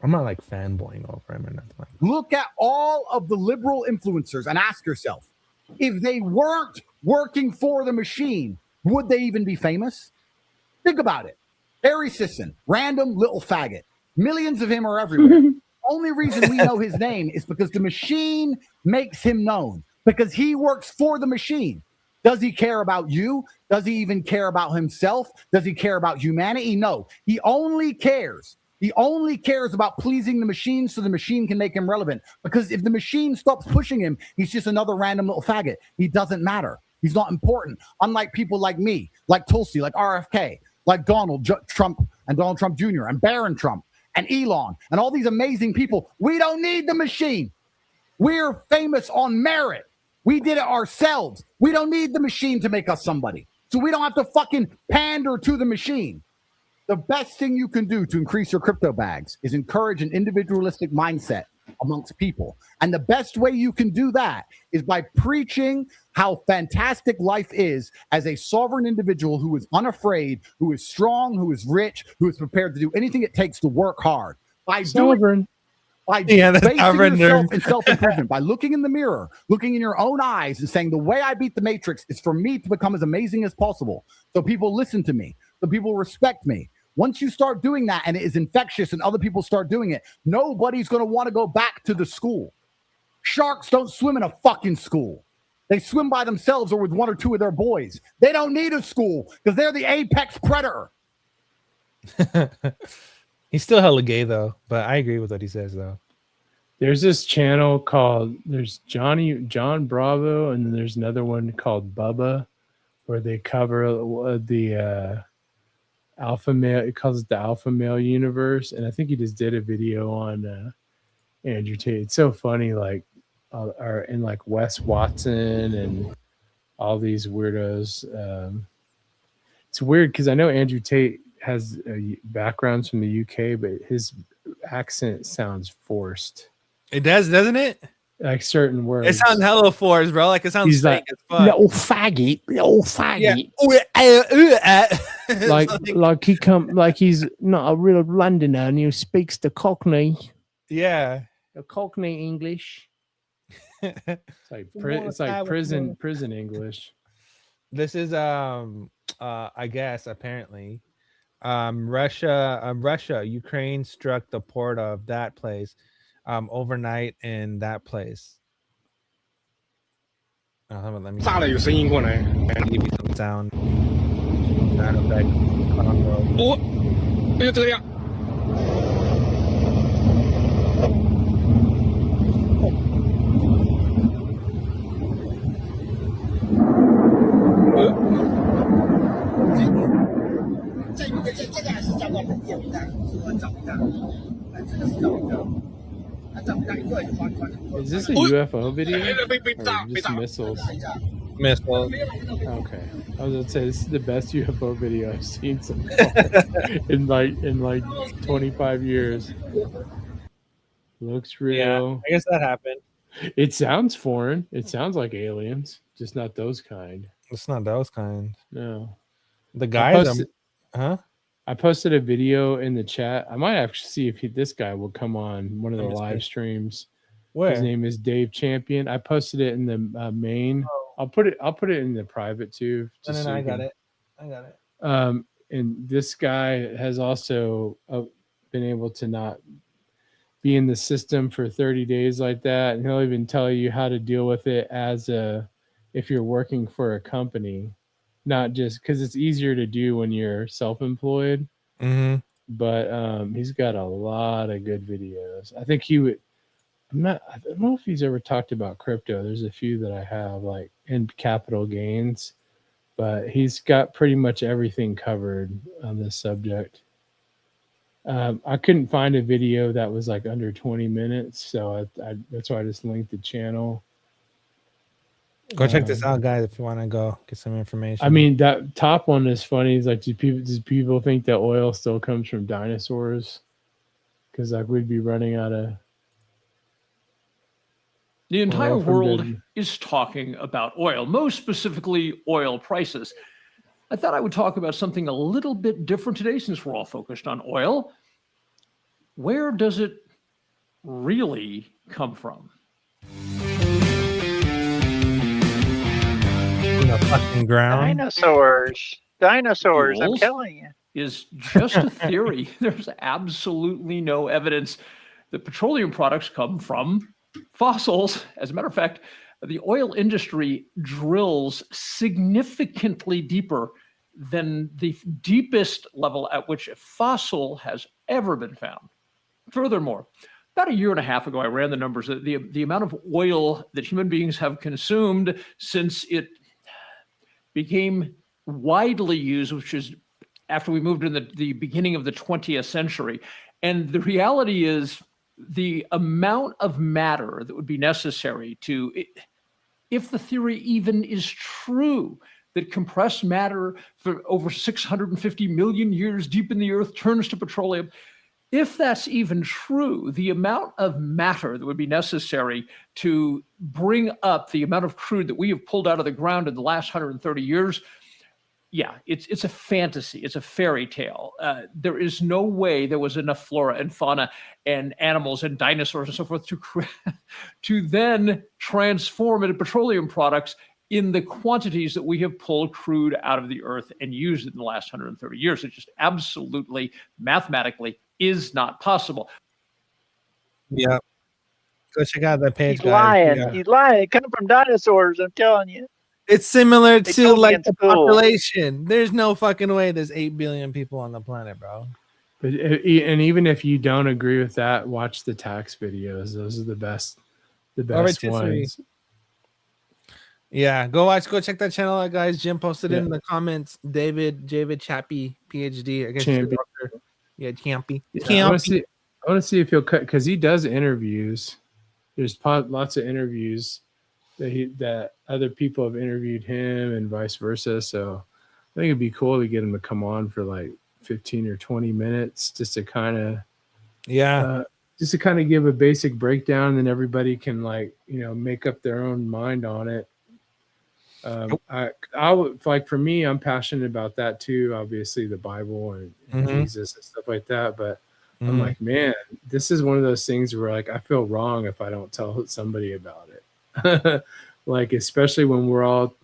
not like fanboying over him or nothing like that. Look at all of the liberal influencers and ask yourself, if they weren't working for the machine, would they even be famous? Think about it. Barry Sisson, random little faggot. Millions of him are everywhere. Only reason we know his name is because the machine makes him known, because he works for the machine. Does he care about you? Does he even care about himself? Does he care about humanity? No. He only cares. He only cares about pleasing the machine so the machine can make him relevant. Because if the machine stops pushing him, he's just another random little faggot. He doesn't matter. He's not important. Unlike people like me, like Tulsi, like RFK, like Donald Trump and Donald Trump Jr. and Barron Trump and Elon and all these amazing people. We don't need the machine. We're famous on merit. We did it ourselves. We don't need the machine to make us somebody. So we don't have to fucking pander to the machine. The best thing you can do to increase your crypto bags is encourage an individualistic mindset amongst people. And the best way you can do that is by preaching how fantastic life is as a sovereign individual who is unafraid, who is strong, who is rich, who is prepared to do anything it takes to work hard. By doing basing yourself in self-improvement, by looking in the mirror, looking in your own eyes and saying, the way I beat the Matrix is for me to become as amazing as possible. So people listen to me, so people respect me. Once you start doing that and it is infectious and other people start doing it, nobody's going to want to go back to the school. Sharks don't swim in a fucking school. They swim by themselves or with one or two of their boys. They don't need a school because they're the apex predator. He's still hella gay though, but I agree with what he says though. There's this channel called John Bravo, and then there's another one called Bubba, where they cover the alpha male. It calls it the alpha male universe, and I think he just did a video on Andrew Tate. It's so funny, like and like Wes Watson and all these weirdos. It's weird because I know Andrew Tate has backgrounds from the UK, but his accent sounds forced. It does, doesn't it? Like certain words. It sounds hella forced, bro. Like it sounds fake as fuck. Little faggot. Yeah. like he like he's not a real Londoner and he speaks the Cockney. Yeah. The Cockney English. It's like prison English. This is I guess apparently Russia, Ukraine struck the port of that place overnight in that place. Let me 炸了，有声音过来。 give you some sound. Sound effect. Congo. 哦，哎呀，这样。 这个还是叫做有的，我找不到，这个是找不到，他找不到一个花。 Is this a UFO video or just missiles? Missiles. Okay, I was gonna say this is the best UFO video I've seen so far in like 25 years. Looks real. Yeah, I guess that happened. It sounds foreign. It sounds like aliens, just not those kind. It's not those kind. No. The guys, huh? I posted a video in the chat. I might actually see if this guy will come on one of the live streams. Where? His name is Dave Champion. I posted it in the main. I'll put it in the private too. No, I got it. I got it. And this guy has also been able to not be in the system for 30 days like that, and he'll even tell you how to deal with it if you're working for a company. Not just because it's easier to do when you're self-employed, but he's got a lot of good videos. I think he would. I don't know if he's ever talked about crypto. There's a few that I have, like in capital gains, but he's got pretty much everything covered on this subject. I couldn't find a video that was like under 20 minutes, so that's why I just linked the channel. Go check this out, guys, if you want to go get some information. I mean, that top one is funny. It's like, do people think that oil still comes from dinosaurs? Because like we'd be running out of. The entire oil from world the- is talking about oil, most specifically oil prices. I thought I would talk about something a little bit different today since we're all focused on oil. Where does it really come from? In the fucking ground. Dinosaurs, I'm Fuels telling you. Is just a theory. There's absolutely no evidence that petroleum products come from fossils. As a matter of fact, the oil industry drills significantly deeper than the deepest level at which a fossil has ever been found. Furthermore, about a year and a half ago, I ran the numbers. The amount of oil that human beings have consumed since it became widely used, which is after we moved in the beginning of the 20th century. And the reality is the amount of matter that would be necessary to, if the theory even is true, that compressed matter for over 650 million years deep in the earth turns to petroleum. If that's even true, the amount of matter that would be necessary to bring up the amount of crude that we have pulled out of the ground in the last 130 years, yeah, it's a fantasy. It's a fairy tale. There is no way there was enough flora and fauna and animals and dinosaurs and so forth to then transform into petroleum products in the quantities that we have pulled crude out of the earth and used in the last 130 years. It just absolutely, mathematically, is not possible. Yeah. Go check out that page, He's guys. lying. Yeah. He's lying. It comes from dinosaurs, I'm telling you. It's similar They to told me like in the school. population. There's no fucking way there's 8 billion people on the planet, bro. But and even if you don't agree with that, watch the tax videos. Those are the best Rotisserie. ones. Yeah, go check that channel out, guys. Jim posted it in the comments. David Chappie, PhD. I guess he's a Champion. doctor. Yeah, Champy. Yeah, I want to see if he'll cut, because he does interviews. There's lots of interviews that other people have interviewed him and vice versa. So I think it'd be cool to get him to come on for like 15 or 20 minutes just to kind of give a basic breakdown, and then everybody can make up their own mind on it. I would like, for me, I'm passionate about that too. Obviously, the Bible and Jesus and stuff like that. But I'm like, man, this is one of those things where like I feel wrong if I don't tell somebody about it. Like, especially when we're all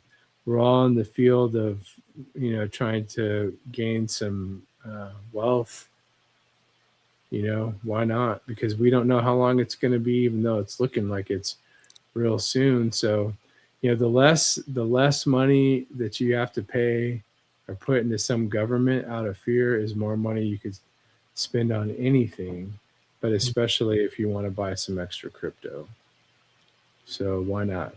in the field of trying to gain some wealth. Why not? Because we don't know how long it's going to be, even though it's looking like it's real soon. So the less money that you have to pay or put into some government out of fear is more money you could spend on anything, but especially if you want to buy some extra crypto. So why not?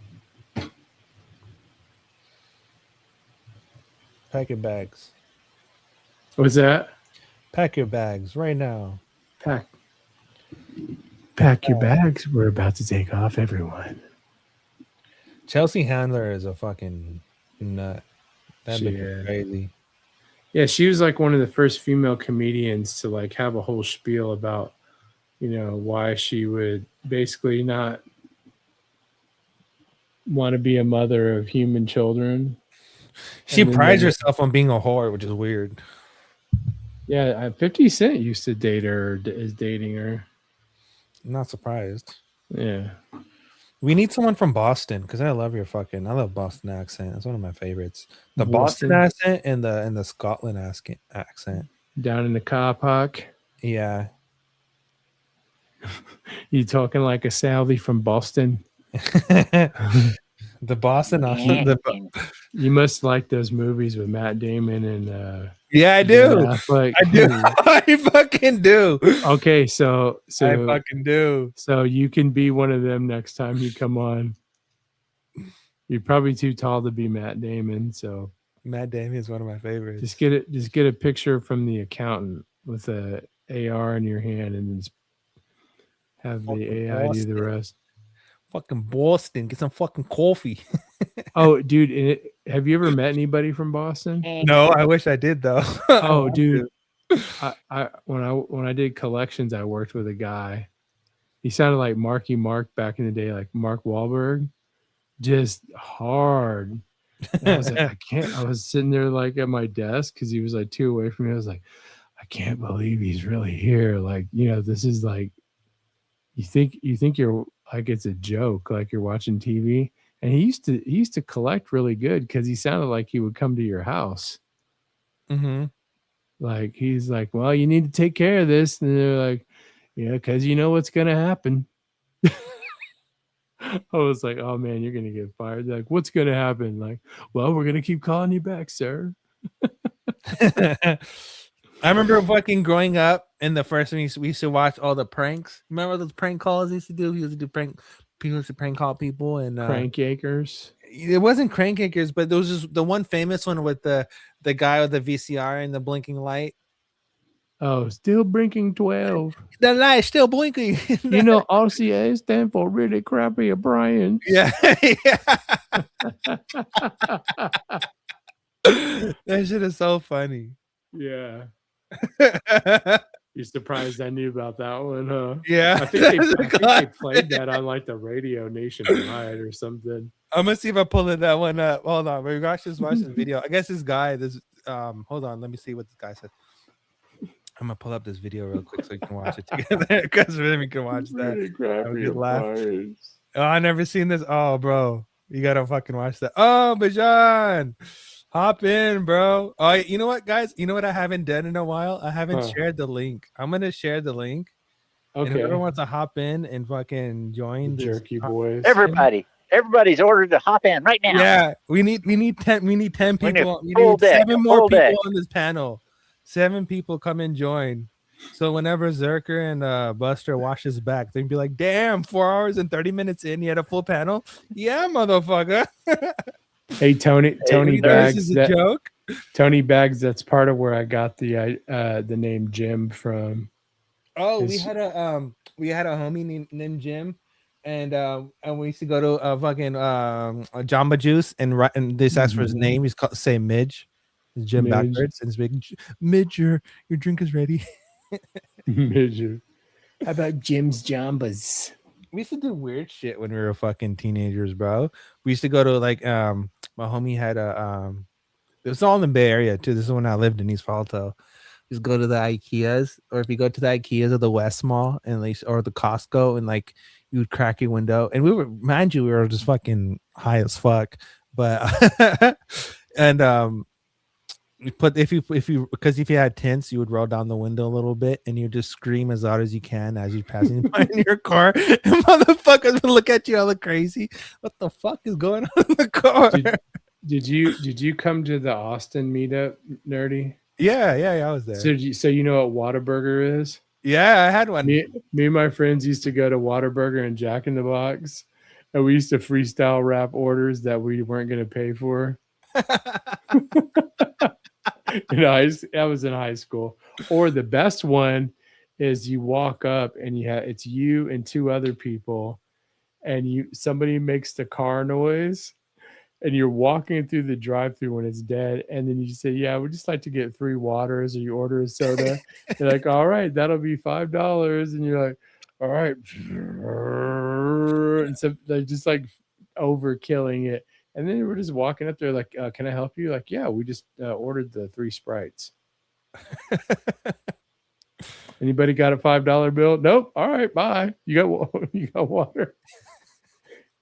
Pack your bags. What's that? Pack your bags right now. Pack your bags. We're about to take off, everyone. Chelsea Handler is a fucking nut. That'd be crazy. Yeah, she was like one of the first female comedians to like have a whole spiel about, why she would basically not want to be a mother of human children. She prides herself on being a whore, which is weird. Yeah, 50 Cent used to date her, or is dating her. I'm not surprised. Yeah. We need someone from Boston, because I love Boston accent. It's one of my favorites. The Boston accent and the Scotland accent. Down in the car park. Yeah. You talking like a Sally from Boston? The Boston you must like those movies with Matt Damon and yeah, I do. I do. I fucking do. Okay, so I fucking do. So you can be one of them next time you come on. You're probably too tall to be Matt Damon, so Matt Damon is one of my favorites. Just get a picture from the accountant with a AR in your hand, and then just have the AI do the rest. Fucking Boston, get some fucking coffee. Oh, dude, have you ever met anybody from Boston? No, I wish I did though. Oh, dude, when I did collections, I worked with a guy. He sounded like Marky Mark back in the day, like Mark Wahlberg, just hard. And I was like, I can't. I was sitting there like at my desk because he was like 2 away from me. I was like, I can't believe he's really here. Like, this is like, you think you're like it's a joke, like you're watching TV. And he used to collect really good because he sounded like he would come to your house. Mm-hmm. Like he's like, well, you need to take care of this, and they're like, yeah, because you know what's gonna happen. I was like, oh man, you're gonna get fired. They're like, what's gonna happen? Like, well, we're gonna keep calling you back, sir. I remember fucking growing up, and the first thing we used to watch all the pranks. Remember those prank calls he used to do? He used to do prank. People used to prank call people and Crank acres. It wasn't crank acres, but there was just the one famous one with the guy with the VCR and the blinking light. Oh, still blinking 12. The light still blinking. RCA stand for really crappy appliance. Yeah. That shit is so funny. Yeah. You're surprised I knew about that one, huh? Yeah. I think they played that on like the radio nationwide or something. I'm gonna see if I pull that one up. Hold on, we just watched this video. I guess this guy, hold on, let me see what this guy said. I'm gonna pull up this video real quick so you can watch it together because we can watch that. Really crappy appliance. Oh, I never seen this. Oh, bro, you gotta fucking watch that. Oh, Bajan, hop in, bro. Oh, you know what, guys? You know what I haven't done in a while? I haven't shared the link. I'm gonna share the link. Okay. And whoever wants to hop in and fucking join the Jerky Boys. Everybody's ordered to hop in right now. Yeah, we need 10 people. We full need deck, 7 more full people deck. on this panel. 7 people come and join. So whenever Zerker and Buster watch his back, they'd be like, damn, 4 hours and 30 minutes in, you had a full panel. Yeah, motherfucker. Hey, Tony Bags. This is a joke. Tony Bags, that's part of where I got the name Jim from. Oh, we had a homie named Jim, and we used to go to fucking Jamba Juice and this asked for his name. He's called say Midge. It's Jim Midge. backwards and it's big Midge. Your drink is ready. Midge. How about Jim's Jambas? We used to do weird shit when we were fucking teenagers, bro. We used to go to like my homie had a it was all in the Bay Area too. This is when I lived in East Falto. Just go to the IKEAs, or if you go to the IKEAs or the West Mall and or the Costco, and like you would crack your window, and we were just fucking high as fuck. But and if you had tints, you would roll down the window a little bit and you just scream as loud as you can as you're passing by in your car, and motherfuckers would look at you all look crazy. What the fuck is going on in the car? Did you come to the Austin meetup, Nerdy? Yeah, I was there. So you know what Whataburger is? Yeah, I had one. Me and my friends used to go to Whataburger and Jack in the Box, and we used to freestyle rap orders that we weren't going to pay for. I was in high school. Or the best one is you walk up and it's you and 2 other people, and somebody makes the car noise. And you're walking through the drive-thru when it's dead, and then you say, "Yeah, we'd just like to get 3 waters," or you order a soda. They're like, "All right, that'll be $5," and you're like, "All right," and so they're just like overkilling it. And then we're just walking up there like, "Can I help you?" Like, "Yeah, we just ordered the 3 Sprites." Anybody got a $5 bill? Nope. All right, bye. You got water.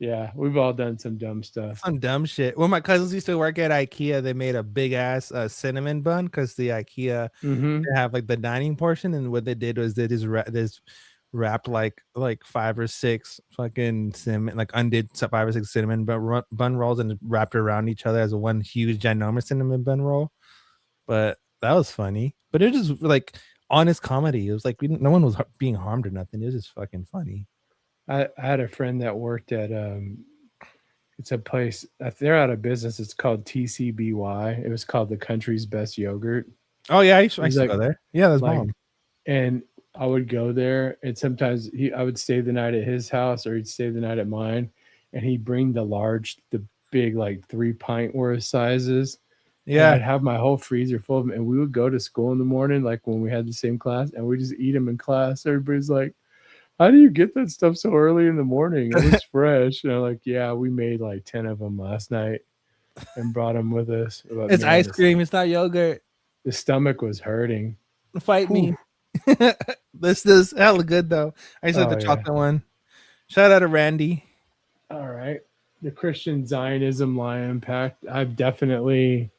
Yeah, we've all done some dumb stuff. Some dumb shit. When my cousins used to work at IKEA, they made a big ass cinnamon bun because the IKEA they have like the dining portion, and what they did was they just wrapped like 5 or 6 fucking cinnamon, like undid 5 or 6 cinnamon bun rolls and wrapped around each other as one huge ginormous cinnamon bun roll. But that was funny. But it was just like honest comedy. It was like no one was being harmed or nothing. It was just fucking funny. I had a friend that worked at it's a place, they're out of business. It's called TCBY. It was called the country's best yogurt. Oh yeah, I used to go there. Yeah, that's bomb. And I would go there, and sometimes I would stay the night at his house, or he'd stay the night at mine, and he'd bring the big, like 3-pint worth sizes. And Yeah. I'd have my whole freezer full of them, and we would go to school in the morning, like when we had the same class, and we just eat them in class. Everybody's like, "How do you get that stuff so early in the morning? It looks fresh." And I'm like, "Yeah, we made like 10 of them last night and brought them with us." But It's man, ice cream. It's not yogurt. the stomach was hurting. Fight me. This is hella good though. I used to like Oh, the yeah. chocolate one. Shout out to Randy. All right. The Christian Zionism Lion Pact. I've definitely.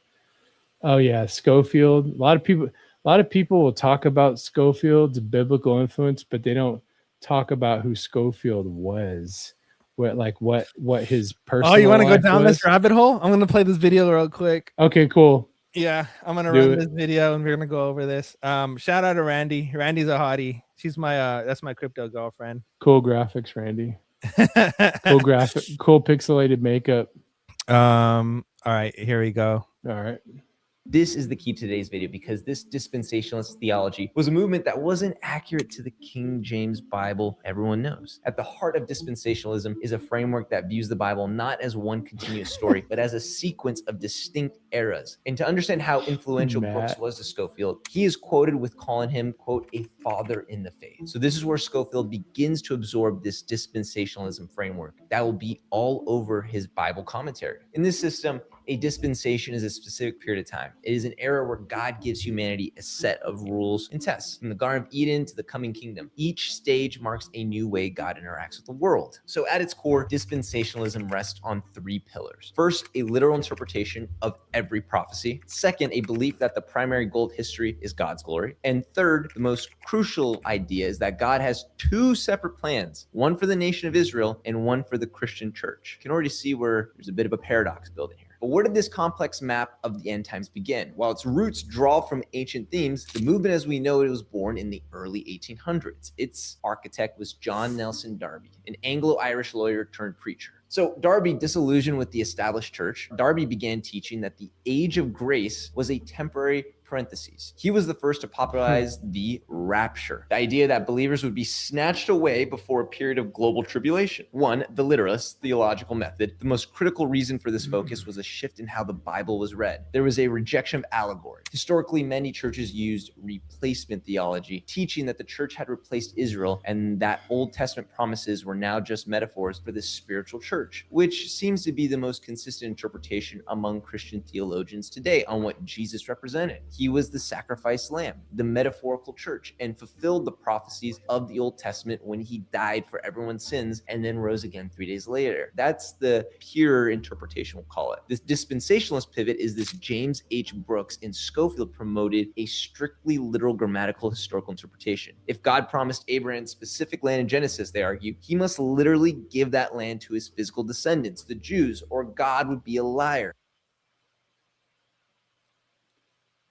Oh yeah, Schofield. A lot of people will talk about Schofield's biblical influence, but they don't talk about who Schofield was. What his personal. Oh, you want to go life down was. this rabbit hole? I'm gonna play this video real quick. Okay, cool. Yeah, I'm gonna Do run it. this video and we're gonna go over this. Shout out to Randy. Randy's a hottie. She's my that's my crypto girlfriend. Cool graphics, Randy. Cool pixelated makeup. All right, here we go. All right. This is the key to today's video, because this dispensationalist theology was a movement that wasn't accurate to the King James Bible everyone knows. At the heart of dispensationalism is a framework that views the Bible not as one continuous story, but as a sequence of distinct eras. And to understand how influential Brooks was to Schofield, he is quoted with calling him, quote, a father in the faith. So this is where Schofield begins to absorb this dispensationalism framework that will be all over his Bible commentary. In this system, a dispensation is a specific period of time. It is an era where God gives humanity a set of rules and tests. From the Garden of Eden to the coming kingdom, each stage marks a new way God interacts with the world. So at its core, dispensationalism rests on 3 pillars. First, a literal interpretation of every prophecy. Second, a belief that the primary goal of history is God's glory. And third, the most crucial idea is that God has 2 separate plans, one for the nation of Israel and one for the Christian church. You can already see where there's a bit of a paradox building here. But where did this complex map of the end times begin? While its roots draw from ancient themes, the movement as we know it was born in the early 1800s. Its architect was John Nelson Darby, an Anglo-Irish lawyer turned preacher. So Darby, disillusioned with the established church, Darby began teaching that the age of grace was a temporary parentheses. He was the first to popularize the rapture, the idea that believers would be snatched away before a period of global tribulation. One, the literalist theological method. The most critical reason for this focus was a shift in how the Bible was read. There was a rejection of allegory. Historically, many churches used replacement theology, teaching that the church had replaced Israel and that Old Testament promises were now just metaphors for this spiritual church, which seems to be the most consistent interpretation among Christian theologians today on what Jesus represented. He was the sacrificed lamb, the metaphorical church, and fulfilled the prophecies of the Old Testament when he died for everyone's sins and then rose again 3 days later. That's the pure interpretation, we'll call it. This dispensationalist pivot is this James H. Brooks and Schofield promoted a strictly literal grammatical historical interpretation. If God promised Abraham specific land in Genesis, they argue, he must literally give that land to his physical descendants, the Jews, or God would be a liar.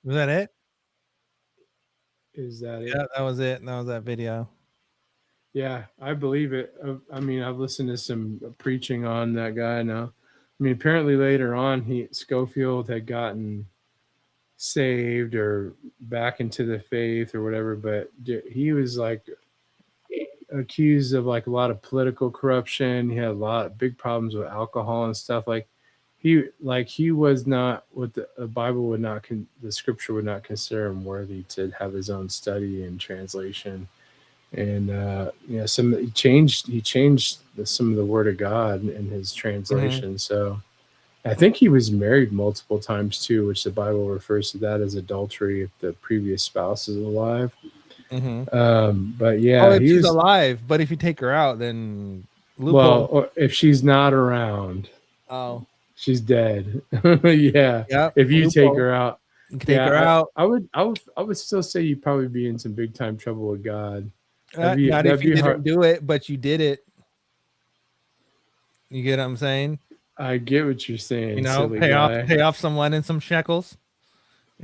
Was that it? Is that it? Yeah, that was it. That was that video. Yeah, I believe it. I mean, I've listened to some preaching on that guy now. I mean, apparently later on, Schofield had gotten saved or back into the faith or whatever, but he was like accused of like a lot of political corruption. He had a lot of big problems with alcohol and stuff. He was not what the Bible would not, the scripture would not consider him worthy to have his own study and translation. And he changed some of the word of God in his translation. So I think he was married multiple times too, which the Bible refers to that as adultery if the previous spouse is alive. But yeah, if she's alive, but if you take her out, then well, or if she's not around, she's dead. Yeah. If you take her out, you can take her out. I would still say you'd probably be in some big time trouble with God. Not if you didn't do it, but you did it. You get what I'm saying? I get what you're saying. You know, pay off someone in some shekels,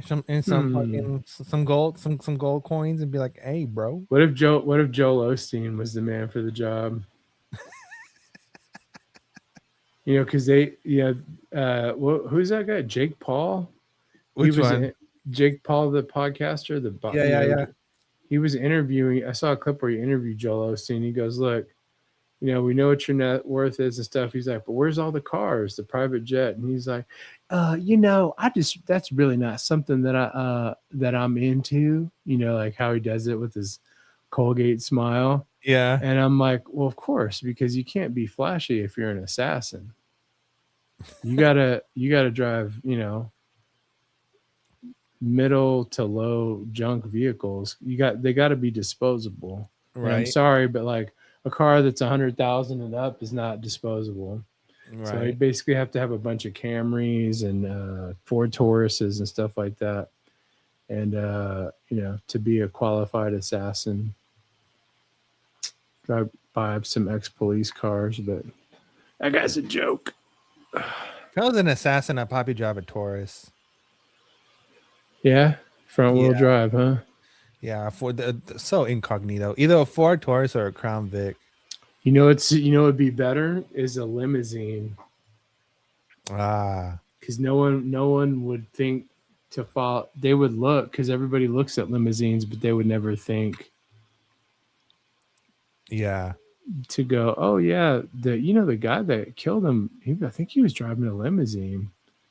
some gold, some gold coins, and be like, "Hey, bro." What if Joel Osteen was the man for the job? You know, because who's that guy? Jake Paul. Which one? Jake Paul, the podcaster. Yeah. He was interviewing. I saw a clip where he interviewed Joel Osteen. He goes, "Look, you know, we know what your net worth is and stuff. He's like, but where's all the cars, the private jet? And he's like, you know, that's really not something that I'm into, you know, like how he does it with his Colgate smile. Yeah. And I'm like, well, of course, because you can't be flashy if you're an assassin. You gotta drive, you know, middle to low junk vehicles. They gotta be disposable. And I'm Right. sorry, but like a car that's 100,000 and up is not disposable. So you Right. basically have to have a bunch of Camrys and Ford Tauruses and stuff like that. And you know, to be a qualified assassin, drive by some ex-police cars, but that guy's a joke. If I was an assassin, I'd probably drive a Taurus. Yeah, front wheel Yeah. drive, huh? Yeah, for the so incognito. Either a Ford Taurus or a Crown Vic. You know, what'd be better is a limousine. Ah, Because no one would think to follow. They would look because everybody looks at limousines, but they would never think yeah. to go, oh yeah, the guy that killed him, I think he was driving a limousine.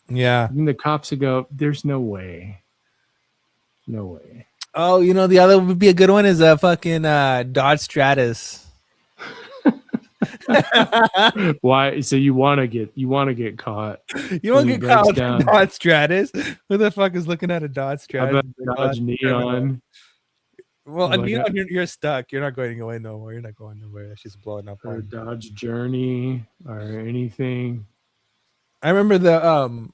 Yeah. And the cops would go, there's no way. No way. Oh, you know, the other would be a good one is a fucking Dodge Stratus. Why? So you want to get caught? You won't when get he caught breaks with a down. Dodge Stratus. Who the fuck is looking at a Dodge How Stratus? about Dodge Neon? Well, a Like Neon, you're stuck. You're not going away no more. You're not going nowhere. That shit's blowing up. Or Dodge Journey or anything. I remember the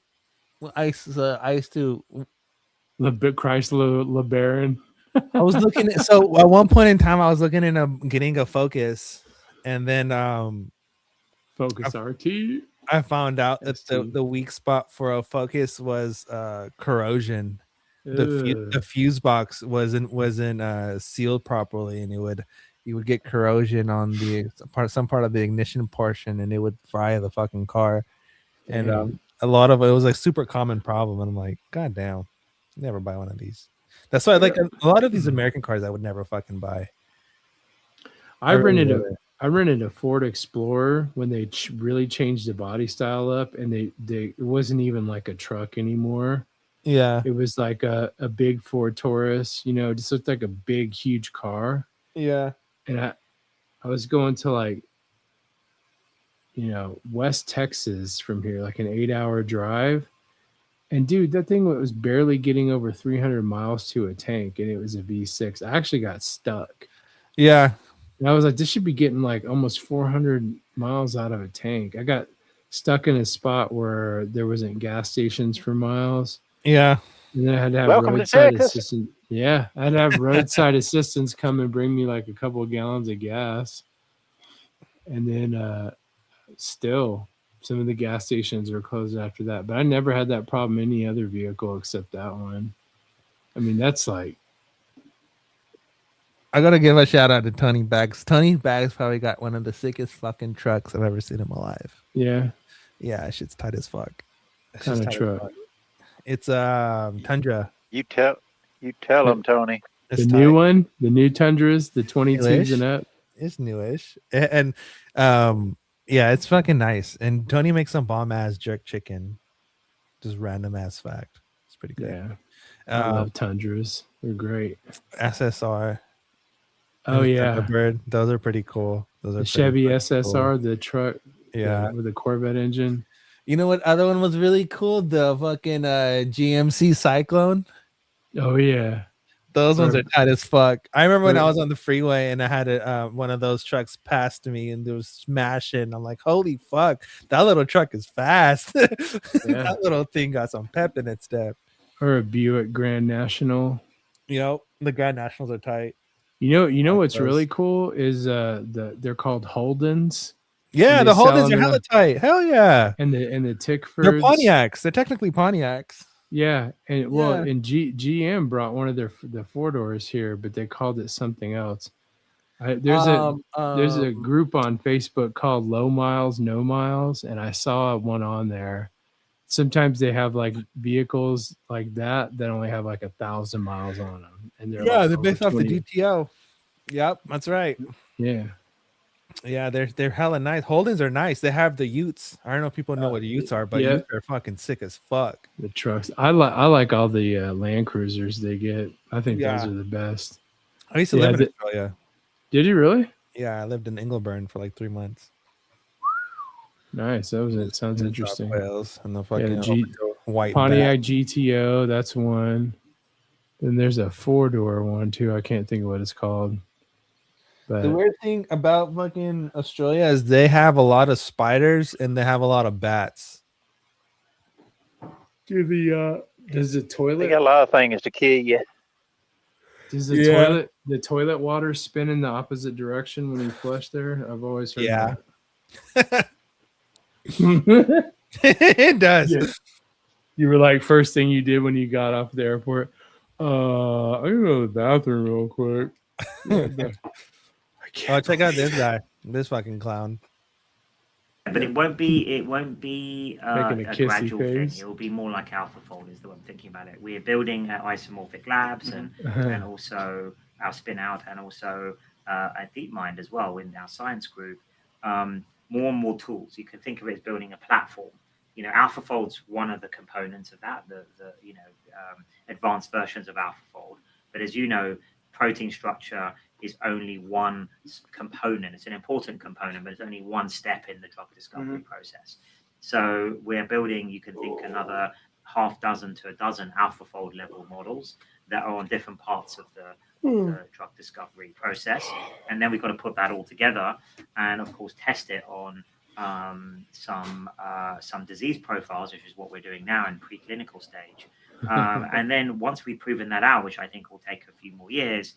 I used to The big Chrysler LeBaron. I was looking at so at one point in time I was looking at getting a Focus, and then Focus RT. I found out that the weak spot for a Focus was corrosion. The fuse box wasn't sealed properly, and you would get corrosion on some part of the ignition portion, and it would fry the fucking car. And Damn. a lot of it was like super common problem, and I'm like, god damn, never buy one of these. That's why like a lot of these American cars I would never fucking buy. I rented a Ford Explorer when they really changed the body style up, and it wasn't even like a truck anymore. Yeah. It was like a big Ford Taurus, you know, it just looked like a big, huge car. Yeah. And I was going to like, you know, West Texas from here, like an 8-hour drive. And dude, that thing was barely getting over 300 miles to a tank, and it was a V6. I actually got stuck. Yeah. And I was like, this should be getting like almost 400 miles out of a tank. I got stuck in a spot where there wasn't gas stations for miles. Yeah. And then I had to have Welcome to roadside Texas. assistance. Yeah, I had to have roadside assistance come and bring me like a couple of gallons of gas. And then still, some of the gas stations were closed after that. But I never had that problem in any other vehicle except that one. I mean, that's like, I gotta give a shout out to Tony Bags. Tony Bags probably got one of the sickest fucking trucks I've ever seen in my life. yeah, Yeah, that shit's tight as fuck. That kind shit's of tight as truck. fuck. It's Tundra. You tell them, Tony. The new one, the new Tundras, the 22s Newish. and up. It's newish, and yeah, it's fucking nice. And Tony makes some bomb ass jerk chicken, just random ass fact. It's pretty good. Yeah, I love Tundras. They're great. SSR. Oh yeah, Thunderbird. Those are pretty cool. Those are the pretty Chevy fucking SSR, cool. the truck. Yeah, with the Corvette engine. You know what other one was really cool? The fucking GMC Cyclone. Oh yeah, those ones are tight as fuck. I remember when I Or- was on the freeway and I had one of those trucks pass to me and it was smashing. I'm like, holy fuck, that little truck is fast. That little thing got some pep in its step. Or a Buick Grand National. You know, the Grand Nationals are tight. You know what's those. really cool is they're called Holdens. Yeah, And the they sell Holdens are them hella tight. Hell yeah. And the Tickfords. They're Pontiacs. They're technically Pontiacs. Yeah, and well, Yeah. and GM brought one of the 4-doors here, but they called it something else. There's a group on Facebook called Low Miles, No Miles, and I saw one on there. Sometimes they have like vehicles like that only have like 1,000 miles on them, and they're Yeah, like they're over based off the 20. GTO. Yep, that's right. Yeah, Yeah, they're hella nice. Holdings are nice. They have the Utes. I don't know if people know what the Utes are, but yeah. Utes are fucking sick as fuck. The trucks. I like all the Land Cruisers they get. I think those Yeah. are the best. I used to live in Australia. Did you really? Yeah, I lived in Ingleburn for like 3 months. Nice. That sounds In interesting. South Wales and the Yeah, fucking white Pontiac GTO. That's one. Then there's a 4-door one too. I can't think of what it's called. But The weird thing about fucking Australia is they have a lot of spiders and they have a lot of bats. does the They toilet got a lot of things to kill you. does the toilet water spin in the opposite direction when you flush there? I've always heard Yeah. that. It does. Yeah. You were like first thing you did when you got off the airport. I can go to the bathroom real quick. Oh, check out this guy. This fucking clown. But it won't be a Making a kissy gradual thing. face. It will be more like AlphaFold is the way I'm thinking about it. We're building isomorphic labs and also our spin out and also at DeepMind as well in our science group. More and more tools. You can think of it as building a platform. You know, AlphaFold's one of the components of that. The advanced versions of AlphaFold. But as you know, protein structure is only one component. It's an important component, but it's only one step in the drug discovery process. So we're building, you can think, another half dozen to a dozen AlphaFold level models that are on different parts of the drug discovery process. And then we've got to put that all together and, of course, test it on some disease profiles, which is what we're doing now in preclinical stage. And then once we've proven that out, which I think will take a few more years,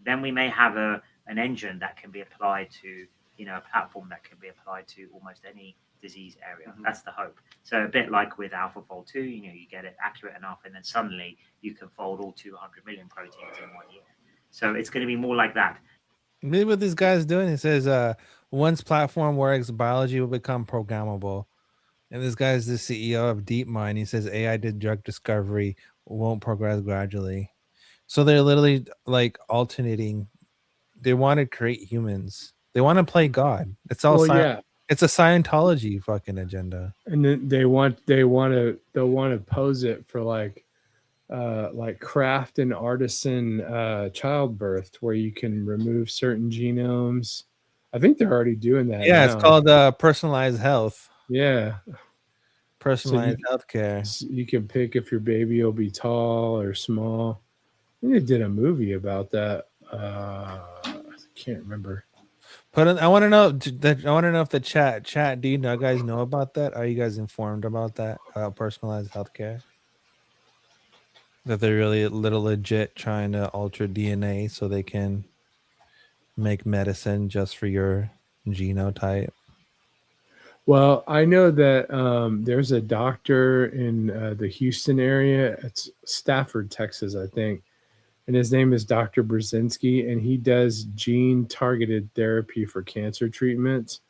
then we may have an engine that can be applied to, a platform that can be applied to almost any disease area. That's the hope. So a bit like with AlphaFold 2, you get it accurate enough, and then suddenly you can fold all 200 million proteins in 1 year. So it's going to be more like that. Maybe what this guy's doing, he says, once platform works, biology will become programmable. And this guy's the CEO of DeepMind. He says AI did drug discovery won't progress gradually. So they're literally like alternating. They want to create humans. They want to play God. It's all It's a Scientology fucking agenda. And then they'll want to pose it for like craft and artisan childbirth, where you can remove certain genomes. I think they're already doing that. Yeah, now. it's called personalized health. Yeah. Personalized healthcare. You can pick if your baby will be tall or small. I think they did a movie about that. I can't remember. I want to know. I want to know if the chat. Do you guys know about that? Are you guys informed about that? About personalized healthcare? That they're really legit trying to alter DNA so they can make medicine just for your genotype. Well, I know that there's a doctor in the Houston area. It's Stafford, Texas, I think. And his name is Dr. Brzezinski, and he does gene-targeted therapy for cancer treatments.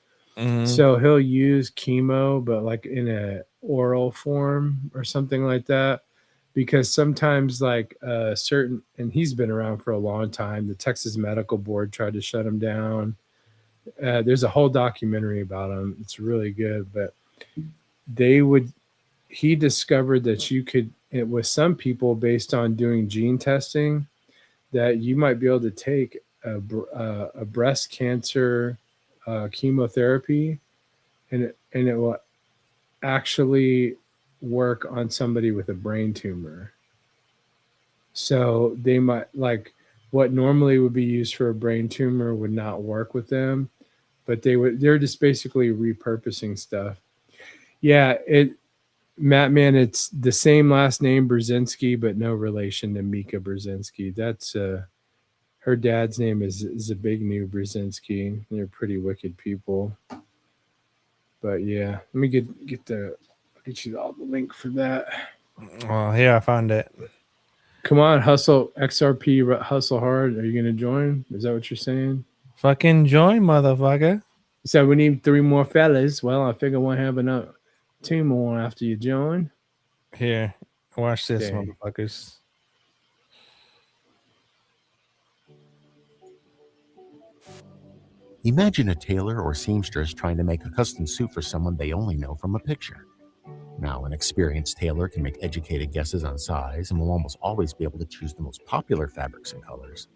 So he'll use chemo, but like in a oral form or something like that. Because sometimes like and he's been around for a long time, the Texas Medical Board tried to shut him down. There's a whole documentary about him. It's really good, but he discovered that you could, with some people based on doing gene testing, that you might be able to take a breast cancer chemotherapy and it will actually work on somebody with a brain tumor. So they might, like, what normally would be used for a brain tumor would not work with them, but they're just basically repurposing stuff. Yeah, Mattman, it's the same last name, Brzezinski, but no relation to Mika Brzezinski. That's her dad's name is Zbigniew Brzezinski. They're pretty wicked people. But yeah, let me get you all the link for that. Oh, here I found it. Come on, hustle XRP, hustle hard. Are you gonna join? Is that what you're saying? Fucking join, motherfucker. So we need 3 more fellas. Well, I figure we'll have enough 2 more after you join. Here, watch this, Okay. motherfuckers. Imagine a tailor or seamstress trying to make a custom suit for someone they only know from a picture. Now, an experienced tailor can make educated guesses on size and will almost always be able to choose the most popular fabrics and colors.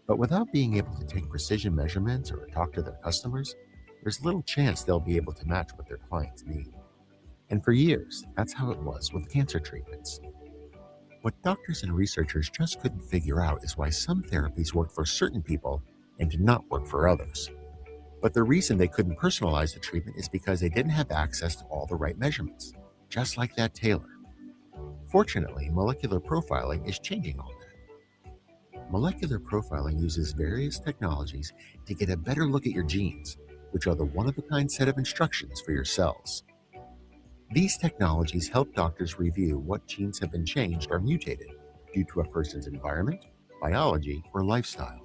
But without being able to take precision measurements or talk to their customers, there's little chance they'll be able to match what their clients need. And for years, that's how it was with cancer treatments. What doctors and researchers just couldn't figure out is why some therapies work for certain people and did not work for others. But the reason they couldn't personalize the treatment is because they didn't have access to all the right measurements, just like that tailor. Fortunately, molecular profiling is changing all that. Molecular profiling uses various technologies to get a better look at your genes, which are the one-of-a-kind set of instructions for your cells. These technologies help doctors review what genes have been changed or mutated due to a person's environment, biology, or lifestyle.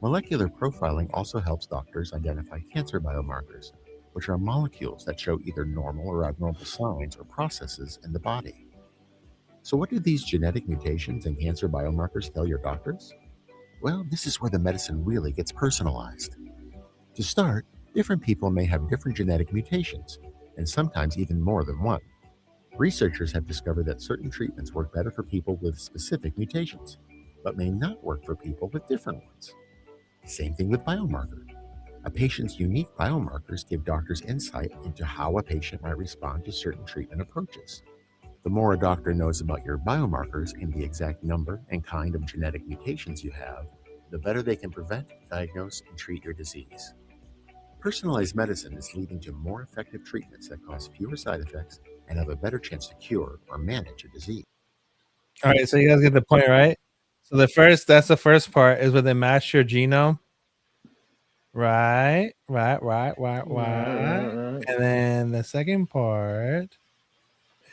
Molecular profiling also helps doctors identify cancer biomarkers, which are molecules that show either normal or abnormal signs or processes in the body. So what do these genetic mutations and cancer biomarkers tell your doctors? Well, this is where the medicine really gets personalized. To start, different people may have different genetic mutations, and sometimes even more than one. Researchers have discovered that certain treatments work better for people with specific mutations, but may not work for people with different ones. Same thing with biomarkers. A patient's unique biomarkers give doctors insight into how a patient might respond to certain treatment approaches. The more a doctor knows about your biomarkers and the exact number and kind of genetic mutations you have, the better they can prevent, diagnose, and treat your disease. Personalized medicine is leading to more effective treatments that cause fewer side effects and have a better chance to cure or manage a disease. All right, so you guys get the point, right? So that's the first part is where they match your genome. Right. And then the second part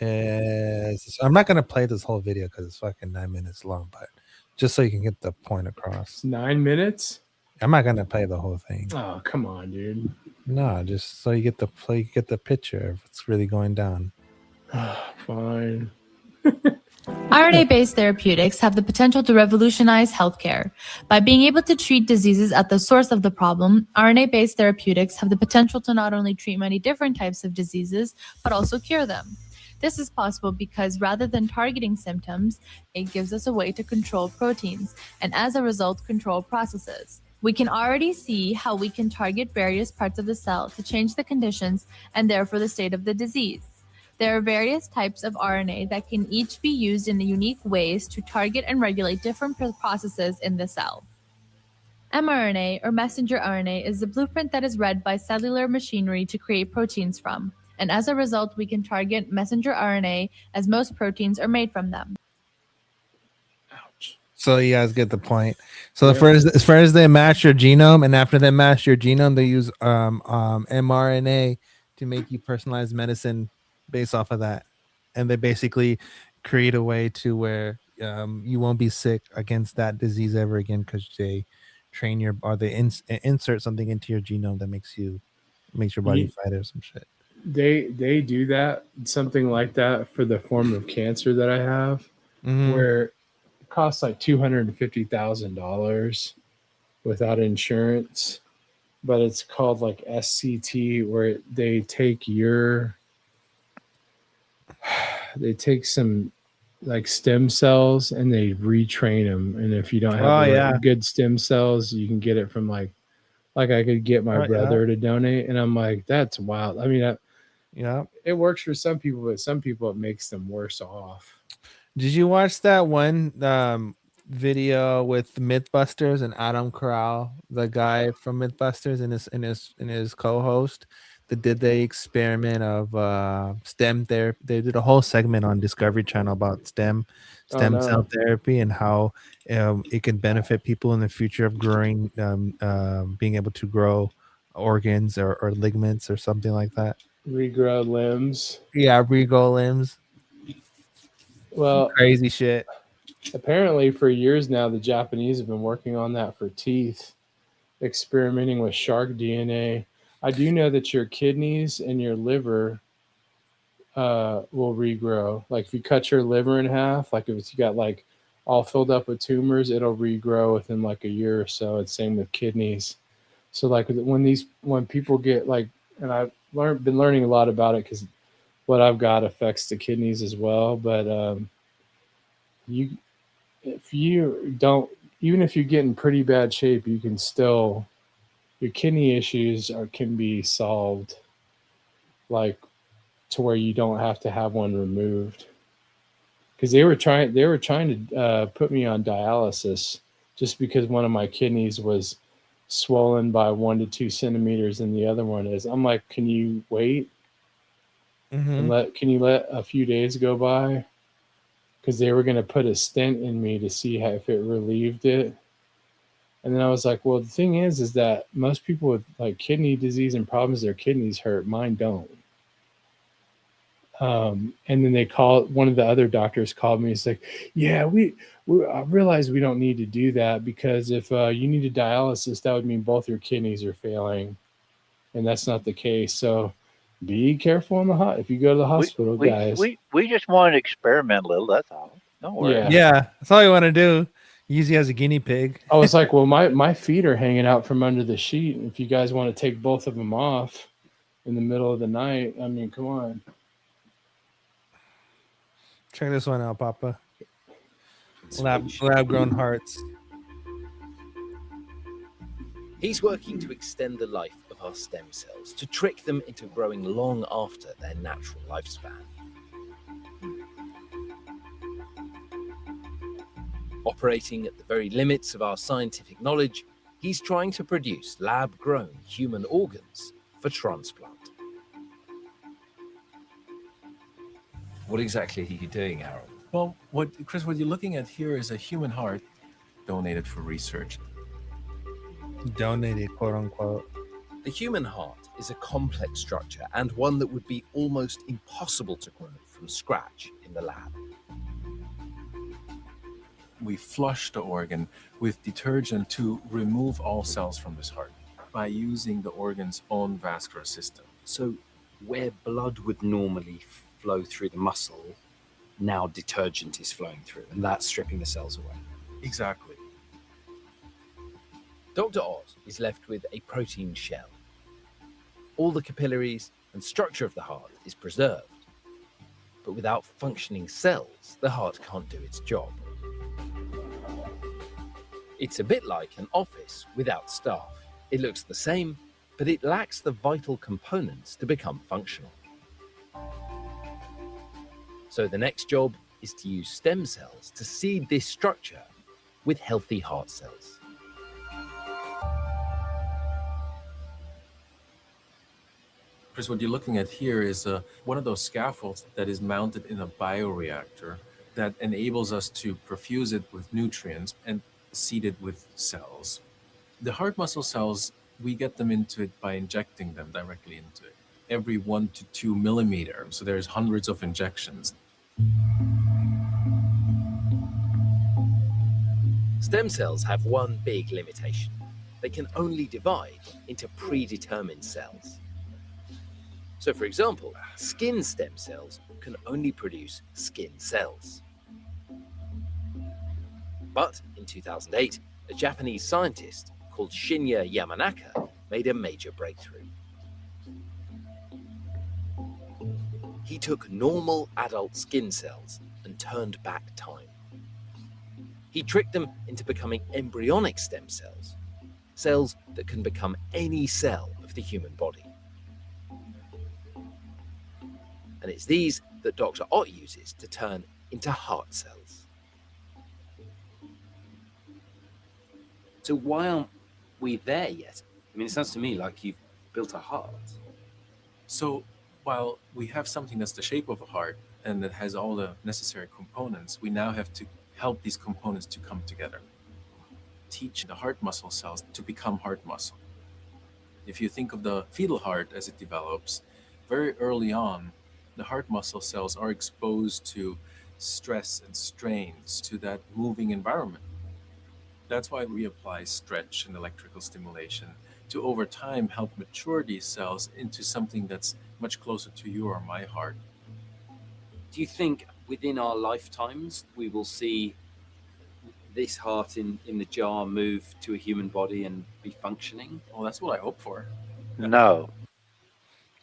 is, I'm not gonna play this whole video because it's fucking 9 minutes long, but just so you can get the point across. 9 minutes? I'm not gonna play the whole thing. Oh, come on, dude. No, just so you get the picture of what's really going down. Fine. RNA-based therapeutics have the potential to revolutionize healthcare. By being able to treat diseases at the source of the problem, RNA-based therapeutics have the potential to not only treat many different types of diseases, but also cure them. This is possible because rather than targeting symptoms, it gives us a way to control proteins, and as a result, control processes. We can already see how we can target various parts of the cell to change the conditions and therefore the state of the disease. There are various types of RNA that can each be used in unique ways to target and regulate different processes in the cell. mRNA, or messenger RNA, is the blueprint that is read by cellular machinery to create proteins from, and as a result, we can target messenger RNA as most proteins are made from them. So you guys get the point. So as far as they match your genome, and after they match your genome, they use mRNA to make you personalized medicine based off of that, and they basically create a way to where you won't be sick against that disease ever again because they train they insert something into your genome that makes your body fight or some shit. They do that, something like that, for the form of cancer that I have, where it costs like $250,000 without insurance, but it's called like SCT, where they take some like stem cells and they retrain them, and if you don't have good stem cells, you can get it from like I could get my brother to donate, and I'm like, that's wild. I mean, it works for some people, but some people it makes them worse off. Did you watch that one video with Mythbusters and Adam Corral, the guy from Mythbusters, and his co-host that did the experiment of stem therapy? They did a whole segment on Discovery Channel about stem cell therapy and how it can benefit people in the future of growing, being able to grow organs or ligaments or something like that. Regrow limbs. Yeah, regrow limbs. Well, crazy shit. Apparently, for years now, the Japanese have been working on that for teeth, experimenting with shark DNA. I do know that your kidneys and your liver will regrow. Like if you cut your liver in half, like if you got like all filled up with tumors, it'll regrow within like a year or so. It's same with kidneys. So like when people get like, and I've been learning a lot about it because what I've got affects the kidneys as well. But if you don't, even if you get in pretty bad shape, you can still, your kidney issues can be solved, like to where you don't have to have one removed. Because they were trying to put me on dialysis just because one of my kidneys was swollen by 1 to 2 centimeters and the other one is. I'm like, can you wait and can you let a few days go by? Because they were going to put a stent in me to see if it relieved it. And then I was like, well, the thing is that most people with like kidney disease and problems, their kidneys hurt. Mine don't. And then one of the other doctors called me. He's like, yeah, I realize we don't need to do that because if you need a dialysis, that would mean both your kidneys are failing. And that's not the case. So be careful if you go to the hospital, guys. We just want to experiment a little. That's all. Don't worry. Yeah, that's all you want to do. Use you as a guinea pig. I was like, well, my feet are hanging out from under the sheet. If you guys want to take both of them off in the middle of the night, I mean, come on. Check this one out, Papa. Lab-grown hearts. He's working to extend the life of our stem cells, to trick them into growing long after their natural lifespan. Operating at the very limits of our scientific knowledge, he's trying to produce lab-grown human organs for transplant. What exactly are you doing, Aaron? Well, Chris, what you're looking at here is a human heart donated for research. Donated, quote unquote. The human heart is a complex structure and one that would be almost impossible to grow from scratch in the lab. We flush the organ with detergent to remove all cells from this heart by using the organ's own vascular system. So where blood would normally flow through the muscle, now detergent is flowing through, and that's stripping the cells away. Exactly. Dr. Oz is left with a protein shell. All the capillaries and structure of the heart is preserved. But without functioning cells, the heart can't do its job. It's a bit like an office without staff. It looks the same, but it lacks the vital components to become functional. So the next job is to use stem cells to seed this structure with healthy heart cells. Chris, what you're looking at here is one of those scaffolds that is mounted in a bioreactor that enables us to perfuse it with nutrients and seed it with cells. The heart muscle cells, we get them into it by injecting them directly into it. Every 1 to 2 millimeters, so there's hundreds of injections. Stem cells have one big limitation. They can only divide into predetermined cells. So for example, skin stem cells can only produce skin cells. But in 2008, a Japanese scientist called Shinya Yamanaka made a major breakthrough. He took normal adult skin cells and turned back time. He tricked them into becoming embryonic stem cells, cells that can become any cell of the human body. And it's these that Dr. Ott uses to turn into heart cells. So why aren't we there yet? I mean, it sounds to me like you've built a heart. So while we have something that's the shape of a heart and that has all the necessary components, we now have to help these components to come together. Teach the heart muscle cells to become heart muscle. If you think of the fetal heart as it develops, very early on, the heart muscle cells are exposed to stress and strains to that moving environment. That's why we apply stretch and electrical stimulation to over time help mature these cells into something that's much closer to your or my heart. Do you think within our lifetimes we will see this heart in the jar move to a human body and be functioning? Well, that's what I hope for. No,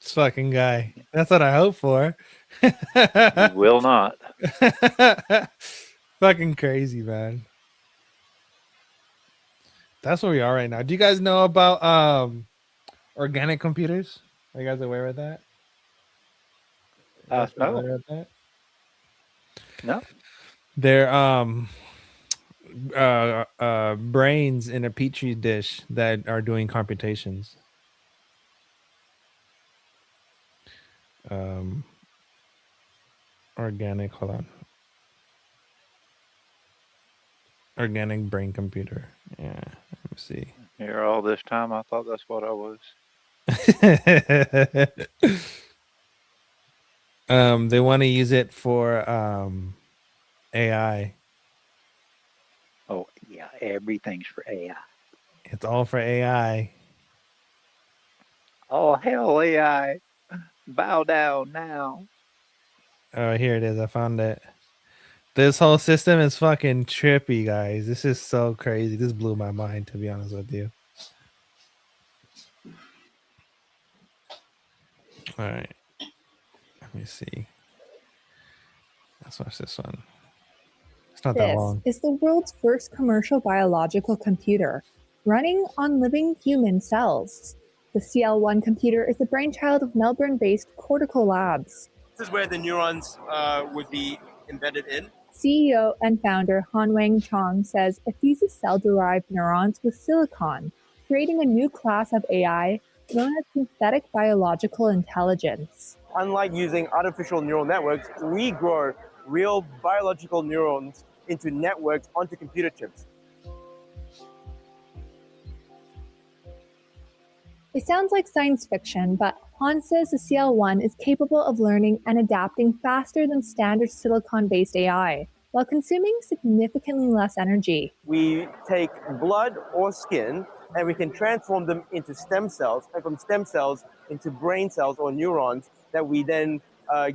This fucking guy. That's what I hope for. you will not. Fucking crazy, man. That's where we are right now. Do you guys know about organic computers? Are you guys aware of that? You guys No. familiar with that? No. They're brains in a petri dish that are doing computations. Organic, hold on. Organic brain computer. Yeah, let me see. Here all this time, I thought that's what I was. They want to use it for AI. Oh yeah, everything's for AI. It's all for AI. Oh hell, AI, bow down now. Oh, here it is. I found it. This whole system is fucking trippy, guys. This is so crazy. This blew my mind, to be honest with you. All right. Let me see. Let's watch this one. It's not that This long. is the world's first commercial biological computer running on living human cells. The CL1 computer is the brainchild of Melbourne-based Cortical Labs. This is where the neurons would be embedded in. CEO and founder Han-Wang Chong says it fuses cell-derived neurons with silicon, creating a new class of AI known as synthetic biological intelligence. Unlike using artificial neural networks, we grow real biological neurons into networks onto computer chips. It sounds like science fiction, but Han says the CL1 is capable of learning and adapting faster than standard silicon-based AI, while consuming significantly less energy. We take blood or skin and we can transform them into stem cells, and from stem cells into brain cells or neurons that we then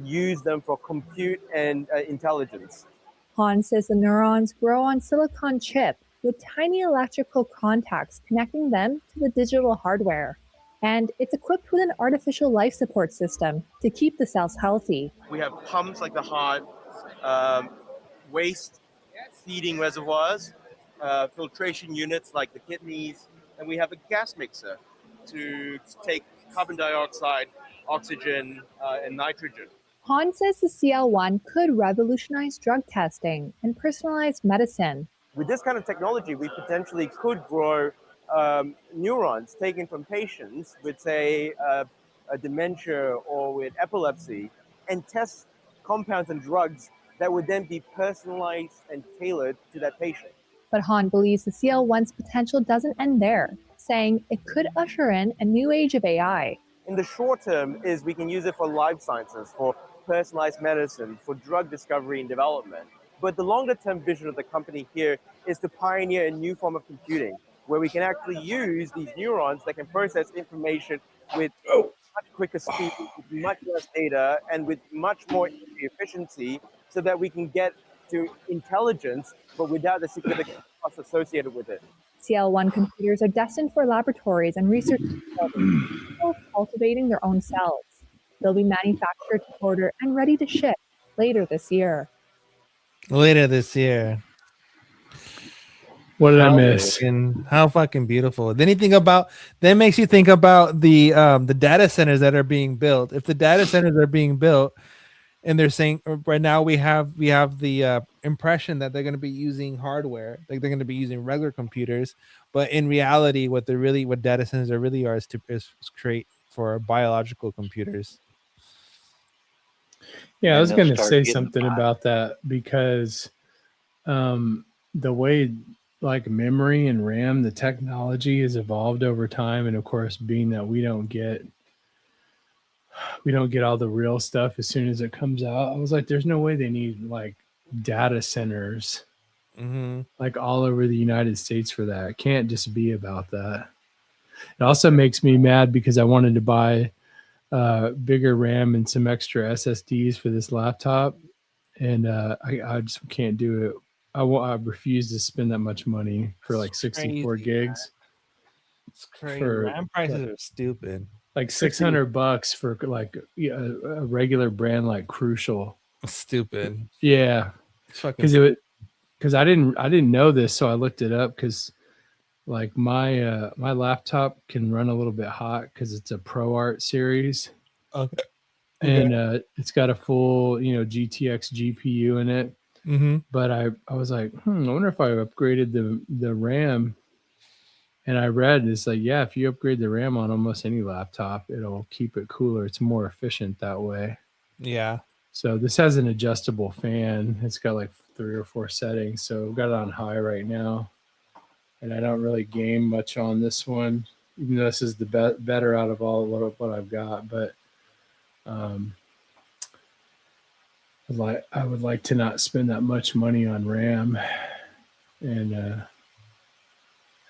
use them for compute and intelligence. Han says the neurons grow on silicon chip with tiny electrical contacts connecting them to the digital hardware. And it's equipped with an artificial life support system to keep the cells healthy. We have pumps like the heart, waste feeding reservoirs, filtration units like the kidneys, and we have a gas mixer to take carbon dioxide, oxygen, and nitrogen. Han says the CL1 could revolutionize drug testing and personalized medicine. With this kind of technology, we potentially could grow neurons taken from patients with, say, a dementia or with epilepsy, and test compounds and drugs that would then be personalized and tailored to that patient. But Han believes the CL1's potential doesn't end there, saying it could usher in a new age of AI. In the short term is we can use it for life sciences, for personalized medicine, for drug discovery and development. But the longer term vision of the company here is to pioneer a new form of computing, where we can actually use these neurons that can process information with much quicker speed, with much less data, and with much more efficiency, so that we can get to intelligence, but without the significant costs associated with it. CL1 computers are destined for laboratories and research cultivating their own cells. They'll be manufactured to order and ready to ship later this year. Later this year. What did I miss? How fucking beautiful. Then you think about, that makes you think about the data centers that are being built. If the data centers are being built and they're saying right now we have the impression that they're going to be using hardware, like they're going to be using regular computers, but in reality what data centers are really are is create for biological computers. Yeah, I was going to say something about that because the way like memory and RAM, the technology has evolved over time, and of course, being that we don't get all the real stuff as soon as it comes out, I was like, there's no way they need like data centers like all over the United States for that. It can't just be about that. It also makes me mad because I wanted to buy bigger RAM and some extra SSDs for this laptop, and I just can't do it I refuse to spend that much money for like 64 gigs. It's crazy. For RAM prices are stupid. Like $600 for like a regular brand like Crucial. Stupid. Yeah, because I didn't know this, so I looked it up because like my my laptop can run a little bit hot because it's a ProArt series. Okay. And it's got a full GTX GPU in it. Mm-hmm. But I was like, I wonder if I upgraded the RAM. And I read it's like, yeah, if you upgrade the RAM on almost any laptop, it'll keep it cooler. It's more efficient that way. Yeah. So this has an adjustable fan. It's got like 3 or 4 settings. So I've got it on high right now. And I don't really game much on this one, even though this is the better out of all of what I've got. But I would like to not spend that much money on RAM and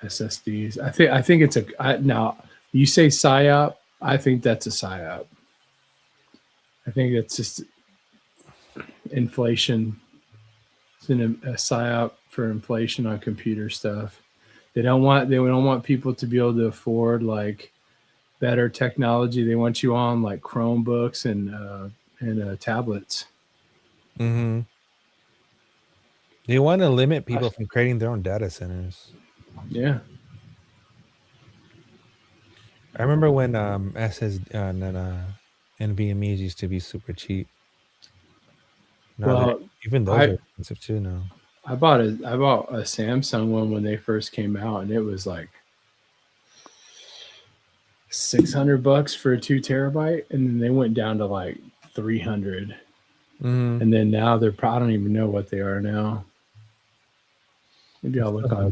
SSDs. I think it's now you say PSYOP. I think that's a PSYOP. I think that's just inflation. It's a PSYOP for inflation on computer stuff. They don't want people to be able to afford like better technology. They want you on like Chromebooks and tablets. Mm-hmm. They want to limit people from creating their own data centers. Yeah. I remember when NVMe's used to be super cheap. Now even those are expensive too now. I bought a Samsung one when they first came out, and it was like $600 for a 2 terabyte, and then they went down to like 300. And then now I don't even know what they are now. Maybe I'll look on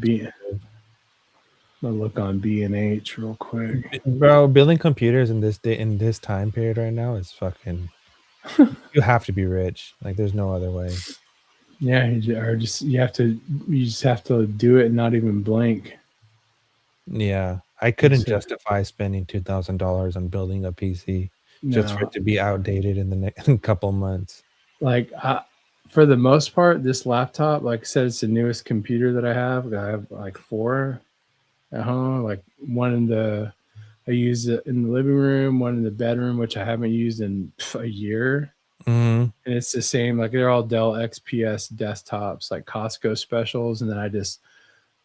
B&H real quick. Bro, building computers in this time period right now is fucking. You have to be rich. Like, there's no other way. Yeah, you just have to do it and not even blink. Yeah, I couldn't justify spending $2,000 on building a PC just for it to be outdated in the next couple months. Like, for the most part, this laptop, like I said, it's the newest computer that I have. I have like 4 at home. Like one I use it in the living room, one in the bedroom, which I haven't used in a year. Mm-hmm. And it's the same. Like they're all Dell XPS desktops, like Costco specials. And then I just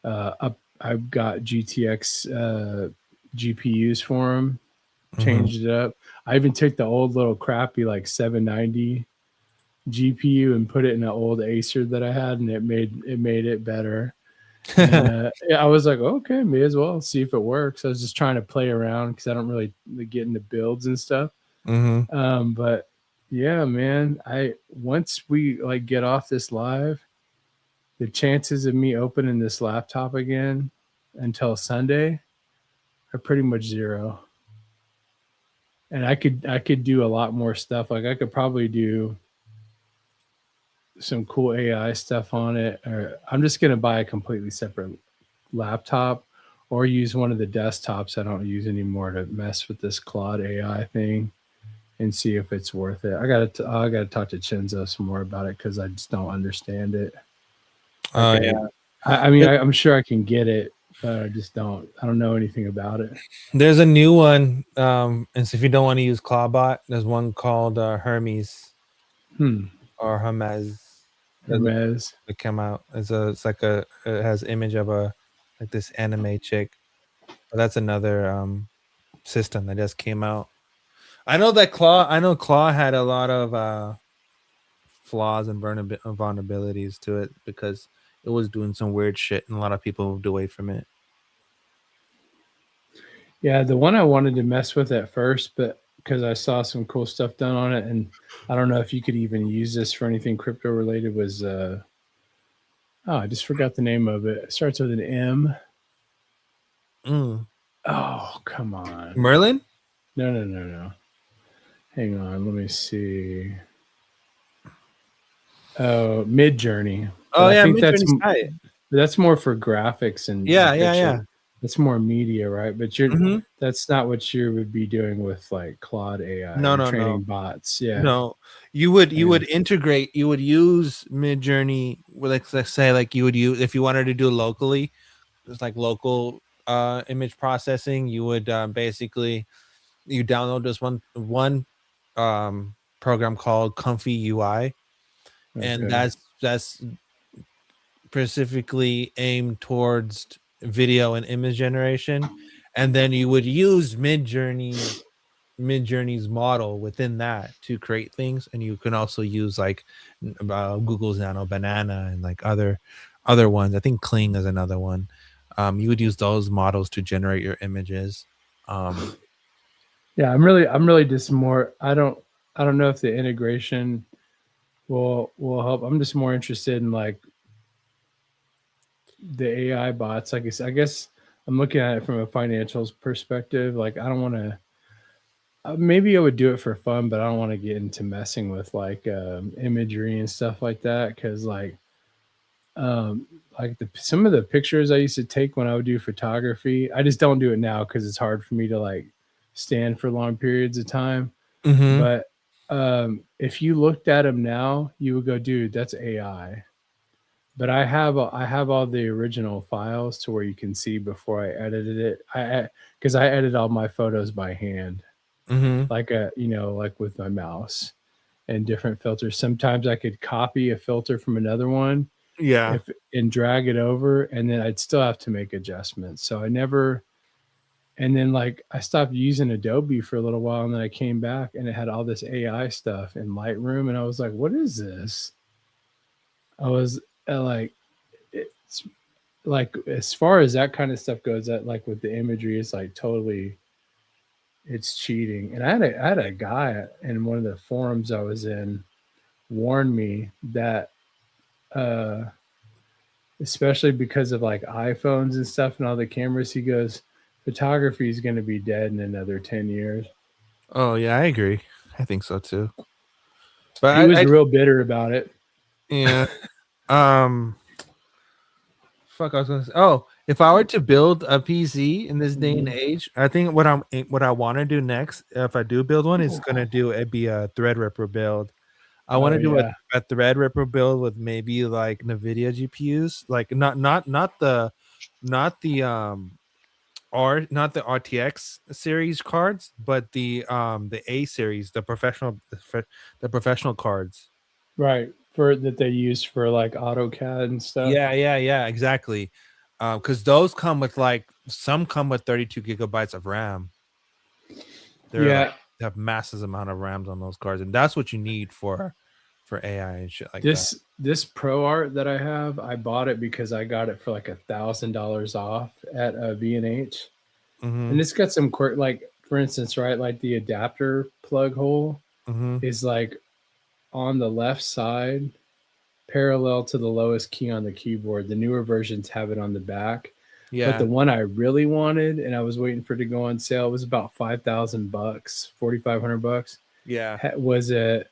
I've got GTX GPUs for them. Changed it up. I even took the old little crappy like 790 GPU and put it in an old Acer that I had, and it made it better. And, I was like, okay, may as well see if it works. I was just trying to play around because I don't really get into builds and stuff. But yeah, man, once we like get off this live, the chances of me opening this laptop again until Sunday are pretty much 0. And I could do a lot more stuff. Like I could probably do some cool AI stuff on it, or I'm just going to buy a completely separate laptop or use one of the desktops I don't use anymore to mess with this Claude AI thing and see if it's worth it. I got to talk to Chenzo some more about it because I just don't understand it. Yeah. I mean, I'm sure I can get it, but I don't know anything about it. There's a new one. And so if you don't want to use Clawbot, there's one called Hermes or Hermes. Hermes. It came out. It has image of like this anime chick. But that's another system that just came out. I know Claw had a lot of flaws and vulnerabilities to it because it was doing some weird shit and a lot of people moved away from it. Yeah, the one I wanted to mess with at first, but because I saw some cool stuff done on it, and I don't know if you could even use this for anything crypto related, was I just forgot the name of it. It starts with an M. Oh, come on. Merlin? No. Hang on, let me see. Oh, Midjourney. Oh, yeah, Midjourney's tight. That's more for graphics and yeah. It's more media, right? But you're Mhm. that's not what you would be doing with like Claude AI. No, You're no, training no. bots. Yeah. No, you would Yeah. integrate. You would use Midjourney. Well, let's say like you would use if you wanted to do locally, just like local image processing. You would basically you download this one program called Comfy UI, and Okay. that's specifically aimed towards video and image generation, and then you would use Midjourney's model within that to create things, and you can also use like Google's Nano Banana and like other ones. I think Kling is another one. You would use those models to generate your images. Yeah, I'm really just more. I don't know if the integration will help. I'm just more interested in like the AI bots. I guess I'm looking at it from a financials perspective. Like I don't want to. Maybe I would do it for fun, but I don't want to get into messing with like imagery and stuff like that because um, some of the pictures I used to take when I would do photography, I just don't do it now because it's hard for me to like stand for long periods of time. Mhm. But if you looked at them now, you would go, dude, that's AI. But I have all the original files to where you can see before I edited it. Because I edit all my photos by hand, Mhm. like like with my mouse and different filters. Sometimes I could copy a filter from another one, Yeah. and drag it over, and then I'd still have to make adjustments. So I never. And then like I stopped using Adobe for a little while, and then I came back, and it had all this AI stuff in Lightroom, and I was like, "What is this?" I was like, it's like as far as that kind of stuff goes, that like with the imagery, it's like totally, it's cheating. And I had a guy in one of the forums I was in warn me that, especially because of like iPhones and stuff and all the cameras, he goes, photography is going to be dead in another 10 years. Oh yeah, I agree. I think so too. But He was I real bitter about it. yeah. Fuck, I was gonna say. Oh, if I were to build a PC in this day and age, I think what I want to do next, if I do build one, is gonna do it be a Threadripper build. I want Oh to do yeah. a Threadripper build with maybe like NVIDIA GPUs, like not the not the RTX series cards, but the A series, the professional cards. Right. For that they use for like AutoCAD and stuff. Yeah, exactly. Because those come with like some come with 32 gigabytes of RAM. They're like Yeah. they have massive amount of RAMs on those cards, and that's what you need for AI and shit like that. This Pro Art that I have, I bought it because I got it for like $1,000 off at B&H, Mhm. and it's got some quirk. Like for instance, right, like the adapter plug hole Mhm. is like on the left side, parallel to the lowest key on the keyboard. The newer versions have it on the back. But Yeah. the one I really wanted, and I was waiting for it to go on sale, was about $5,000, $4,500. Yeah. Was a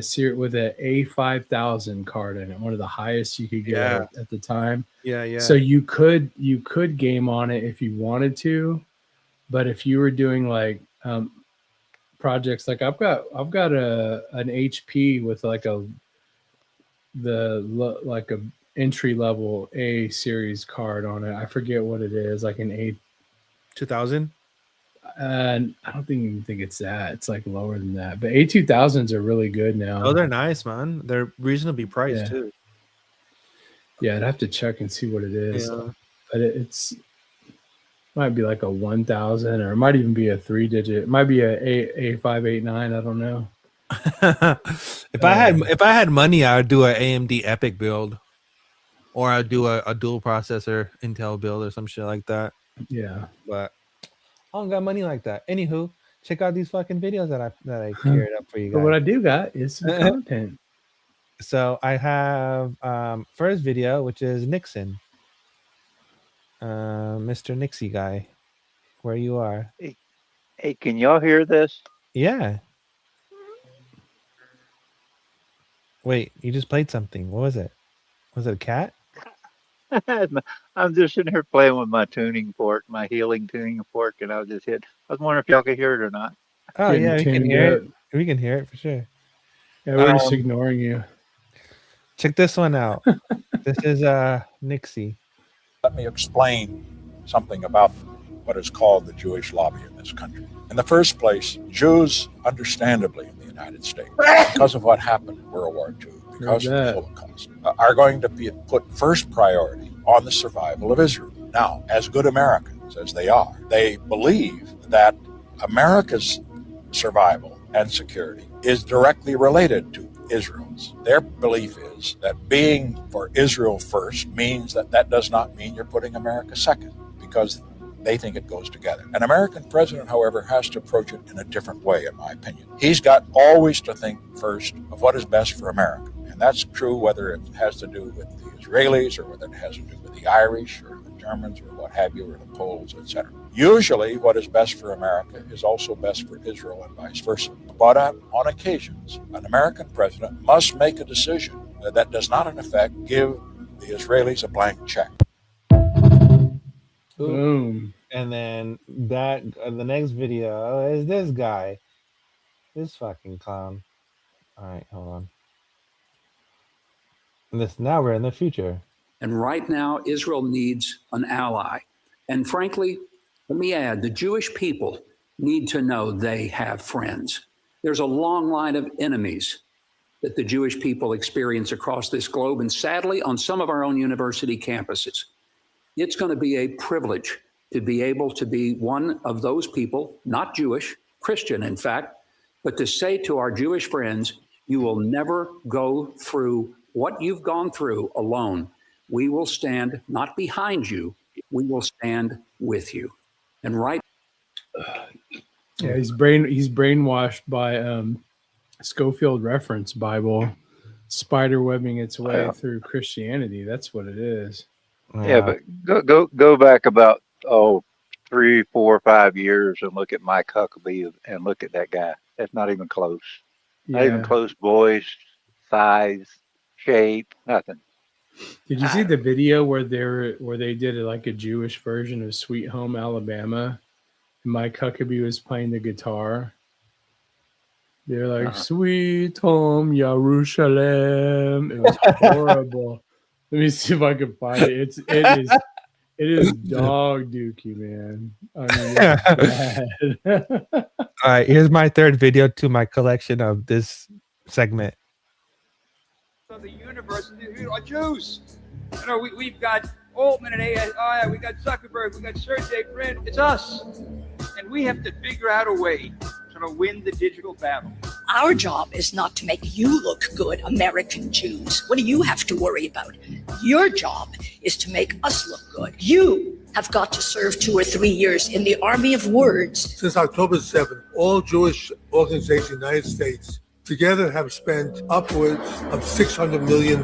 series with a A5000 card in it, one of the highest you could get Yeah. at the time. Yeah. So you could game on it if you wanted to, but if you were doing like projects, like I've got an HP with like a entry level A series card on it. I forget what it is, like an A 2000. And I don't even think it's that. It's like lower than that. But A2000s are really good now. Oh, they're nice, man. They're reasonably priced too. Yeah, I'd have to check and see what it is. Yeah. But it's might be like a 1000, or it might even be a 3-digit. It might be a A589. I don't know. If I had money, I would do an AMD Epic build, or I'd do a dual processor Intel build or some shit like that. Yeah, but I don't got money like that. Anywho, check out these fucking videos that I carried up for you guys. But what I do got is some content. So I have first video, which is Nixon, Mr. Nixie guy, where you are. Hey, can y'all hear this? Yeah. Wait, you just played something. What was it? Was it a cat? I I'm just sitting here playing with my tuning fork, my healing tuning fork, and I was just hit. I was wondering if y'all could hear it or not. Oh Getting yeah, we can tuned hear up. it. We can hear it for sure. Yeah, we're just ignoring you. Check this one out. This is Nixie. Let me explain something about what is called the Jewish lobby in this country. In the first place, Jews, understandably in the United States, because of what happened in World War II, because of the Holocaust, are going to be put first priority on the survival of Israel. Now, as good Americans as they are, they believe that America's survival and security is directly related to Israel's. Their belief is that being for Israel first means that that does not mean you're putting America second, because they think it goes together. An American president, however, has to approach it in a different way, in my opinion. He's got always to think first of what is best for America. And that's true whether it has to do with the Israelis or whether it has to do with the Irish or the Germans or what have you, or the Poles, etc. Usually what is best for America is also best for Israel and vice versa. But on occasions, an American president must make a decision that does not in effect give the Israelis a blank check. Boom. And then that the next video is this guy. This fucking clown. All right, hold on. Now we're in the future. And right now, Israel needs an ally. And frankly, let me add, the Jewish people need to know they have friends. There's a long line of enemies that the Jewish people experience across this globe, and sadly, on some of our own university campuses. It's going to be a privilege to be able to be one of those people, not Jewish, Christian, in fact, but to say to our Jewish friends, you will never go through what you've gone through alone. We will stand not behind you, we will stand with you. And right. Yeah, he's brainwashed by Schofield Reference Bible, spider webbing its way through Christianity. That's what it is. Yeah, but go back about 3, 4, 5 years and look at Mike Huckabee and look at that guy. That's not even close. Not even close. Voice, size, shape, nothing. Did you see the video where they did like a Jewish version of Sweet Home Alabama? Mike Huckabee was playing the guitar. They're like, Sweet Home Yerushalem. It was horrible. Let me see if I can find it. It is dog dookie, man. I mean, it's bad. All right, here's my third video to my collection of this segment. Of the universe are Jews. You know, we've got Altman and AI, we got Zuckerberg, we got Sergey Brin. It's us, and we have to figure out a way to win the digital battle. Our job is not to make you look good, American Jews. What do you have to worry about? Your job is to make us look good. You have got to serve 2 or 3 years in the army of words. Since October 7th, all Jewish organizations in the United States together have spent upwards of $600 million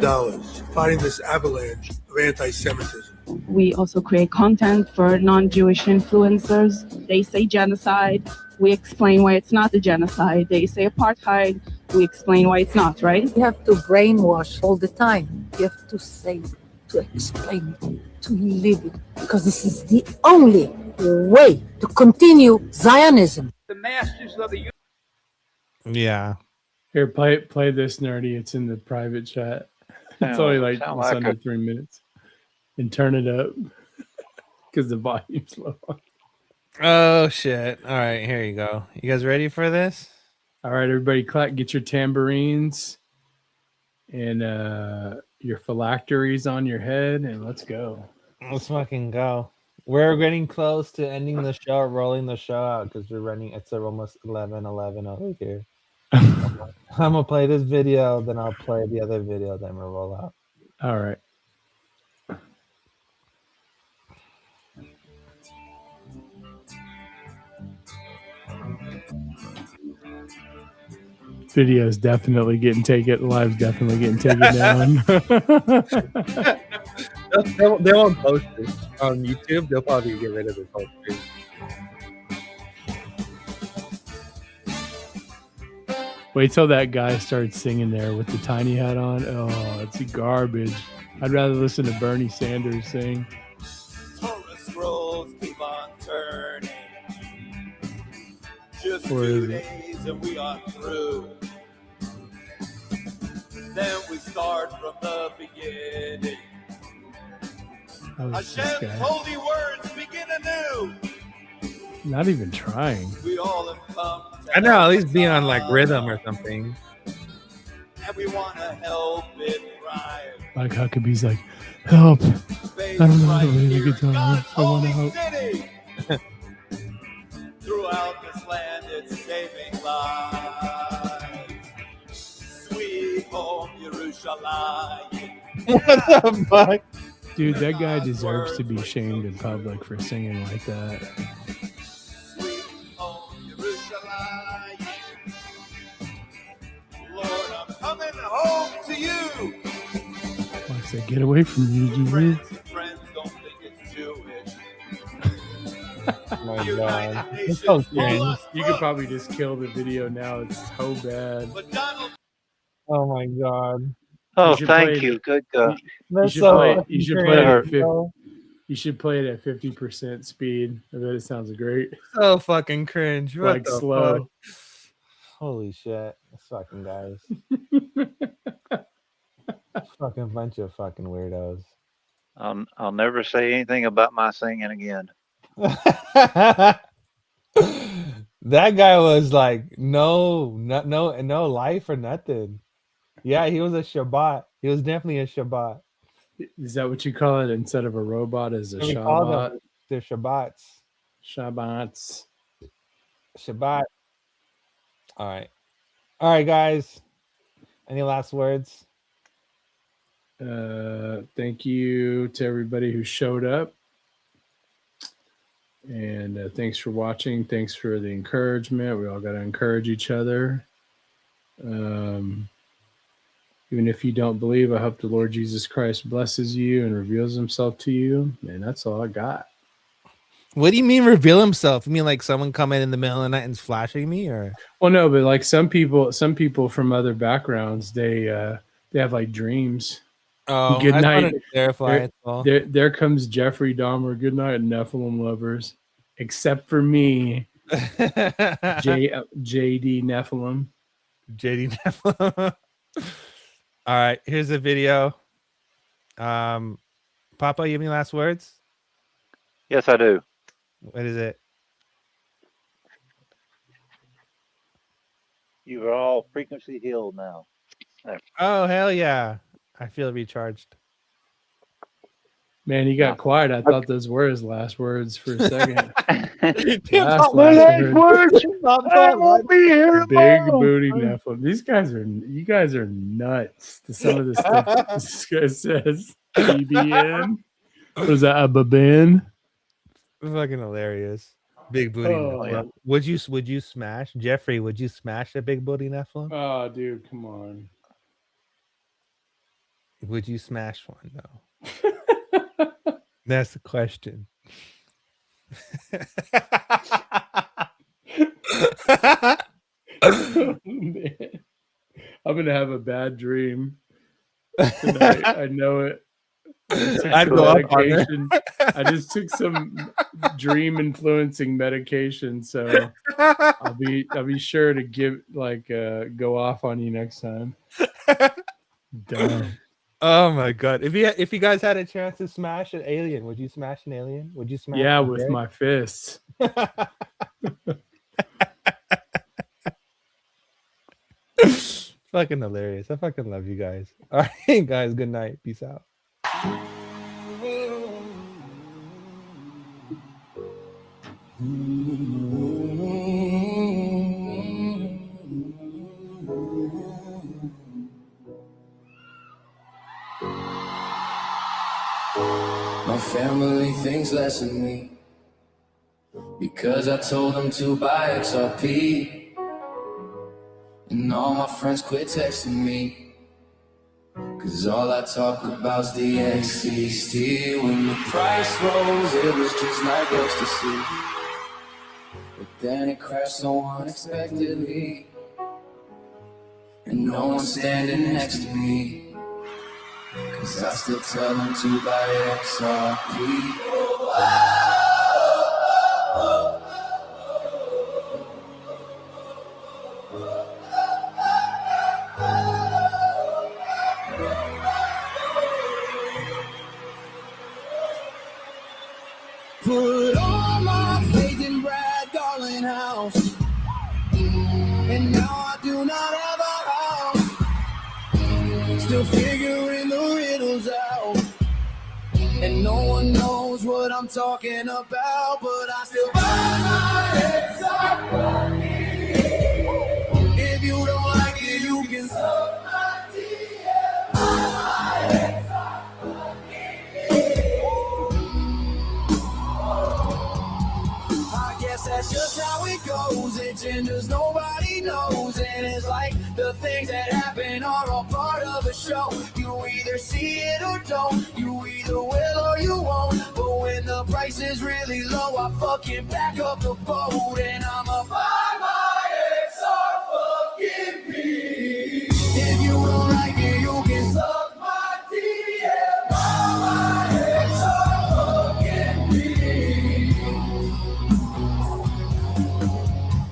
fighting this avalanche of anti-Semitism. We also create content for non-Jewish influencers. They say genocide. We explain why it's not a genocide. They say apartheid. We explain why it's not, right? You have to brainwash all the time. You have to say, to explain, to live it, because this is the only way to continue Zionism. The masters of the universe. Yeah. Here, play this, Nerdy. It's in the private chat. It's only like under 3 minutes. And turn it up because the volume's low. Oh shit! All right, here you go. You guys ready for this? All right, everybody, clap. Get your tambourines and your phylacteries on your head, and let's go. Let's fucking go. We're getting close to ending the show, rolling the show out because we're running. It's almost 11 over here. I'm gonna play this video, then I'll play the other video, then we'll roll out. All right. Video's definitely getting taken. Live's definitely getting taken down. they won't post it on YouTube. They'll probably get rid of it. Wait till that guy starts singing there with the tiny hat on. Oh, it's garbage. I'd rather listen to Bernie Sanders sing. Just Where 2 is it? days and we are through. Then we start from the beginning. Oh, it's this Hashem's guy. holy words begin anew. Not even trying. We all have come to I know, at help least be on like us rhythm or something. and we want to help it thrive. Like Huckabee's like, help. I don't know how to play the guitar. I want to help. City. Throughout this land, it's saving lives. Sweet home, Yerushalayim. What the fuck? Dude, that guy deserves to be shamed in public for singing like that. Sweet home, Yerushalayim. Lord, I'm coming home to you. Like I said, get away from me, Jesus. Friends don't think it's Jewish. Oh my god. It's so strange. You could probably just kill the video now. It's so bad. Oh my god. Oh, should thank play you. it- Good God. That's You should so play. fucking You should play it at cringe, 50. bro. You should play it at 50% speed. I bet it sounds great. So fucking cringe. What Like the slow. fuck? Holy shit. This fucking guys. Fucking bunch of fucking weirdos. I'll never say anything about my singing again. That guy was like, no life or nothing. Yeah, he was a Shabbat. He was definitely a Shabbat. Is that what you call it instead of a robot? Is a We call Shabbat? them, they're Shabbats. Shabbats. Shabbat. All right, guys. Any last words? Thank you to everybody who showed up. And thanks for watching. Thanks for the encouragement. We all got to encourage each other. Even if you don't believe, I hope the Lord Jesus Christ blesses you and reveals himself to you. And that's all I got. What do you mean reveal himself? You mean like someone coming in the middle of the night and flashing me, or? Well, no, but like some people from other backgrounds, they have like dreams. Oh, Good I night. wanted to clarify it all. There comes Jeffrey Dahmer. Good night, Nephilim lovers. Except for me, JD Nephilim. JD Nephilim. All right, here's the video. Papa, you have any last words? Yes, I do. What is it? You are all frequency healed now. There. Oh, hell yeah. I feel recharged. Man, he got quiet. I thought those were his last words for a second. My last words. I won't be here Big tomorrow. booty Nephilim. You guys are nuts to some of the stuff this guy says. BBN. What is that? A babin? Fucking hilarious. Big booty Nephilim. Would you smash Jeffrey? Would you smash a big booty Nephilim? Oh, dude, come on. Would you smash one though? That's the question. Oh, man. I'm gonna have a bad dream tonight. I know it. I'd go up on her. I just took some dream influencing medication, so I'll be sure to go off on you next time. Dumb. Oh my god! If you guys had a chance to smash an alien, would you smash an alien? Would you smash? Yeah, with my fists. Fucking hilarious! I fucking love you guys. All right, guys. Good night. Peace out. My family thinks less of me because I told them to buy XRP, and all my friends quit texting me cause all I talk about's the XCT. When the price rose, it was just like ecstasy, but then it crashed so unexpectedly, and no one's standing next to me. Cause I still tell them to buy XRP. fucking house. And now I do not have a house. Still figuring the riddles out. And no one knows what I'm talking about, but I still buy my XRP. If you don't like it, you can suck my DM. My I guess that's just how it goes. It genders, nobody knows. And it's like the things that happen are all part of a show. You either see it or don't. You either will or you won't. But when the price is really low, I fucking back up the boat. And I'm a buy my XRP. If you don't like it, you can suck my DM. Buy my XRP.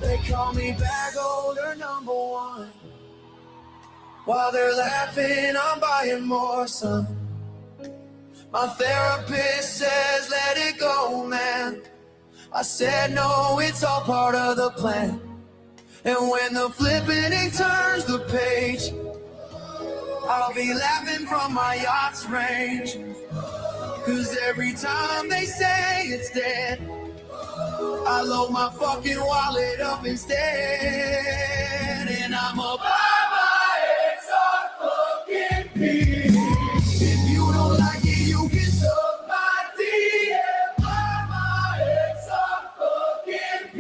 They call me bag holder number one. While they're laughing, I'm buying more, son. My therapist says, let it go, man. I said, no, it's all part of the plan. And when the flipping turns the page, I'll be laughing from my yacht's range. Cause every time they say it's dead, I load my fucking wallet up instead. And I'm a buy my XRP. If you don't like it, you can suck my DM. Buy my XRP.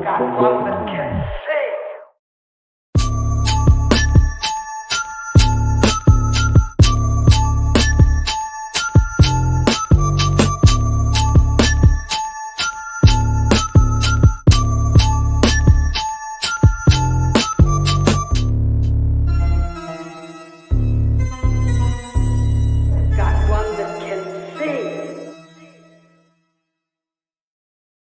Got one that can